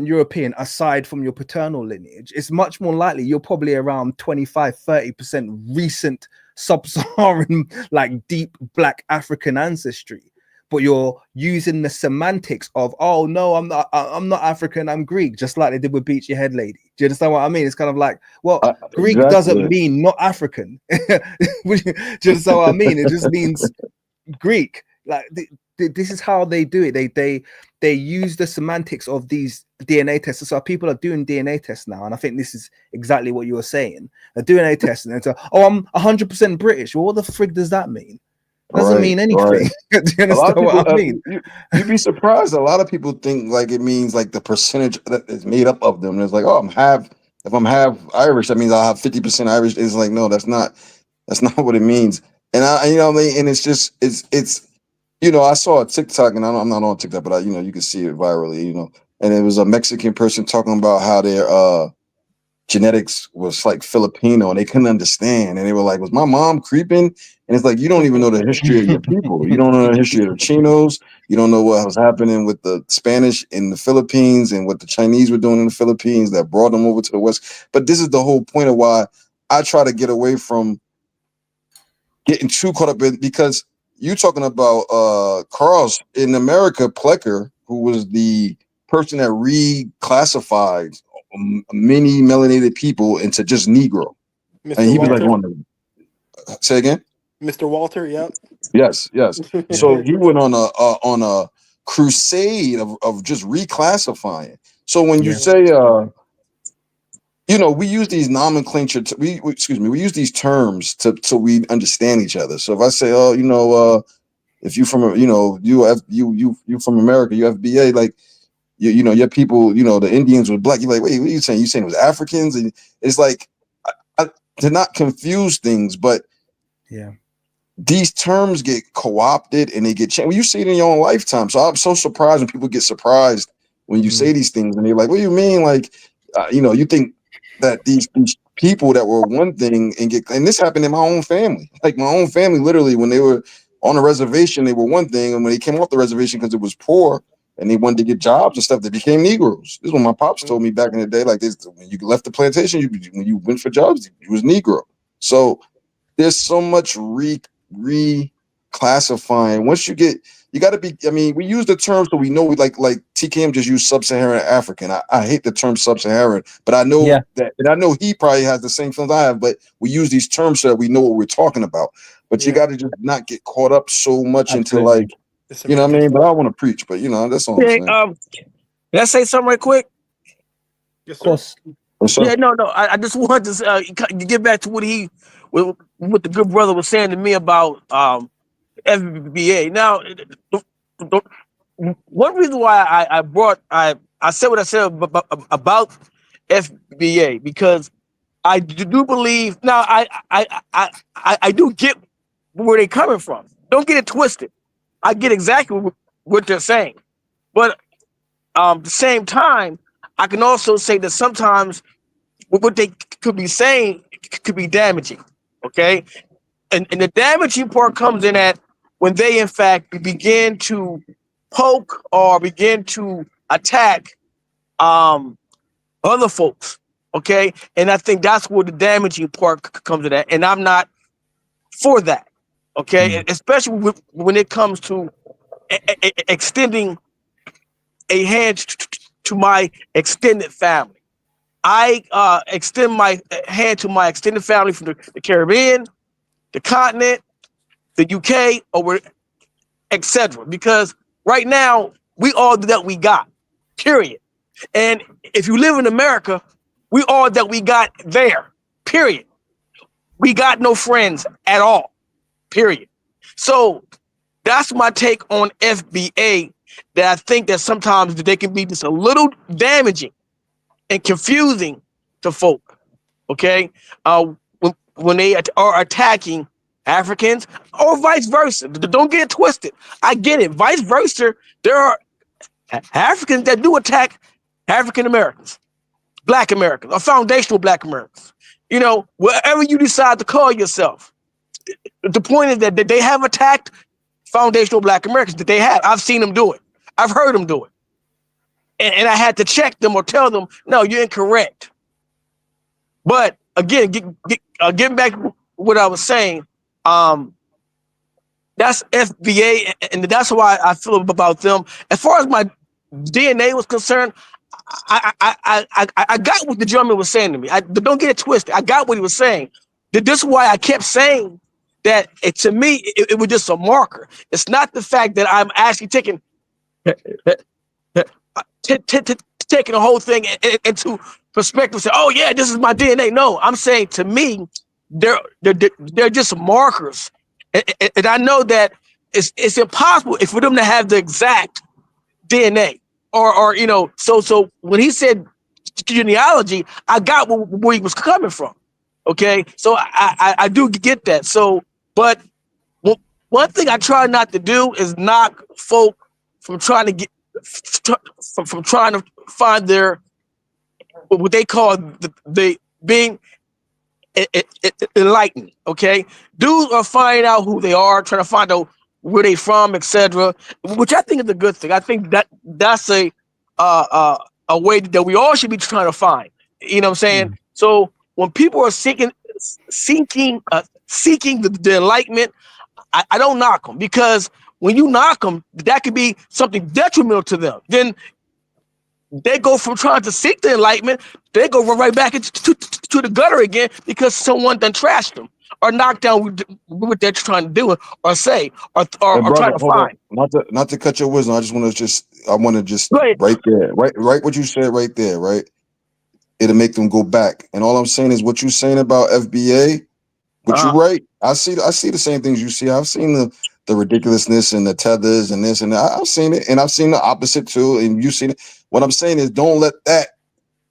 European aside from your paternal lineage. It's much more likely you're probably around 25-30% recent sub-Saharan, like deep black African ancestry. but you're using the semantics of, oh no, I'm not African, I'm Greek, just like they did with Beat Your Head Lady. Do you understand what I mean? It's kind of like, well, Greek doesn't mean not African. Do you understand what I mean? It just means Greek. Like this is how they do it. They use the semantics of these DNA tests. So people are doing DNA tests now, and I think this is exactly what you were saying. They're doing a test, and it's oh, I'm 100% British. Well, what the frig does that mean? Doesn't mean anything. Do you understand what I mean? You'd be surprised. A lot of people think like it means like the percentage that is made up of them. And it's like, oh, if I'm half Irish, that means I'll have 50% Irish. It's like, no, that's not what it means. And you know what I mean? And it's just, it's, you know, I saw a TikTok, and I'm not on TikTok, but you can see it virally, you know, and it was a Mexican person talking about how their, genetics was like Filipino, and they couldn't understand. And they were like, was my mom creeping? And it's like, you don't even know the history of your people. You don't know the history of the Chinos. You don't know what was happening with the Spanish in the Philippines and what the Chinese were doing in the Philippines that brought them over to the West. But this is the whole point of why I try to get away from getting too caught up in, because you talking about Carl's in America, Plecker, who was the person that reclassified many melanated people into just Negro. Mr. And he was Walter. like, say again? Mr. Walter, yep. Yes. So he went on a crusade of just reclassifying. So when you say, you know, we use these nomenclature, we use these terms so we understand each other. So if I say, oh, you know, if you from, you know, you from America, you FBA, like, you know, your people, you know, the Indians were black. You're like, wait, what are you saying? You saying it was Africans? And it's like, to not confuse things, but these terms get co-opted and they get changed. Well, you see it in your own lifetime. So I'm so surprised when people get surprised when you say these things, and they're like, what do you mean? Like, you know, you think that these people that were one thing and this happened in my own family. Like my own family, literally, when they were on a reservation, they were one thing, and when they came off the reservation because it was poor and they wanted to get jobs and stuff, they became Negroes. This is what my pops told me back in the day. Like this, when you left the plantation, when you went for jobs, you was Negro. So there's so much reclassifying. Once you got to be, I mean, we use the term so we know, like TKM just used sub-Saharan African. I hate the term sub-Saharan, but I know that, and I know he probably has the same feelings I have, but we use these terms so that we know what we're talking about. But you got to just not get caught up so much into like, you know what I mean? But I want to preach, but you know, that's all I'm saying. Can I say something right quick? Yes, sir. Yeah, no. I just wanted to get back to what the good brother was saying to me about FBA. Now, one reason why I said what I said about FBA, because I do believe now I do get where they're coming from. Don't get it twisted. I get exactly what they're saying, but at the same time, I can also say that sometimes what they could be saying could be damaging. Okay, and the damaging part comes in at when they in fact begin to poke or begin to attack other folks. Okay, and I think that's where the damaging part comes in at, and I'm not for that. Okay, especially when it comes to extending a hand to my extended family. I extend my hand to my extended family from the Caribbean, the continent, the UK, or etc. Because right now we all that we got, period. And if you live in America, we all that we got there, period. We got no friends at all, period. So that's my take on FBA. That I think that sometimes they can be just a little damaging and confusing to folk. Okay, when they are attacking Africans or vice versa. Don't get it twisted. I get it. Vice versa. There are Africans that do attack African Americans, Black Americans, or foundational Black Americans. You know, wherever you decide to call yourself. The point is that they have attacked foundational Black Americans. That they have. I've seen them do it. I've heard them do it. And I had to check them or tell them, no, you're incorrect. But again, getting back to what I was saying, That's FBA, and that's why I feel about them. As far as my DNA was concerned, I got what the gentleman was saying to me. Don't get it twisted. I got what he was saying. This is why I kept saying that to me, it was just a marker. It's not the fact that I'm actually taking taking the whole thing into perspective. Say, oh yeah, this is my DNA. No, I'm saying to me, they're just markers, and I know that it's impossible for them to have the exact DNA or So when he said genealogy, I got where he was coming from. Okay, so I do get that. So, but one thing I try not to do is knock folk from trying to get from trying to find their what they call the being enlightened. Okay, dudes are finding out who they are, trying to find out where they from, etc. Which I think is a good thing. I think that's a way that we all should be trying to find. You know what I'm saying? So when people are seeking the enlightenment, I don't knock them, because when you knock them, that could be something detrimental to them. Then they go from trying to seek the enlightenment, they go right back into to the gutter again because someone done trashed them or knocked down what they're trying to do or say or Brother, trying to hold on. find. Not to cut your wisdom. I want to just right there, right what you said right there, right? It'll make them go back. And all I'm saying is what you're saying about FBA, but you're right. I see the same things you see. I've seen the ridiculousness and the tethers and this and that. I've seen it, and I've seen the opposite too. And you've seen it. What I'm saying is, don't let that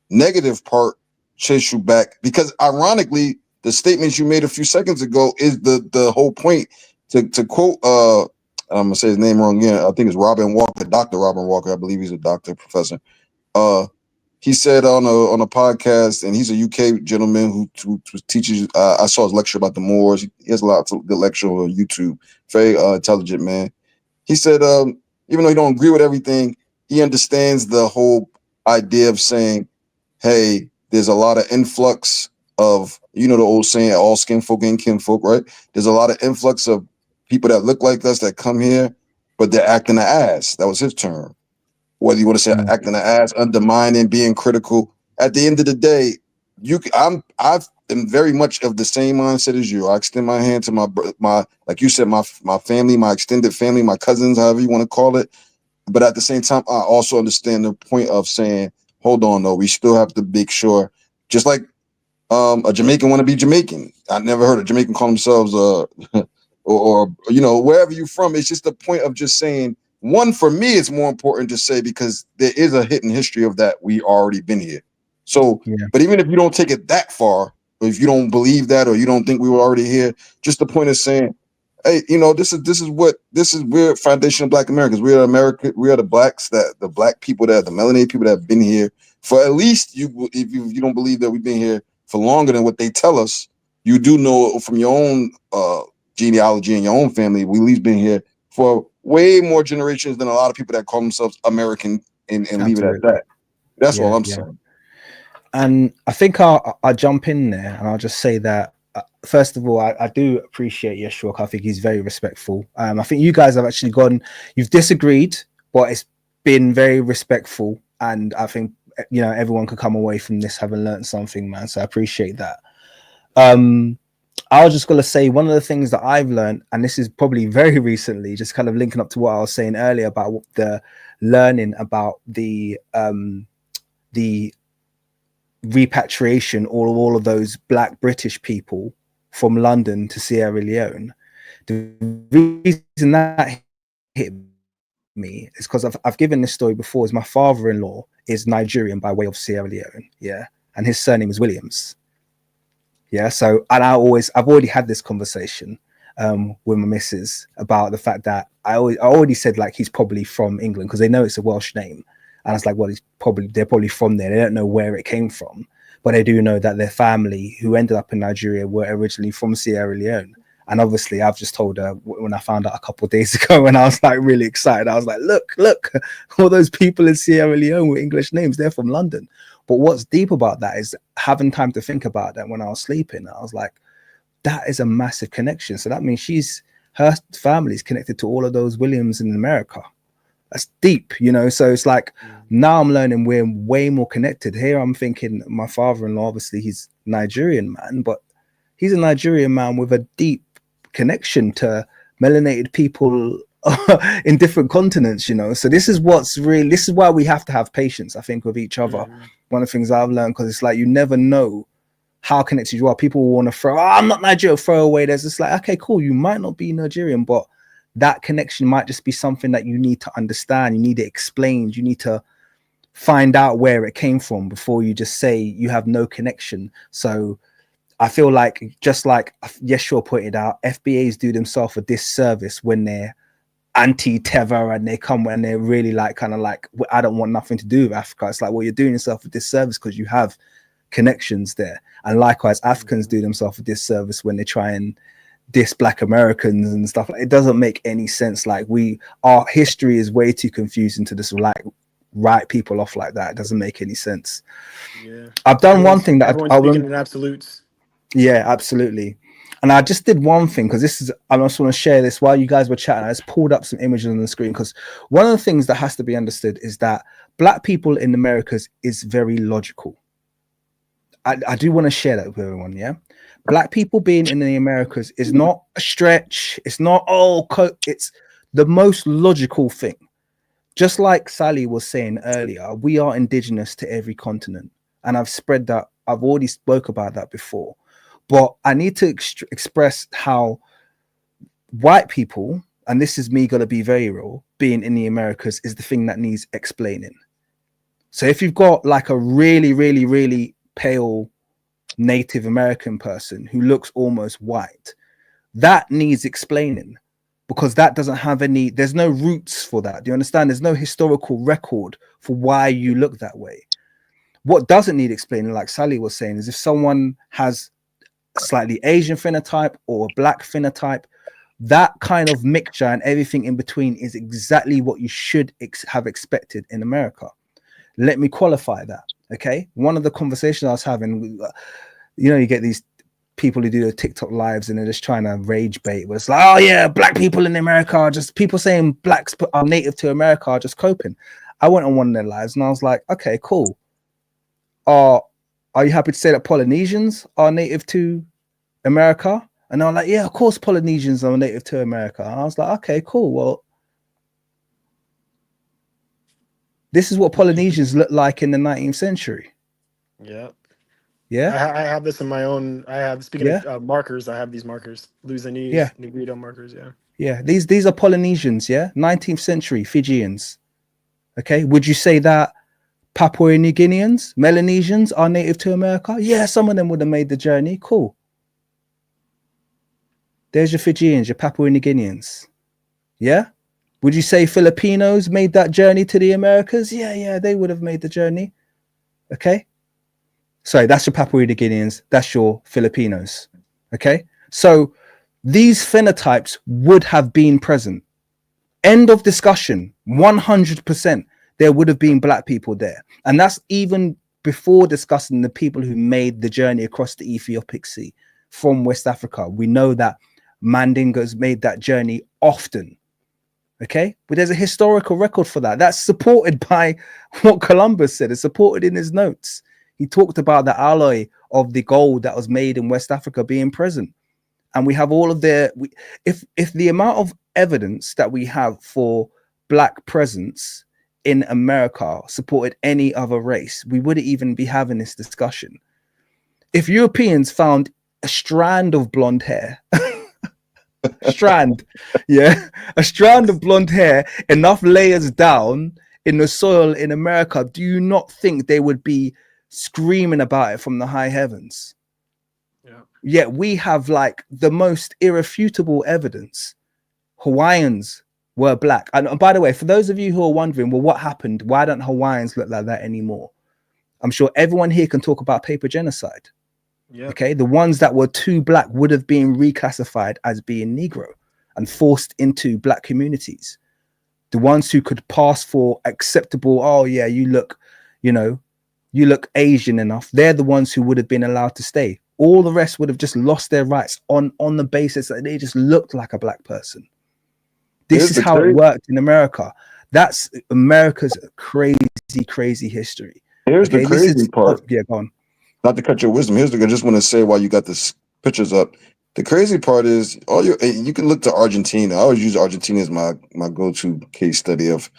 negative part chase you back, because ironically, the statements you made a few seconds ago is the whole point. To quote, I'm gonna say his name wrong again. I think it's Robin Walker, Dr. Robin Walker. I believe he's a doctor, professor. He said on a podcast, and he's a UK gentleman who teaches. I saw his lecture about the Moors. He has a lot of good lecture on YouTube. Very intelligent man. He said, even though he don't agree with everything, he understands the whole idea of saying, hey, there's a lot of influx of, the old saying, all skin folk ain't kin folk, right? There's a lot of influx of people that look like us that come here, but they're acting the ass. That was his term. Whether you want to say acting the ass, undermining, being critical. At the end of the day, I am very much of the same mindset as you. I extend my hand to my like you said, my family, my extended family, my cousins, however you want to call it. But at the same time, I also understand the point of saying, hold on, though, we still have to make sure, just like a Jamaican want to be Jamaican. I never heard a Jamaican call themselves or wherever you're from. It's just the point of just saying, one, for me, it's more important to say, because there is a hidden history of that. We already been here. So, but even if you don't take it that far, or if you don't believe that, or you don't think we were already here, just the point of saying, hey, we're foundation of Black Americans. We are America. We are the blacks, the black people, the melanated people that have been here for at least if you don't believe that we've been here for longer than what they tell us, you do know from your own genealogy and your own family, we at least been here for way more generations than a lot of people that call themselves American and leave it at that. That's all I'm saying. And I think I'll jump in there and I'll just say that, first of all, I do appreciate Yeshua. I think he's very respectful. I think you guys have actually you've disagreed, but it's been very respectful. And I think, everyone could come away from this having learned something, man. So I appreciate that. I was just going to say, one of the things that I've learned, and this is probably very recently, just kind of linking up to what I was saying earlier about the learning about the repatriation, all of those Black British people from London to Sierra Leone. The reason that hit me is because I've given this story before. Is my father-in-law is Nigerian by way of Sierra Leone, and his surname is Williams. So, and I've already had this conversation with my missus about the fact that I already said, like, he's probably from England, because they know it's a Welsh name. And I was like, well, they're probably from there. They don't know where it came from, but they do know that their family who ended up in Nigeria were originally from Sierra Leone. And obviously I've just told her when I found out a couple of days ago, and I was like really excited. I was like, look, all those people in Sierra Leone with English names, they're from London. But what's deep about that is having time to think about that when I was sleeping. I was like, that is a massive connection. So that means she's her family is connected to all of those Williams in America. That's deep, you know. So it's like now I'm learning we're way more connected. Here I'm thinking my father-in-law, obviously he's Nigerian man, but he's a Nigerian man with a deep connection to melanated people in different continents, you know. So this is why we have to have patience, I think, with each other. One of the things I've learned, because it's like you never know how connected you are. People will want to throw, I'm not Nigerian, throw away. There's just like, okay, cool, you might not be Nigerian, but that connection might just be something that you need to understand. You need it explained. You need to find out where it came from before you just say you have no connection. So I feel like, just like Yeshua pointed out, FBAs do themselves a disservice when they're anti-Teva and they come when they're really like kind of like, I don't want nothing to do with Africa. It's like, well, you're doing yourself a disservice because you have connections there. And likewise, Africans do themselves a disservice when they try and diss Black Americans and stuff. It doesn't make any sense. Like our history is way too confusing to just like write people off like that. It doesn't make any sense. Yeah, I've done one thing that everyone's speaking in absolutes. Yeah, absolutely. And I just did one thing, because I just want to share this while you guys were chatting. I just pulled up some images on the screen, because one of the things that has to be understood is that Black people in the Americas is very logical. I do want to share that with everyone. Yeah, Black people being in the Americas is not a stretch. It's not it's the most logical thing. Just like Sally was saying earlier, we are indigenous to every continent, and I've spread that. I've already spoke about that before, but I need to express how white people, and this is me going to be very real, being in the Americas is the thing that needs explaining. So if you've got like a really, really, really pale Native American person who looks almost white, that needs explaining, because that doesn't have there's no roots for that. Do you understand? There's no historical record for why you look that way. What doesn't need explaining, like Sally was saying, is if someone has a slightly Asian phenotype or a Black phenotype, that kind of mixture and everything in between is exactly what you should have expected in America. Let me qualify that. Okay. One of the conversations I was having, you know, you get these people who do the TikTok lives and they're just trying to rage bait. Where it's like, oh yeah, Black people in America are just, people saying Blacks are native to America are just coping. I went on one of their lives and I was like, okay, cool. Are you happy to say that Polynesians are native to America? And they're like, yeah, of course Polynesians are native to America. And I was like, okay, cool. Well, this is what Polynesians look like in the 19th century. Yeah. Yeah. I have this in my own. I have, speaking of markers, I have these markers, Luzonese, Negrito markers. Yeah. Yeah. These are Polynesians. Yeah. 19th century Fijians. Okay. Would you say that Papua New Guineans, Melanesians are native to America? Yeah. Some of them would have made the journey. Cool. There's your Fijians, your Papua New Guineans. Yeah. Would you say Filipinos made that journey to the Americas? Yeah, they would have made the journey. Okay. Sorry, that's your Papua New Guineans. That's your Filipinos. Okay. So these phenotypes would have been present. End of discussion. 100%. There would have been Black people there. And that's even before discussing the people who made the journey across the Ethiopic Sea from West Africa. We know that Mandingas made that journey often. Okay, but there's a historical record for that. That's supported by what Columbus said. It's supported in his notes. He talked about the alloy of the gold that was made in West Africa being present, and we have all of if the amount of evidence that we have for Black presence in America supported any other race, we wouldn't even be having this discussion. If Europeans found a strand of blonde hair. A strand of blonde hair, enough layers down in the soil in America, do you not think they would be screaming about it from the high heavens? Yet we have like the most irrefutable evidence. Hawaiians were Black. And by the way, for those of you who are wondering, well, what happened? Why don't Hawaiians look like that anymore? I'm sure everyone here can talk about paper genocide. Yep. Okay, the ones that were too Black would have been reclassified as being Negro and forced into Black communities. The ones who could pass for acceptable, oh yeah, you look Asian enough, they're the ones who would have been allowed to stay. all the rest would have just lost their rights on the basis that they just looked like a black person. This is how it worked in America. That's America's crazy history. Here's the crazy part. Yeah, go on. Not to cut your wisdom. Here's the. I just want to say while you got this pictures up. The crazy part is you can look to Argentina. I always use Argentina as my go-to case study of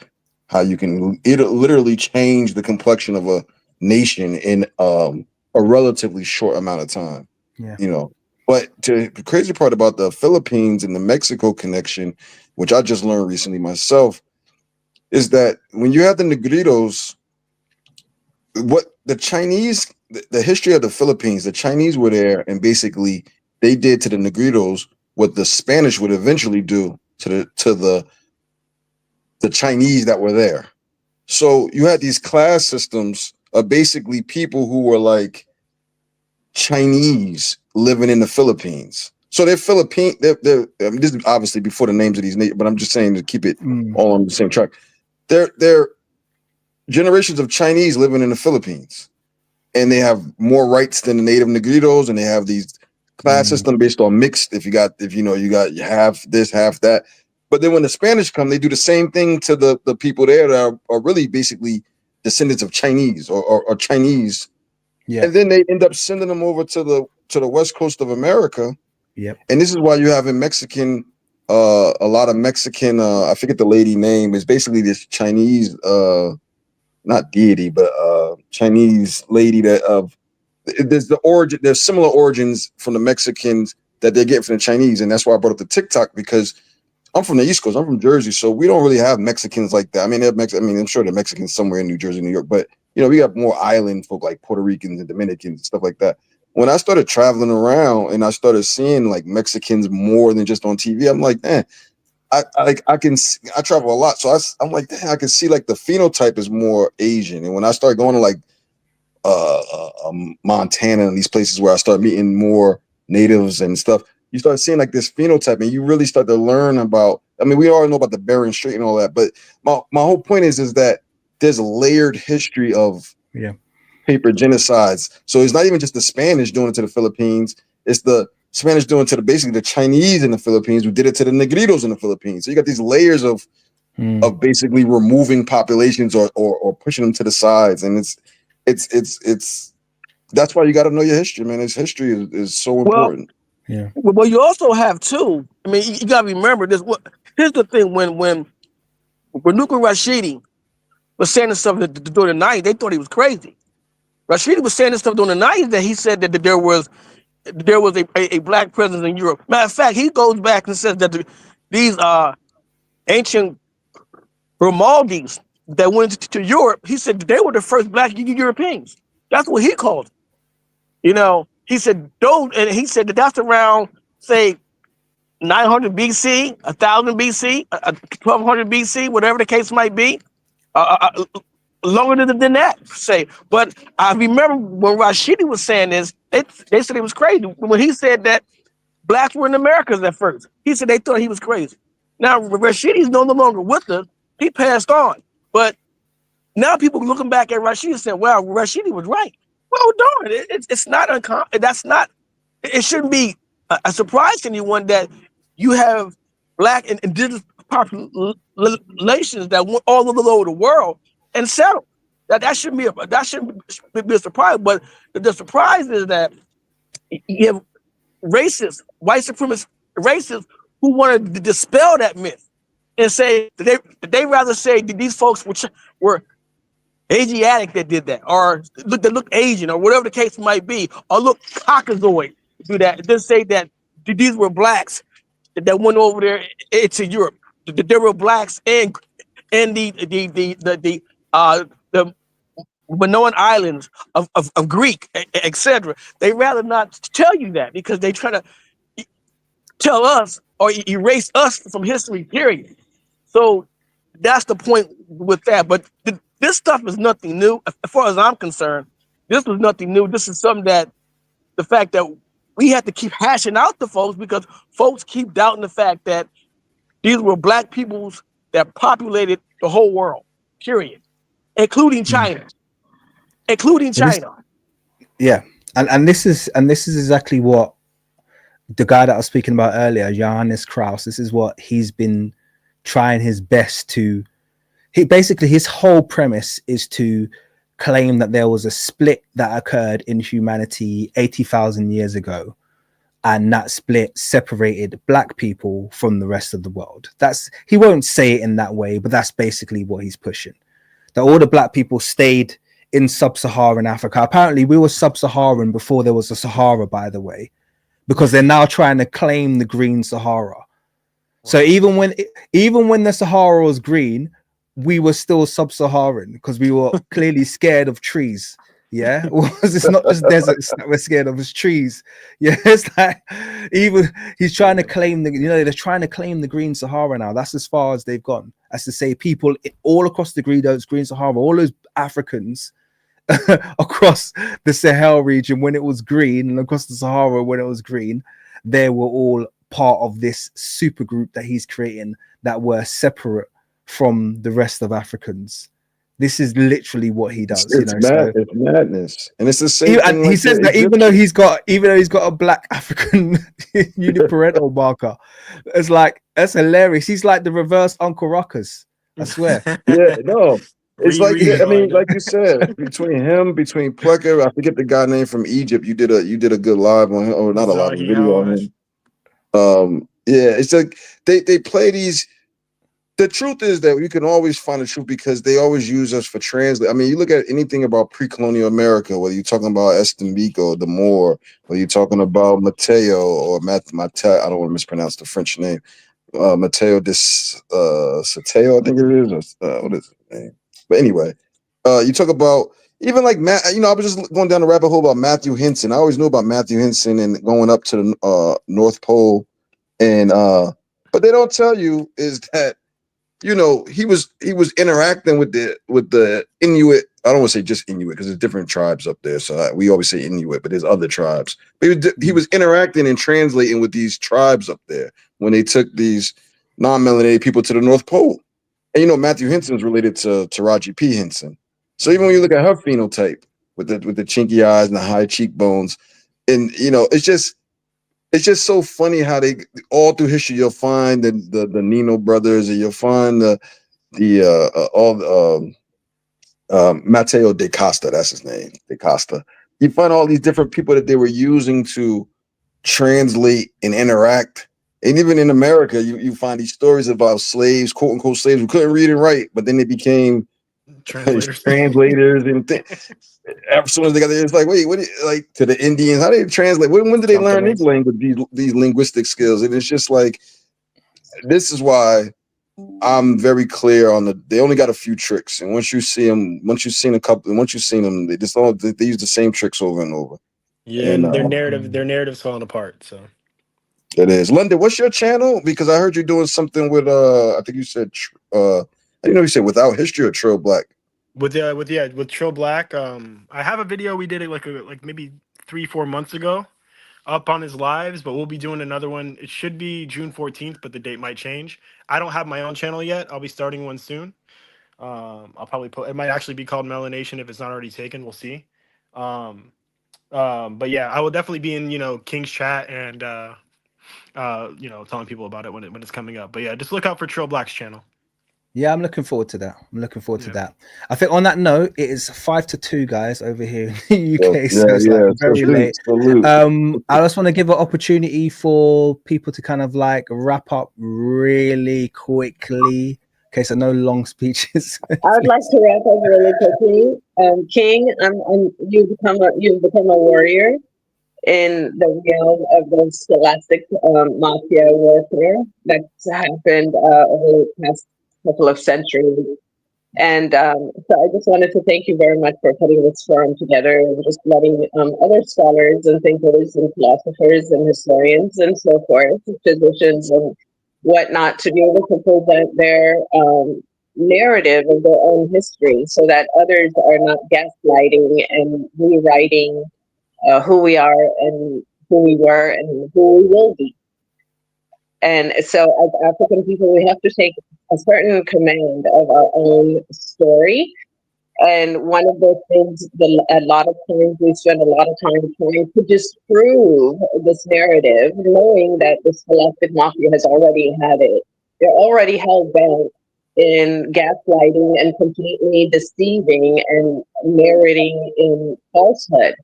how you can literally change the complexion of a nation in a relatively short amount of time. Yeah. You know, but the crazy part about the Philippines and the Mexico connection, which I just learned recently myself, is that when you have the Negritos, what the Chinese, the history of the Philippines, the Chinese were there and basically they did to the Negritos what the Spanish would eventually do to the Chinese that were there. So you had these class systems of basically people who were like Chinese living in the Philippines. So they're Philippine. They're I mean, this is obviously before the names of these nations, but I'm just saying to keep it all on the same track. They're generations of Chinese living in the Philippines, and they have more rights than the native Negritos, and they have these class system based on mixed. If you got half this, half that. But then when the Spanish come, they do the same thing to the people there that are really basically descendants of Chinese or Chinese. Yeah. And then they end up sending them over to the west coast of America. Yep. And this is why you have in Mexican, a lot of Mexican, I forget the lady name, is basically this Chinese, not deity, but Chinese lady that there's similar origins from the Mexicans that they get from the Chinese. And that's why I brought up the TikTok, because I'm from the East Coast. I'm from Jersey, so we don't really have Mexicans like that. I mean, I'm sure they're Mexicans somewhere in New Jersey, New York, but we got more island folk like Puerto Ricans and Dominicans and stuff like that. When I started traveling around and I started seeing like Mexicans more than just on TV, I'm like, man, I travel a lot, so I'm like, damn, I can see like the phenotype is more Asian. And when I started going to like Montana and these places where I start meeting more natives and stuff, you start seeing like this phenotype, and you really start to learn about. I mean, we already know about the Bering Strait and all that, but my whole point is that there's a layered history of paper genocides. So it's not even just the Spanish doing it to the Philippines; it's the Spanish doing it to basically the Chinese in the Philippines who did it to the Negritos in the Philippines. So you got these layers of basically removing populations or pushing them to the sides, and it's that's why you got to know your history, man. His history is so important. Yeah. Well, you also have too. I mean, you got to remember this. Here's the thing: when Nuka Rashidi was saying this stuff during the 90s, they thought he was crazy. Rashidi was saying this stuff during the 90s that he said that there was a black presence in Europe. Matter of fact, he goes back and says that these ancient Romaldis that went to Europe, he said they were the first black Europeans. That's what he called it. He said that's around, say, 900 BC, 1000 BC, 1200 BC, whatever the case might be. Longer than that, say. But I remember when Rashidi was saying this, they said he was crazy. When he said that blacks were in the Americas at first, he said they thought he was crazy. Now, Rashidi's no longer with us. He passed on. But now people looking back at Rashidi saying, wow, Rashidi was right. Well, darn, it's not uncommon. It shouldn't be a surprise to anyone that you have black and indigenous populations that went all over the world and settled. That shouldn't be a surprise. But the surprise is that you have racists, white supremacist racists, who wanted to dispel that myth and say that they rather say that these folks were Asiatic that did that, or look Asian, or whatever the case might be, or look Caucasoid do that. Then say that these were blacks that went over there into Europe. There were blacks and the Minoan islands of Greek, etc. They rather not tell you that because they try to tell us or erase us from history, period. So that's the point with that. But this stuff is nothing new. As far as I'm concerned, this was nothing new. This is something that the fact that we have to keep hashing out to folks because folks keep doubting the fact that these were black peoples that populated the whole world, period, including China. Including China. Yeah. And this is exactly what the guy that I was speaking about earlier, Johannes Kraus, this is what he's been trying his best to. He basically, his whole premise is to claim that there was a split that occurred in humanity 80,000 years ago, and that split separated black people from the rest of the world. That's, he won't say it in that way, but that's basically what he's pushing. That all the black people stayed in sub-Saharan Africa. Apparently we were sub-Saharan before there was a Sahara, by the way, because they're now trying to claim the green Sahara. So even when the Sahara was green, we were still sub-Saharan because we were clearly scared of trees. Yeah, it's not just deserts that we're scared of, it's trees. Yeah, it's like, even he's trying to claim they're trying to claim the green Sahara now. That's as far as they've gone, as to say people all across the green Sahara, all those Africans across the Sahel region when it was green, and across the Sahara when it was green, they were all part of this super group that he's creating that were separate from the rest of Africans. This is literally what he does. It's madness, and it's the same thing. He says that even though he's got a black African uniparental marker, it's like, that's hilarious. He's like the reverse Uncle Ruckus. I swear. Yeah, no. It's like, I mean, like you said, between Plecker, I forget the guy name from Egypt. You did a good live on him, or not a live video on him. Yeah, it's like they play these. The truth is that you can always find the truth because they always use us for translate. I mean, you look at anything about pre-colonial America, whether you're talking about Estemico, the Moor, whether you're talking about Mateo or Mateo, I don't want to mispronounce the French name, Mateo de Sateo, I think it is. What is his name? But anyway, you talk about even like Matt. I was just going down the rabbit hole about Matthew Henson. I always knew about Matthew Henson and going up to the North Pole, and but they don't tell you is that he was interacting with the Inuit. I don't want to say just Inuit because there's different tribes up there. So we always say Inuit, but there's other tribes. But he was interacting and translating with these tribes up there when they took these non-melanated people to the North Pole. And Matthew Henson is related to Taraji P. Henson. So even when you look at her phenotype with the chinky eyes and the high cheekbones, and it's just so funny how they all through history you'll find the Nino brothers, and you'll find Mateo de Costa, that's his name, de Costa. You find all these different people that they were using to translate and interact. And even in America, you find these stories about slaves, quote unquote slaves, who couldn't read and write, but then they became translators and as soon as they got there, it's like, wait, what? Like to the Indians, how do they translate? When did they learn these language, these linguistic skills? And it's just like, this is why I'm very clear on they only got a few tricks, and once you've seen them, they use the same tricks over and over. Yeah, and their narrative's falling apart. So it is. London, what's your channel? Because I heard you're doing something with I think you said you said Without History or Trill Black. With Trill Black, I have a video we did it like maybe 3-4 months ago up on his lives, but we'll be doing another one. It should be June 14th, but the date might change. I don't have my own channel yet. I'll be starting one soon. I'll probably it might actually be called Melanation if it's not already taken. We'll see. But yeah, I will definitely be in King's chat and telling people about it when it's coming up. But yeah, just look out for Trill Black's channel. Yeah, I'm looking forward to that. I think on that note, it is 5-2, guys, over here in the UK. So it's like very late. I just want to give an opportunity for people to kind of like wrap up really quickly. Okay, so no long speeches. I'd like to wrap up really quickly. King, you've become a warrior in the realm of the scholastic mafia warfare that's happened over the past couple of centuries. And so I just wanted to thank you very much for putting this forum together and just letting other scholars and thinkers and philosophers and historians and so forth, physicians and whatnot, to be able to present their narrative of their own history so that others are not gaslighting and rewriting who we are and who we were and who we will be. And so as African people, we have to take a certain command of our own story And one of those things, a lot of times we spend a lot of time trying to disprove this narrative, knowing that the selective mafia has already had it. They're already held bent in gaslighting and completely deceiving and narrating in falsehood.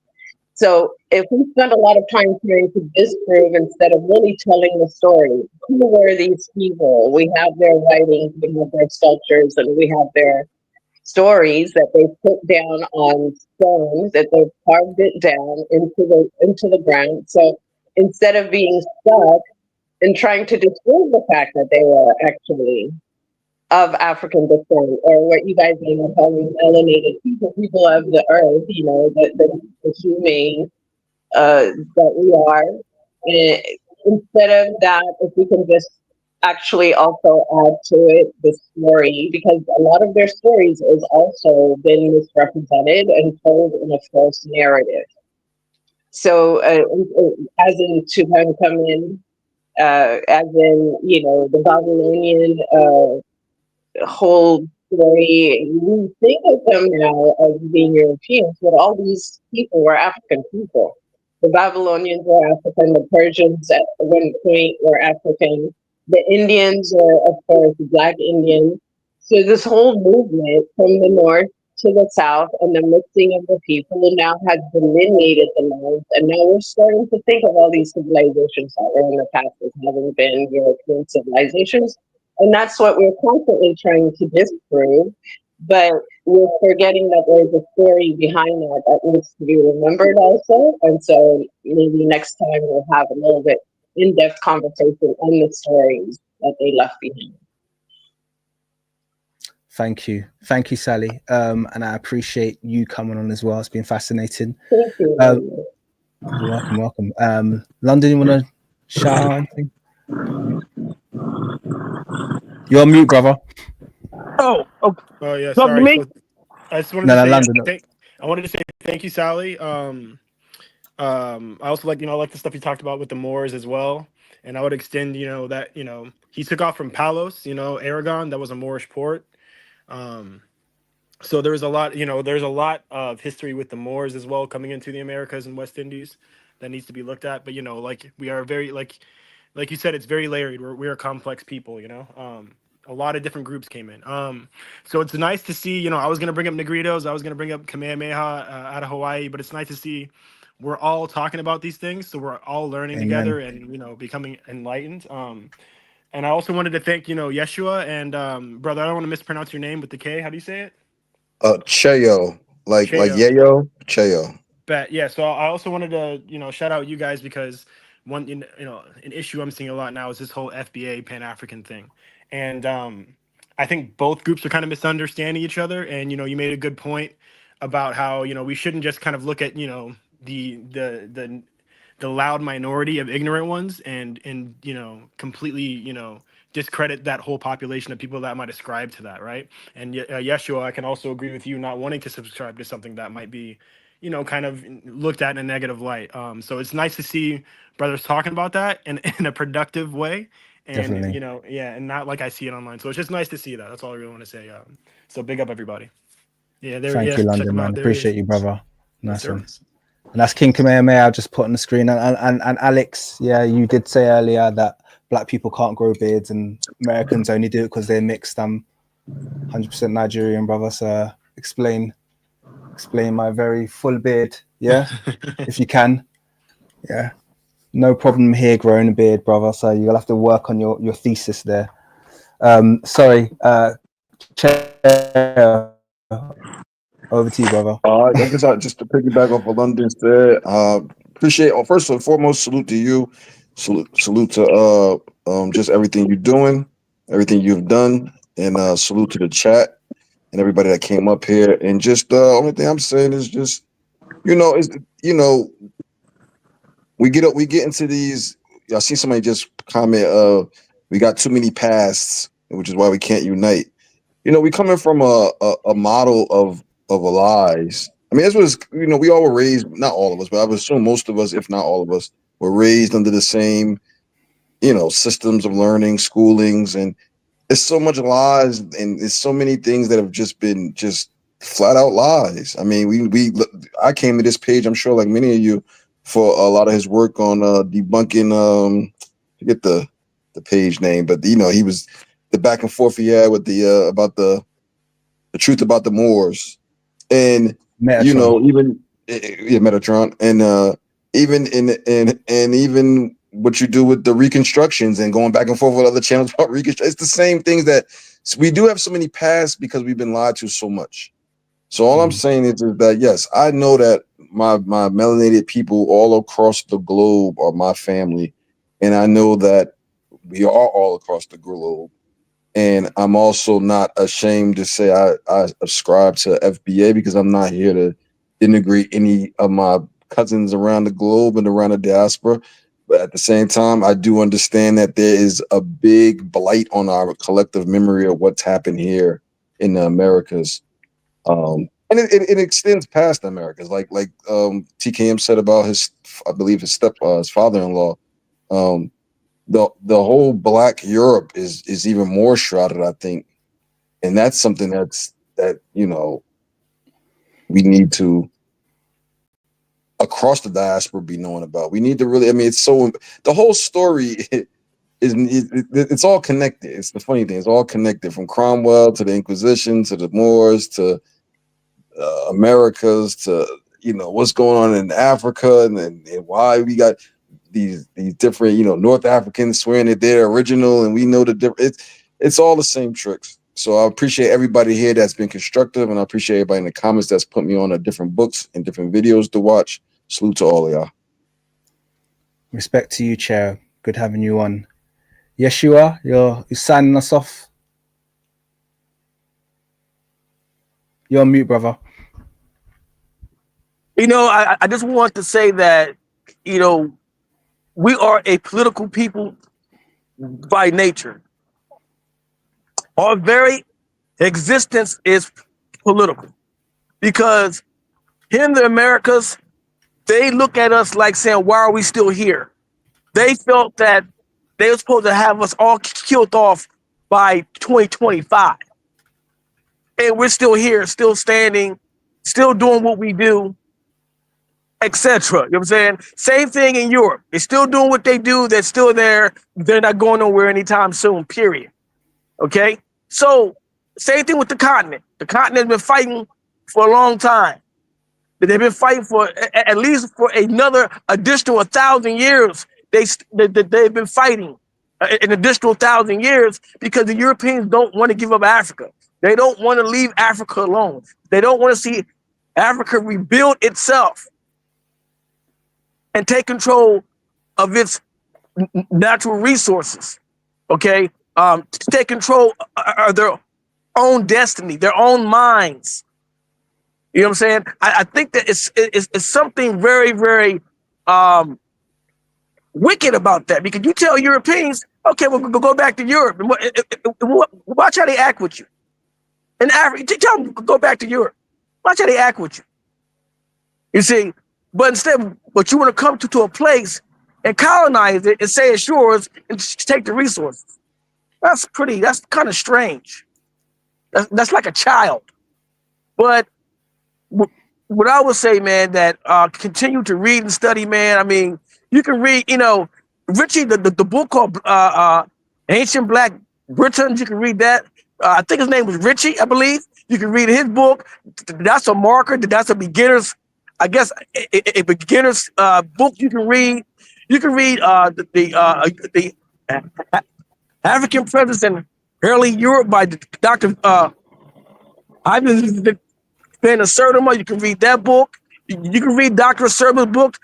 So if we spend a lot of time trying to disprove instead of really telling the story, who were these people? We have their writings, we have their sculptures, and we have their stories that they put down on stones, that they've carved it down into the ground. So instead of being stuck and trying to disprove the fact that they were actually of African descent, or what you guys may know calling melanated people, people of the earth, the humane that we are. Instead of that, if we can just actually also add to it the story, because a lot of their stories is also been misrepresented and told in a false narrative. So, as in to kind of come in, as in, the Babylonian whole story, we think of them now as being Europeans, but all these people were African people. The Babylonians were African, the Persians at one point were African, the Indians were, of course, Black Indians. So this whole movement from the north to the south and the mixing of the people now has delineated the lines. And now we're starting to think of all these civilizations that were in the past as having been European civilizations. And that's what we're constantly trying to disprove. But we're forgetting that there's a story behind that that needs to be remembered also. And so maybe next time we'll have a little bit in-depth conversation on the stories that they left behind. Thank you, Sally, and I appreciate you coming on as well. It's been fascinating. Thank you. You're welcome. London, you want to shout out anything? You're on mute, brother. Oh yeah. Talking to Sorry. me? So I just wanted to say London. I wanted to say thank you, Sally. I also like the stuff you talked about with the Moors as well. And I would extend, that, he took off from Palos, Aragon, that was a Moorish port. So there's a lot of history with the Moors as well coming into the Americas and West Indies that needs to be looked at. But, we are very, like you said, it's very layered. We're complex people, a lot of different groups came in. So it's nice to see, I was going to bring up Negritos. I was going to bring up Kamehameha out of Hawaii, but it's nice to see we're all talking about these things. So we're all learning together and, becoming enlightened. And I also wanted to thank, Yeshua and brother, I don't want to mispronounce your name with the K. How do you say it? Cheo, like yayo, Cheo. But yeah, so I also wanted to, shout out you guys because an issue I'm seeing a lot now is this whole FBA Pan-African thing. And I think both groups are kind of misunderstanding each other. And, you made a good point about how, we shouldn't just kind of look at, the loud minority of ignorant ones and completely discredit that whole population of people that might ascribe to that, right? And Yeshua, I can also agree with you not wanting to subscribe to something that might be kind of looked at in a negative light. So it's nice to see brothers talking about that in a productive way, and Definitely. and not like I see it online. So it's just nice to see that. That's all I really want to say. So big up everybody. Yeah, Thank you, London, man. Appreciate you, brother. Nice one. And that's King Kamehameha. I just put on the screen. And Alex, yeah, you did say earlier that Black people can't grow beards and Americans only do it because they're mixed. I'm 100% Nigerian, brother. So explain my very full beard, yeah, if you can. Yeah, no problem here growing a beard, brother. So you'll have to work on your thesis there. Sorry, over to you, brother. I guess just to piggyback off what London said, appreciate. First and foremost, salute to you, salute to just everything you're doing, everything you've done, and salute to the chat and everybody that came up here. And just the only thing I'm saying is just we get into these. I see somebody just comment, we got too many pasts, which is why we can't unite. We coming from a model of lies. I mean, this was, we all were raised, not all of us, but I would assume most of us, if not all of us, were raised under the same, systems of learning, schoolings, and it's so much lies and it's so many things that have just been just flat out lies. I mean, I came to this page, I'm sure like many of you, for a lot of his work on debunking, forget the page name, but you know, he was the back and forth he had with the about the truth about the Moors. And Metatron. you know, even Metatron, and even what you do with the reconstructions and going back and forth with other channels about reconstruction. It's the same things that we do have so many pasts because we've been lied to so much. So all I'm saying is that yes, I know that my melanated people all across the globe are my family, and I know that we are all across the globe. And I'm also not ashamed to say I subscribe to FBA because I'm not here to denigrate any of my cousins around the globe and around the diaspora. But at the same time, I do understand that there is a big blight on our collective memory of what's happened here in the Americas. And it extends past the Americas, like TKM said about I believe his father-in-law. The whole Black Europe is even more shrouded, I think, and that's something that you know we need to across the diaspora be knowing about. We need to really, I mean, it's so the whole story it's all connected. It's the funny thing; it's all connected from Cromwell to the Inquisition to the Moors to Americas to what's going on in Africa and why we got these different North Africans swearing that they're original and we know the different. It's all the same tricks. So I appreciate everybody here that's been constructive, and I appreciate everybody in the comments that's put me on to different books and different videos to watch. Salute to all of y'all. Respect to you, Chair. Good having you on. Yeshua, you're signing us off. You're on mute, brother. I just want to say that, we are a political people by nature. Our very existence is political because in the Americas, they look at us like saying, why are we still here? They felt that they were supposed to have us all killed off by 2025. And we're still here, still standing, still doing what we do, etc. You know what I'm saying? Same thing in Europe. They're still doing what they do. They're still there. They're not going nowhere anytime soon, period. Okay? So, same thing with the continent. The continent has been fighting for a long time. They've been fighting for at least for another additional 1,000 years. They've been fighting an additional 1,000 years because the Europeans don't want to give up Africa. They don't want to leave Africa alone. They don't want to see Africa rebuild itself and take control of its natural resources. Okay, to take control of their own destiny, their own minds. You know what I'm saying? I think that it's something very, very wicked about that, because you tell Europeans, okay, we'll go back to Europe, and watch how they act with you. In Africa, tell them go back to Europe. Watch how they act with you. You see, but instead, but you want to come to a place and colonize it and say it's yours and take the resources. That's kind of strange. That's like a child. But what I would say, man, that continue to read and study, man. I mean, you can read, Richie, the book called Ancient Black Britons. You can read that. I think his name was Richie, I believe. You can read his book. That's a marker. That's a beginner's, I guess, a beginner's book you can read. You can read the African Presence in Early Europe by Dr. Ivan Van Sertima. You can read that book. You can read Dr. Serba's book,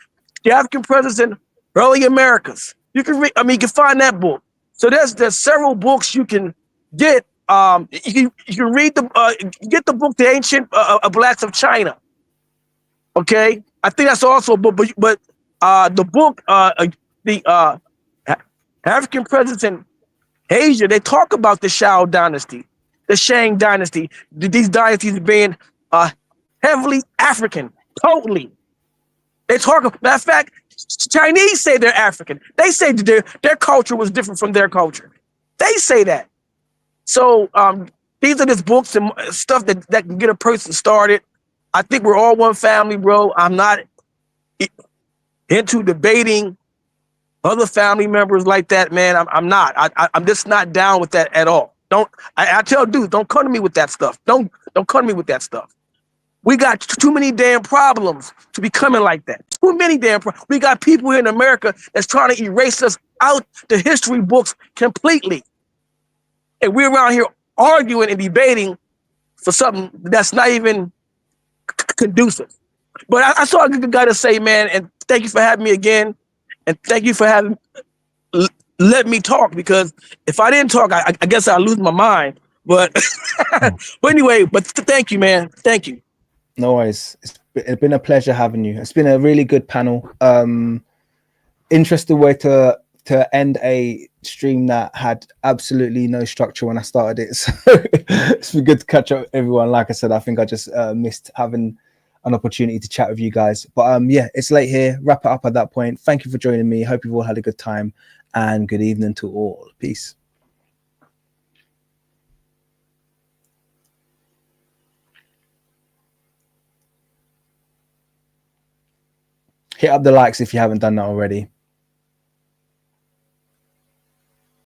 The African Presence in Early Americas. You can read. I mean, you can find that book. So there's several books you can get. You can read get the book, The Ancient Blacks of China. Okay, I think that's also a book, but the book, the African Presence in Asia, they talk about the Shao dynasty, the Shang dynasty, these dynasties being heavily African, totally. They talk, matter of fact, Chinese say they're African. They say that their culture was different from their culture. They say that. So These are just books and stuff that can get a person started. I think we're all one family, bro. I'm not into debating other family members like that, man. I'm not. I'm just not down with that at all. I tell dudes, don't come to me with that stuff. Don't come to me with that stuff. We got too many damn problems to be coming like that. Too many damn problems. We got people here in America that's trying to erase us out the history books completely. And we're around here arguing and debating for something that's not even conducive. But I saw a good guy to say, man, and thank you for having me again. And thank you for let me talk, because if I didn't talk, I guess I'd lose my mind. But but anyway, but thank you, man. Thank you. No worries. It's been a pleasure having you. It's been a really good panel. Interesting way to end a stream that had absolutely no structure when I started it. So it's been good to catch up with everyone. Like I said, I think I just missed having an opportunity to chat with you guys. But yeah, it's late here. Wrap it up at that point. Thank you for joining me. Hope you've all had a good time, and good evening to all. Peace. Hit up the likes if you haven't done that already.